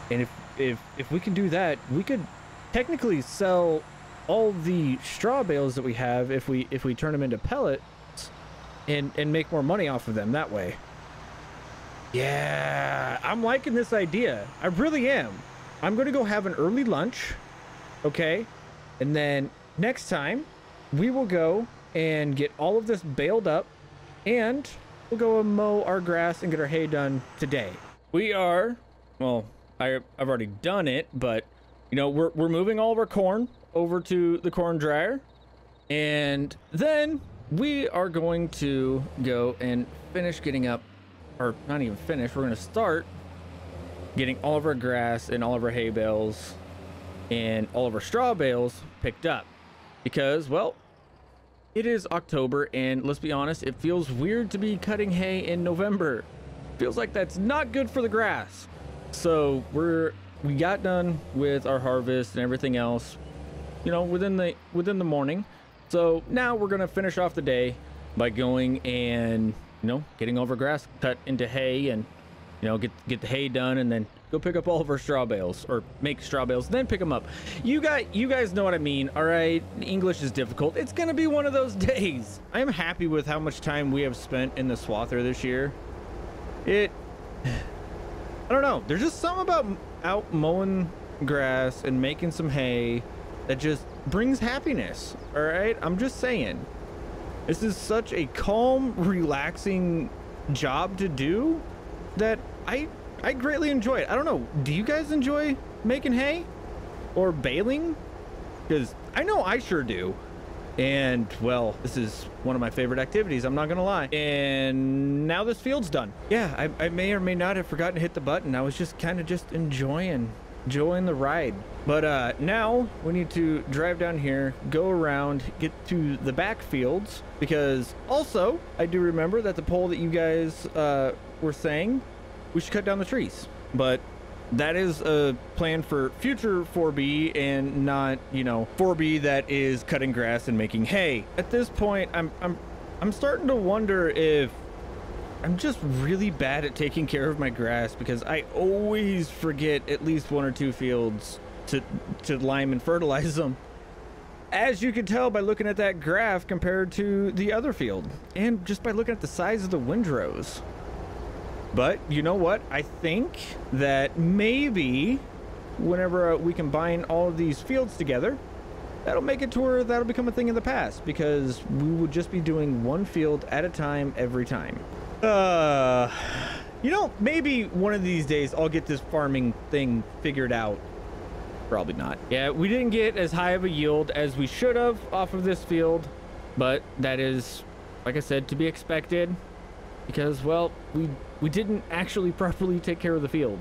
And if we can do that, we could technically sell all the straw bales that we have if we turn them into pellets and make more money off of them that way. Yeah, I'm liking this idea. I really am. I'm going to go have an early lunch, okay? And then next time we will go and get all of this baled up, and we'll go and mow our grass and get our hay done today. We are, well, I've already done it, but you know, we're moving all of our corn over to the corn dryer, and then we are going to go and finish getting up, or not even finish, we're going to start getting all of our grass and all of our hay bales and all of our straw bales picked up, because, well, it is October, and let's be honest, it feels weird to be cutting hay in November. Feels like that's not good for the grass. So we got done with our harvest and everything else, you know, within the morning. So now we're gonna finish off the day by going and, you know, getting all of our grass cut into hay, and you know, get the hay done, and then Go pick up all of our straw bales, or make straw bales, then pick them up. You guys know what I mean, all right? English is difficult. It's gonna be one of those days. I am happy with how much time we have spent in the swather this year. I don't know. There's just something about out mowing grass and making some hay that just brings happiness, all right? I'm just saying. This is such a calm, relaxing job to do that I greatly enjoy it. I don't know. Do you guys enjoy making hay or baling? Because I know I sure do. And well, this is one of my favorite activities, I'm not gonna lie. And now this field's done. Yeah, I may or may not have forgotten to hit the button. I was just kind of just enjoying the ride. But now we need to drive down here, go around, get to the back fields, because also I do remember that the poll that you guys were saying we should cut down the trees, but that is a plan for future 4B and not, you know, 4B that is cutting grass and making hay. At this point, I'm starting to wonder if I'm just really bad at taking care of my grass, because I always forget at least 1 or 2 fields to lime and fertilize them. As you can tell by looking at that graph compared to the other field, and just by looking at the size of the windrows. But you know what? I think that maybe whenever we combine all of these fields together, that'll make it to where that'll become a thing in the past, because we would just be doing 1 field at a time every time. You know, maybe one of these days I'll get this farming thing figured out. Probably not. Yeah, we didn't get as high of a yield as we should have off of this field, but that is, like I said, to be expected, because, well, we didn't actually properly take care of the field.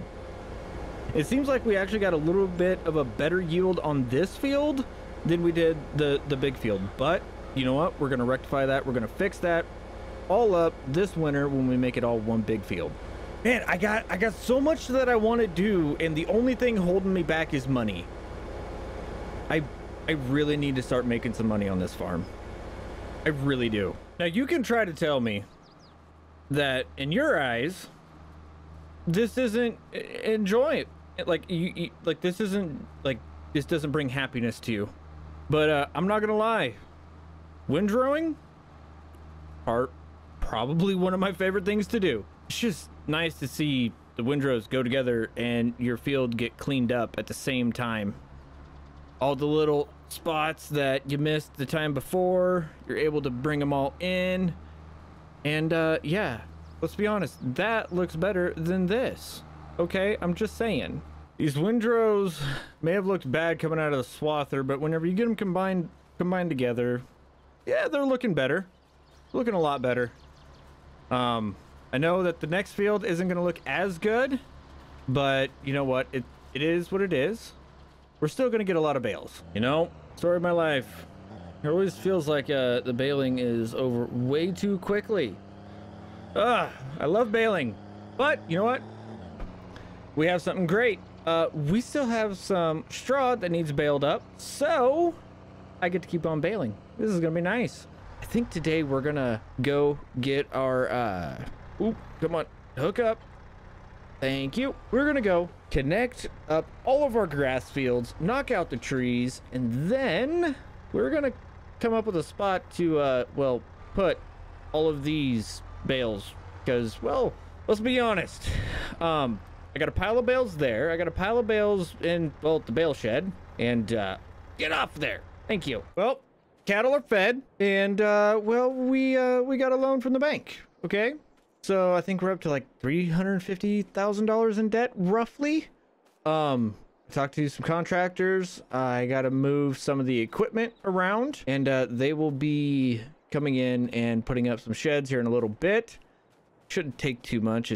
It seems like we actually got a little bit of a better yield on this field than we did the big field, but you know what? We're going to rectify that. We're going to fix that all up this winter when we make it all one big field. Man, I got so much that I want to do, and the only thing holding me back is money. I really need to start making some money on this farm. I really do. Now, you can try to tell me that in your eyes, this isn't enjoy it. Like you like this isn't like this doesn't bring happiness to you. But I'm not gonna lie. Windrowing are probably one of my favorite things to do. It's just nice to see the windrows go together and your field get cleaned up at the same time. All the little spots that you missed the time before, you're able to bring them all in. And yeah, let's be honest, that looks better than this. Okay, I'm just saying. These windrows may have looked bad coming out of the swather, but whenever you get them combined together, yeah, they're looking better. Looking a lot better. I know that the next field isn't going to look as good, but you know what? It is what it is. We're still going to get a lot of bales. You know, story of my life. It always feels like the baling is over way too quickly. I love baling, but you know what? We have something great. We still have some straw that needs baled up, so I get to keep on baling. This is gonna be nice. I think today we're gonna go get our oop, come on, hook up. Thank you. We're gonna go connect up all of our grass fields, knock out the trees, and then we're gonna come up with a spot to well, put all of these bales, because, well, let's be honest, I got a pile of bales there, I got a pile of bales in, well, the bale shed, and get off there. Thank you. Well, cattle are fed, and well, we got a loan from the bank. Okay, so I think we're up to like $350,000 in debt, roughly. Talked to some contractors. I got to move some of the equipment around, and they will be coming in and putting up some sheds here in a little bit. Shouldn't take too much.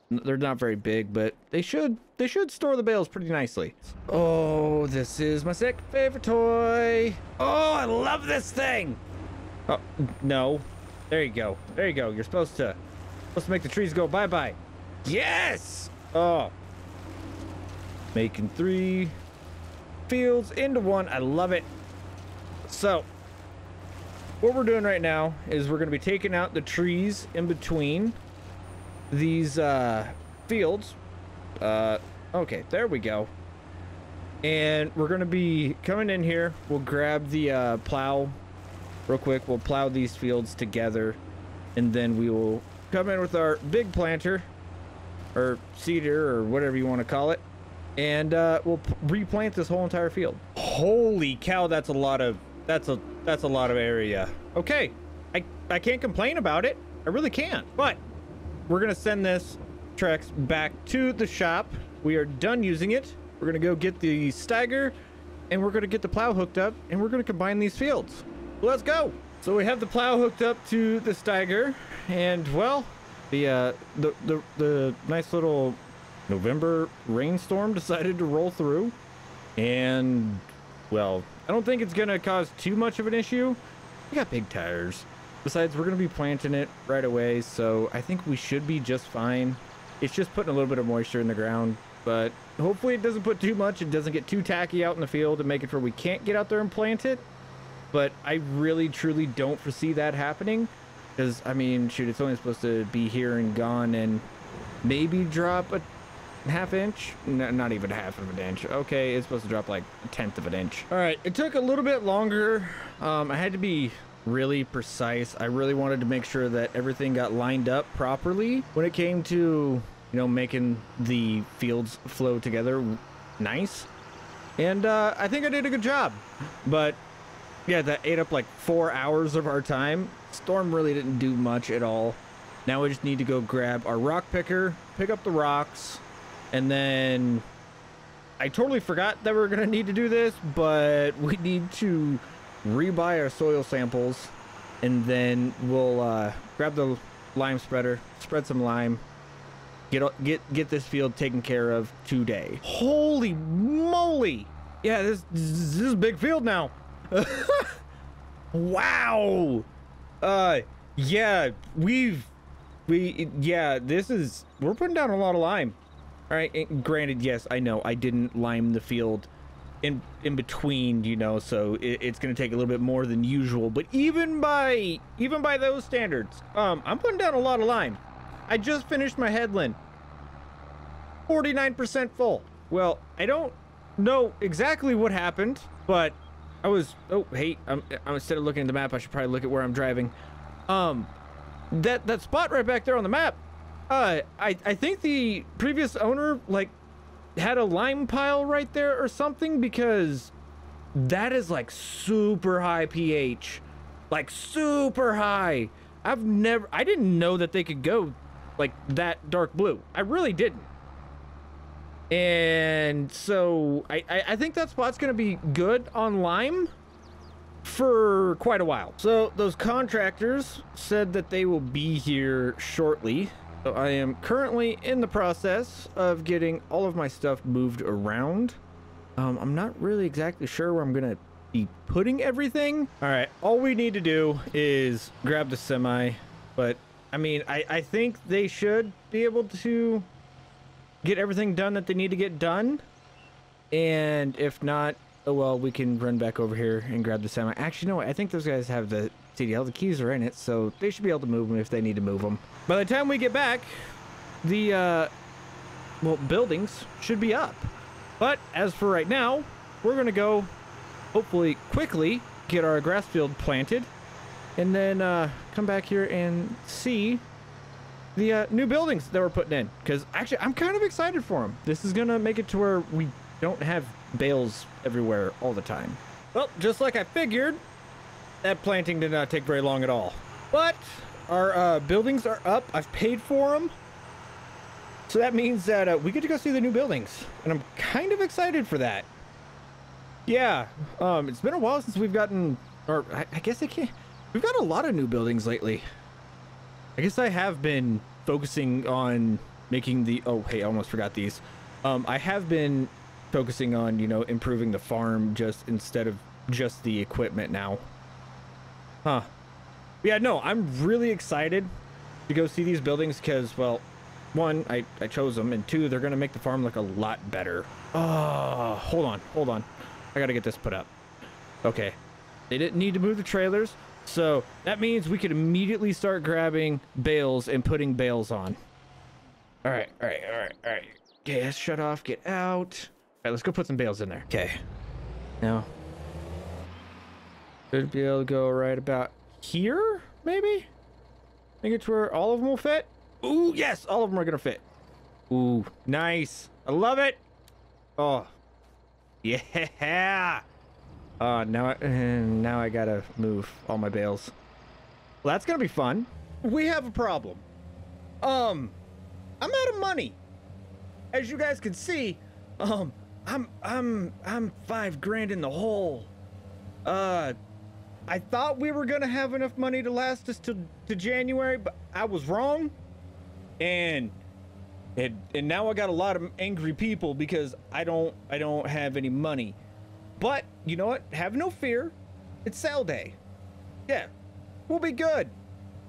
They're not very big, but they should store the bales pretty nicely. Oh, this is my second favorite toy. Oh, I love this thing. Oh no, there you go. There you go. You're supposed to make the trees go bye-bye. Yes. Oh, making 3 fields into 1. I love it. So what we're doing right now is we're going to be taking out the trees in between these fields. Okay, there we go. And we're going to be coming in here. We'll grab the plow real quick. We'll plow these fields together. And then we will come in with our big planter or seeder or whatever you want to call it. And we'll replant this whole entire field. Holy cow, that's a lot of area. Okay, I can't complain about it. I really can't. But we're gonna send this Trex back to the shop. We are done using it. We're gonna go get the Steiger, and we're gonna get the plow hooked up, and we're gonna combine these fields. Let's go. So we have the plow hooked up to the Steiger, and well, the nice little November rainstorm decided to roll through, and well, I don't think it's gonna cause too much of an issue. We got big tires. Besides, we're gonna be planting it right away, so I think we should be just fine. It's just putting a little bit of moisture in the ground, but hopefully it doesn't put too much. It doesn't get too tacky out in the field and make it where we can't get out there and plant it. But I really truly don't foresee that happening, because I mean, shoot, it's only supposed to be here and gone and maybe drop a half inch. No, not even half of an inch. Okay, it's supposed to drop like a tenth of an inch. All right, it took a little bit longer. I had to be really precise. I really wanted to make sure that everything got lined up properly when it came to, you know, making the fields flow together nice. And I think I did a good job. But yeah, that ate up like 4 hours of our time. Storm really didn't do much at all. Now we just need to go grab our rock picker, pick up the rocks, and then I totally forgot that we were gonna need to do this, but we need to rebuy our soil samples, and then we'll grab the lime spreader, spread some lime, get this field taken care of today. Holy moly! Yeah, this is a big field now. Wow. Yeah, we're putting down a lot of lime. All right, and granted, yes, I know I didn't lime the field in between, you know, so it's gonna take a little bit more than usual, but even by those standards, I'm putting down a lot of lime. I just finished my headland, 49% full. Well, I don't know exactly what happened, but I was, oh hey, instead of looking at the map, I should probably look at where I'm driving. That spot right back there on the map, I think the previous owner like had a lime pile right there or something, because that is like super high pH, like super high. I didn't know that they could go like that dark blue. I really didn't. And so I think that spot's gonna be good on lime for quite a while. So those contractors said that they will be here shortly. So I am currently in the process of getting all of my stuff moved around. I'm not really exactly sure where I'm gonna be putting everything. All right, all we need to do is grab the semi, but I mean, I think they should be able to get everything done that they need to get done. And if not, oh well, we can run back over here and grab the semi. Actually, no, I think those guys have the CDL. The keys are in it, so they should be able to move them if they need to move them. By the time we get back, the well, buildings should be up. But as for right now, we're gonna go hopefully quickly get our grass field planted, and then come back here and see the new buildings that we're putting in, because actually I'm kind of excited for them. This is gonna make it to where we don't have bales everywhere all the time. Well, just like I figured, that planting did not take very long at all. But our buildings are up. I've paid for them, so that means that we get to go see the new buildings, and I'm kind of excited for that. Yeah, it's been a while since we've gotten, or I guess I can't. We've got a lot of new buildings lately. I guess I have been focusing on making the, oh hey, I almost forgot these. I have been focusing on, you know, improving the farm just instead of just the equipment now. Huh. Yeah, no, I'm really excited to go see these buildings because, well, one, I chose them, and two, they're gonna make the farm look a lot better. Oh, hold on. I gotta get this put up. Okay. They didn't need to move the trailers, so that means we could immediately start grabbing bales and putting bales on. All right. gas shut off, get out. All right, let's go put some bales in there. Okay. Now, should be able to go right about here, maybe? Think it's where all of them will fit? Ooh, yes, all of them are gonna fit. Ooh, nice. I love it. Oh, yeah. Now I gotta move all my bales. Well, that's gonna be fun. We have a problem. I'm out of money. As you guys can see, I'm $5 grand in the hole. I thought we were gonna have enough money to last us to January, but I was wrong. And now I got a lot of angry people because I don't have any money. But you know what? Have no fear. It's sale day. Yeah, we'll be good.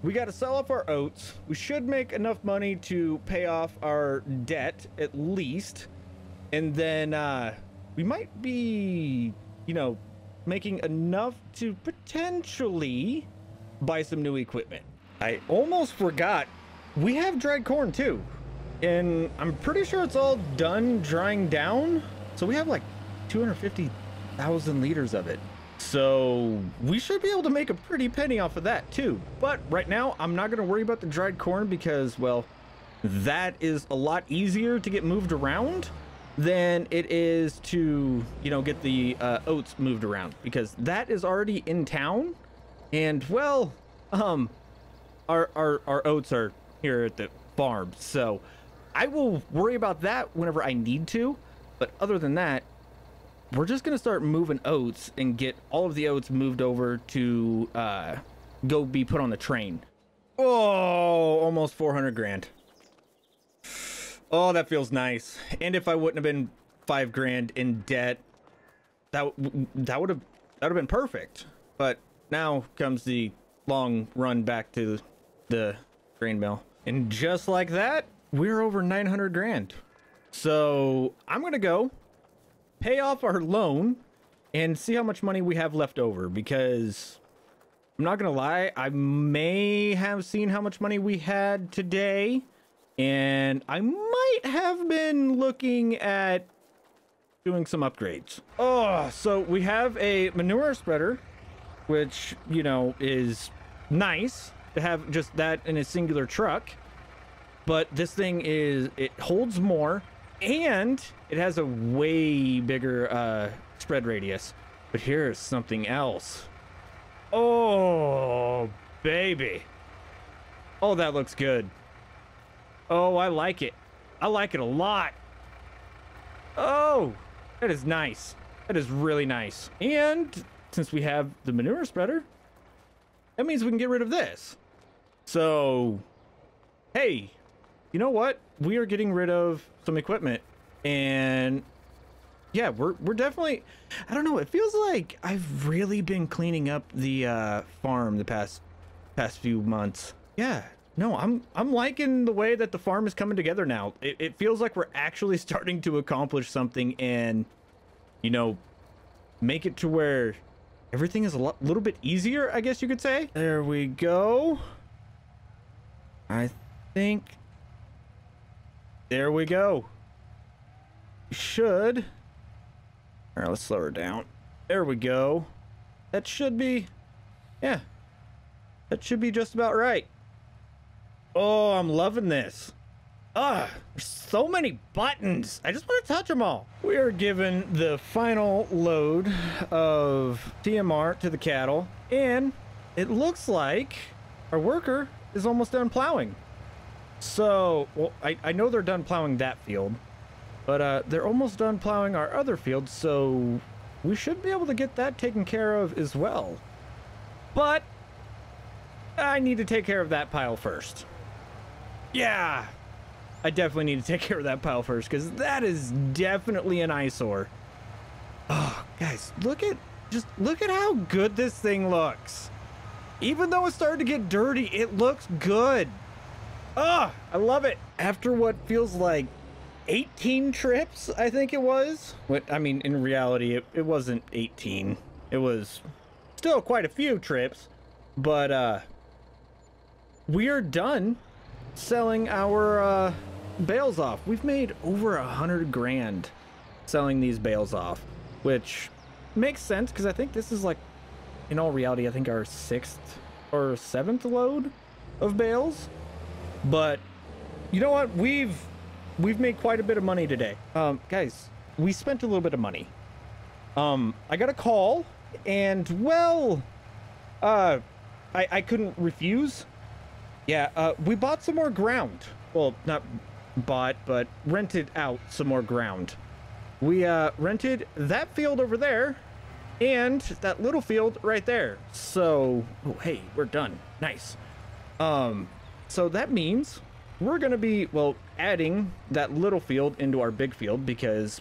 We got to sell off our oats. We should make enough money to pay off our debt at least. And then we might be, you know, making enough to potentially buy some new equipment. I almost forgot. We have dried corn too. And I'm pretty sure it's all done drying down. So we have like 250,000 liters of it. So we should be able to make a pretty penny off of that too. But right now, I'm not going to worry about the dried corn because, well, that is a lot easier to get moved around than it is to, you know, get the oats moved around, because that is already in town. And, well, our oats are here at the farm. So I will worry about that whenever I need to. But other than that, we're just going to start moving oats and get all of the oats moved over to go be put on the train. Oh, almost 400 grand. Oh, that feels nice. And if I wouldn't have been $5 grand in debt, that would have been perfect. But now comes the long run back to the grain mill. And just like that, we're over 900 grand. So I'm going to go pay off our loan and see how much money we have left over, because I'm not gonna lie, I may have seen how much money we had today, and I might have been looking at doing some upgrades. Oh, so we have a manure spreader, which, you know, is nice to have just that in a singular truck, but this thing it holds more, and it has a way bigger spread radius. But here's something else. Oh, baby. Oh, that looks good. Oh, I like it. I like it a lot. Oh, that is nice. That is really nice. And since we have the manure spreader, that means we can get rid of this. So, hey, you know what? We are getting rid of some equipment, and yeah, we're definitely, I don't know, it feels like I've really been cleaning up the farm the past few months. Yeah, no, I'm liking the way that the farm is coming together now. It feels like we're actually starting to accomplish something and, you know, make it to where everything is a little bit easier, I guess you could say. There we go. I think there we go. Should. All right, let's slow her down. There we go. That should be, yeah, that should be just about right. Oh, I'm loving this. Ah, there's so many buttons. I just want to touch them all. We are given the final load of TMR to the cattle, and it looks like our worker is almost done plowing. So, well, I know they're done plowing that field, but they're almost done plowing our other field, so we should be able to get that taken care of as well. But I need to take care of that pile first. Yeah, I definitely need to take care of that pile first, because that is definitely an eyesore. Oh, guys, look at how good this thing looks. Even though it's starting to get dirty, it looks good. Oh, I love it. After what feels like 18 trips, I think it was. I mean, in reality, it wasn't 18. It was still quite a few trips. But we are done selling our bales off. We've made over 100 grand selling these bales off, which makes sense because I think this is like, in all reality, I think our 6th or 7th load of bales. But you know what? We've made quite a bit of money today. Guys, we spent a little bit of money. I got a call and well, I couldn't refuse. Yeah, we bought some more ground. Well, not bought, but rented out some more ground. We rented that field over there and that little field right there. So, oh, hey, we're done. Nice. So that means we're gonna be, well, adding that little field into our big field because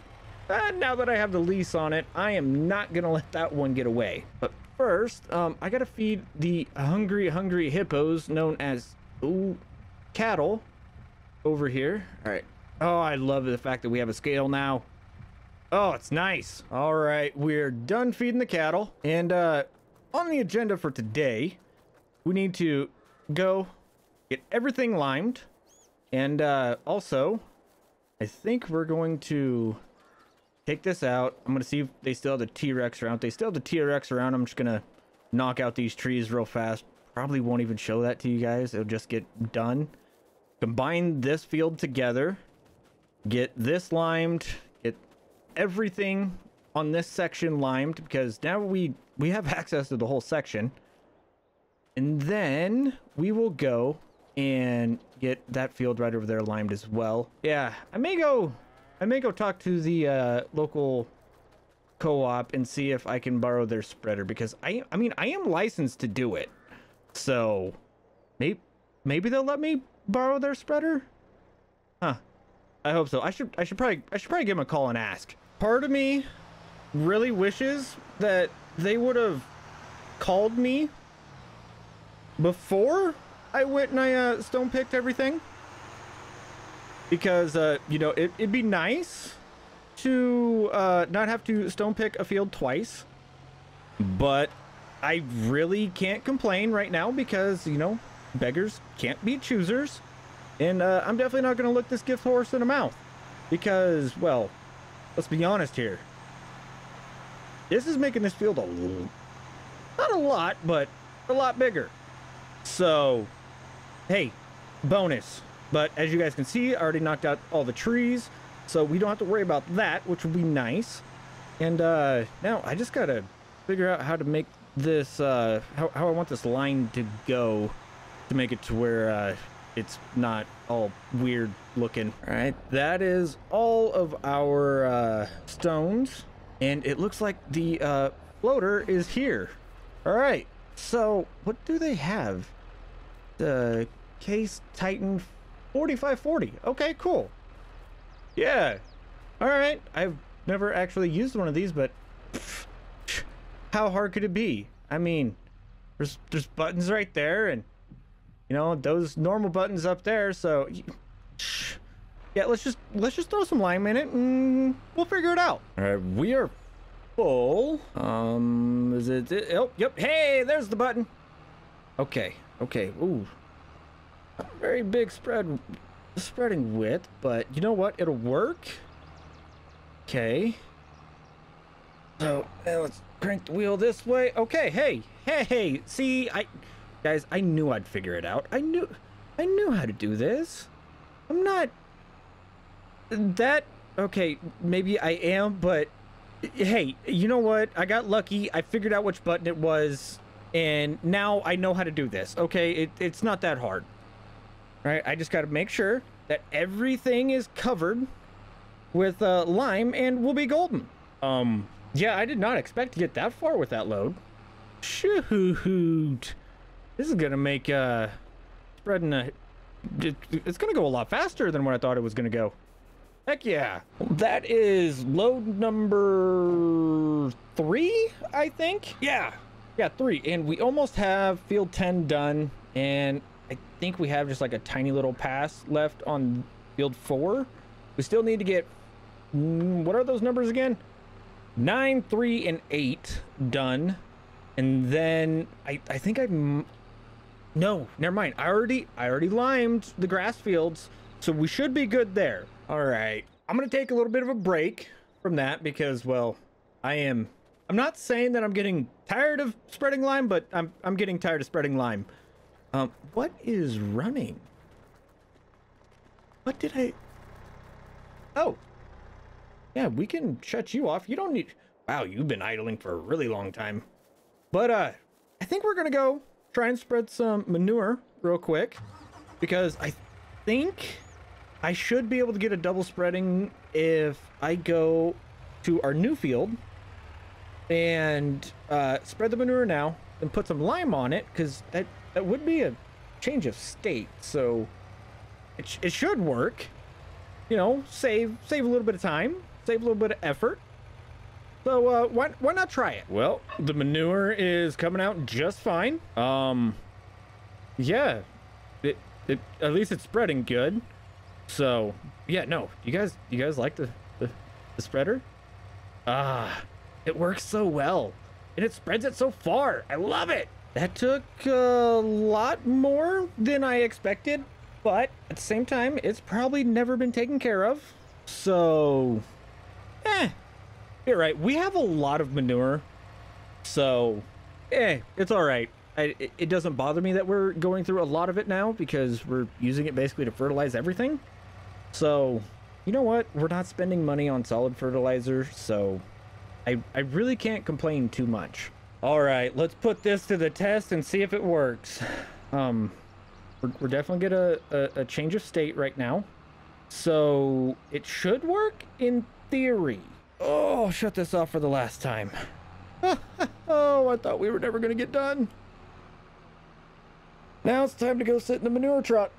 now that I have the lease on it, I am not gonna let that one get away. But first, I gotta feed the hungry hippos known as cattle over here. All right. Oh, I love the fact that we have a scale now. Oh, it's nice. All right, we're done feeding the cattle. And on the agenda for today, we need to go get everything limed. And also, I think we're going to take this out. I'm going to see if they still have the T-Rex around. If they still have the T-Rex around, I'm just going to knock out these trees real fast. Probably won't even show that to you guys. It'll just get done. Combine this field together. Get this limed. Get everything on this section limed because now we have access to the whole section. And then we will go and get that field right over there limed as well. Yeah, I may go talk to the local co-op and see if I can borrow their spreader because I mean I am licensed to do it. So maybe they'll let me borrow their spreader? Huh. I hope so. I should probably give them a call and ask. Part of me really wishes that they would have called me before I went and I stone picked everything because you know it'd be nice to not have to stone pick a field twice, but I really can't complain right now because you know beggars can't be choosers, and I'm definitely not going to look this gift horse in the mouth because, well, let's be honest here, this is making this field not a lot, but a lot bigger. So, hey, bonus. But as you guys can see, I already knocked out all the trees, so we don't have to worry about that, which will be nice. And now I just gotta figure out how to make this, how I want this line to go to make it to where it's not all weird looking. All right, that is all of our stones, and it looks like the floater is here. All right, so what do they have? The Case Titan 4540. Okay, cool. Yeah. All right. I've never actually used one of these, but how hard could it be? I mean, there's buttons right there, and you know those normal buttons up there. So yeah, let's just throw some lime in it, and we'll figure it out. All right, we are full. Is it? Oh, yep. Hey, there's the button. Okay. Okay. Ooh. Not a very big spreading width, but you know what? It'll work. Okay. So let's crank the wheel this way. Okay. Hey. See, guys, I knew I'd figure it out. I knew how to do this. I'm not that okay. Maybe I am, but hey, you know what? I got lucky. I figured out which button it was. And now I know how to do this. Okay, it's not that hard. All right, I just got to make sure that everything is covered with lime and we'll be golden. Yeah, I did not expect to get that far with that load. Shoot. This is going to make spreading it's going to go a lot faster than what I thought it was going to go. Heck yeah. That is load number 3, I think. Yeah, 3. And we almost have field 10 done. And I think we have just like a tiny little pass left on field 4. We still need to get, what are those numbers again? 9, 3, and 8 done. And then I think no, never mind. I already limed the grass fields. So we should be good there. All right. I'm going to take a little bit of a break from that because, well, I'm not saying that I'm getting tired of spreading lime, but I'm getting tired of spreading lime. What is running? What did I... Oh. Yeah, we can shut you off. You don't need... Wow, you've been idling for a really long time. But, I think we're going to go try and spread some manure real quick because I think I should be able to get a double spreading if I go to our new field and spread the manure now and put some lime on it, because that would be a change of state. So it should work, you know, save a little bit of time, save a little bit of effort. So why not try it? Well, the manure is coming out just fine. Yeah, it at least it's spreading good. So yeah, no, you guys like the spreader? It works so well, and it spreads it so far. I love it. That took a lot more than I expected, but at the same time, it's probably never been taken care of. So, you're right. We have a lot of manure, so, it's all right. It doesn't bother me that we're going through a lot of it now because we're using it basically to fertilize everything. So, you know what? We're not spending money on solid fertilizer, so I really can't complain too much. All right, let's put this to the test and see if it works. We're definitely get a change of state right now, so it should work in theory. Oh, shut this off for the last time. Oh, I thought we were never gonna get done. Now it's time to go sit in the manure truck.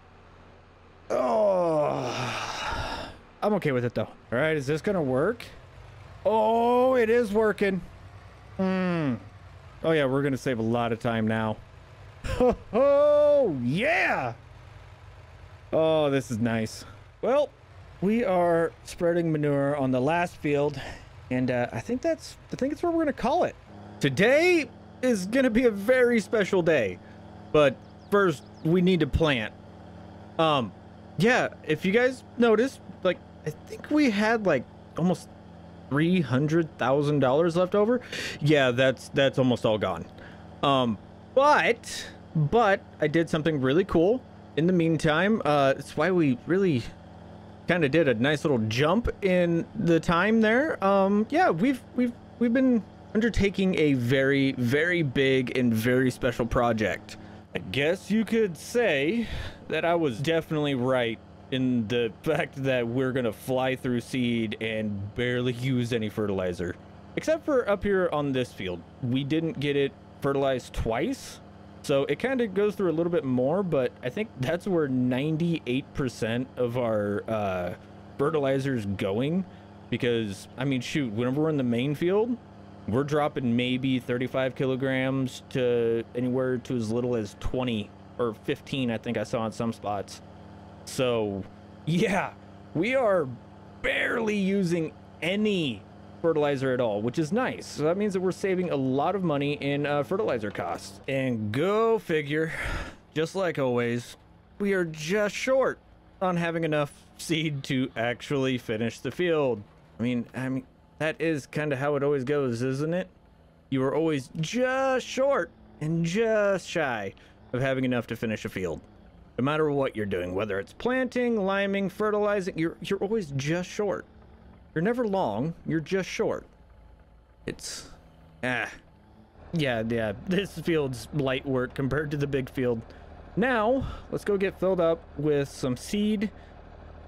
Oh, I'm okay with it though. All right, is this gonna work? Oh, it is working. Oh yeah, we're gonna save a lot of time now. Oh yeah. Oh, this is nice. Well, we are spreading manure on the last field, and I think it's what we're gonna call it. Today is gonna be a very special day, but first we need to plant. Yeah, if you guys noticed, like, I think we had like almost $300,000 left over. Yeah, that's almost all gone. But I did something really cool in the meantime. It's why we really kind of did a nice little jump in the time there. Yeah, we've been undertaking a very, very big and very special project. I guess you could say that I was definitely right in the fact that we're gonna fly through seed and barely use any fertilizer, except for up here on this field. We didn't get it fertilized twice, so it kind of goes through a little bit more, but I think that's where 98% of our fertilizer's going, because I mean, shoot, whenever we're in the main field, we're dropping maybe 35 kilograms to anywhere to as little as 20 or 15, I think I saw in some spots. So yeah, we are barely using any fertilizer at all, which is nice. So that means that we're saving a lot of money in fertilizer costs. And go figure, just like always, we are just short on having enough seed to actually finish the field. I mean that is kind of how it always goes, isn't it? You are always just short and just shy of having enough to finish a field. No matter what you're doing, whether it's planting, liming, fertilizing, you're always just short. You're never long, you're just short. It's, yeah, this field's light work compared to the big field. Now, let's go get filled up with some seed.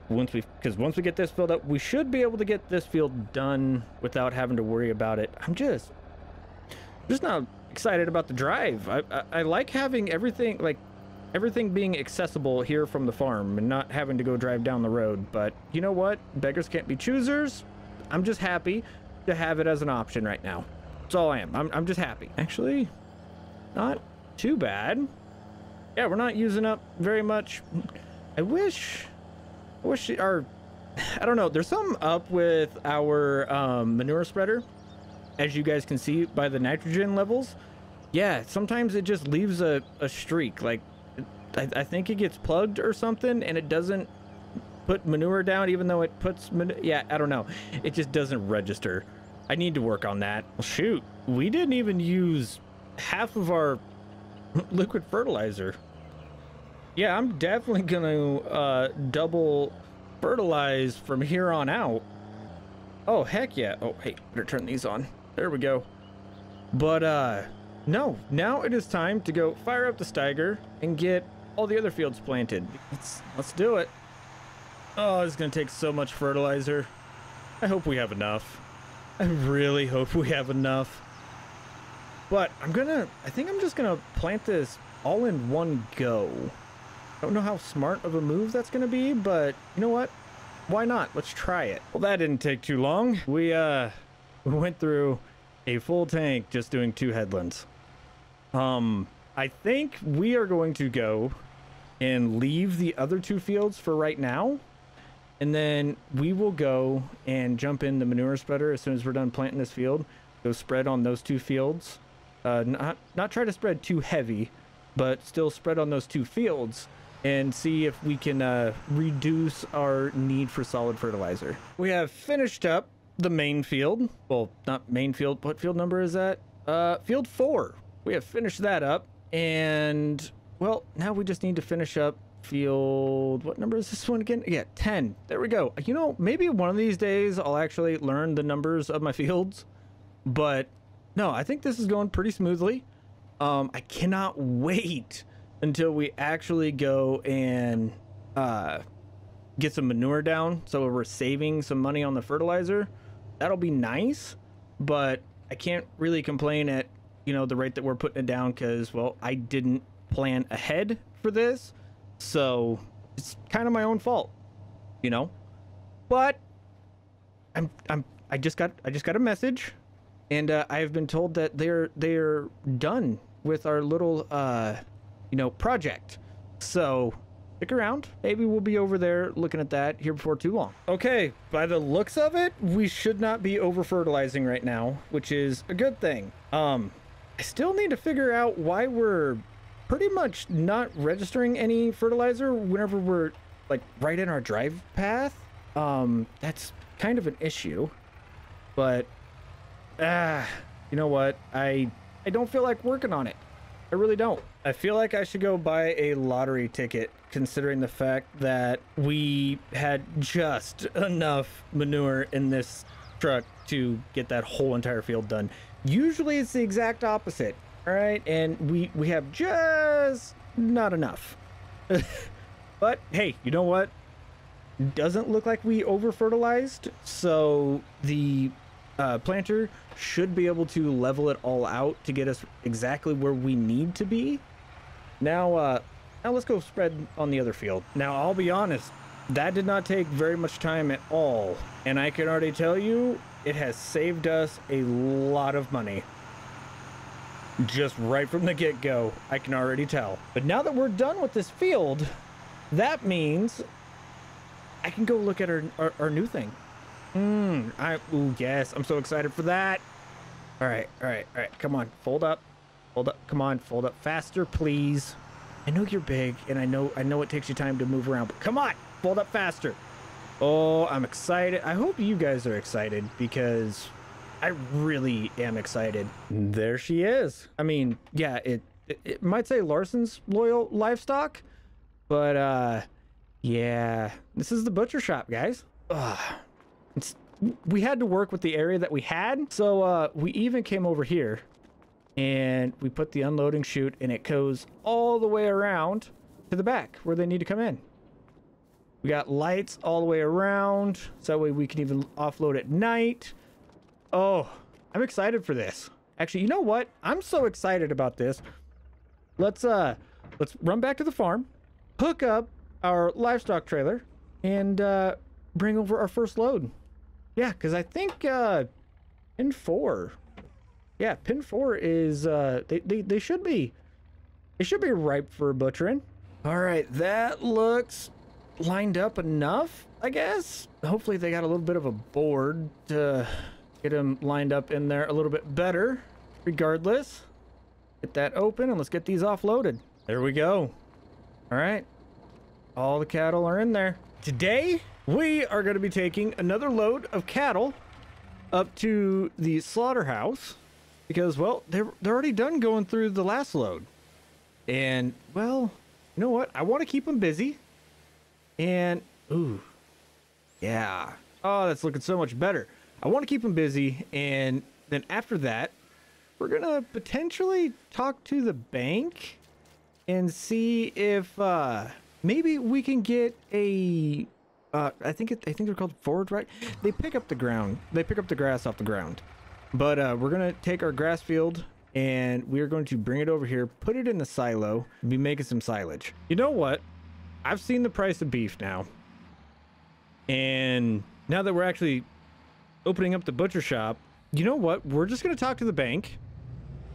Because once we get this filled up, we should be able to get this field done without having to worry about it. I'm just not excited about the drive. I like having everything, like, everything being accessible here from the farm and not having to go drive down the road. But you know what? Beggars can't be choosers. I'm just happy to have it as an option right now. That's all I am. I'm just happy. Actually, not too bad. Yeah, we're not using up very much. I wish our, I don't know, there's something up with our manure spreader, as you guys can see by the nitrogen levels. Yeah, sometimes it just leaves a streak. Like, I think it gets plugged or something, and it doesn't put manure down even though it puts yeah, I don't know. It just doesn't register. I need to work on that. Well, shoot, we didn't even use half of our liquid fertilizer. Yeah, I'm definitely gonna double fertilize from here on out. Oh, heck yeah. Oh, hey, better turn these on. There we go. But no, now it is time to go fire up the Steiger and get all the other fields planted. Let's do it. Oh, it's gonna take so much fertilizer. I hope we have enough. I really hope we have enough. But I think I'm just gonna plant this all in one go. I don't know how smart of a move that's gonna be, but you know what? Why not? Let's try it. Well, that didn't take too long. We went through a full tank just doing 2 headlands. I think we are going to go and leave the other 2 fields for right now. And then we will go and jump in the manure spreader as soon as we're done planting this field. Go spread on those 2 fields. Not try to spread too heavy, but still spread on those 2 fields and see if we can reduce our need for solid fertilizer. We have finished up the main field. Well, not main field. What field number is that? Field 4. We have finished that up. And, well, now we just need to finish up field, what number is this one again? Yeah, 10. There we go. You know, maybe one of these days I'll actually learn the numbers of my fields, but no, I think this is going pretty smoothly. I cannot wait until we actually go and get some manure down, so we're saving some money on the fertilizer. That'll be nice, but I can't really complain at, you know, the rate that we're putting it down, because, well, I didn't plan ahead for this. So it's kind of my own fault, you know, but I just got a message, and I have been told that they're done with our little, you know, project. So stick around. Maybe we'll be over there looking at that here before too long. Okay. By the looks of it, we should not be over fertilizing right now, which is a good thing. I still need to figure out why we're pretty much not registering any fertilizer whenever we're like right in our drive path. That's kind of an issue, but you know what, I don't feel like working on it. I really don't. I feel like I should go buy a lottery ticket, considering the fact that we had just enough manure in this truck to get that whole entire field done. Usually it's the exact opposite. All right, and we have just not enough. But hey, you know what? Doesn't look like we over fertilized, so the planter should be able to level it all out to get us exactly where we need to be. Now let's go spread on the other field. Now, I'll be honest, that did not take very much time at all, and I can already tell you it has saved us a lot of money. Just right from the get-go, I can already tell. But now that we're done with this field, that means I can go look at our new thing. Ooh, yes, I'm so excited for that. All right, come on, fold up, come on, fold up faster, please. I know you're big, and I know it takes you time to move around, but come on, fold up faster. Oh, I'm excited. I hope you guys are excited, because I really am excited. There she is. I mean, yeah, it might say Larson's Loyal Livestock, but yeah, this is the butcher shop, guys. We had to work with the area that we had, so we even came over here and we put the unloading chute, and it goes all the way around to the back where they need to come in. We got lights all the way around, so that way we can even offload at night. Oh, I'm excited for this. Actually, you know what? I'm so excited about this. Let's run back to the farm, hook up our livestock trailer, and bring over our first load. Yeah, because I think pin 4. Yeah, pin 4 is they should be ripe for butchering. All right, that looks lined up enough, I guess. Hopefully they got a little bit of a board to get them lined up in there a little bit better. Regardless, get that open and let's get these offloaded. There we go. All right, all the cattle are in there. Today, we are going to be taking another load of cattle up to the slaughterhouse because, well, they're already done going through the last load. And, well, you know what? I want to keep them busy. And, ooh, yeah. Oh, that's looking so much better. I want to keep them busy. And then after that, we're going to potentially talk to the bank and see if maybe we can get a I think they're called forward, right? They pick up the ground. They pick up the grass off the ground. But we're going to take our grass field and we're going to bring it over here, put it in the silo, and be making some silage. You know what? I've seen the price of beef now. And now that we're actually opening up the butcher shop, you know what? We're just going to talk to the bank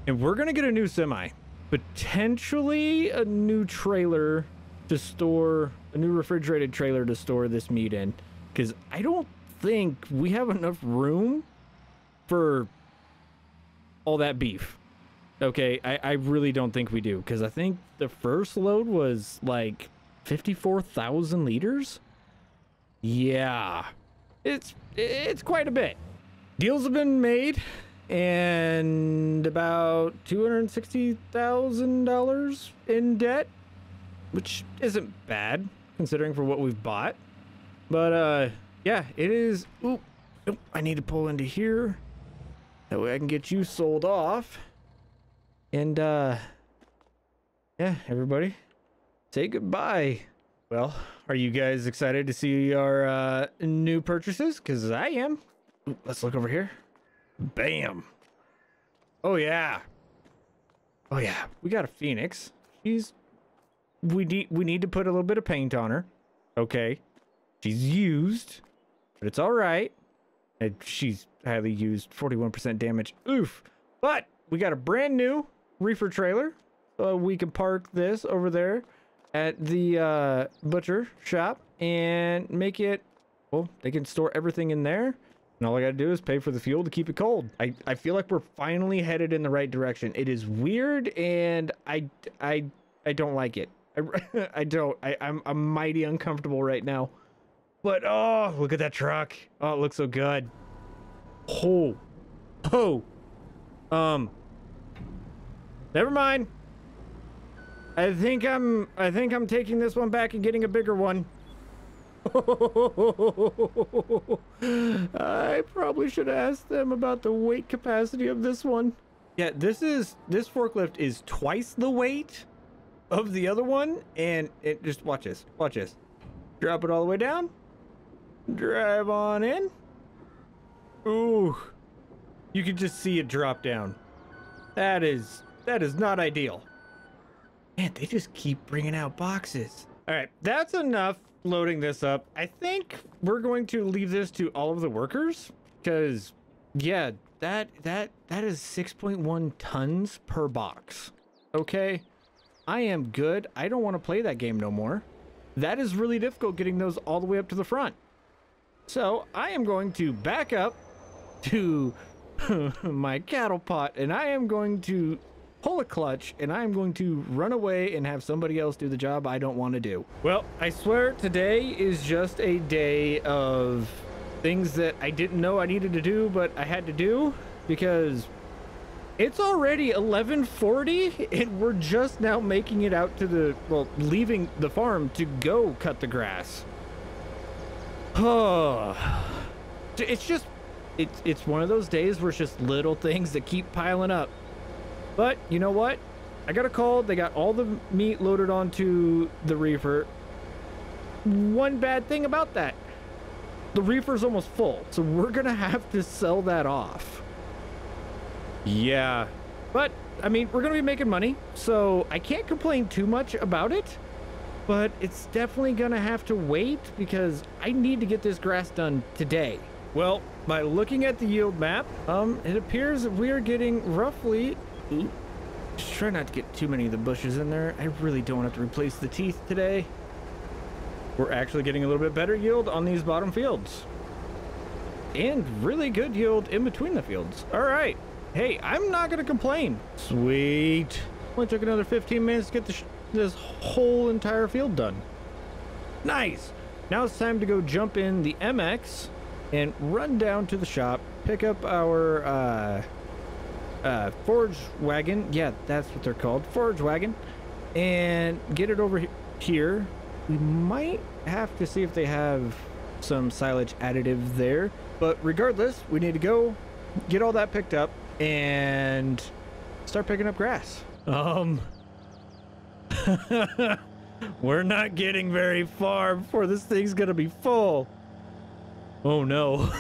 and we're going to get a new semi. Potentially a new trailer to store, a new refrigerated trailer to store this meat in, because I don't think we have enough room for all that beef. Okay, I really don't think we do, because I think the first load was like 54,000 liters. Yeah, it's quite a bit. Deals have been made and about $260,000 in debt, which isn't bad considering for what we've bought. But yeah, it is. Oop, I need to pull into here, that way I can get you sold off. And yeah, everybody, say goodbye. Well, are you guys excited to see our new purchases? Because I am. Ooh, let's look over here. Bam. Oh yeah. Oh yeah, we got a Phoenix. We need to put a little bit of paint on her. Okay. She's used, but it's all right. And she's highly used, 41% damage. Oof. But we got a brand new reefer trailer, so we can park this over there at the butcher shop and make it, well, they can store everything in there. And all I gotta do is pay for the fuel to keep it cold. I feel like we're finally headed in the right direction. It is weird, and I don't like it. I don't. I'm mighty uncomfortable right now. But oh, look at that truck. Oh, it looks so good. Oh, never mind. I think I'm taking this one back and getting a bigger one. I probably should ask them about the weight capacity of this one. Yeah, this forklift is twice the weight of the other one, and it just watch this. Drop it all the way down, drive on in. Ooh, you can just see it drop down. That is not ideal. Man, they just keep bringing out boxes. All right, that's enough loading this up. I think we're going to leave this to all of the workers, because yeah, that is 6.1 tons per box. Okay, I am good. I don't want to play that game no more. That is really difficult, getting those all the way up to the front. So I am going to back up to my cattle pot, and I am going to pull a clutch, and I am going to run away and have somebody else do the job I don't want to do. Well, I swear today is just a day of things that I didn't know I needed to do, but I had to do, because it's already 11:40 and we're just now making it out to the, well, leaving the farm to go cut the grass. Oh, it's one of those days where it's just little things that keep piling up. But you know what? I got a call. They got all the meat loaded onto the reefer. One bad thing about that, the reefer's almost full, so we're gonna have to sell that off. Yeah, but I mean, we're gonna be making money, so I can't complain too much about it. But it's definitely gonna have to wait, because I need to get this grass done today. Well, by looking at the yield map, it appears that we are getting roughly. Ooh, just try not to get too many of the bushes in there. I really don't have to replace the teeth today. We're actually getting a little bit better yield on these bottom fields, and really good yield in between the fields. All right, hey, I'm not gonna complain. Sweet. Only took another 15 minutes to get this whole entire field done. Nice. now it's time to go jump in the MX and run down to the shop, pick up our forge wagon. Yeah, that's what they're called, forge wagon, and get it over here. We might have to see if they have some silage additive there, but regardless, we need to go get all that picked up and start picking up grass. We're not getting very far before this thing's gonna be full. Oh no.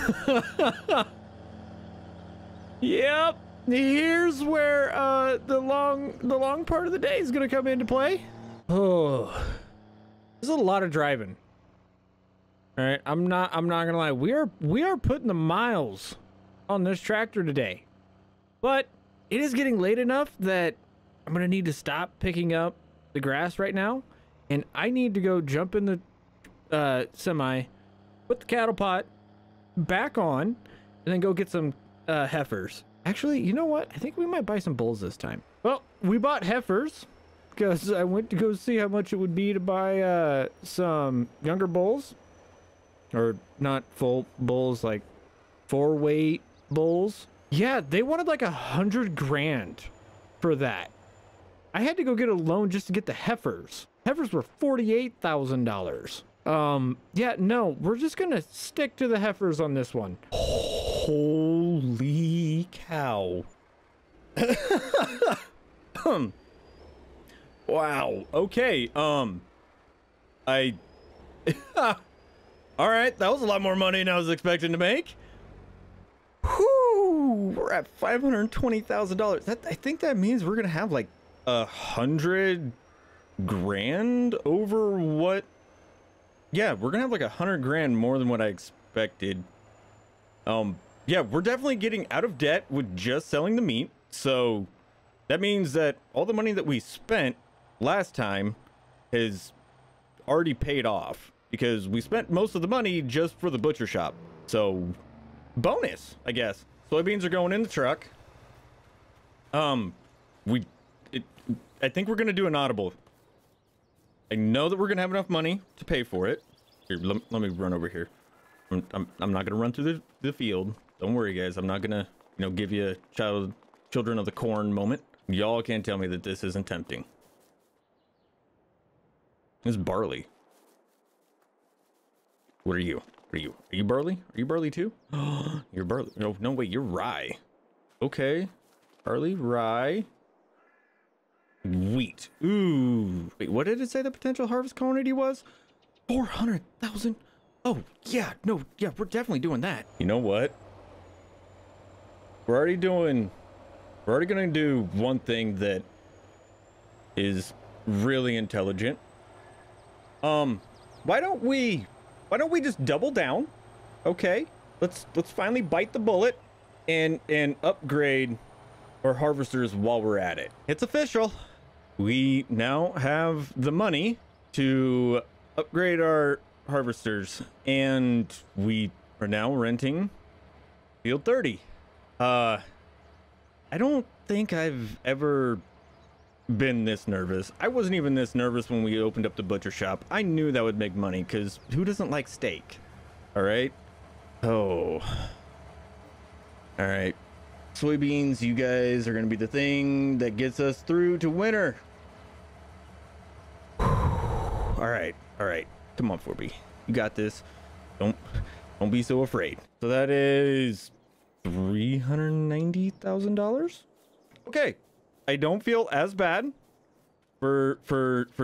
Yep, here's where the long part of the day is gonna come into play. Oh, there's a lot of driving. All right, I'm not gonna lie, we are putting the miles on this tractor today, but it is getting late enough that I'm gonna need to stop picking up the grass right now, and I need to go jump in the semi, put the cattle pot back on, and then go get some heifers. Actually, you know what? I think we might buy some bulls this time. Well, we bought heifers because I went to go see how much it would be to buy some younger bulls, or not full bulls, like 4-weight bulls. Yeah, they wanted like $100,000 for that. I had to go get a loan just to get the heifers. Heifers were $48,000. Yeah, no, we're just gonna stick to the heifers on this one. Holy cow. Wow. Okay. All right, that was a lot more money than I was expecting to make. Whoo, we're at $520,000. I think that means we're gonna have like $100,000 over what? Yeah, we're gonna have like $100,000 more than what I expected. Yeah, we're definitely getting out of debt with just selling the meat. So that means that all the money that we spent last time has already paid off, because we spent most of the money just for the butcher shop. So bonus, I guess. Soybeans are going in the truck. I think we're gonna do an audible. I know that we're gonna have enough money to pay for it. Here, let me run over here. I'm not gonna run through the field. Don't worry, guys. I'm not gonna, you know, give you a children of the corn moment. Y'all can't tell me that this isn't tempting. This is barley. What are you? Are you barley? Are you barley too? You're barley. No, wait, you're rye. Okay. Barley, rye, wheat. Ooh. Wait, what did it say the potential harvest quantity was? 400,000. Oh, yeah. No, yeah, we're definitely doing that. You know what? We're already going to do one thing that is really intelligent. Why don't we just double down? Okay. Let's finally bite the bullet and upgrade our harvesters while we're at it. It's official. We now have the money to upgrade our harvesters, and we are now renting Field 30. I don't think I've ever been this nervous. I wasn't even this nervous when we opened up the butcher shop. I knew that would make money, because who doesn't like steak? All right. Oh. All right. Soybeans, you guys are going to be the thing that gets us through to winter. All right. All right. Come on, 4B. You got this. Don't be so afraid. So that is $390,000. Okay. I don't feel as bad for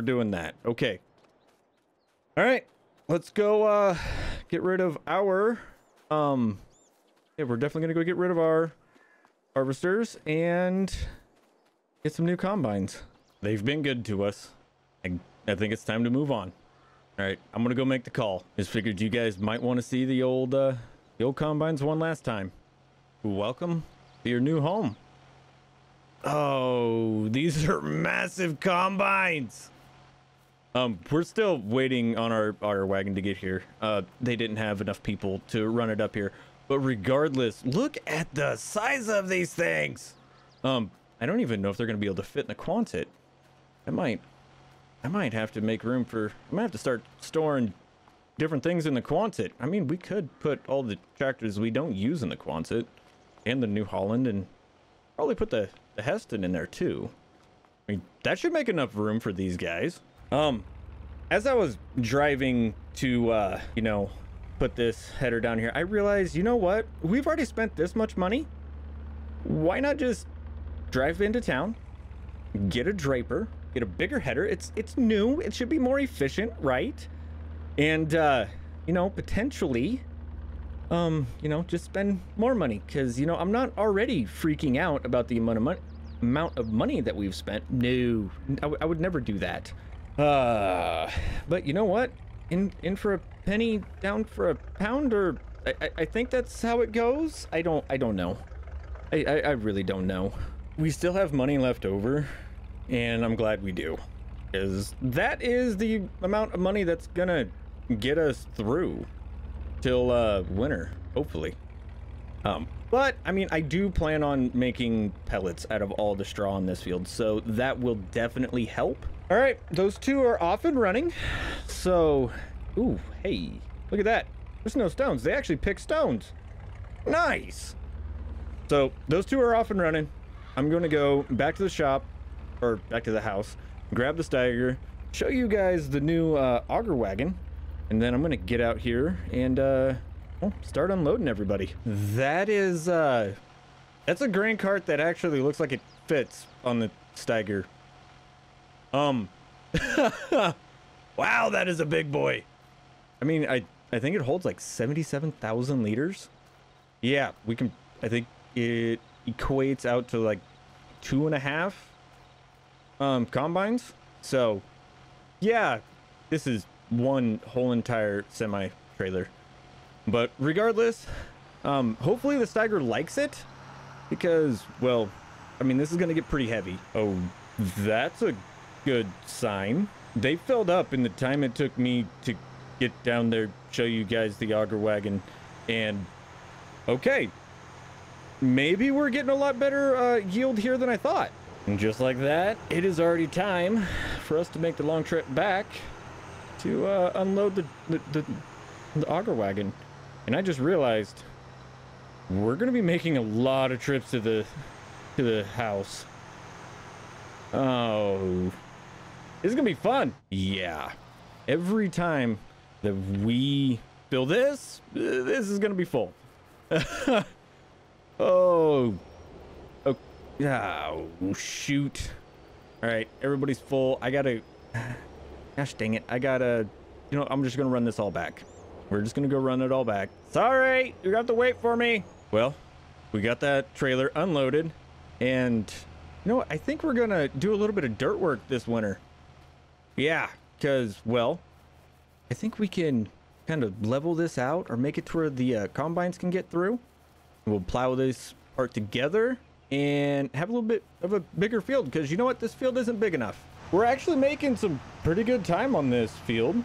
doing that. Okay. All right. Let's go get rid of our yeah, we're definitely going to go get rid of our harvesters and get some new combines. They've been good to us. I think it's time to move on. All right, I'm gonna go make the call. Just figured you guys might want to see the old combines one last time. Welcome to your new home. Oh, these are massive combines. We're still waiting on our wagon to get here. They didn't have enough people to run it up here. But regardless, look at the size of these things. I don't even know if they're gonna be able to fit in the Quonset. I might have to make room for. I might have to start storing different things in the Quonset. I mean, we could put all the tractors we don't use in the Quonset and the New Holland, and probably put the Heston in there too. I mean, that should make enough room for these guys. As I was driving to, you know, put this header down here, I realized, you know what? We've already spent this much money. Why not just drive into town, get a draper, get a bigger header? It's new. It should be more efficient, right? And, you know, potentially, you know, just spend more money. Because, you know, I'm not already freaking out about the amount of money that we've spent. No, I would never do that. But you know what? In for a penny, down for a pound, or I think that's how it goes. I don't know. I really don't know. We still have money left over, and I'm glad we do, because that is the amount of money that's gonna get us through till winter, hopefully. But I mean, I do plan on making pellets out of all the straw in this field, so that will definitely help. All right, those two are off and running. So, ooh, hey, look at that. There's no stones. They actually pick stones. Nice. So those two are off and running. I'm going to go back to the shop, or back to the house, grab the Steiger, show you guys the new auger wagon, and then I'm going to get out here and well, start unloading everybody. That is, that's a grain cart that actually looks like it fits on the Steiger. Wow, that is a big boy. I mean, I think it holds like 77,000 liters. Yeah, we can, I think it equates out to like 2.5 combines. So yeah, this is one whole entire semi trailer. But regardless, hopefully the Steiger likes it, because, well, I mean, this is gonna get pretty heavy. Oh, that's a good sign. They filled up in the time it took me to get down there, show you guys the auger wagon, and okay, maybe we're getting a lot better yield here than I thought. And just like that, it is already time for us to make the long trip back to unload the auger wagon. And I just realized we're gonna be making a lot of trips to the house. Oh, this is gonna be fun. Yeah, every time that we fill this is gonna be full. Oh, shoot. All right, everybody's full. I gotta, gosh dang it, I gotta, you know, I'm just gonna run this all back. We're just gonna go run it all back. Sorry, you have to wait for me. Well, we got that trailer unloaded, and you know what? I think we're gonna do a little bit of dirt work this winter. Yeah, because, well, I think we can kind of level this out or make it to where the combines can get through. We'll plow this part together and have a little bit of a bigger field, because you know what? This field isn't big enough. We're actually making some pretty good time on this field.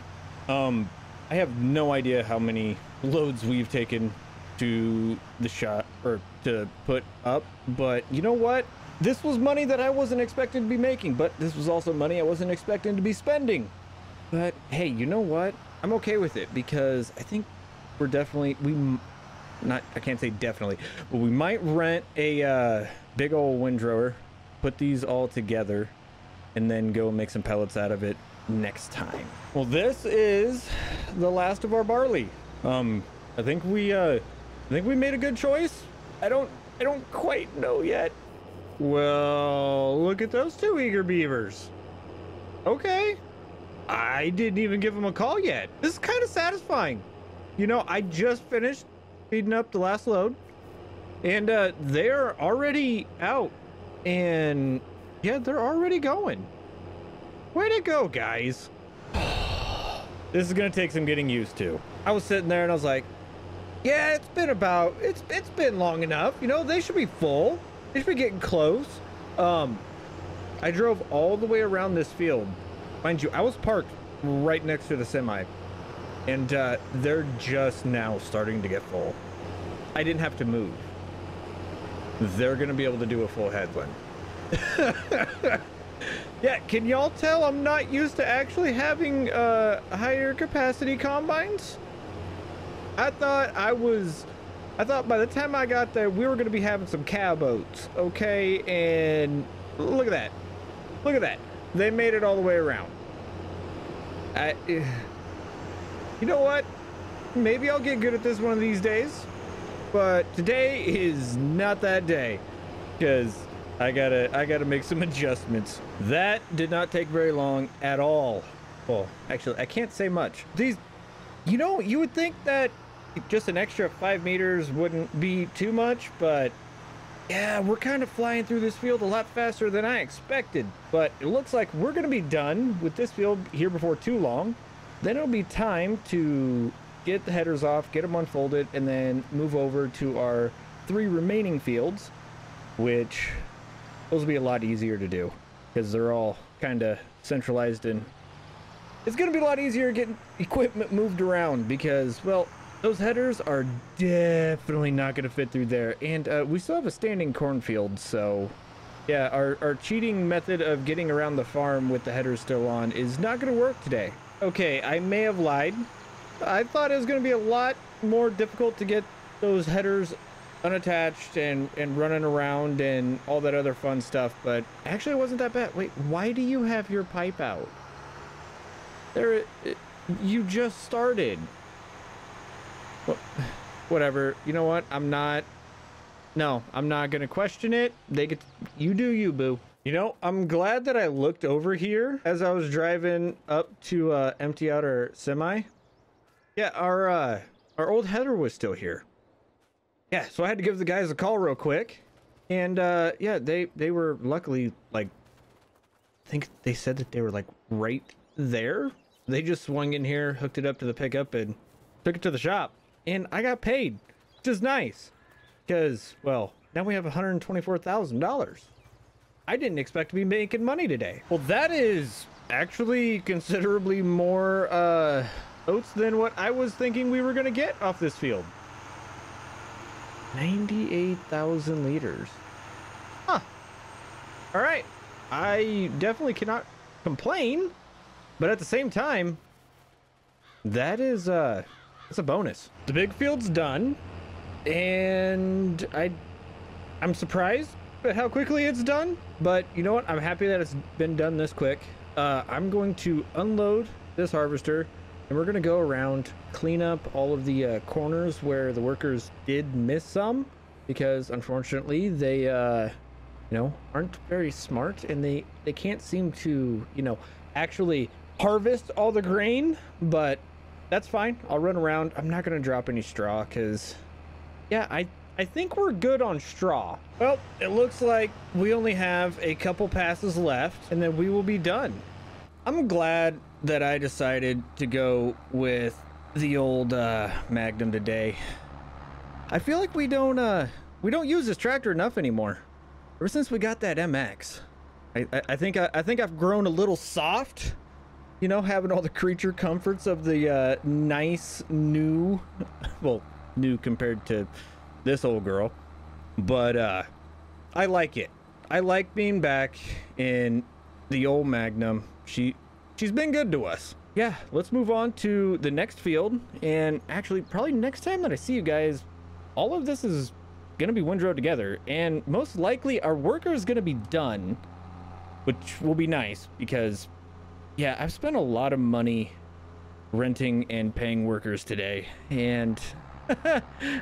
I have no idea how many loads we've taken to the shop or to put up, but you know what? This was money that I wasn't expecting to be making, but this was also money I wasn't expecting to be spending. But hey, you know what? I'm okay with it, because I think we're definitely, I can't say definitely, but we might rent a big old windrower, put these all together, and then go make some pellets out of it next time. Well, this is the last of our barley. I think we made a good choice. I don't quite know yet. Well, look at those two eager beavers. Okay, I didn't even give them a call yet. This is kind of satisfying. You know, I just finished feeding up the last load, and they're already out, and yeah, they're already going. Way to go, guys. This is gonna take some getting used to. I was sitting there and I was like, yeah, it's been long enough. You know, they should be full. They should be getting close. I drove all the way around this field. Mind you, I was parked right next to the semi, and they're just now starting to get full. I didn't have to move. They're gonna be able to do a full headland. Yeah, can y'all tell I'm not used to actually having higher capacity combines? I thought by the time I got there, we were going to be having some cab oats, okay? And look at that. Look at that. They made it all the way around. You know what? Maybe I'll get good at this one of these days. But today is not that day, because I gotta make some adjustments. That did not take very long at all. Well, actually, I can't say much. These, you know, you would think that just an extra 5 meters wouldn't be too much, but yeah, we're kind of flying through this field a lot faster than I expected. But it looks like we're gonna be done with this field here before too long. Then it'll be time to get the headers off, get them unfolded, and then move over to our 3 remaining fields, which those will be a lot easier to do because they're all kind of centralized, and it's going to be a lot easier getting equipment moved around because, well, those headers are definitely not going to fit through there. And we still have a standing cornfield, so yeah, our cheating method of getting around the farm with the headers still on is not going to work today. Okay, I may have lied. I thought it was going to be a lot more difficult to get those headers unattached and running around and all that other fun stuff, but actually it wasn't that bad. Wait, why do you have your pipe out? There, you just started. Well, whatever. You know what? I'm not gonna question it. You do you, boo. You know, I'm glad that I looked over here as I was driving up to empty out our semi. Yeah, our old header was still here. Yeah, so I had to give the guys a call real quick. And yeah, they were luckily, like, I think they said that they were like right there. They just swung in here, hooked it up to the pickup, and took it to the shop. And I got paid, which is nice. Because, well, now we have $124,000. I didn't expect to be making money today. Well, that is actually considerably more oats than what I was thinking we were going to get off this field. 98,000 liters. Huh. All right. I definitely cannot complain, but at the same time, that's a bonus. The big field's done, and I'm surprised at how quickly it's done, but you know what? I'm happy that it's been done this quick. I'm going to unload this harvester, and we're going to go around, clean up all of the corners where the workers did miss some, because unfortunately they you know, aren't very smart, and they can't seem to, you know, actually harvest all the grain. But that's fine. I'll run around. I'm not going to drop any straw because, yeah, I think we're good on straw. Well, it looks like we only have a couple passes left, and then we will be done. I'm glad that I decided to go with the old Magnum today. I feel like we don't use this tractor enough anymore. Ever since we got that MX, I think I've grown a little soft. You know, having all the creature comforts of the nice new, well, new compared to this old girl, but I like it. I like being back in the old Magnum. She's been good to us. Yeah, let's move on to the next field, and actually probably next time that I see you guys, all of this is gonna be windrowed together, and most likely our worker is gonna be done, which will be nice because, yeah, I've spent a lot of money renting and paying workers today, and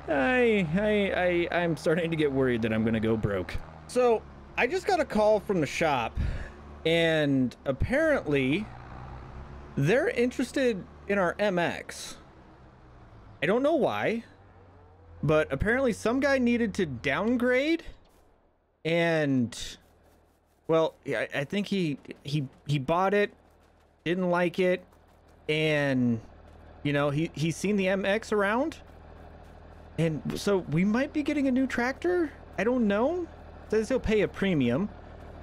I'm starting to get worried that I'm gonna go broke. So I just got a call from the shop, and apparently they're interested in our MX. I don't know why, but apparently some guy needed to downgrade, and, well, I think he bought it, didn't like it, and, you know, he's seen the MX around, and so we might be getting a new tractor. I don't know. Says he'll pay a premium,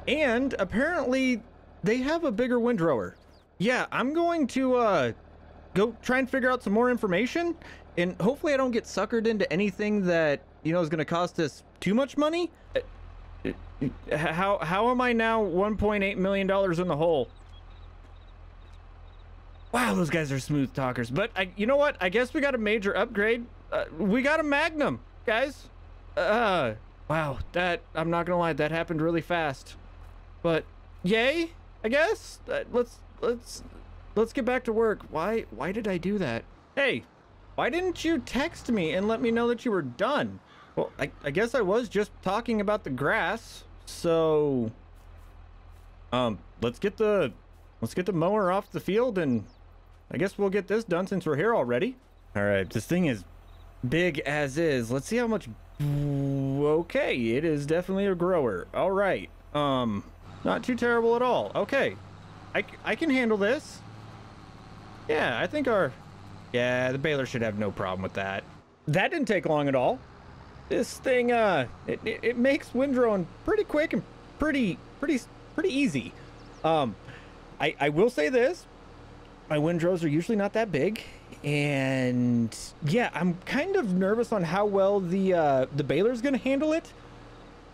and apparently they have a bigger windrower. Yeah, I'm going to go try and figure out some more information, and hopefully I don't get suckered into anything that, you know, is going to cost us too much money. How am I now $1.8 million in the hole? Wow, those guys are smooth talkers. But you know what? I guess we got a major upgrade. We got a Magnum, guys. Wow, that, I'm not gonna lie, that happened really fast. But yay, I guess. Let's get back to work. Why did I do that? Hey, why didn't you text me and let me know that you were done? Well, I guess I was just talking about the grass. So, let's get the mower off the field, and I guess we'll get this done since we're here already. All right, this thing is big as is. Let's see how much. Okay, it is definitely a grower. All right, not too terrible at all. Okay, I can handle this. Yeah, I think the baler should have no problem with that. That didn't take long at all. This thing, it makes windrowing pretty quick and pretty easy. I will say this, my windrows are usually not that big, and yeah, I'm kind of nervous on how well the baler's gonna handle it,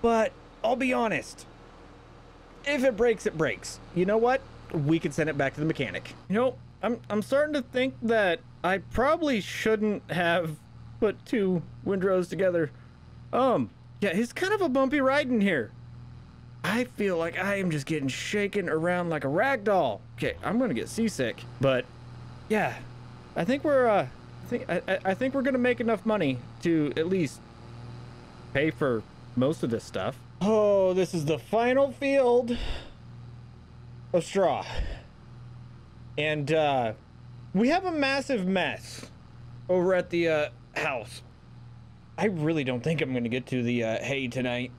but I'll be honest, if it breaks, it breaks. You know what? We can send it back to the mechanic. You know, I'm starting to think that I probably shouldn't have put two windrows together. Yeah, it's kind of a bumpy ride in here. I feel like I am just getting shaken around like a rag doll. Okay, I'm gonna get seasick. But yeah, I think we're I think we're gonna make enough money to at least pay for most of this stuff. Oh, this is the final field of straw. And we have a massive mess over at the house. I really don't think I'm going to get to the hay tonight.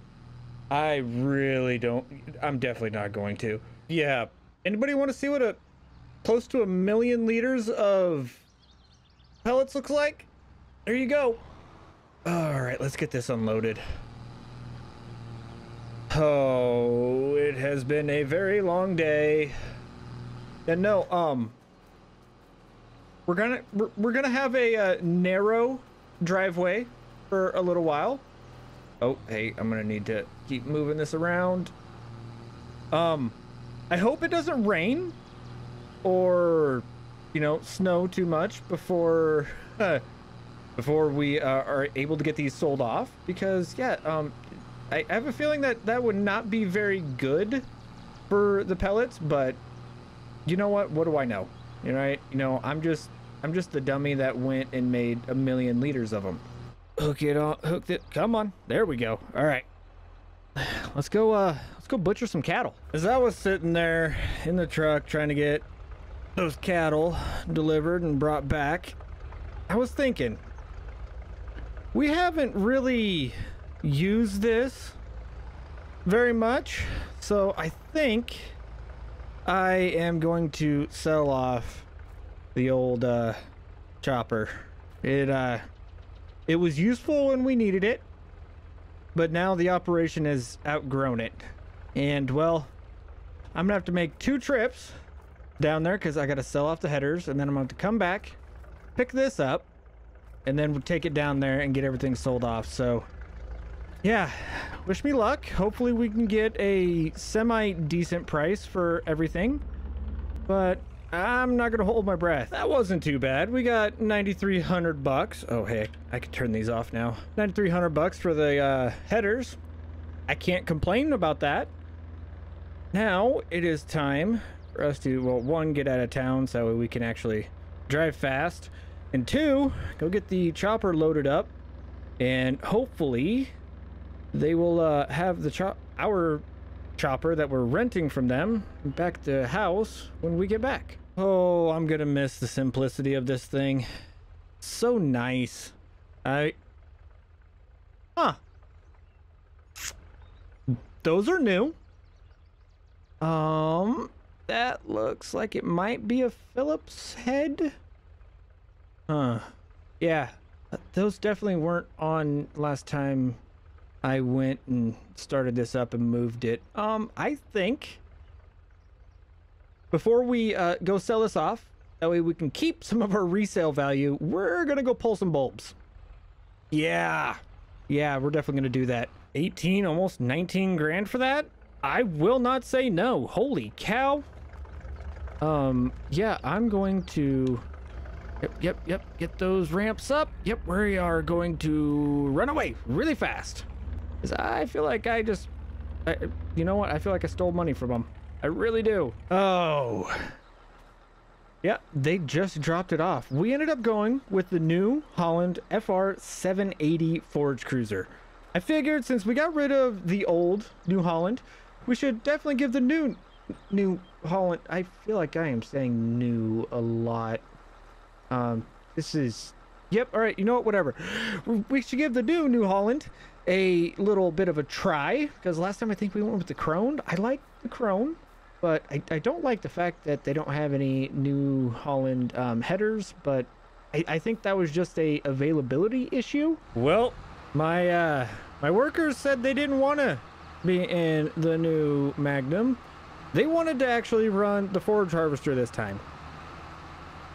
I really don't. I'm definitely not going to. Yeah. Anybody want to see what close to 1 million liters of pellets looks like? There you go. All right, let's get this unloaded. Oh, it has been a very long day. And no, we're gonna have a narrow driveway for a little while. Oh, hey, I'm gonna need to keep moving this around. I hope it doesn't rain or, you know, snow too much before we are able to get these sold off, because yeah, I have a feeling that would not be very good for the pellets, but you know what? What do I know? You know, I'm just the dummy that went and made 1 million liters of them. Hook it. Come on. There we go. All right. Let's go butcher some cattle. As I was sitting there in the truck trying to get those cattle delivered and brought back, I was thinking, we haven't really used this very much, so I think I am going to sell off the old chopper. It was useful when we needed it, but now the operation has outgrown it. And well, I'm gonna have to make 2 trips down there because I gotta sell off the headers, and then I'm gonna have to come back, pick this up, and then we'll take it down there and get everything sold off. So yeah, wish me luck. Hopefully we can get a semi-decent price for everything, but I'm not gonna hold my breath. That wasn't too bad. We got 9,300 bucks. Oh hey, I could turn these off now. 9,300 bucks for the headers. I can't complain about that. Now it is time for us to, well, 1, get out of town so we can actually drive fast, and 2, go get the chopper loaded up, and hopefully they will have our chopper that we're renting from them back to the house when we get back. Oh, I'm gonna miss the simplicity of this thing. So nice. Those are new. That looks like it might be a Phillips head. Yeah, those definitely weren't on last time I went and started this up and moved it. I think before we go sell this off, that way we can keep some of our resale value, we're gonna go pull some bulbs. Yeah, we're definitely gonna do that. 18, almost 19 grand for that? I will not say no. Holy cow. Yeah, I'm going to... Yep. Get those ramps up. Yep, we are going to run away really fast. Because I feel like you know what? I feel like I stole money from them. I really do. Oh. Yeah, they just dropped it off. We ended up going with the New Holland FR780 Forge Cruiser. I figured since we got rid of the old New Holland, we should definitely give the New Holland... I feel like I am saying new a lot. This is... Yep, all right, you know what? Whatever. We should give the New Holland a little bit of a try, because last time I think we went with the Crone. I like the Crone, but I don't like the fact that they don't have any New Holland headers, but I think that was just a availability issue. Well, my workers said they didn't want to be in the new Magnum. They wanted to actually run the Forge Harvester this time.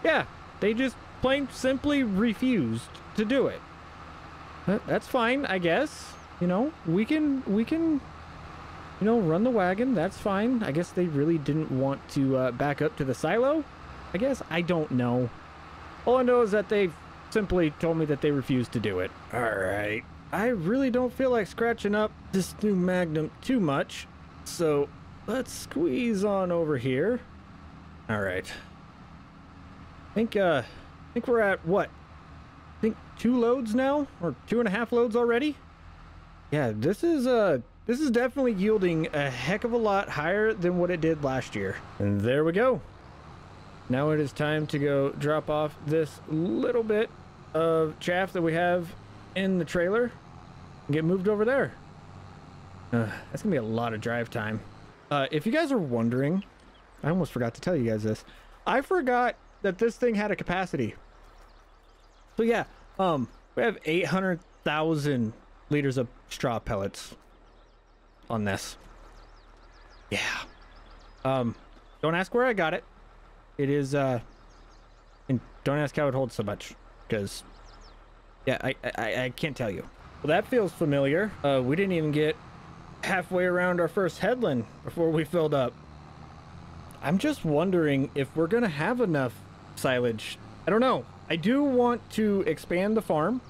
Yeah, they just plain simply refused to do it. That's fine, I guess. You know, we can, you know, run the wagon. That's fine. I guess they really didn't want to back up to the silo. I guess. I don't know. All I know is that they simply told me that they refused to do it. All right. I really don't feel like scratching up this new Magnum too much. So let's squeeze on over here. All right. I think we're at what? I think 2 loads now, or 2.5 loads already. Yeah, this is definitely yielding a heck of a lot higher than what it did last year. And there we go. Now it is time to go drop off this little bit of chaff that we have in the trailer and get moved over there. That's gonna be a lot of drive time. If you guys are wondering, I almost forgot to tell you guys this. I forgot that this thing had a capacity. So yeah, we have 800,000 liters of straw pellets on this. Yeah. Don't ask where I got it. It is, and don't ask how it holds so much, because, yeah, I can't tell you. Well, that feels familiar. We didn't even get halfway around our first headland before we filled up. I'm just wondering if we're gonna have enough silage. I don't know. I do want to expand the farm.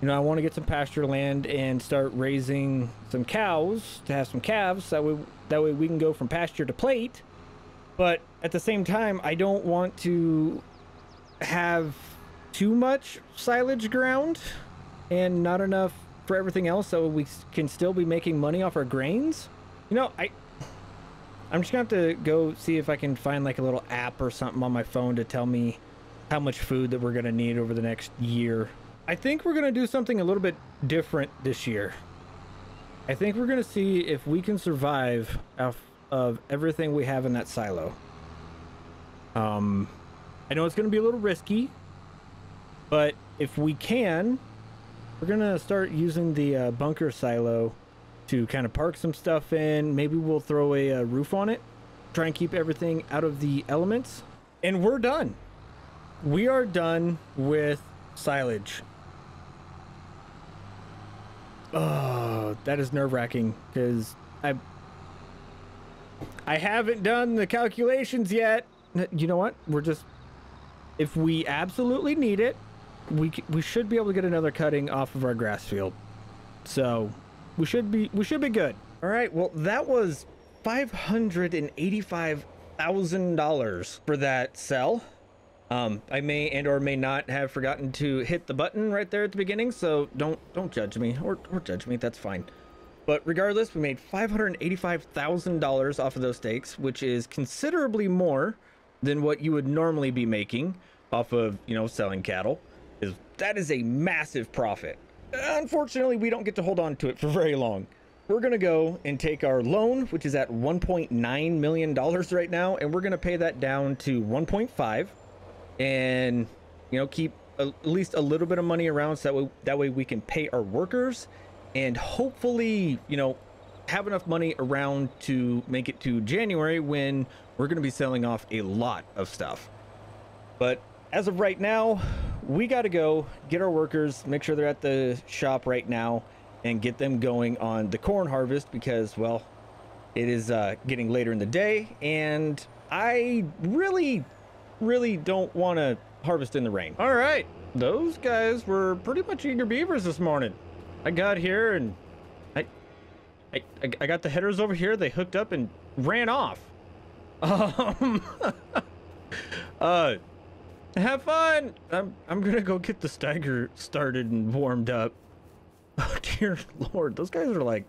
You know, I want to get some pasture land and start raising some cows to have some calves. That way we can go from pasture to plate. But at the same time, I don't want to have too much silage ground and not enough for everything else, so we can still be making money off our grains. You know, I'm just gonna have to go see if I can find like a little app or something on my phone to tell me how much food that we're gonna need over the next year. I think we're gonna do something a little bit different this year. I think we're gonna see if we can survive off of everything we have in that silo. I know it's gonna be a little risky, but if we can, we're gonna start using the bunker silo to kind of park some stuff in. Maybe we'll throw a roof on it, try and keep everything out of the elements, and we're done. We are done with silage. Oh, that is nerve-wracking, because I haven't done the calculations yet. You know what? We're just, if we absolutely need it, we should be able to get another cutting off of our grass field. So we should be good. All right. Well, that was $585,000 for that sell. I may and or may not have forgotten to hit the button right there at the beginning, so don't judge me or judge me. That's fine. But regardless, we made $585,000 off of those steaks, which is considerably more than what you would normally be making off of, you know, selling cattle. That is a massive profit. Unfortunately, we don't get to hold on to it for very long. We're gonna go and take our loan, which is at $1.9 million right now, and we're gonna pay that down to 1.5, and you know, keep at least a little bit of money around, so that way we can pay our workers, and hopefully, you know, have enough money around to make it to January when we're gonna be selling off a lot of stuff. But as of right now, we got to go get our workers, make sure they're at the shop right now, and get them going on the corn harvest because, well, it is getting later in the day, and I really don't want to harvest in the rain. All right, those guys were pretty much eager beavers this morning. I got here and I got the headers over here. They hooked up and ran off. Have fun. I'm gonna go get the Steiger started and warmed up. Oh dear Lord, those guys are like,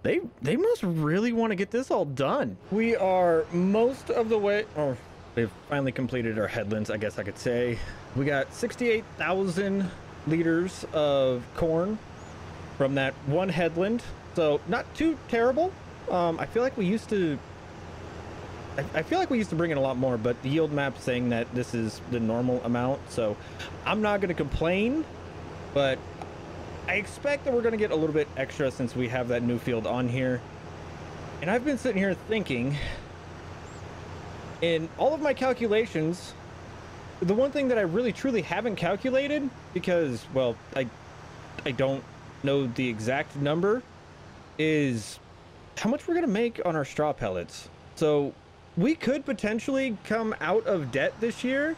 they must really want to get this all done. We are most of the way. Oh, they've finally completed our headlands, I guess I could say. We got 68,000 liters of corn from that one headland, so not too terrible. I feel like we used to bring in a lot more, but the yield map's saying that this is the normal amount, so I'm not going to complain, but I expect that we're going to get a little bit extra since we have that new field on here. And I've been sitting here thinking, in all of my calculations, the one thing that I really truly haven't calculated, because, well, I don't know the exact number, is how much we're going to make on our straw pellets. So we could potentially come out of debt this year,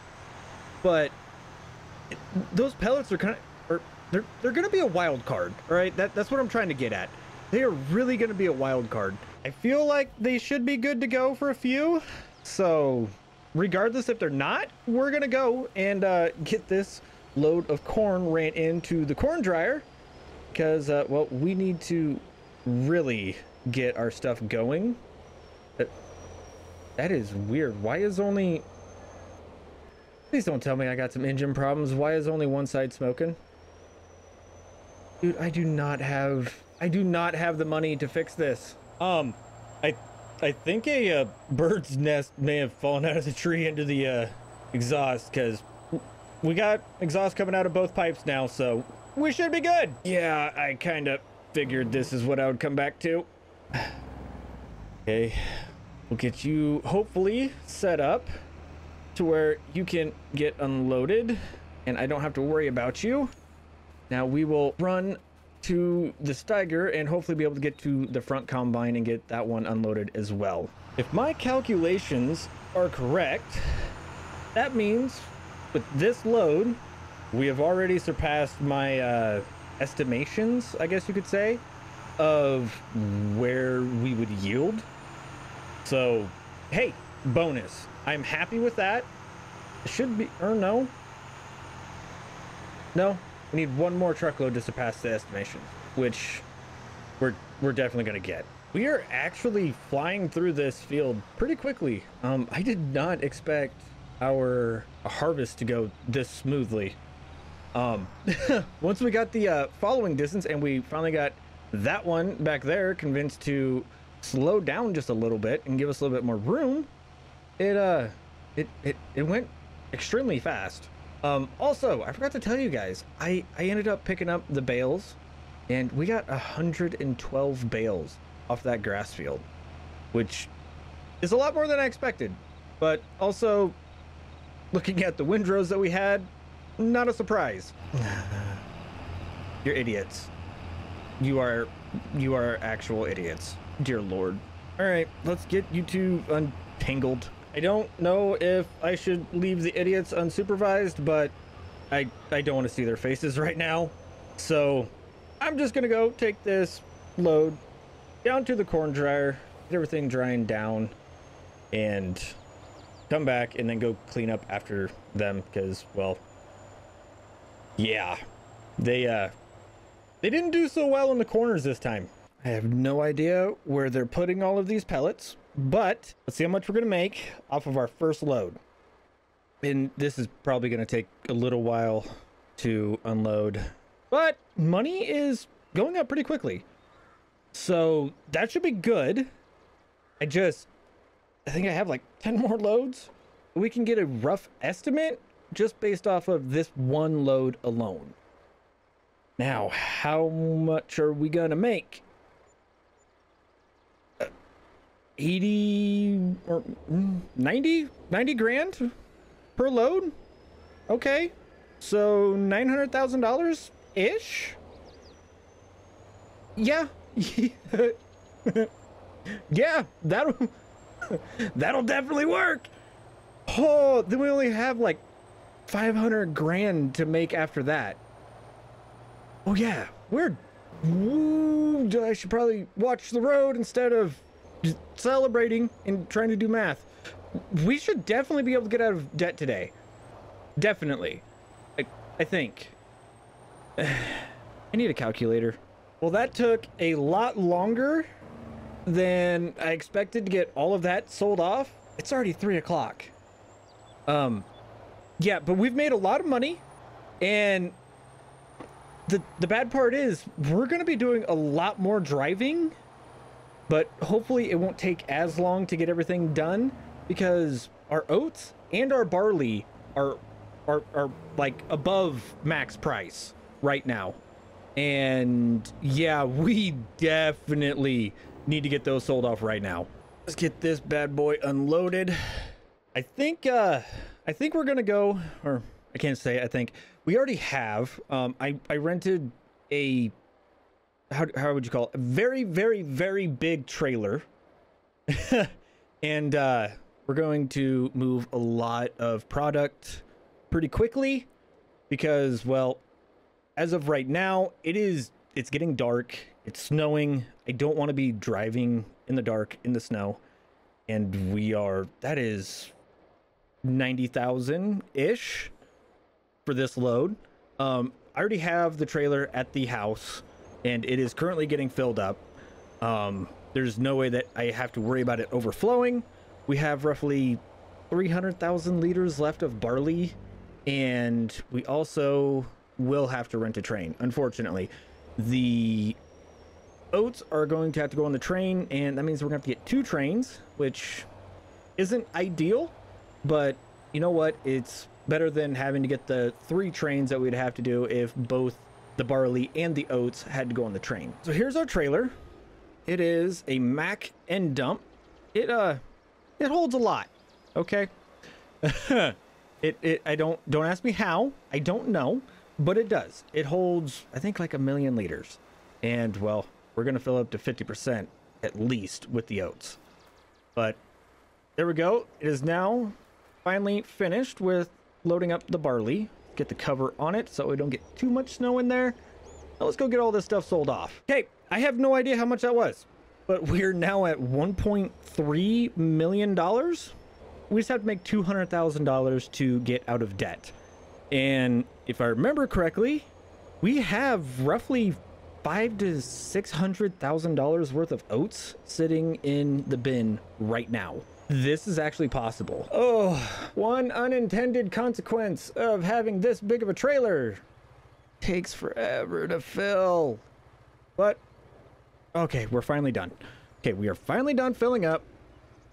but those pellets are kind of, they're going to be a wild card, all right? That's what I'm trying to get at. They are really going to be a wild card. I feel like they should be good to go for a few. So regardless if they're not, we're going to go and get this load of corn ran into the corn dryer because, well, we need to really get our stuff going. That is weird. Why is only... Please don't tell me I got some engine problems. Why is only one side smoking? Dude, I do not have the money to fix this. I think a bird's nest may have fallen out of the tree into the exhaust, because we got exhaust coming out of both pipes now, so we should be good. Yeah, I kind of figured this is what I would come back to. Okay, we'll get you hopefully set up to where you can get unloaded and I don't have to worry about you. Now we will run to the Steiger and hopefully be able to get to the front combine and get that one unloaded as well. If my calculations are correct, that means with this load, we have already surpassed my estimations, I guess you could say, of where we would yield. So, hey, bonus. I'm happy with that. It should be, or no. No, we need one more truckload to surpass the estimation, which we're definitely going to get. We are actually flying through this field pretty quickly. I did not expect our harvest to go this smoothly. Once we got the following distance and we finally got that one back there convinced to slow down just a little bit and give us a little bit more room, it went extremely fast. Also, I forgot to tell you guys, I ended up picking up the bales and we got 112 bales off that grass field, which is a lot more than I expected. But also, looking at the windrows that we had, not a surprise. You're idiots. You are actual idiots. Dear Lord. All right, let's get you two untangled. I don't know if I should leave the idiots unsupervised, but I don't want to see their faces right now. So I'm just gonna go take this load down to the corn dryer, get everything drying down, and come back and then go clean up after them because, well, yeah, they didn't do so well in the corners this time. I have no idea where they're putting all of these pellets, but let's see how much we're gonna make off of our first load. And this is probably gonna take a little while to unload, but money is going up pretty quickly. So that should be good. I think I have like 10 more loads. We can get a rough estimate just based off of this one load alone. Now, how much are we gonna make? 80 or 90 grand per load? Okay, so $900,000 ish. Yeah. Yeah, that'll definitely work. Oh, then we only have like 500 grand to make after that. Oh yeah, ooh, I should probably watch the road instead of just celebrating and trying to do math. We should definitely be able to get out of debt today. Definitely. I think. I need a calculator. Well, that took a lot longer than I expected to get all of that sold off. It's already 3 o'clock. Yeah, but we've made a lot of money, and the bad part is we're going to be doing a lot more driving, but hopefully it won't take as long to get everything done because our oats and our barley are like above max price right now. And yeah, we definitely need to get those sold off right now. Let's get this bad boy unloaded. I think we're gonna go, or I can't say I think, we already have. I rented a, how would you call it, a very, very, very big trailer. And we're going to move a lot of product pretty quickly because, well, as of right now, it's getting dark, it's snowing. I don't want to be driving in the dark in the snow, and that is 90,000 ish for this load. I already have the trailer at the house and it is currently getting filled up. There's no way that I have to worry about it overflowing. We have roughly 300,000 liters left of barley, and we also will have to rent a train. Unfortunately, the oats are going to have to go on the train, and that means we're gonna have to get 2 trains, which isn't ideal, but you know what, it's better than having to get the 3 trains that we'd have to do if both the barley and the oats had to go on the train. So here's our trailer. It is a Mack and dump. It holds a lot. Okay. I don't ask me how. I don't know, but it does. It holds, I think, like 1 million liters. And well, we're gonna fill up to 50% at least with the oats. But there we go. It is now finally finished with loading up the barley. Get the cover on it so we don't get too much snow in there. Now let's go get all this stuff sold off. Okay, I have no idea how much that was, but we're now at $1.3 million. We just have to make $200,000 to get out of debt. And if I remember correctly, we have roughly $500,000 to $600,000 worth of oats sitting in the bin right now. This is actually possible. Oh, one unintended consequence of having this big of a trailer. Takes forever to fill. But, okay, we're finally done. Okay, we are finally done filling up.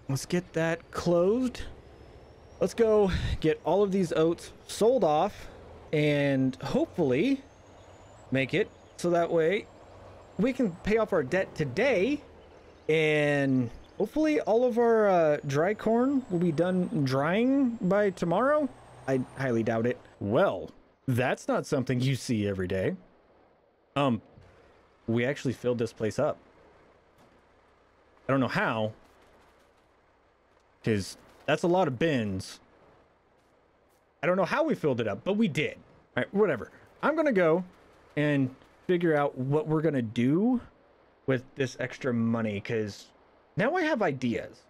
Let's get that closed. Let's go get all of these oats sold off and hopefully make it so that way we can pay off our debt today, and hopefully all of our dry corn will be done drying by tomorrow. I highly doubt it. Well, that's not something you see every day. We actually filled this place up. I don't know how, because that's a lot of bins. I don't know how we filled it up, but we did. All right, whatever. I'm gonna go and figure out what we're gonna do with this extra money, because now I have ideas.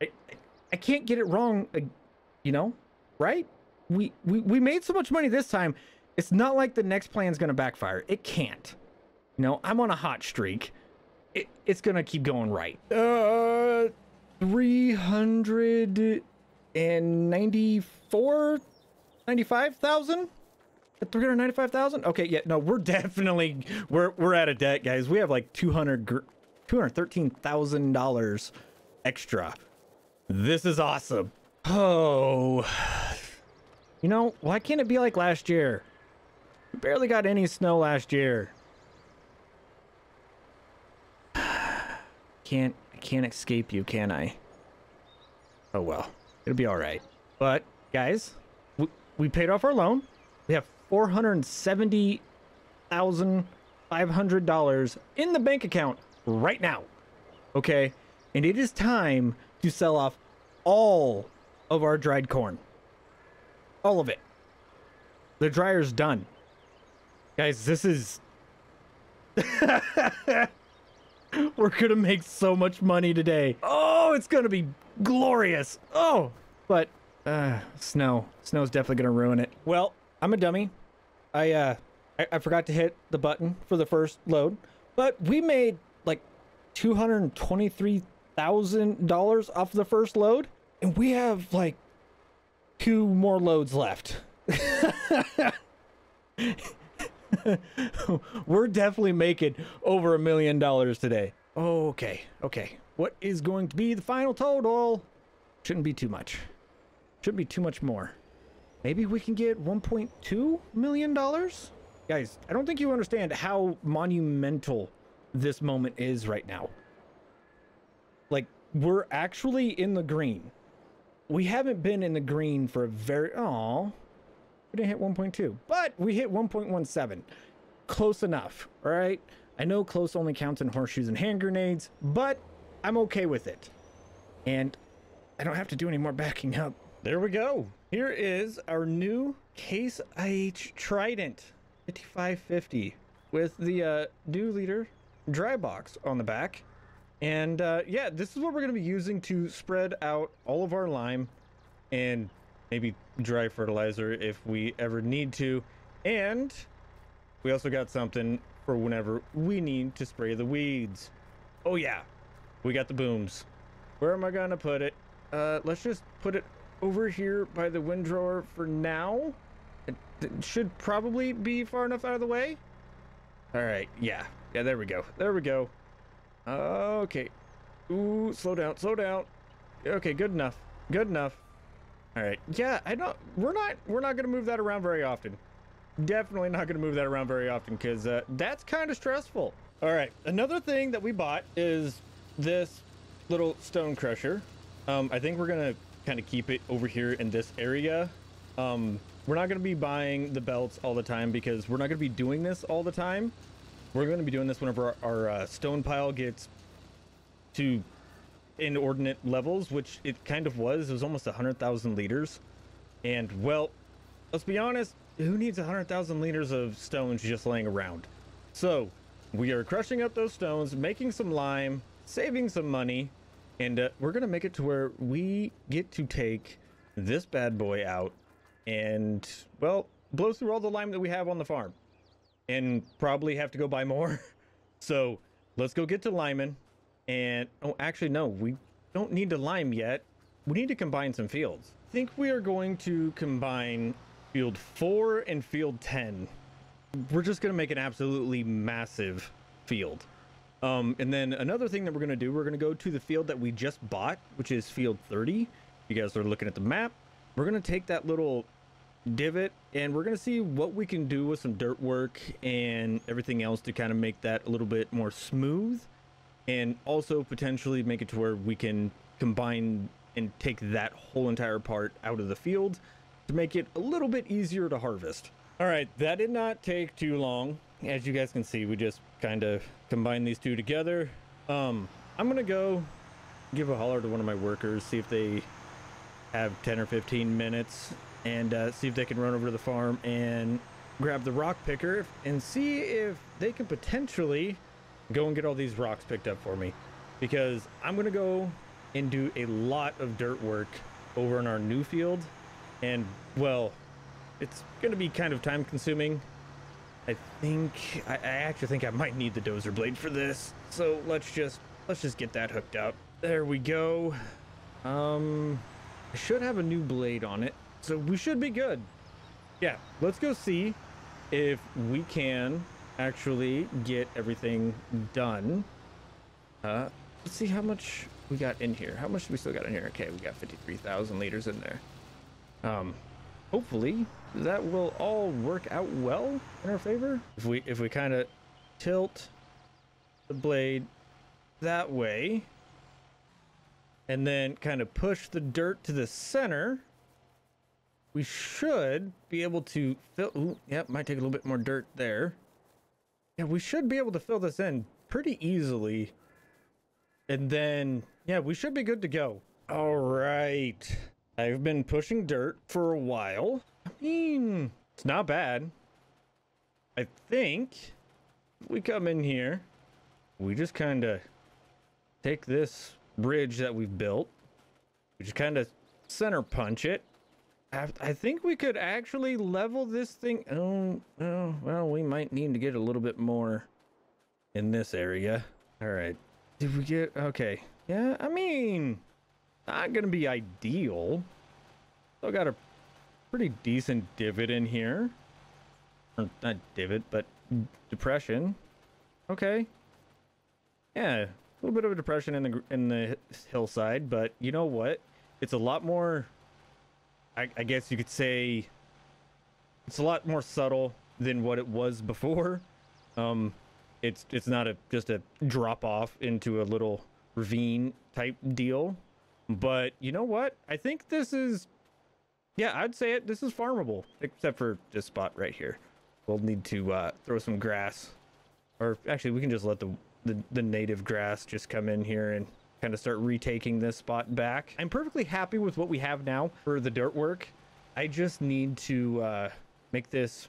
I can't get it wrong, you know, right? We made so much money this time. It's not like the next plan's gonna backfire. It can't. You know, I'm on a hot streak. It's gonna keep going right. 395,000? 395,000? Okay, yeah, no, we're definitely we're out of debt, guys. We have like $213,000 extra. This is awesome. Oh, you know, why can't it be like last year? We barely got any snow last year. I can't escape you, can I? Oh well, it'll be all right. But guys, we paid off our loan. We have $470,000 $500 in the bank account right now. Okay? And it is time to sell off all of our dried corn. All of it. The dryer's done. Guys, this is... We're gonna make so much money today. Oh, it's gonna be glorious. Oh, but snow. Snow's definitely gonna ruin it. Well, I'm a dummy. I forgot to hit the button for the first load, but we made like $223,000 off the first load, and we have like 2 more loads left. We're definitely making over $1 million today. Okay. What is going to be the final total? Shouldn't be too much. Shouldn't be too much more. Maybe we can get $1.2 million? Guys, I don't think you understand how monumental this moment is right now. Like, we're actually in the green. We haven't been in the green for a very... Aww. We didn't hit 1.2, but we hit 1.17. Close enough, all right? I know close only counts in horseshoes and hand grenades, but I'm okay with it. And I don't have to do any more backing up. There we go. Here is our new Case IH Trident 5550 with the new liter dry box on the back. And yeah, this is what we're going to be using to spread out all of our lime and maybe dry fertilizer if we ever need to. And we also got something for whenever we need to spray the weeds. Oh yeah, we got the booms. Where am I gonna put it? Let's just put it over here by the windrower for now. It should probably be far enough out of the way. All right, yeah, there we go. Okay. Ooh, slow down. Okay, good enough. All right. Yeah, we're not gonna move that around very often. Definitely not gonna move that around very often because that's kind of stressful. All right. Another thing that we bought is this little stone crusher. I think we're gonna kind of keep it over here in this area. We're not gonna be buying the belts all the time because we're not gonna be doing this all the time. We're gonna be doing this whenever our stone pile gets to inordinate levels, which it kind of was. It was almost 100,000 liters. And well, let's be honest, who needs 100,000 liters of stones just laying around? So we are crushing up those stones, making some lime, saving some money, and we're gonna make it to where we get to take this bad boy out and, well, blow through all the lime that we have on the farm and probably have to go buy more. So let's go get to liming. And oh, actually no, we don't need to lime yet. We need to combine some fields. I think we are going to combine field 4 and field 10. We're just gonna make an absolutely massive field. And then another thing that we're gonna do, we're gonna go to the field that we just bought, which is field 30. You guys are looking at the map. We're gonna take that little divot and we're gonna see what we can do with some dirt work and everything else to kind of make that a little bit more smooth, and also potentially make it to where we can combine and take that whole entire part out of the field to make it a little bit easier to harvest. All right, that did not take too long. As you guys can see, we just kind of combined these two together. I'm gonna go give a holler to one of my workers, see if they have 10 or 15 minutes, and see if they can run over to the farm and grab the rock picker and see if they can potentially go and get all these rocks picked up for me, because I'm gonna go and do a lot of dirt work over in our new field, and well, it's gonna be kind of time consuming. I actually think I might need the dozer blade for this, so let's just get that hooked up. There we go. I should have a new blade on it, so we should be good. Yeah, let's go see if we can actually get everything done. Let's see how much we got in here. How much do we still got in here? Okay, we got 53,000 liters in there. Hopefully that will all work out well in our favor. If we kind of tilt the blade that way and then kind of push the dirt to the center, we should be able to fill. Ooh, yep, might take a little bit more dirt there. yeah, we should be able to fill this in pretty easily. And then, yeah, we should be good to go. All right. I've been pushing dirt for a while. I mean, it's not bad. I think if we come in here, we just kind of take this bridge that we've built. We just kind of center punch it. I think we could actually level this thing. Oh, well, we might need to get a little bit more in this area. All right. Did we get... Okay. Yeah, I mean, not going to be ideal. Still got a pretty decent divot in here. Or not divot, but depression. Okay. Yeah, a little bit of a depression in the hillside, but you know what? It's a lot more... I guess you could say it's a lot more subtle than what it was before. It's not just a drop off into a little ravine type deal. But you know what? I think this is, yeah, I'd say it. This is farmable, except for this spot right here. We'll need to throw some grass, or actually we can just let the native grass just come in here and kind of start retaking this spot back. I'm perfectly happy with what we have now for the dirt work. I just need to make this,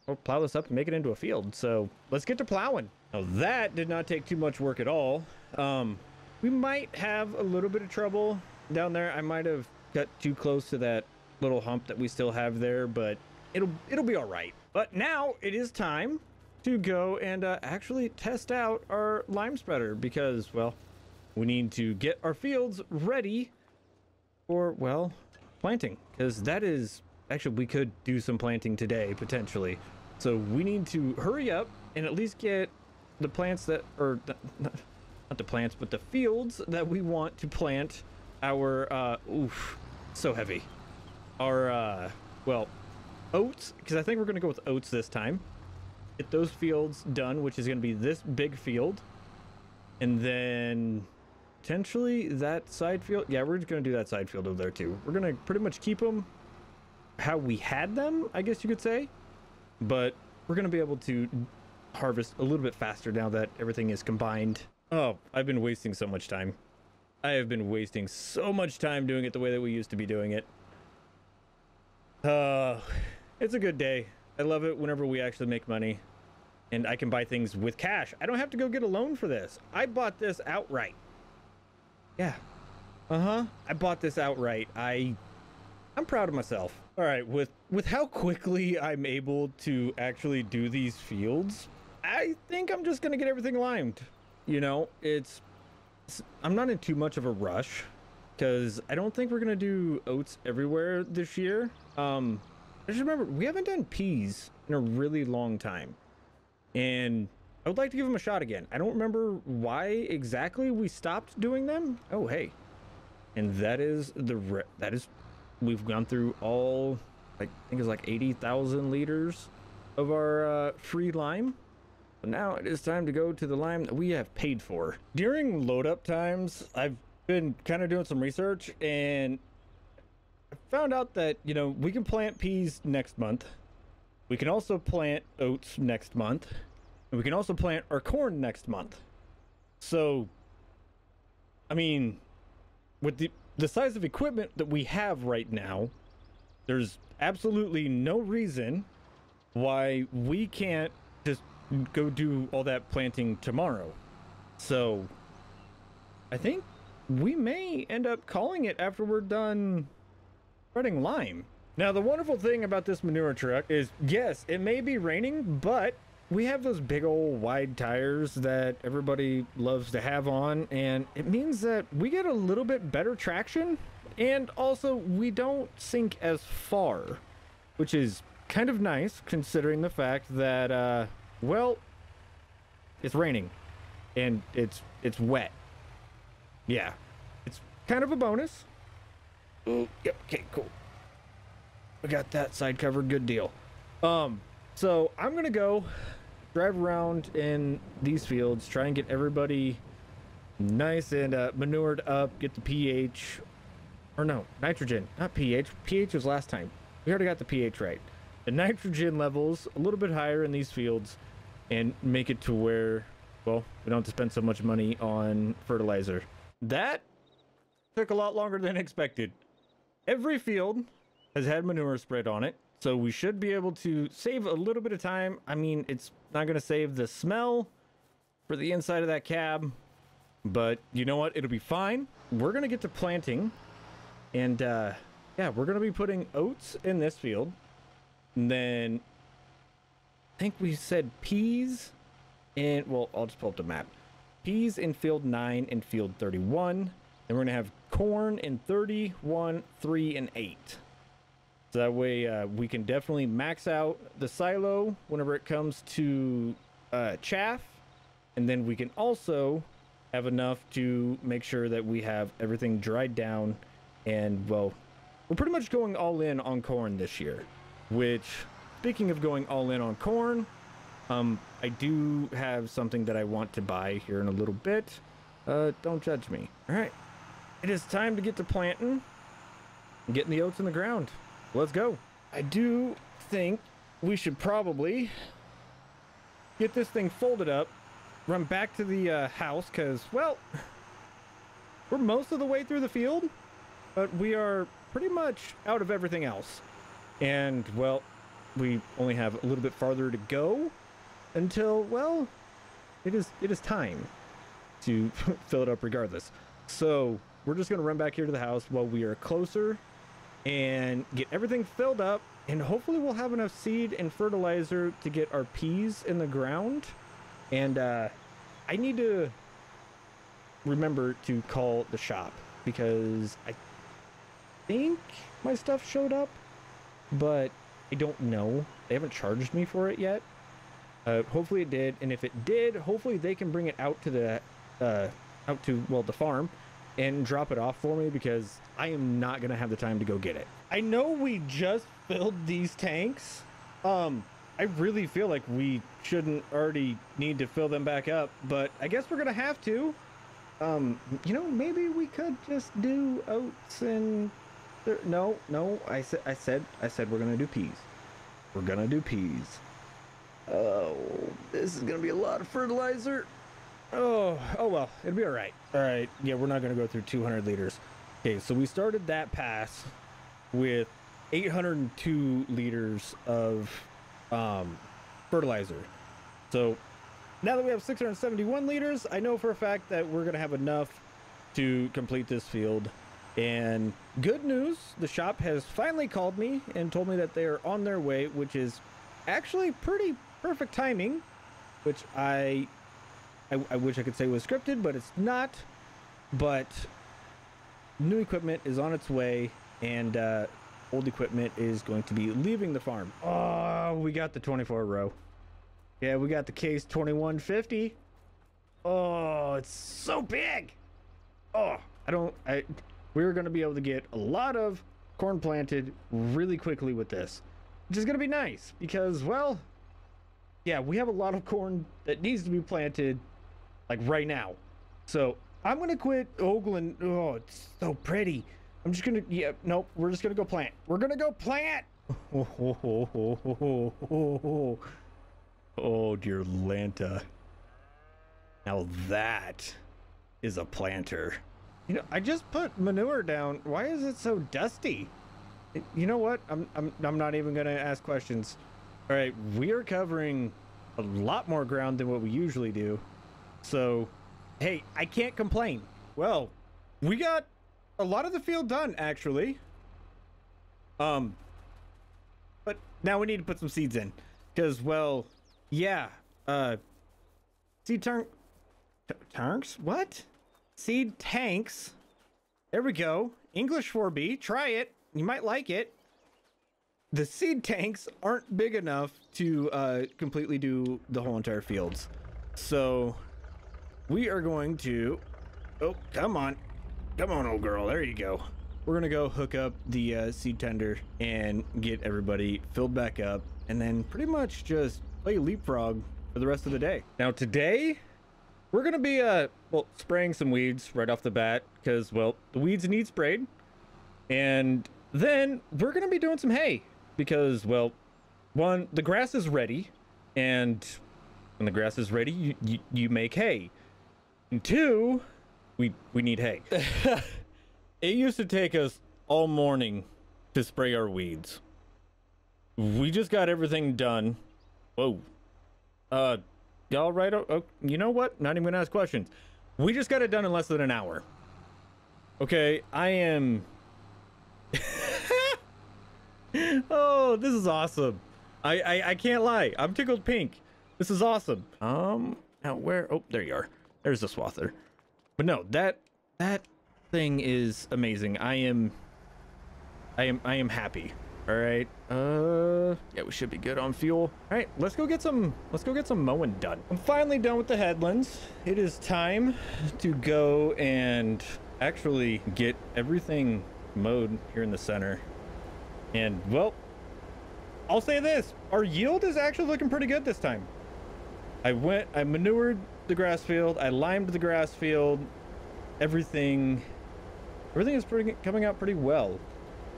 or plow this up and make it into a field. So let's get to plowing. Now that did not take too much work at all. We might have a little bit of trouble down there. I might have got too close to that little hump that we still have there, but it'll be all right. But now it is time to go and actually test out our lime spreader, because, well, we need to get our fields ready for, well, planting, because that is actually, we could do some planting today potentially. So we need to hurry up and at least get the plants that, or not the plants, but the fields that we want to plant our so heavy, our well, oats, because I think we're going to go with oats this time. Get those fields done, which is going to be this big field, and then potentially that side field. Yeah, we're just going to do that side field over there too. We're going to pretty much keep them how we had them, I guess you could say, but we're going to be able to harvest a little bit faster now that everything is combined. Oh, I've been wasting so much time. I have been wasting so much time doing it the way that we used to be doing it. It's a good day. I love it whenever we actually make money and I can buy things with cash. I don't have to go get a loan for this. I bought this outright. Yeah. I bought this outright. I'm proud of myself. All right, with how quickly I'm able to actually do these fields, I think I'm just gonna get everything limed. You know, I'm not in too much of a rush because I don't think we're gonna do oats everywhere this year. Just remember, we haven't done peas in a really long time, and I would like to give them a shot again. I don't remember why exactly we stopped doing them. Oh, hey, and that is we've gone through all, I think it's like 80,000 liters of our free lime. But now it is time to go to the lime that we have paid for. During load up times, I've been kind of doing some research, and I found out that, you know, we can plant peas next month. We can also plant oats next month. And we can also plant our corn next month. So, I mean, with the size of equipment that we have right now, there's absolutely no reason why we can't just go do all that planting tomorrow. So I think we may end up calling it after we're done spreading lime. Now, the wonderful thing about this manure truck is, yes, it may be raining, but we have those big old wide tires that everybody loves to have on, and it means that we get a little bit better traction, and also we don't sink as far, which is kind of nice considering the fact that well, it's raining and it's wet. Yeah, it's kind of a bonus. Ooh, yep, okay, cool. We got that side covered, good deal. So I'm gonna go drive around in these fields, try and get everybody nice and manured up, get the pH, or no, nitrogen, not pH. pH was last time. We already got the pH right. The nitrogen levels a little bit higher in these fields, and make it to where, well, we don't have to spend so much money on fertilizer. That took a lot longer than expected. Every field has had manure spread on it, so we should be able to save a little bit of time. I mean, it's not going to save the smell for the inside of that cab, but you know what? It'll be fine. We're going to get to planting, and yeah, we're going to be putting oats in this field. And then I think we said peas in, well, I'll just pull up the map. Peas in field 9 and field 31. And we're going to have corn in 31, 3, and 8. So that way we can definitely max out the silo whenever it comes to chaff. And then we can also have enough to make sure that we have everything dried down. And, well, we're pretty much going all in on corn this year. Which, speaking of going all in on corn, I do have something that I want to buy here in a little bit. Don't judge me. All right. It is time to get to planting and getting the oats in the ground. Let's go. I do think we should probably get this thing folded up, run back to the house, because, well, we're most of the way through the field, but we are pretty much out of everything else. And, well, we only have a little bit farther to go until, well, it is time to fill it up regardless. So we're just going to run back here to the house while we are closer and get everything filled up, and hopefully we'll have enough seed and fertilizer to get our peas in the ground. And I need to remember to call the shop, because I think my stuff showed up, but I don't know. They haven't charged me for it yet. Hopefully it did, and if it did, hopefully they can bring it out to the the farm and drop it off for me, because I am not gonna have the time to go get it. I know we just filled these tanks. I really feel like we shouldn't already need to fill them back up, but I guess we're gonna have to. You know, maybe we could just do oats and no, I said we're gonna do peas. We're gonna do peas. Oh, this is gonna be a lot of fertilizer. Oh well, it'll be all right. All right, yeah, we're not gonna go through 200 liters. Okay, so we started that pass with 802 liters of fertilizer. So now that we have 671 liters, I know for a fact that we're gonna have enough to complete this field. And good news, the shop has finally called me and told me that they are on their way, which is actually pretty perfect timing, which I wish I could say was scripted, but it's not. But new equipment is on its way, and old equipment is going to be leaving the farm. Oh, we got the 24 row. Yeah, we got the case 2150. Oh, it's so big. Oh, we're going to be able to get a lot of corn planted really quickly with this, which is going to be nice because, well, yeah, we have a lot of corn that needs to be planted like right now. So I'm going to quit ogling. Oh, it's so pretty. I'm just going to, yeah, nope, we're just going to go plant. We're going to go plant. Oh, dear Lanta. Now that is a planter. You know, I just put manure down. Why is it so dusty? You know what? I'm not even gonna ask questions. All right, we are covering a lot more ground than what we usually do. So, hey, I can't complain. Well, we got a lot of the field done, actually. But now we need to put some seeds in, because, well, yeah. Seed tanks? What? Seed tanks. There we go. English 4B. Try it. You might like it. The seed tanks aren't big enough to completely do the whole entire fields. So we are going to... Oh, come on. Come on, old girl. There you go. We're going to go hook up the seed tender and get everybody filled back up, and then pretty much just play leapfrog for the rest of the day. Now today... we're going to be, well, spraying some weeds right off the bat because, well, the weeds need sprayed. And then we're going to be doing some hay because, well, one, the grass is ready. And when the grass is ready, you make hay. And 2, we need hay. It used to take us all morning to spray our weeds. We just got everything done. Whoa. Y'all right? Oh, you know what? Not even gonna ask questions. We just got it done in less than an hour. Okay, I am... Oh, this is awesome. I can't lie. I'm tickled pink. This is awesome. Now where? Oh, there you are. There's the swather. But no, that thing is amazing. I am happy. All right. Yeah, we should be good on fuel. All right, let's go get some mowing done. I'm finally done with the headlands. It is time to go and actually get everything mowed here in the center. And well, I'll say this, our yield is actually looking pretty good this time. I manured the grass field, I limed the grass field, everything is coming out pretty well.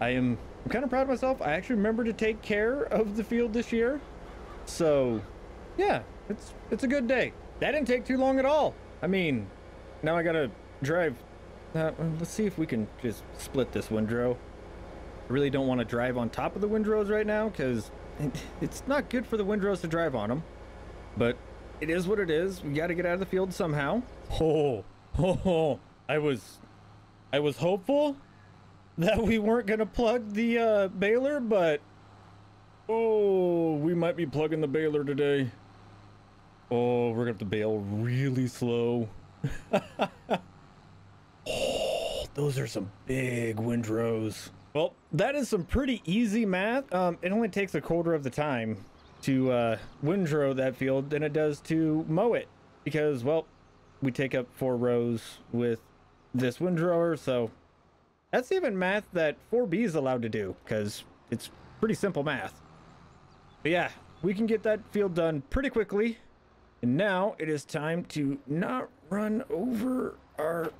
I'm kind of proud of myself. I actually remember to take care of the field this year. So yeah, it's a good day. That didn't take too long at all. I mean, now I gotta drive. Let's see if we can just split this windrow. I really don't want to drive on top of the windrows right now because it's not good for the windrows to drive on them. But it is what it is. We got to get out of the field somehow. I was hopeful that we weren't gonna plug the baler, but we might be plugging the baler today. We're gonna have to bale really slow. Those are some big windrows. Well, that is some pretty easy math. It only takes a quarter of the time to windrow that field than it does to mow it, because well, we take up 4 rows with this windrower, so that's even math that 4B is allowed to do, because it's pretty simple math. But yeah, we can get that field done pretty quickly. And now it is time to not run over our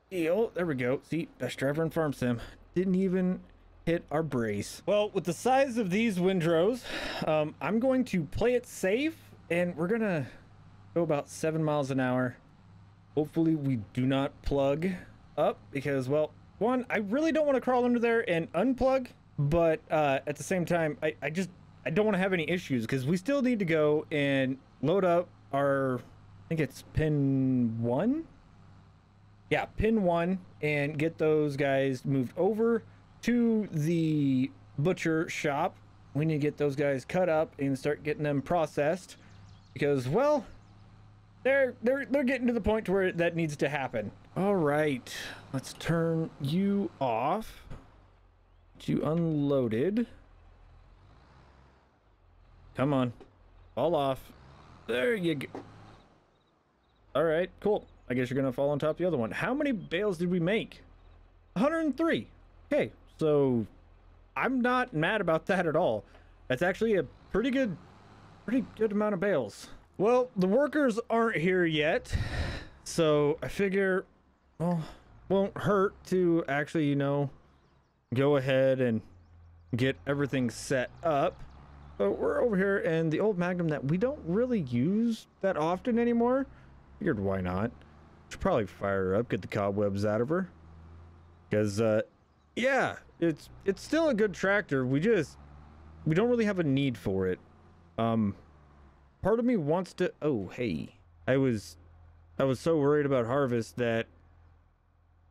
deal. There we go. See, best driver in Farm Sim. Didn't even hit our brace. Well, with the size of these windrows, I'm going to play it safe, and we're gonna go about 7 miles an hour. Hopefully we do not plug up, because well, one, I really don't want to crawl under there and unplug, but at the same time, I don't want to have any issues, because we still need to go and load up our, I think it's pin 1. Yeah, pin 1, and get those guys moved over to the butcher shop. We need to get those guys cut up and start getting them processed, because well, they're getting to the point to where that needs to happen. All right, let's turn you off. You unloaded. Come on, fall off. There you go. All right, cool. I guess you're gonna fall on top of the other one. How many bales did we make? 103. Okay, so I'm not mad about that at all. That's actually a pretty good amount of bales. Well, the workers aren't here yet, so I figure, well, won't hurt to actually, you know, go ahead and get everything set up. So we're over here in the old Magnum that we don't really use that often anymore. Figured why not? Should probably fire her up, get the cobwebs out of her. Because yeah, it's still a good tractor. We don't really have a need for it. Part of me wants to, oh hey, I was so worried about harvest that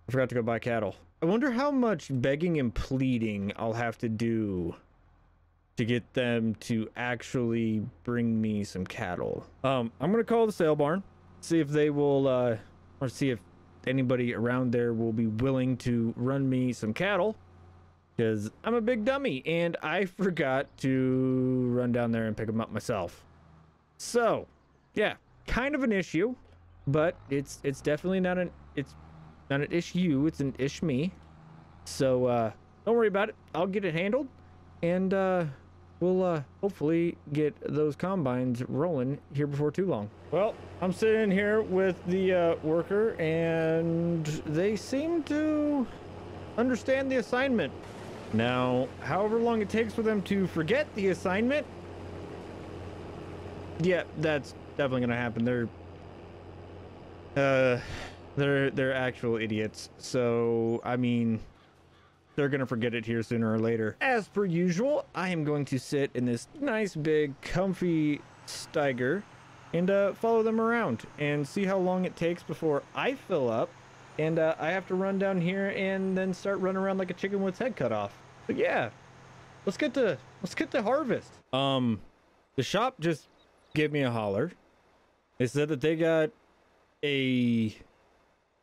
I forgot to go buy cattle. I wonder how much begging and pleading I'll have to do to get them to actually bring me some cattle. I'm gonna call the sale barn, see if they will or see if anybody around there will be willing to run me some cattle, because I'm a big dummy and I forgot to run down there and pick them up myself. So yeah, kind of an issue, but it's definitely not an issue, it's an ish me. So don't worry about it, I'll get it handled, and we'll hopefully get those combines rolling here before too long. Well, I'm sitting here with the worker, and they seem to understand the assignment. Now, however long it takes for them to forget the assignment, yeah, that's definitely gonna happen. They're actual idiots. So I mean, they're gonna forget it here sooner or later. As per usual, I am going to sit in this nice big comfy Steiger and follow them around and see how long it takes before I fill up and I have to run down here and then start running around like a chicken with its head cut off. But yeah, let's get to harvest. The shop just gave me a holler. They said that they got a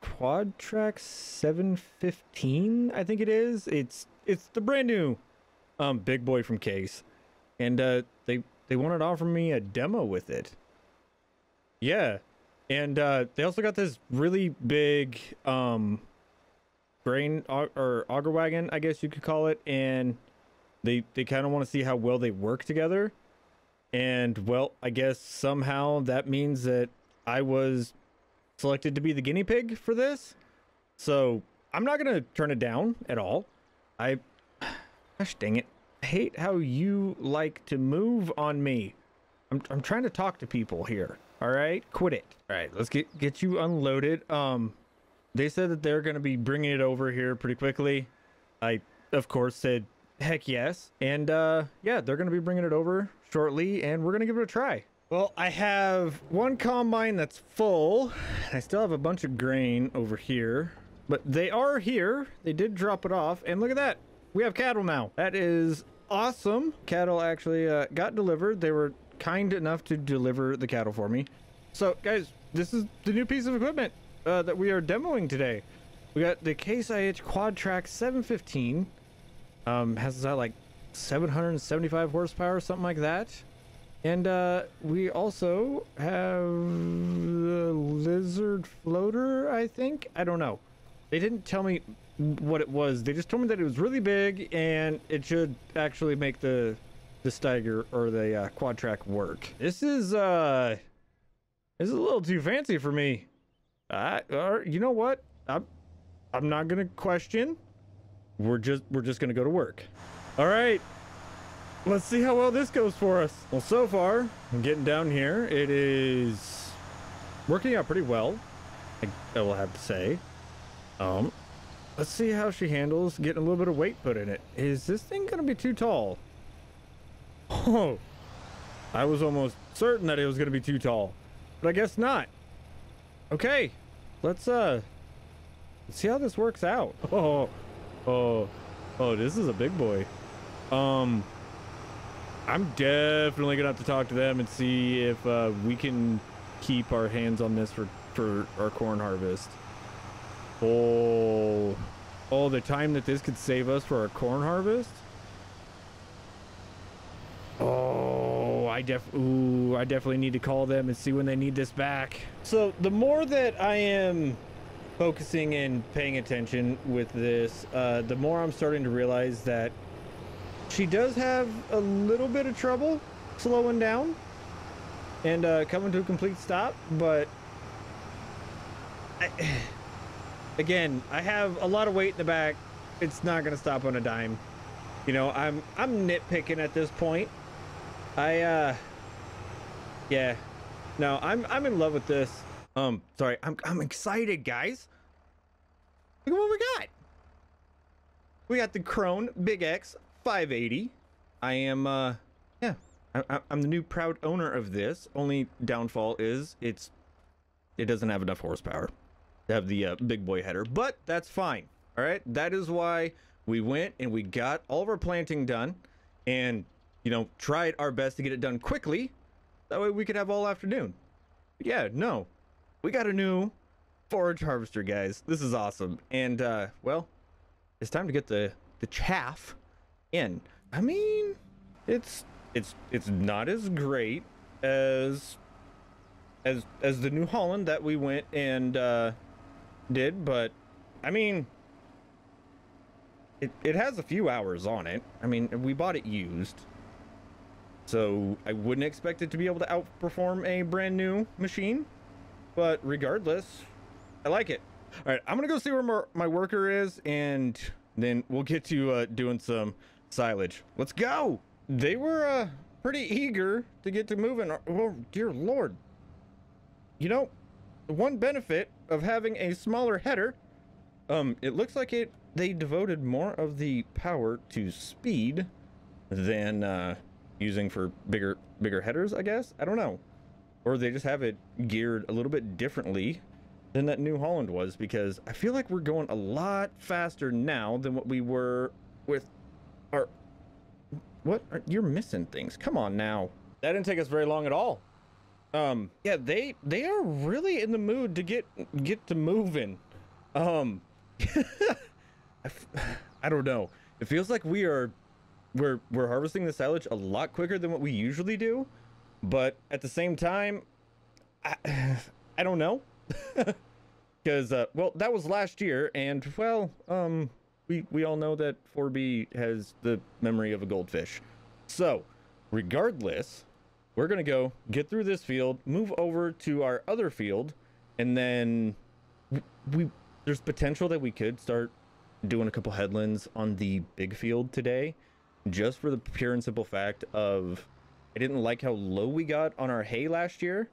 TRAC 715, I think it is. It's the brand new big boy from Case, and they wanted to offer me a demo with it. Yeah, and they also got this really big grain or auger wagon, I guess you could call it, and they kind of want to see how well they work together. And well, I guess somehow that means that I was selected to be the guinea pig for this, so I'm not gonna turn it down at all. Gosh dang it, I hate how you like to move on me. I'm trying to talk to people here. All right, quit it. All right, let's get you unloaded. They said that they're gonna be bringing it over here pretty quickly. I of course said heck yes, and yeah, they're gonna be bringing it over shortly, and we're gonna give it a try. Well, I have one combine that's full. I still have a bunch of grain over here, but they are here. They did drop it off, and look at that. We have cattle now. That is awesome. Cattle actually got delivered. They were kind enough to deliver the cattle for me. So, guys, this is the new piece of equipment that we are demoing today. We got the Case IH Quad Track 715. Has that like 775 horsepower, something like that. And we also have the Lizard Floater, I think. I don't know. They didn't tell me what it was. They just told me that it was really big and it should actually make the Steiger or the Quad Track work. This is a little too fancy for me. You know what? I'm not gonna question. We're just gonna go to work. All right. Let's see how well this goes for us. Well, so far, I'm getting down here. It is working out pretty well, I will have to say. Let's see how she handles getting a little bit of weight put in it. Is this thing gonna be too tall? Oh, I was almost certain that it was gonna be too tall, but I guess not. Okay, let's see how this works out. Oh, this is a big boy. I'm definitely gonna have to talk to them and see if we can keep our hands on this for our corn harvest. Oh, the time that this could save us for our corn harvest. Oh, I definitely need to call them and see when they need this back. So the more that I am focusing and paying attention with this, the more I'm starting to realize that she does have a little bit of trouble slowing down and coming to a complete stop, but again, I have a lot of weight in the back. It's not gonna stop on a dime. You know, I'm nitpicking at this point. Yeah, no, I'm in love with this. Sorry, I'm excited, guys. Look at what we got. We got the Krone Big X 580. I am yeah, I'm the new proud owner of this. Only downfall is it doesn't have enough horsepower to have the big boy header, but that's fine. All right, that is why we went and we got all of our planting done and, you know, tried our best to get it done quickly. That way we could have all afternoon. But yeah, no, we got a new forage harvester, guys. This is awesome. And well, it's time to get the chaff in. I mean, it's not as great as the New Holland that we went and did, but I mean, it has a few hours on it. I mean, we bought it used, so I wouldn't expect it to be able to outperform a brand new machine, but regardless, I like it. All right, I'm gonna go see where my worker is, and then we'll get to doing some silage. Let's go. They were pretty eager to get to moving. Oh dear Lord, you know, one benefit of having a smaller header, it looks like they devoted more of the power to speed than using for bigger headers, I guess. I don't know. Or they just have it geared a little bit differently than that New Holland was, because I feel like we're going a lot faster now than what we were with our... What? You're missing things. Come on now. That didn't take us very long at all. Yeah, they are really in the mood to get to moving. I don't know. It feels like we're harvesting the silage a lot quicker than what we usually do, but at the same time, I don't know. Because well, that was last year, and well, we all know that 4B has the memory of a goldfish. So regardless, we're gonna go get through this field, move over to our other field, and then there's potential that we could start doing a couple headlands on the big field today, just for the pure and simple fact of I didn't like how low we got on our hay last year,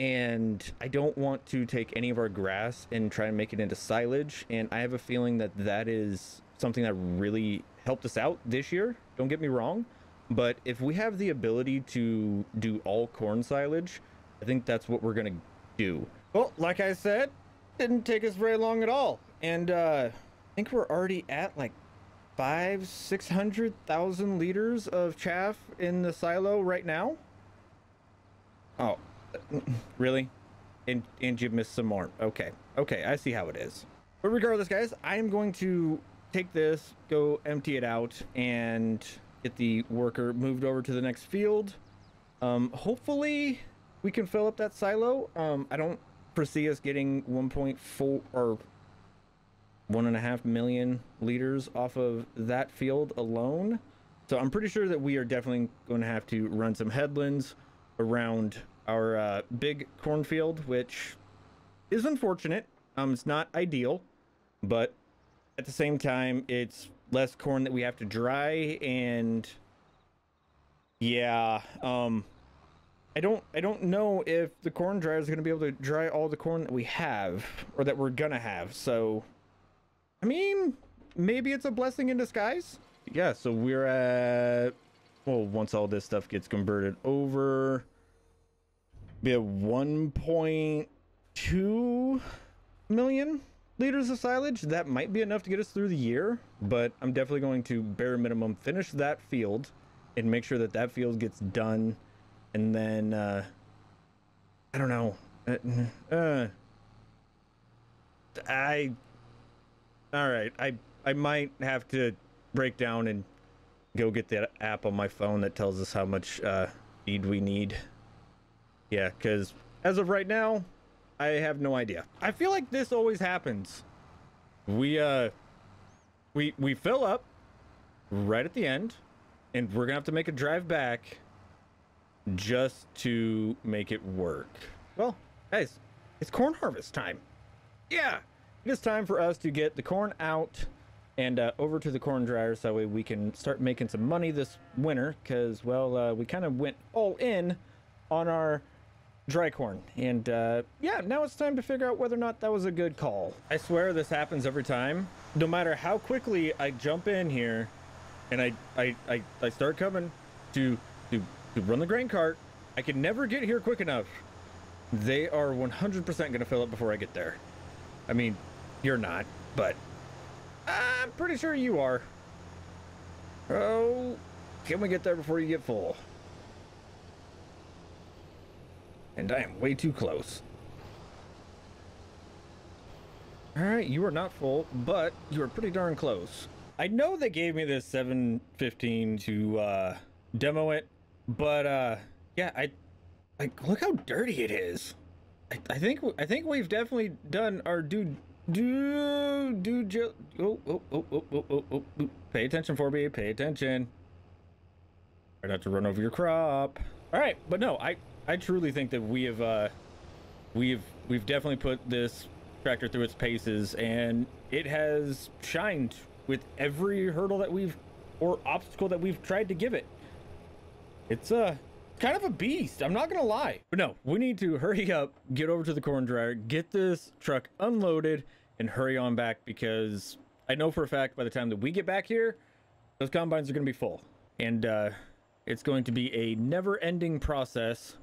and I don't want to take any of our grass and try and make it into silage, and I have a feeling that that is something that really helped us out this year. Don't get me wrong, but if we have the ability to do all corn silage, I think that's what we're gonna do. Well, like I said, didn't take us very long at all, and I think we're already at like 500,000-600,000 liters of chaff in the silo right now. Oh, really? And you missed some more. Okay, I see how it is. But regardless, guys, I am going to take this, go empty it out, and get the worker moved over to the next field. Hopefully we can fill up that silo. I don't foresee us getting 1.4 or 1.5 million liters off of that field alone. So I'm pretty sure that we are definitely going to have to run some headlands around our big cornfield, which is unfortunate. It's not ideal, but at the same time, it's less corn that we have to dry, and yeah, I don't know if the corn dryer is going to be able to dry all the corn that we have, or that we're gonna have. So I mean, maybe it's a blessing in disguise. Yeah, so we're at, well, once all this stuff gets converted over, be at 1.2 million liters of silage. That might be enough to get us through the year, but I'm definitely going to bare minimum finish that field and make sure that that field gets done. And then I don't know, all right, I might have to break down and go get that app on my phone that tells us how much feed we need. Yeah, because as of right now, I have no idea. I feel like this always happens. We fill up right at the end, and we're gonna have to make a drive back just to make it work. Well, guys, it's corn harvest time. Yeah, it is time for us to get the corn out and over to the corn dryer, so that way we can start making some money this winter, because, well, we kind of went all in on our dry corn, and yeah, now it's time to figure out whether or not that was a good call. I swear this happens every time. No matter how quickly I jump in here and I start coming to run the grain cart, I can never get here quick enough. They are 100% gonna fill up before I get there. I mean, you're not, but I'm pretty sure you are. Oh, can we get there before you get full? And I am way too close. All right, you are not full, but you are pretty darn close. I know they gave me this 715 to demo it, but yeah, I look how dirty it is. I think we've definitely done our oh, pay attention, 4B, pay attention. Try not to run over your crop. All right, but no, I truly think that we have we've definitely put this tractor through its paces, and it has shined with every hurdle that we've, or obstacle that we've tried to give it. It's kind of a beast. I'm not gonna lie. But no, we need to hurry up, get over to the corn dryer, get this truck unloaded, and hurry on back, because I know for a fact by the time that we get back here, those combines are gonna be full. And it's going to be a never-ending process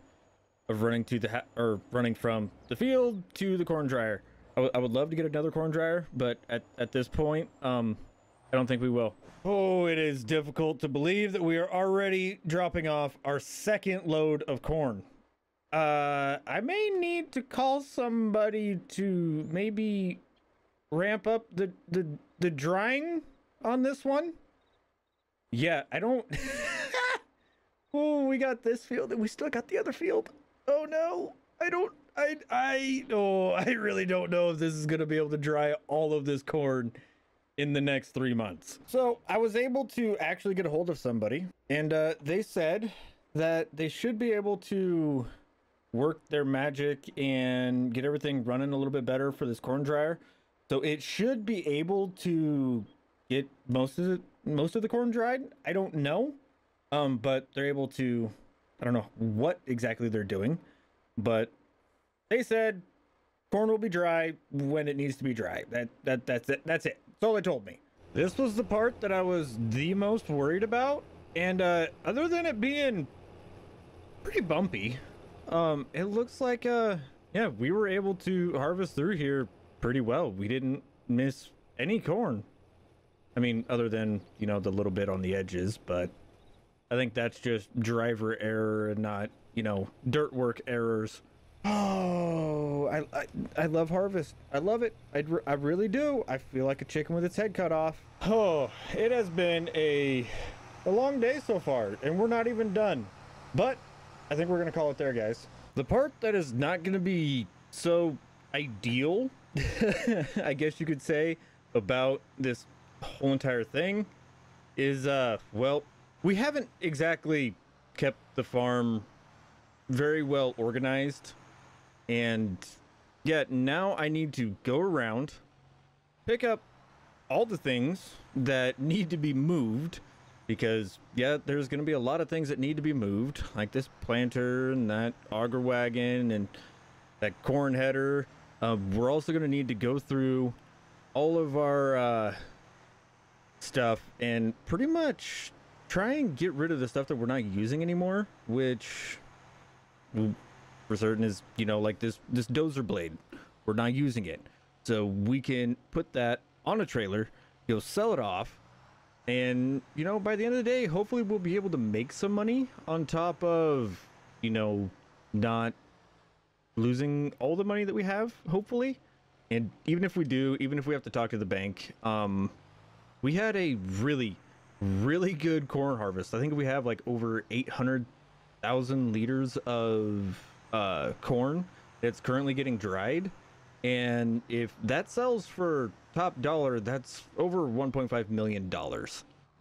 of running to the running from the field to the corn dryer. I would love to get another corn dryer, but at this point, I don't think we will. Oh, it is difficult to believe that we are already dropping off our second load of corn. I may need to call somebody to maybe ramp up the drying on this one. Yeah, I don't. Oh, we got this field and we still got the other field. Oh no, I really don't know if this is gonna be able to dry all of this corn in the next 3 months. So I was able to actually get a hold of somebody, and they said that they should be able to work their magic and get everything running a little bit better for this corn dryer. So it should be able to get most of the corn dried. I don't know, but they're able to. I don't know what exactly they're doing, but they said corn will be dry when it needs to be dry. That's it. That's it. That's all they told me. This was the part that I was the most worried about, and other than it being pretty bumpy, it looks like yeah, we were able to harvest through here pretty well. We didn't miss any corn. I mean, other than, you know, the little bit on the edges, but I think that's just driver error and not, you know, dirt work errors. Oh, I love harvest. I love it. I really do. I feel like a chicken with its head cut off. Oh, it has been a long day so far, and we're not even done. But I think we're gonna call it there, guys. The part that is not gonna be so ideal, I guess you could say, about this whole entire thing is, well, we haven't exactly kept the farm very well organized. And yeah, now I need to go around, pick up all the things that need to be moved, because yeah, there's going to be a lot of things that need to be moved, like this planter and that auger wagon and that corn header. We're also going to need to go through all of our stuff and pretty much try and get rid of the stuff that we're not using anymore, which for certain is, you know, like this dozer blade. We're not using it, so we can put that on a trailer, you'll sell it off, and, you know, by the end of the day, hopefully we'll be able to make some money on top of, you know, not losing all the money that we have, hopefully. And even if we do, even if we have to talk to the bank, we had a really good corn harvest. I think we have like over 800,000 liters of corn that's currently getting dried, and if that sells for top dollar, that's over $1.5 million.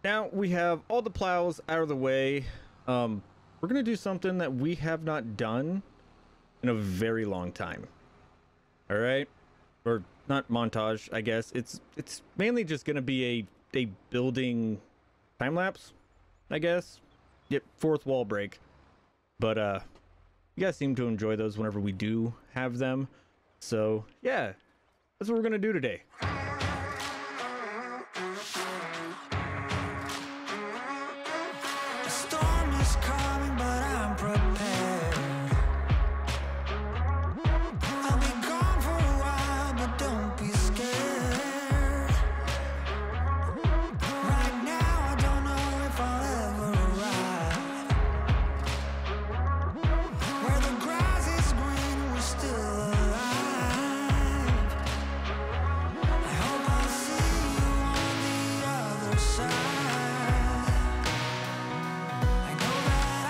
Now we have all the plows out of the way. We're gonna do something that we have not done in a very long time. All right, or not montage, I guess. It's mainly just gonna be a building time lapse, I guess. Yep, fourth wall break. But you guys seem to enjoy those whenever we do have them. So yeah, that's what we're gonna do today. The storm is coming, but I'm prepared. I'll be gone for a while, but don't be scared. Right now, I don't know if I'll ever arrive. Where the grass is green, we're still alive. I hope I'll see you on the other side. I know that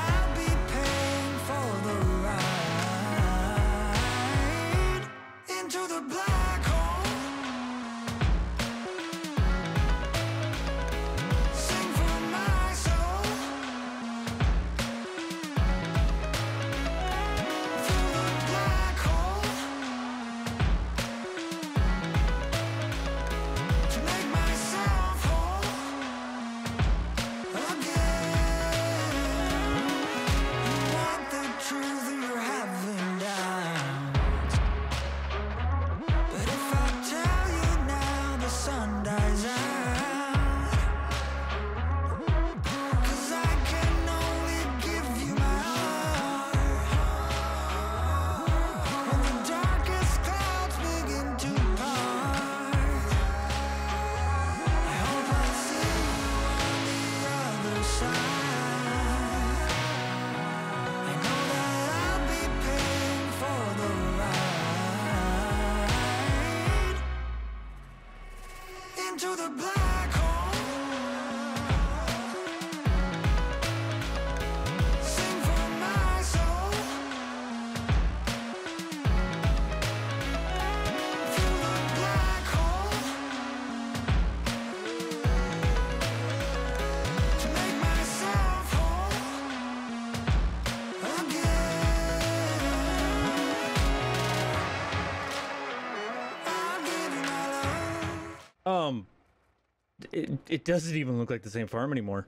It doesn't even look like the same farm anymore.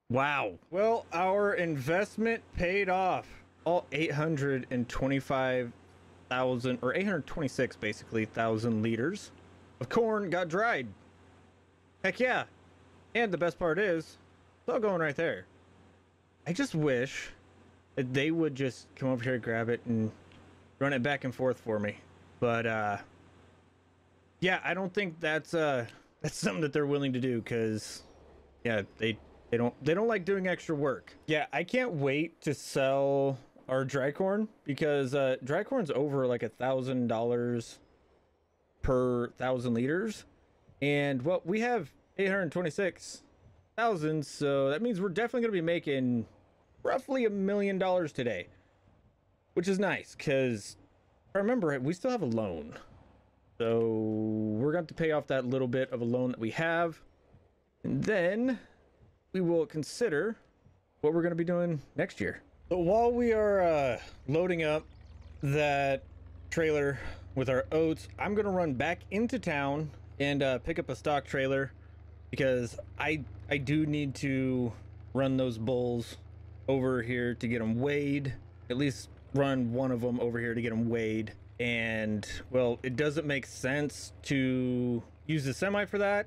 Wow. Well, our investment paid off. All 825,000 or 826 basically thousand liters of corn got dried. Heck yeah. And the best part is, it's all going right there. I just wish that they would just come over here, grab it, and run it back and forth for me. But yeah, I don't think that's something that they're willing to do, because yeah, they don't like doing extra work. Yeah, I can't wait to sell our dry corn, because dry corn's over like $1,000 per 1,000 liters, and well, we have 826,000, so that means we're definitely gonna be making roughly $1 million today, which is nice, because I remember we still have a loan, so we're going to pay off that little bit of a loan that we have, and then we will consider what we're going to be doing next year. So while we are loading up that trailer with our oats, I'm going to run back into town and pick up a stock trailer, because I do need to run those bulls over here to get them weighed. At least run one of them over here to get them weighed. And well, it doesn't make sense to use the semi for that,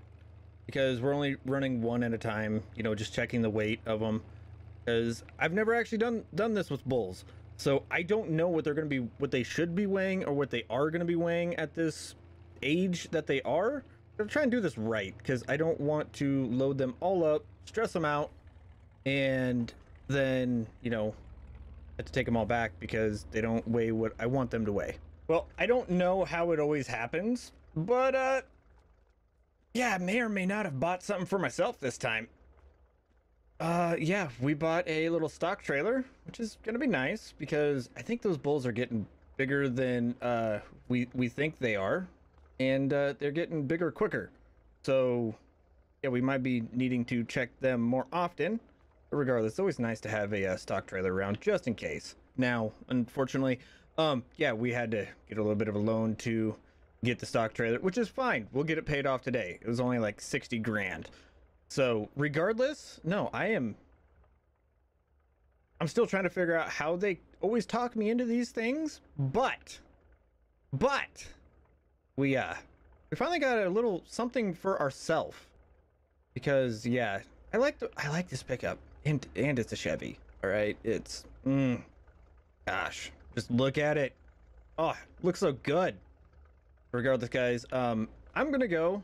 because we're only running one at a time, you know, just checking the weight of them, because I've never actually done this with bulls, so I don't know what they're going to be, what they should be weighing, or what they are going to be weighing at this age that they are. I'm trying to do this right, because I don't want to load them all up, stress them out, and then, you know, have to take them all back because they don't weigh what I want them to weigh. Well, I don't know how it always happens, but yeah, I may or may not have bought something for myself this time. Yeah, we bought a little stock trailer, which is gonna be nice, because I think those bulls are getting bigger than we think they are, and they're getting bigger quicker. So yeah, we might be needing to check them more often. But regardless, it's always nice to have a stock trailer around just in case. Now, unfortunately, yeah, we had to get a little bit of a loan to get the stock trailer, which is fine. We'll get it paid off today. It was only like 60 grand. So regardless, no, I'm still trying to figure out how they always talk me into these things, but we finally got a little something for ourselves, because yeah, I like this pickup, and it's a Chevy. All right, it's gosh, just look at it. Oh, it looks so good. Regardless, guys, I'm gonna go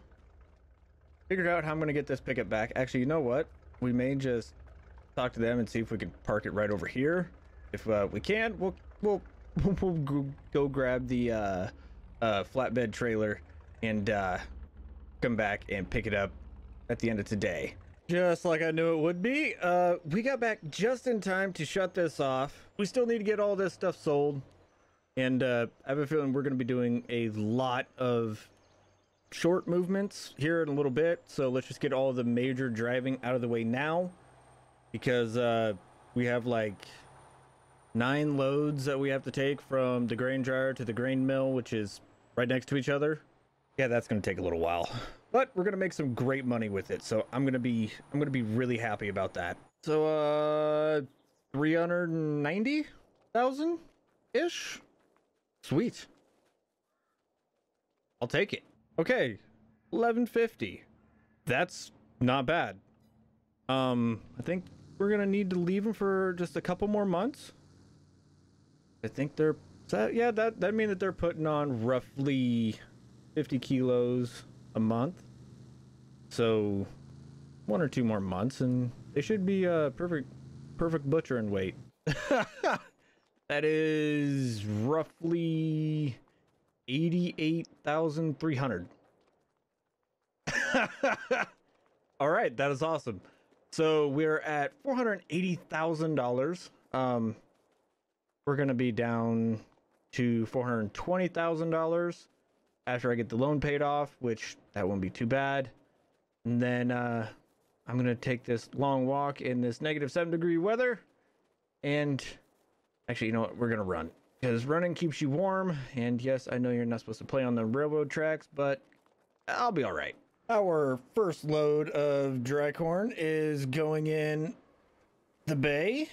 figure out how I'm gonna get this pickup back. Actually, you know what? We may just talk to them and see if we can park it right over here. If we can, we'll go grab the flatbed trailer and come back and pick it up at the end of today. Just like I knew it would be, we got back just in time to shut this off. We still need to get all this stuff sold, and I have a feeling we're going to be doing a lot of short movements here in a little bit, so let's just get all the major driving out of the way now, because we have like 9 loads that we have to take from the grain dryer to the grain mill, which is right next to each other. Yeah, that's going to take a little while, but we're going to make some great money with it, so I'm going to be really happy about that. So 390,000 ish. Sweet, I'll take it. Okay, 1150. That's not bad. I think we're gonna need to leave them for just a couple more months. I think they're, yeah, that means that they're putting on roughly 50 kilos a month. So 1 or 2 more months, and they should be perfect butchering weight. That is roughly 88,300. All right, that is awesome. So we're at $480,000. We're gonna be down to $420,000 after I get the loan paid off, which that won't be too bad. And then I'm gonna take this long walk in this -7 degree weather, and actually, you know what? We're gonna run. because running keeps you warm. And yes, I know you're not supposed to play on the railroad tracks, but I'll be all right. Our first load of dry corn is going in the bay,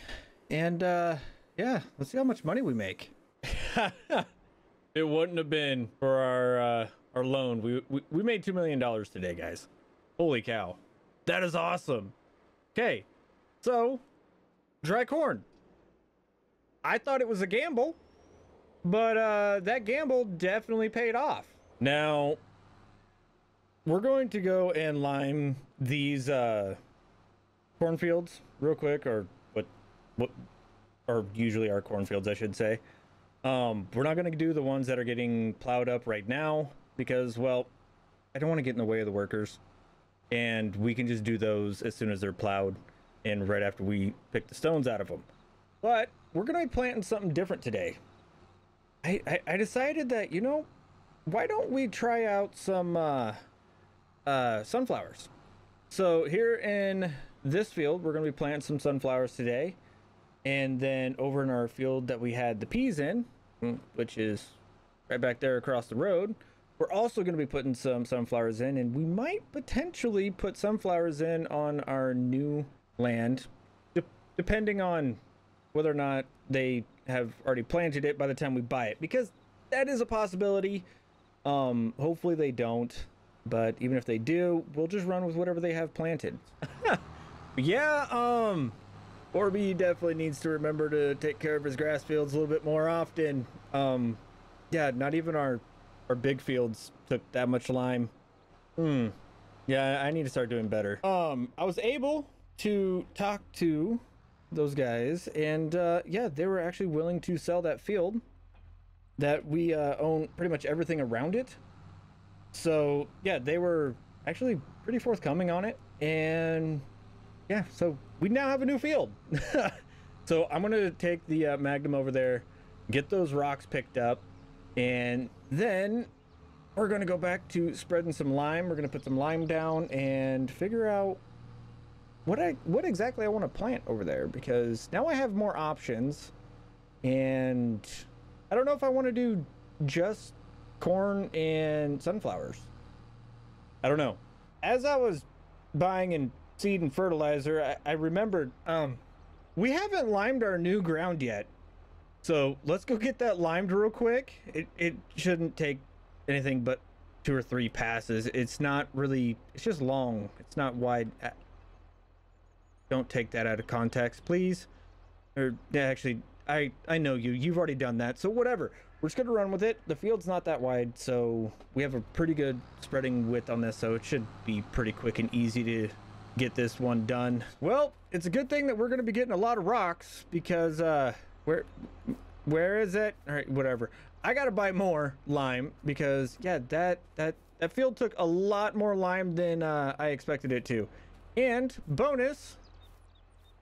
and yeah, let's see how much money we make. It wouldn't have been for our loan. We made $2 million today, guys. Holy cow, that is awesome. Okay, so dry corn. I thought it was a gamble, but that gamble definitely paid off. Now we're going to go and lime these cornfields real quick, or what are usually our cornfields, I should say. We're not going to do the ones that are getting plowed up right now because, well, I don't want to get in the way of the workers, and we can just do those as soon as they're plowed and right after we pick the stones out of them. But we're going to be planting something different today. I decided that, you know, why don't we try out some sunflowers? So here in this field, we're going to be planting some sunflowers today. And then over in our field that we had the peas in, which is right back there across the road, we're also going to be putting some sunflowers in, and we might potentially put sunflowers in on our new land, depending on whether or not they have already planted it by the time we buy it, because that is a possibility. Hopefully they don't, but even if they do, we'll just run with whatever they have planted. Yeah, Orby definitely needs to remember to take care of his grass fields a little bit more often. Yeah, not even our big fields took that much lime. Yeah, I need to start doing better. I was able to talk to those guys, and yeah, they were actually willing to sell that field that we own pretty much everything around it. So yeah, they were actually pretty forthcoming on it, and yeah, so we now have a new field. So I'm gonna take the Magnum over there, get those rocks picked up, and then we're gonna go back to spreading some lime. We're gonna put some lime down and figure out what exactly I want to plant over there, because now I have more options, and I don't know if I want to do just corn and sunflowers. I don't know. As I was buying and seed and fertilizer, I remembered we haven't limed our new ground yet, so let's go get that limed real quick. It shouldn't take anything but 2 or 3 passes. It's not really, it's just long, it's not wide. Don't take that out of context, please. Or actually, I know you've already done that, so whatever, we're just gonna run with it. The field's not that wide, so we have a pretty good spreading width on this, so it should be pretty quick and easy to get this one done. Well, it's a good thing that we're going to be getting a lot of rocks, because where is it? All right, whatever, I gotta buy more lime, because yeah, that field took a lot more lime than I expected it to. And bonus,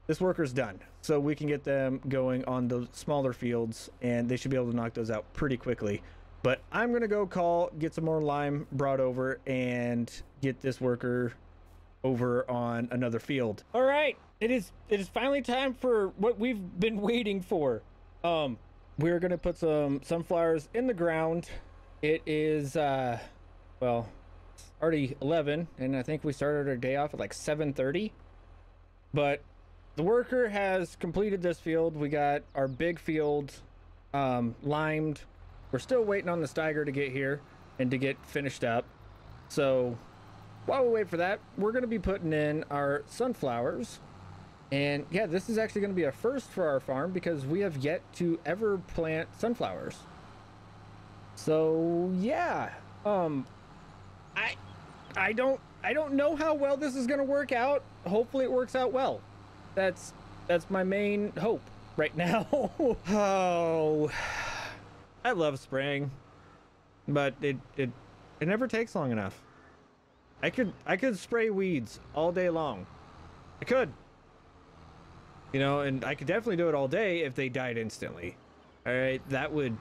this worker's done, so we can get them going on those smaller fields, and they should be able to knock those out pretty quickly. But I'm gonna go get some more lime brought over and get this worker over on another field. All right, it is finally time for what we've been waiting for. We're gonna put some sunflowers in the ground. It is well, it's already 11, and I think we started our day off at like 7:30, but the worker has completed this field. We got our big field limed. We're still waiting on the Steiger to get here and to get finished up. So while we wait for that, we're going to be putting in our sunflowers. And yeah, this is actually going to be a first for our farm, because we have yet to ever plant sunflowers. So yeah, I don't know how well this is going to work out. Hopefully it works out well. That's my main hope right now. Oh, I love spraying, but it never takes long enough. I could spray weeds all day long. I could, you know, and I could definitely do it all day if they died instantly. All right, that would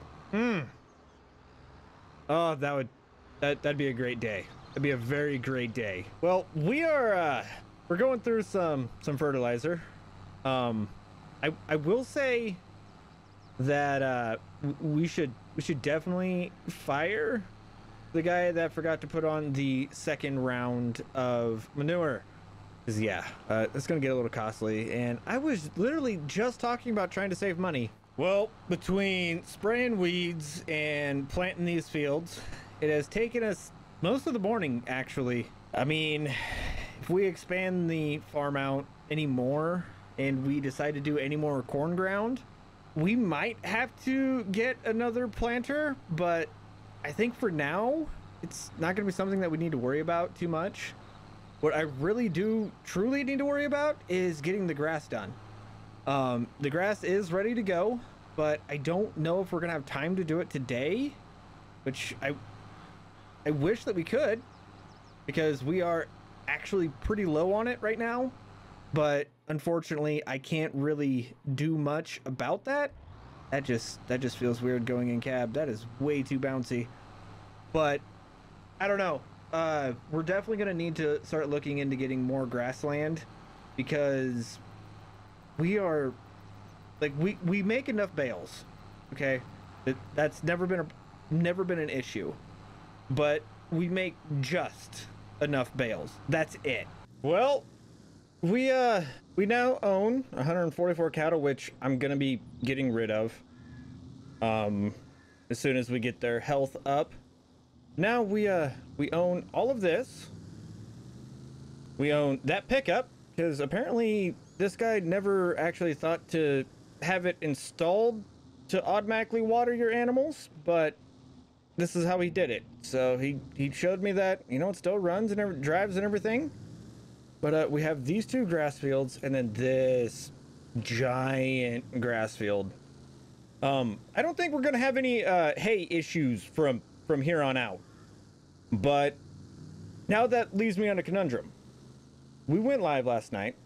oh, that'd be a great day. That'd be a very great day. Well, we're going through some fertilizer. I will say that we should definitely fire the guy that forgot to put on the second round of manure. Because yeah, it's gonna get a little costly, and I was literally just talking about trying to save money. Well, between spraying weeds and planting these fields, it has taken us most of the morning, actually. I mean, if we expand the farm out anymore and we decide to do any more corn ground, we might have to get another planter, but I think for now, it's not going to be something that we need to worry about too much. What I really do truly need to worry about is getting the grass done. The grass is ready to go, but I don't know if we're going to have time to do it today, which I wish that we could, because we are actually pretty low on it right now. But unfortunately, I can't really do much about that. That just feels weird going in cab. That is way too bouncy. But I don't know. We're definitely going to need to start looking into getting more grassland, because we are like, we make enough bales. Okay, that's never been an issue, but we make just enough bales. That's it. Well, we now own 144 cattle, which I'm gonna be getting rid of as soon as we get their health up. Now we own all of this. We own that pickup, because apparently this guy never actually thought to have it installed to automatically water your animals, but this is how he did it. So he showed me that, you know, it still runs and drives and everything. But we have these two grass fields, and then this giant grass field. I don't think we're gonna have any hay issues from here on out. But now that leaves me on a conundrum. We went live last night,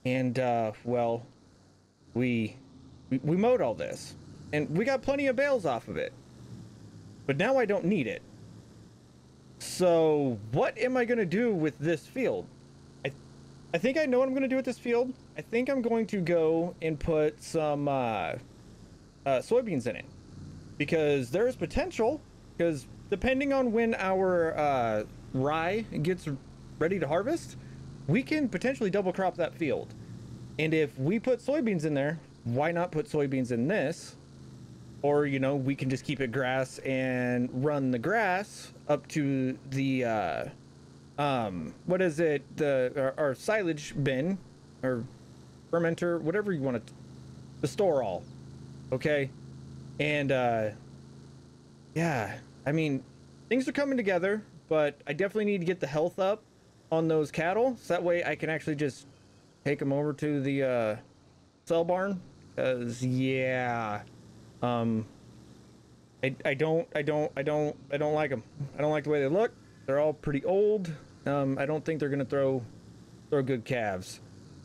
and well, we mowed all this, and we got plenty of bales off of it. But now I don't need it. So what am I gonna do with this field? I think I know what I'm going to do with this field. I think I'm going to go and put some soybeans in it, because there is potential, because depending on when our rye gets ready to harvest, we can potentially double crop that field. And if we put soybeans in there, why not put soybeans in this? Or, you know, we can just keep it grass and run the grass up to the what is it, our silage bin or fermenter, whatever you want it, the store all. Okay. And yeah, I mean, things are coming together, but I definitely need to get the health up on those cattle, so that way I can actually just take them over to the cell barn. Because yeah, I don't like them. I don't like the way they look. They're all pretty old. I don't think they're gonna throw good calves.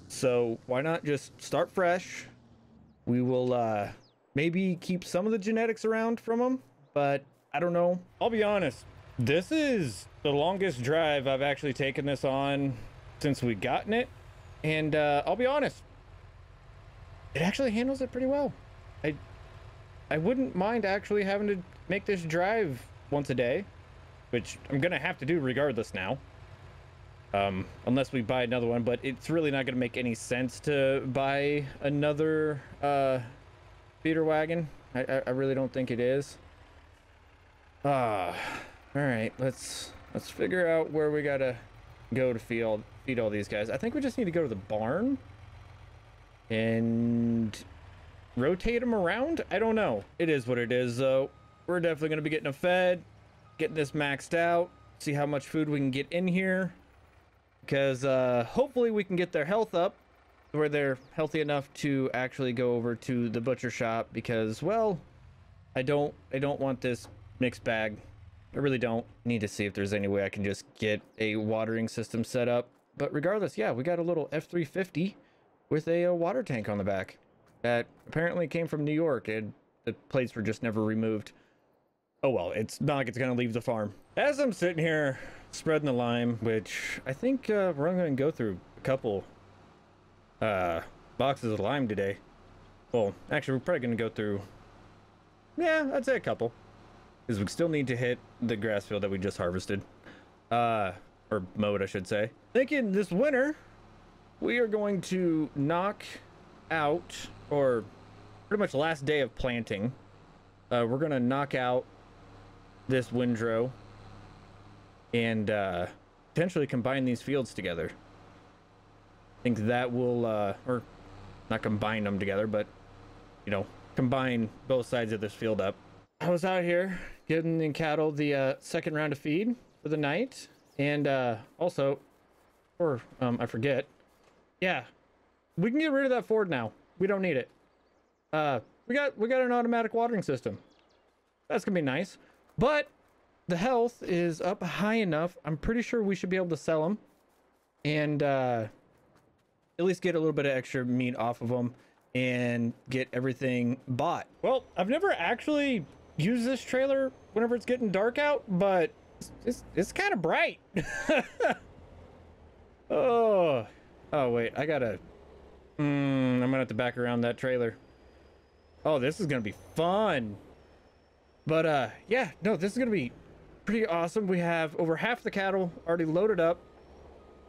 So why not just start fresh? We will maybe keep some of the genetics around from them, but I don't know. I'll be honest, this is the longest drive I've actually taken this on since we gotten it, and I'll be honest, it actually handles it pretty well. I wouldn't mind actually having to make this drive once a day, which I'm gonna have to do regardless now. Unless we buy another one, but it's really not gonna make any sense to buy another feeder wagon. I really don't think it is. All right, let's figure out where we gotta go to feed all these guys. I think we just need to go to the barn and rotate them around. I don't know. It is what it is, though. We're definitely gonna be getting them fed, getting this maxed out, see how much food we can get in here, because hopefully we can get their health up where they're healthy enough to actually go over to the butcher shop, because, well, I don't want this mixed bag. I really don't. Need to see if there's any way I can just get a watering system set up. But regardless, yeah, we got a little F350 with a water tank on the back that apparently came from New York, and the plates were just never removed. Oh well, it's not like it's gonna leave the farm. As I'm sitting here spreading the lime, which I think we're only gonna go through a couple boxes of lime today. Well, actually, we're probably going to go through, yeah, I'd say a couple. Because we still need to hit the grass field that we just harvested. Or mowed, I should say. Thinking this winter, we are going to knock out, or pretty much last day of planting, we're going to knock out this windrow and potentially combine these fields together. I think that will, or not combine them together, but, you know, combine both sides of this field up. I was out here giving the cattle the second round of feed for the night, and also, or I forget, yeah, we can get rid of that Ford now. We don't need it. We got an automatic watering system. That's gonna be nice, but the health is up high enough. I'm pretty sure we should be able to sell them and at least get a little bit of extra meat off of them and get everything bought. Well, I've never actually used this trailer whenever it's getting dark out, but it's kind of bright. Oh wait, I gotta, I'm gonna have to back around that trailer. Oh, this is gonna be fun. But yeah, no, this is gonna be pretty awesome. We have over half the cattle already loaded up.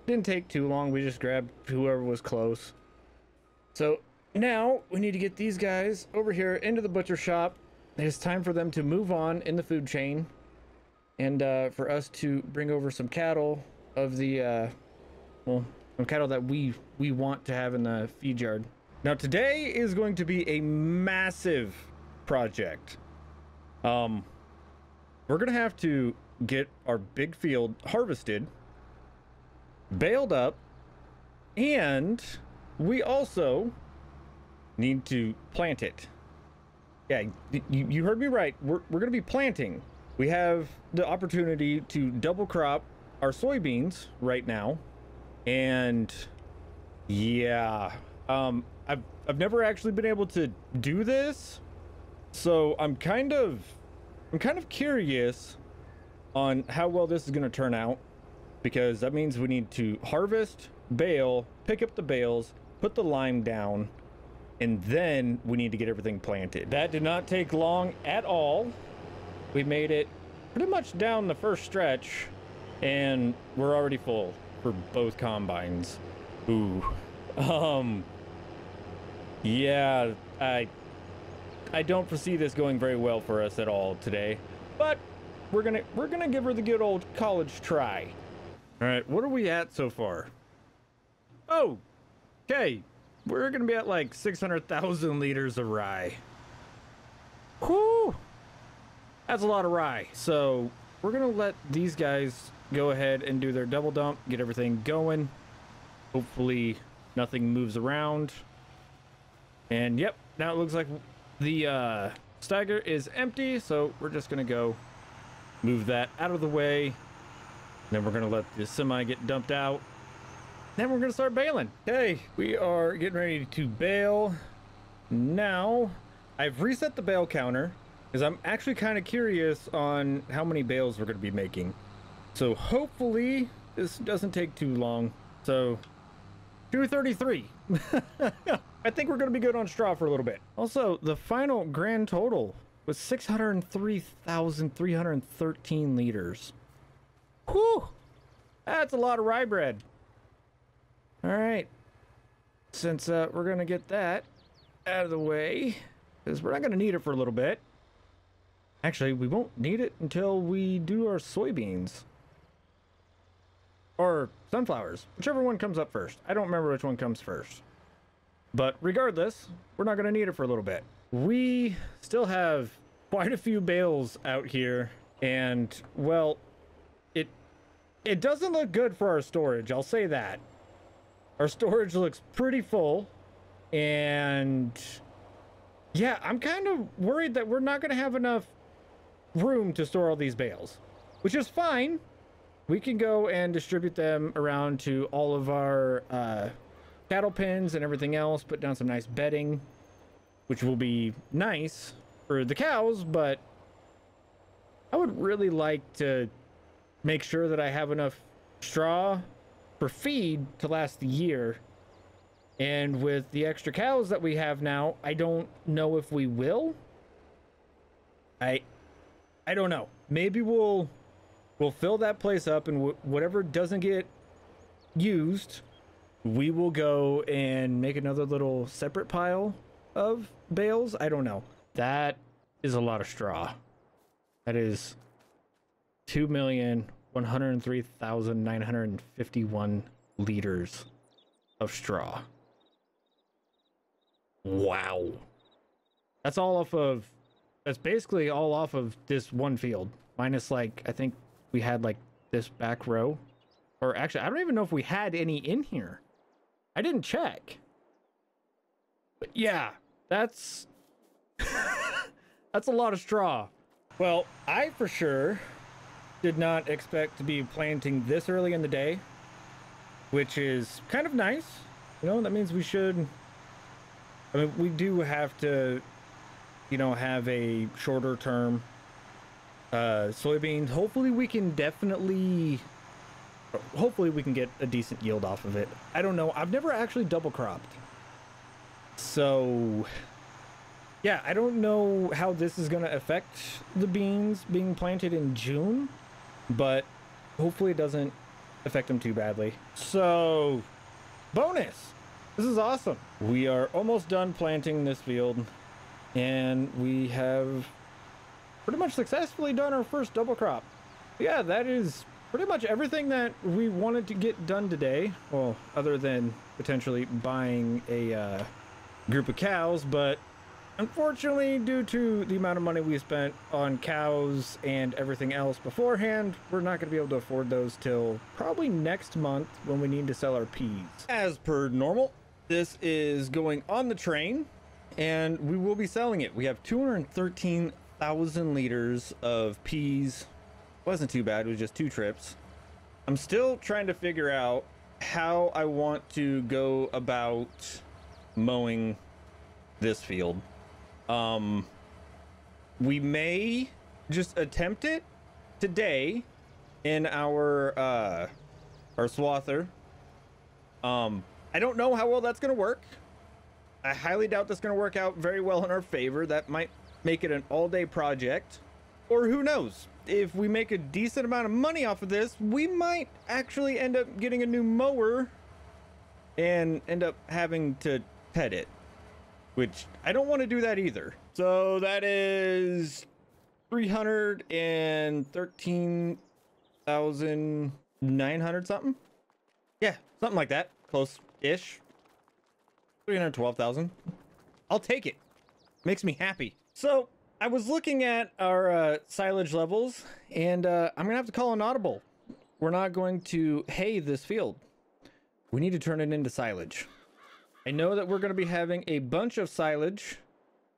Didn't take too long. We just grabbed whoever was close. So now we need to get these guys over here into the butcher shop. It's time for them to move on in the food chain, and for us to bring over some cattle of the well, some cattle that we want to have in the feed yard. Now today is going to be a massive project. We're gonna have to get our big field harvested, baled up, and we also need to plant it. Yeah, you heard me right. We're gonna be planting. We have the opportunity to double crop our soybeans right now, and yeah, I've never actually been able to do this, so I'm kind of curious on how well this is gonna turn out, because that means we need to harvest, bale, pick up the bales, put the lime down, and then we need to get everything planted. That did not take long at all. We made it pretty much down the first stretch, and we're already full for both combines. Ooh. Yeah, I don't foresee this going very well for us at all today, but we're gonna give her the good old college try. All right, what are we at so far? Oh, okay. We're gonna be at like 600,000 liters of rye. Whew, that's a lot of rye. So we're gonna let these guys go ahead and do their double dump, get everything going. Hopefully nothing moves around. And yep, now it looks like the stagger is empty, so we're just gonna go move that out of the way. Then we're gonna let the semi get dumped out. Then we're gonna start baling. Okay, we are getting ready to bale. Now, I've reset the bale counter because I'm actually kind of curious on how many bales we're gonna be making. So hopefully this doesn't take too long. So 233. I think we're gonna be good on straw for a little bit. Also, the final grand total was 603,313 liters. Whew, that's a lot of rye bread. All right, since we're gonna get that out of the way, because we're not gonna need it for a little bit. Actually, we won't need it until we do our soybeans or sunflowers, whichever one comes up first. I don't remember which one comes first, but regardless, we're not gonna need it for a little bit. We still have quite a few bales out here, and well, it doesn't look good for our storage, I'll say that. Our storage looks pretty full, and yeah, I'm kind of worried that we're not going to have enough room to store all these bales, which is fine. We can go and distribute them around to all of our cattle pens and everything else, put down some nice bedding, which will be nice for the cows, but I would really like to make sure that I have enough straw for feed to last the year. And with the extra cows that we have now, I don't know if we will. I don't know. Maybe we'll fill that place up, and whatever doesn't get used, we will go and make another little separate pile of bales. I don't know. That is a lot of straw. That is 2,103,951 liters of straw. Wow. That's basically all off of this one field, minus, like, I think we had like this back row, or actually I don't even know if we had any in here. I didn't check. But yeah, that's that's a lot of straw. Well, I for sure did not expect to be planting this early in the day, which is kind of nice. You know, that means we should, I mean, we do have to, you know, have a shorter term soybeans. Hopefully we can get a decent yield off of it. I don't know. I've never actually double cropped. So yeah, I don't know how this is going to affect the beans being planted in June, but hopefully it doesn't affect them too badly. So bonus, this is awesome. We are almost done planting this field, and we have pretty much successfully done our first double crop. Yeah, that is pretty much everything that we wanted to get done today. Well, other than potentially buying a group of cows, but unfortunately, due to the amount of money we spent on cows and everything else beforehand, we're not going to be able to afford those till probably next month when we need to sell our peas. As per normal, this is going on the train, and we will be selling it. We have 213,000 liters of peas. Wasn't too bad. It was just 2 trips. I'm still trying to figure out how I want to go about mowing this field. We may just attempt it today in our swather. I don't know how well that's gonna work. I highly doubt that's gonna work out very well in our favor. That might make it an all-day project, or who knows, if we make a decent amount of money off of this, we might actually end up getting a new mower and end up having to pet it, which I don't want to do that either. So that is 313,900 something. Yeah, something like that. Close-ish. 312,000. I'll take it. Makes me happy. So I was looking at our silage levels, and I'm gonna have to call an audible. We're not going to hay this field. We need to turn it into silage. I know that we're going to be having a bunch of silage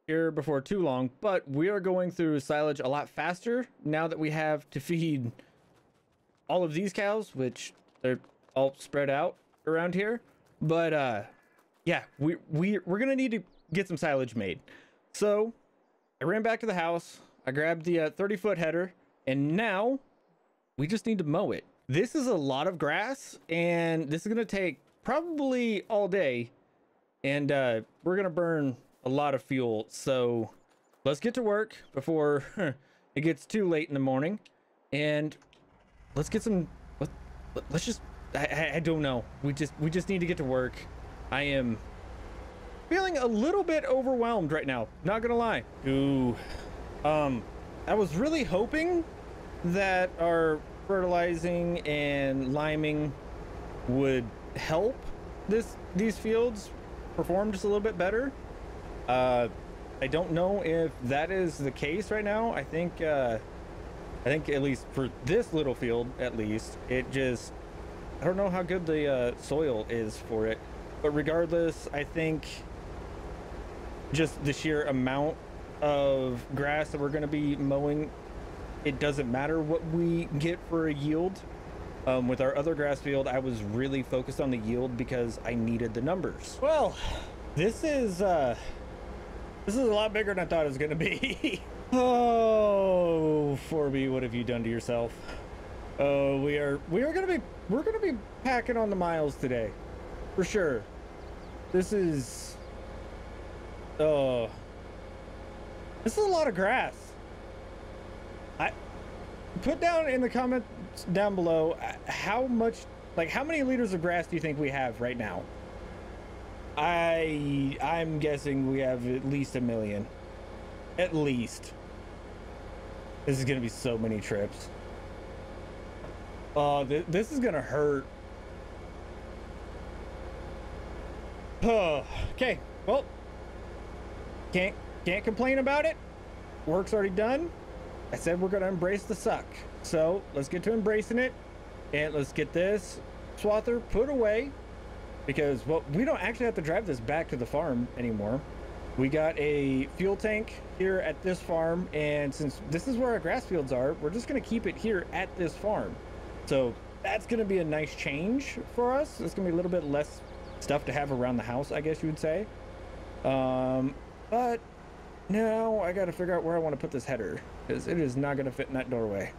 here before too long, but we are going through silage a lot faster now that we have to feed all of these cows, which they're all spread out around here. But yeah, we're going to need to get some silage made. So I ran back to the house. I grabbed the 30-foot header, and now we just need to mow it. This is a lot of grass, and this is going to take probably all day. And we're gonna burn a lot of fuel, so let's get to work before it gets too late in the morning, and let's get some. Let's just. I don't know. We just need to get to work. I am feeling a little bit overwhelmed right now. Not gonna lie. Ooh, I was really hoping that our fertilizing and liming would help these fields perform just a little bit better. I don't know if that is the case right now. I think at least for this little field, at least, it just, I don't know how good the soil is for it. But regardless, I think just the sheer amount of grass that we're going to be mowing, it doesn't matter what we get for a yield. With our other grass field, I was really focused on the yield because I needed the numbers. Well, this is a lot bigger than I thought it was going to be. Oh, 4B, what have you done to yourself? Oh, we're going to be packing on the miles today, for sure. This is... Oh. This is a lot of grass. Put down in the comments down below how much, like how many liters of grass do you think we have right now? I'm guessing we have at least 1 million. At least. This is gonna be so many trips. Oh, this is gonna hurt. Oh, okay, well, can't complain about it. Work's already done. I said we're gonna embrace the suck, so let's get to embracing it, and let's get this swather put away, because, well, we don't actually have to drive this back to the farm anymore. We got a fuel tank here at this farm, and since this is where our grass fields are, we're just gonna keep it here at this farm. So that's gonna be a nice change for us. It's gonna be a little bit less stuff to have around the house, I guess you would say. But now I gotta figure out where I want to put this header, because it is not gonna fit in that doorway.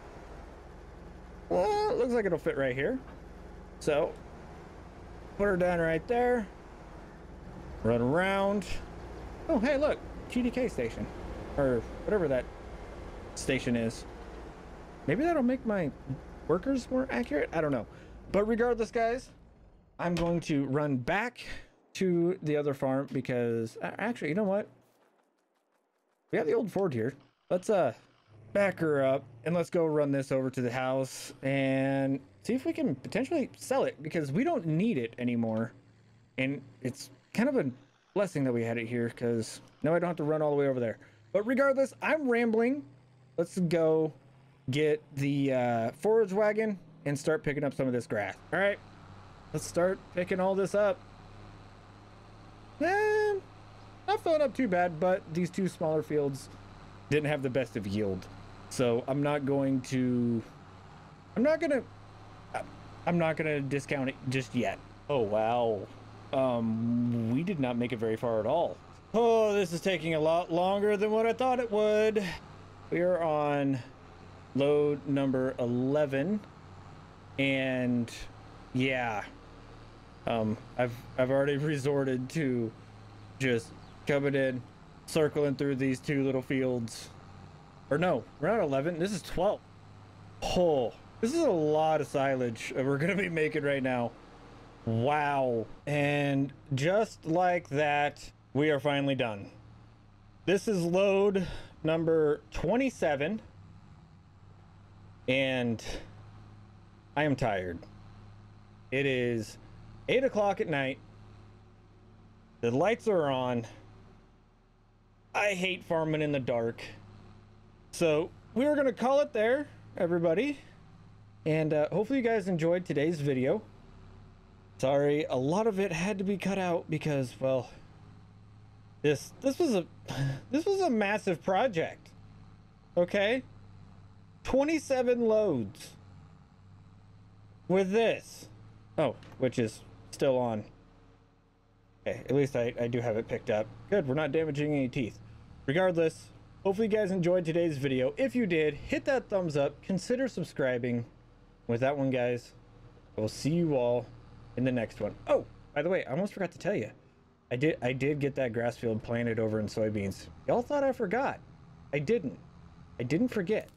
Well, it looks like it'll fit right here. So put her down right there. Run around. Oh, hey, look, GDK station, or whatever that station is. Maybe that'll make my workers more accurate. I don't know. But regardless, guys, I'm going to run back to the other farm because actually, you know what? We have the old Ford here. Let's back her up and let's go run this over to the house and see if we can potentially sell it, because we don't need it anymore. And it's kind of a blessing that we had it here, because now I don't have to run all the way over there. But regardless, I'm rambling. Let's go get the forage wagon and start picking up some of this grass. All right, let's start picking all this up. Not filling up too bad, but these two smaller fields didn't have the best of yield, so I'm not gonna discount it just yet. Oh wow, we did not make it very far at all. Oh, this is taking a lot longer than what I thought it would. We are on load number 11, and yeah, I've already resorted to just coming in, circling through these two little fields. Or no, we're not 11, this is 12. Oh, this is a lot of silage we're gonna be making right now. Wow. And just like that, we are finally done. This is load number 27, and I am tired. It is 8 o'clock at night. The lights are on. I hate farming in the dark. So we're gonna call it there, everybody. And hopefully you guys enjoyed today's video. Sorry, a lot of it had to be cut out because, well, this was a massive project. Okay? 27 loads with this. Oh, which is still on. Okay, at least I do have it picked up. Good, we're not damaging any teeth. Regardless, hopefully you guys enjoyed today's video. If you did, hit that thumbs up, consider subscribing. With that one, guys, I will see you all in the next one. Oh, by the way, I almost forgot to tell you. I did get that grass field planted over in soybeans. Y'all thought I forgot. I didn't. I didn't forget.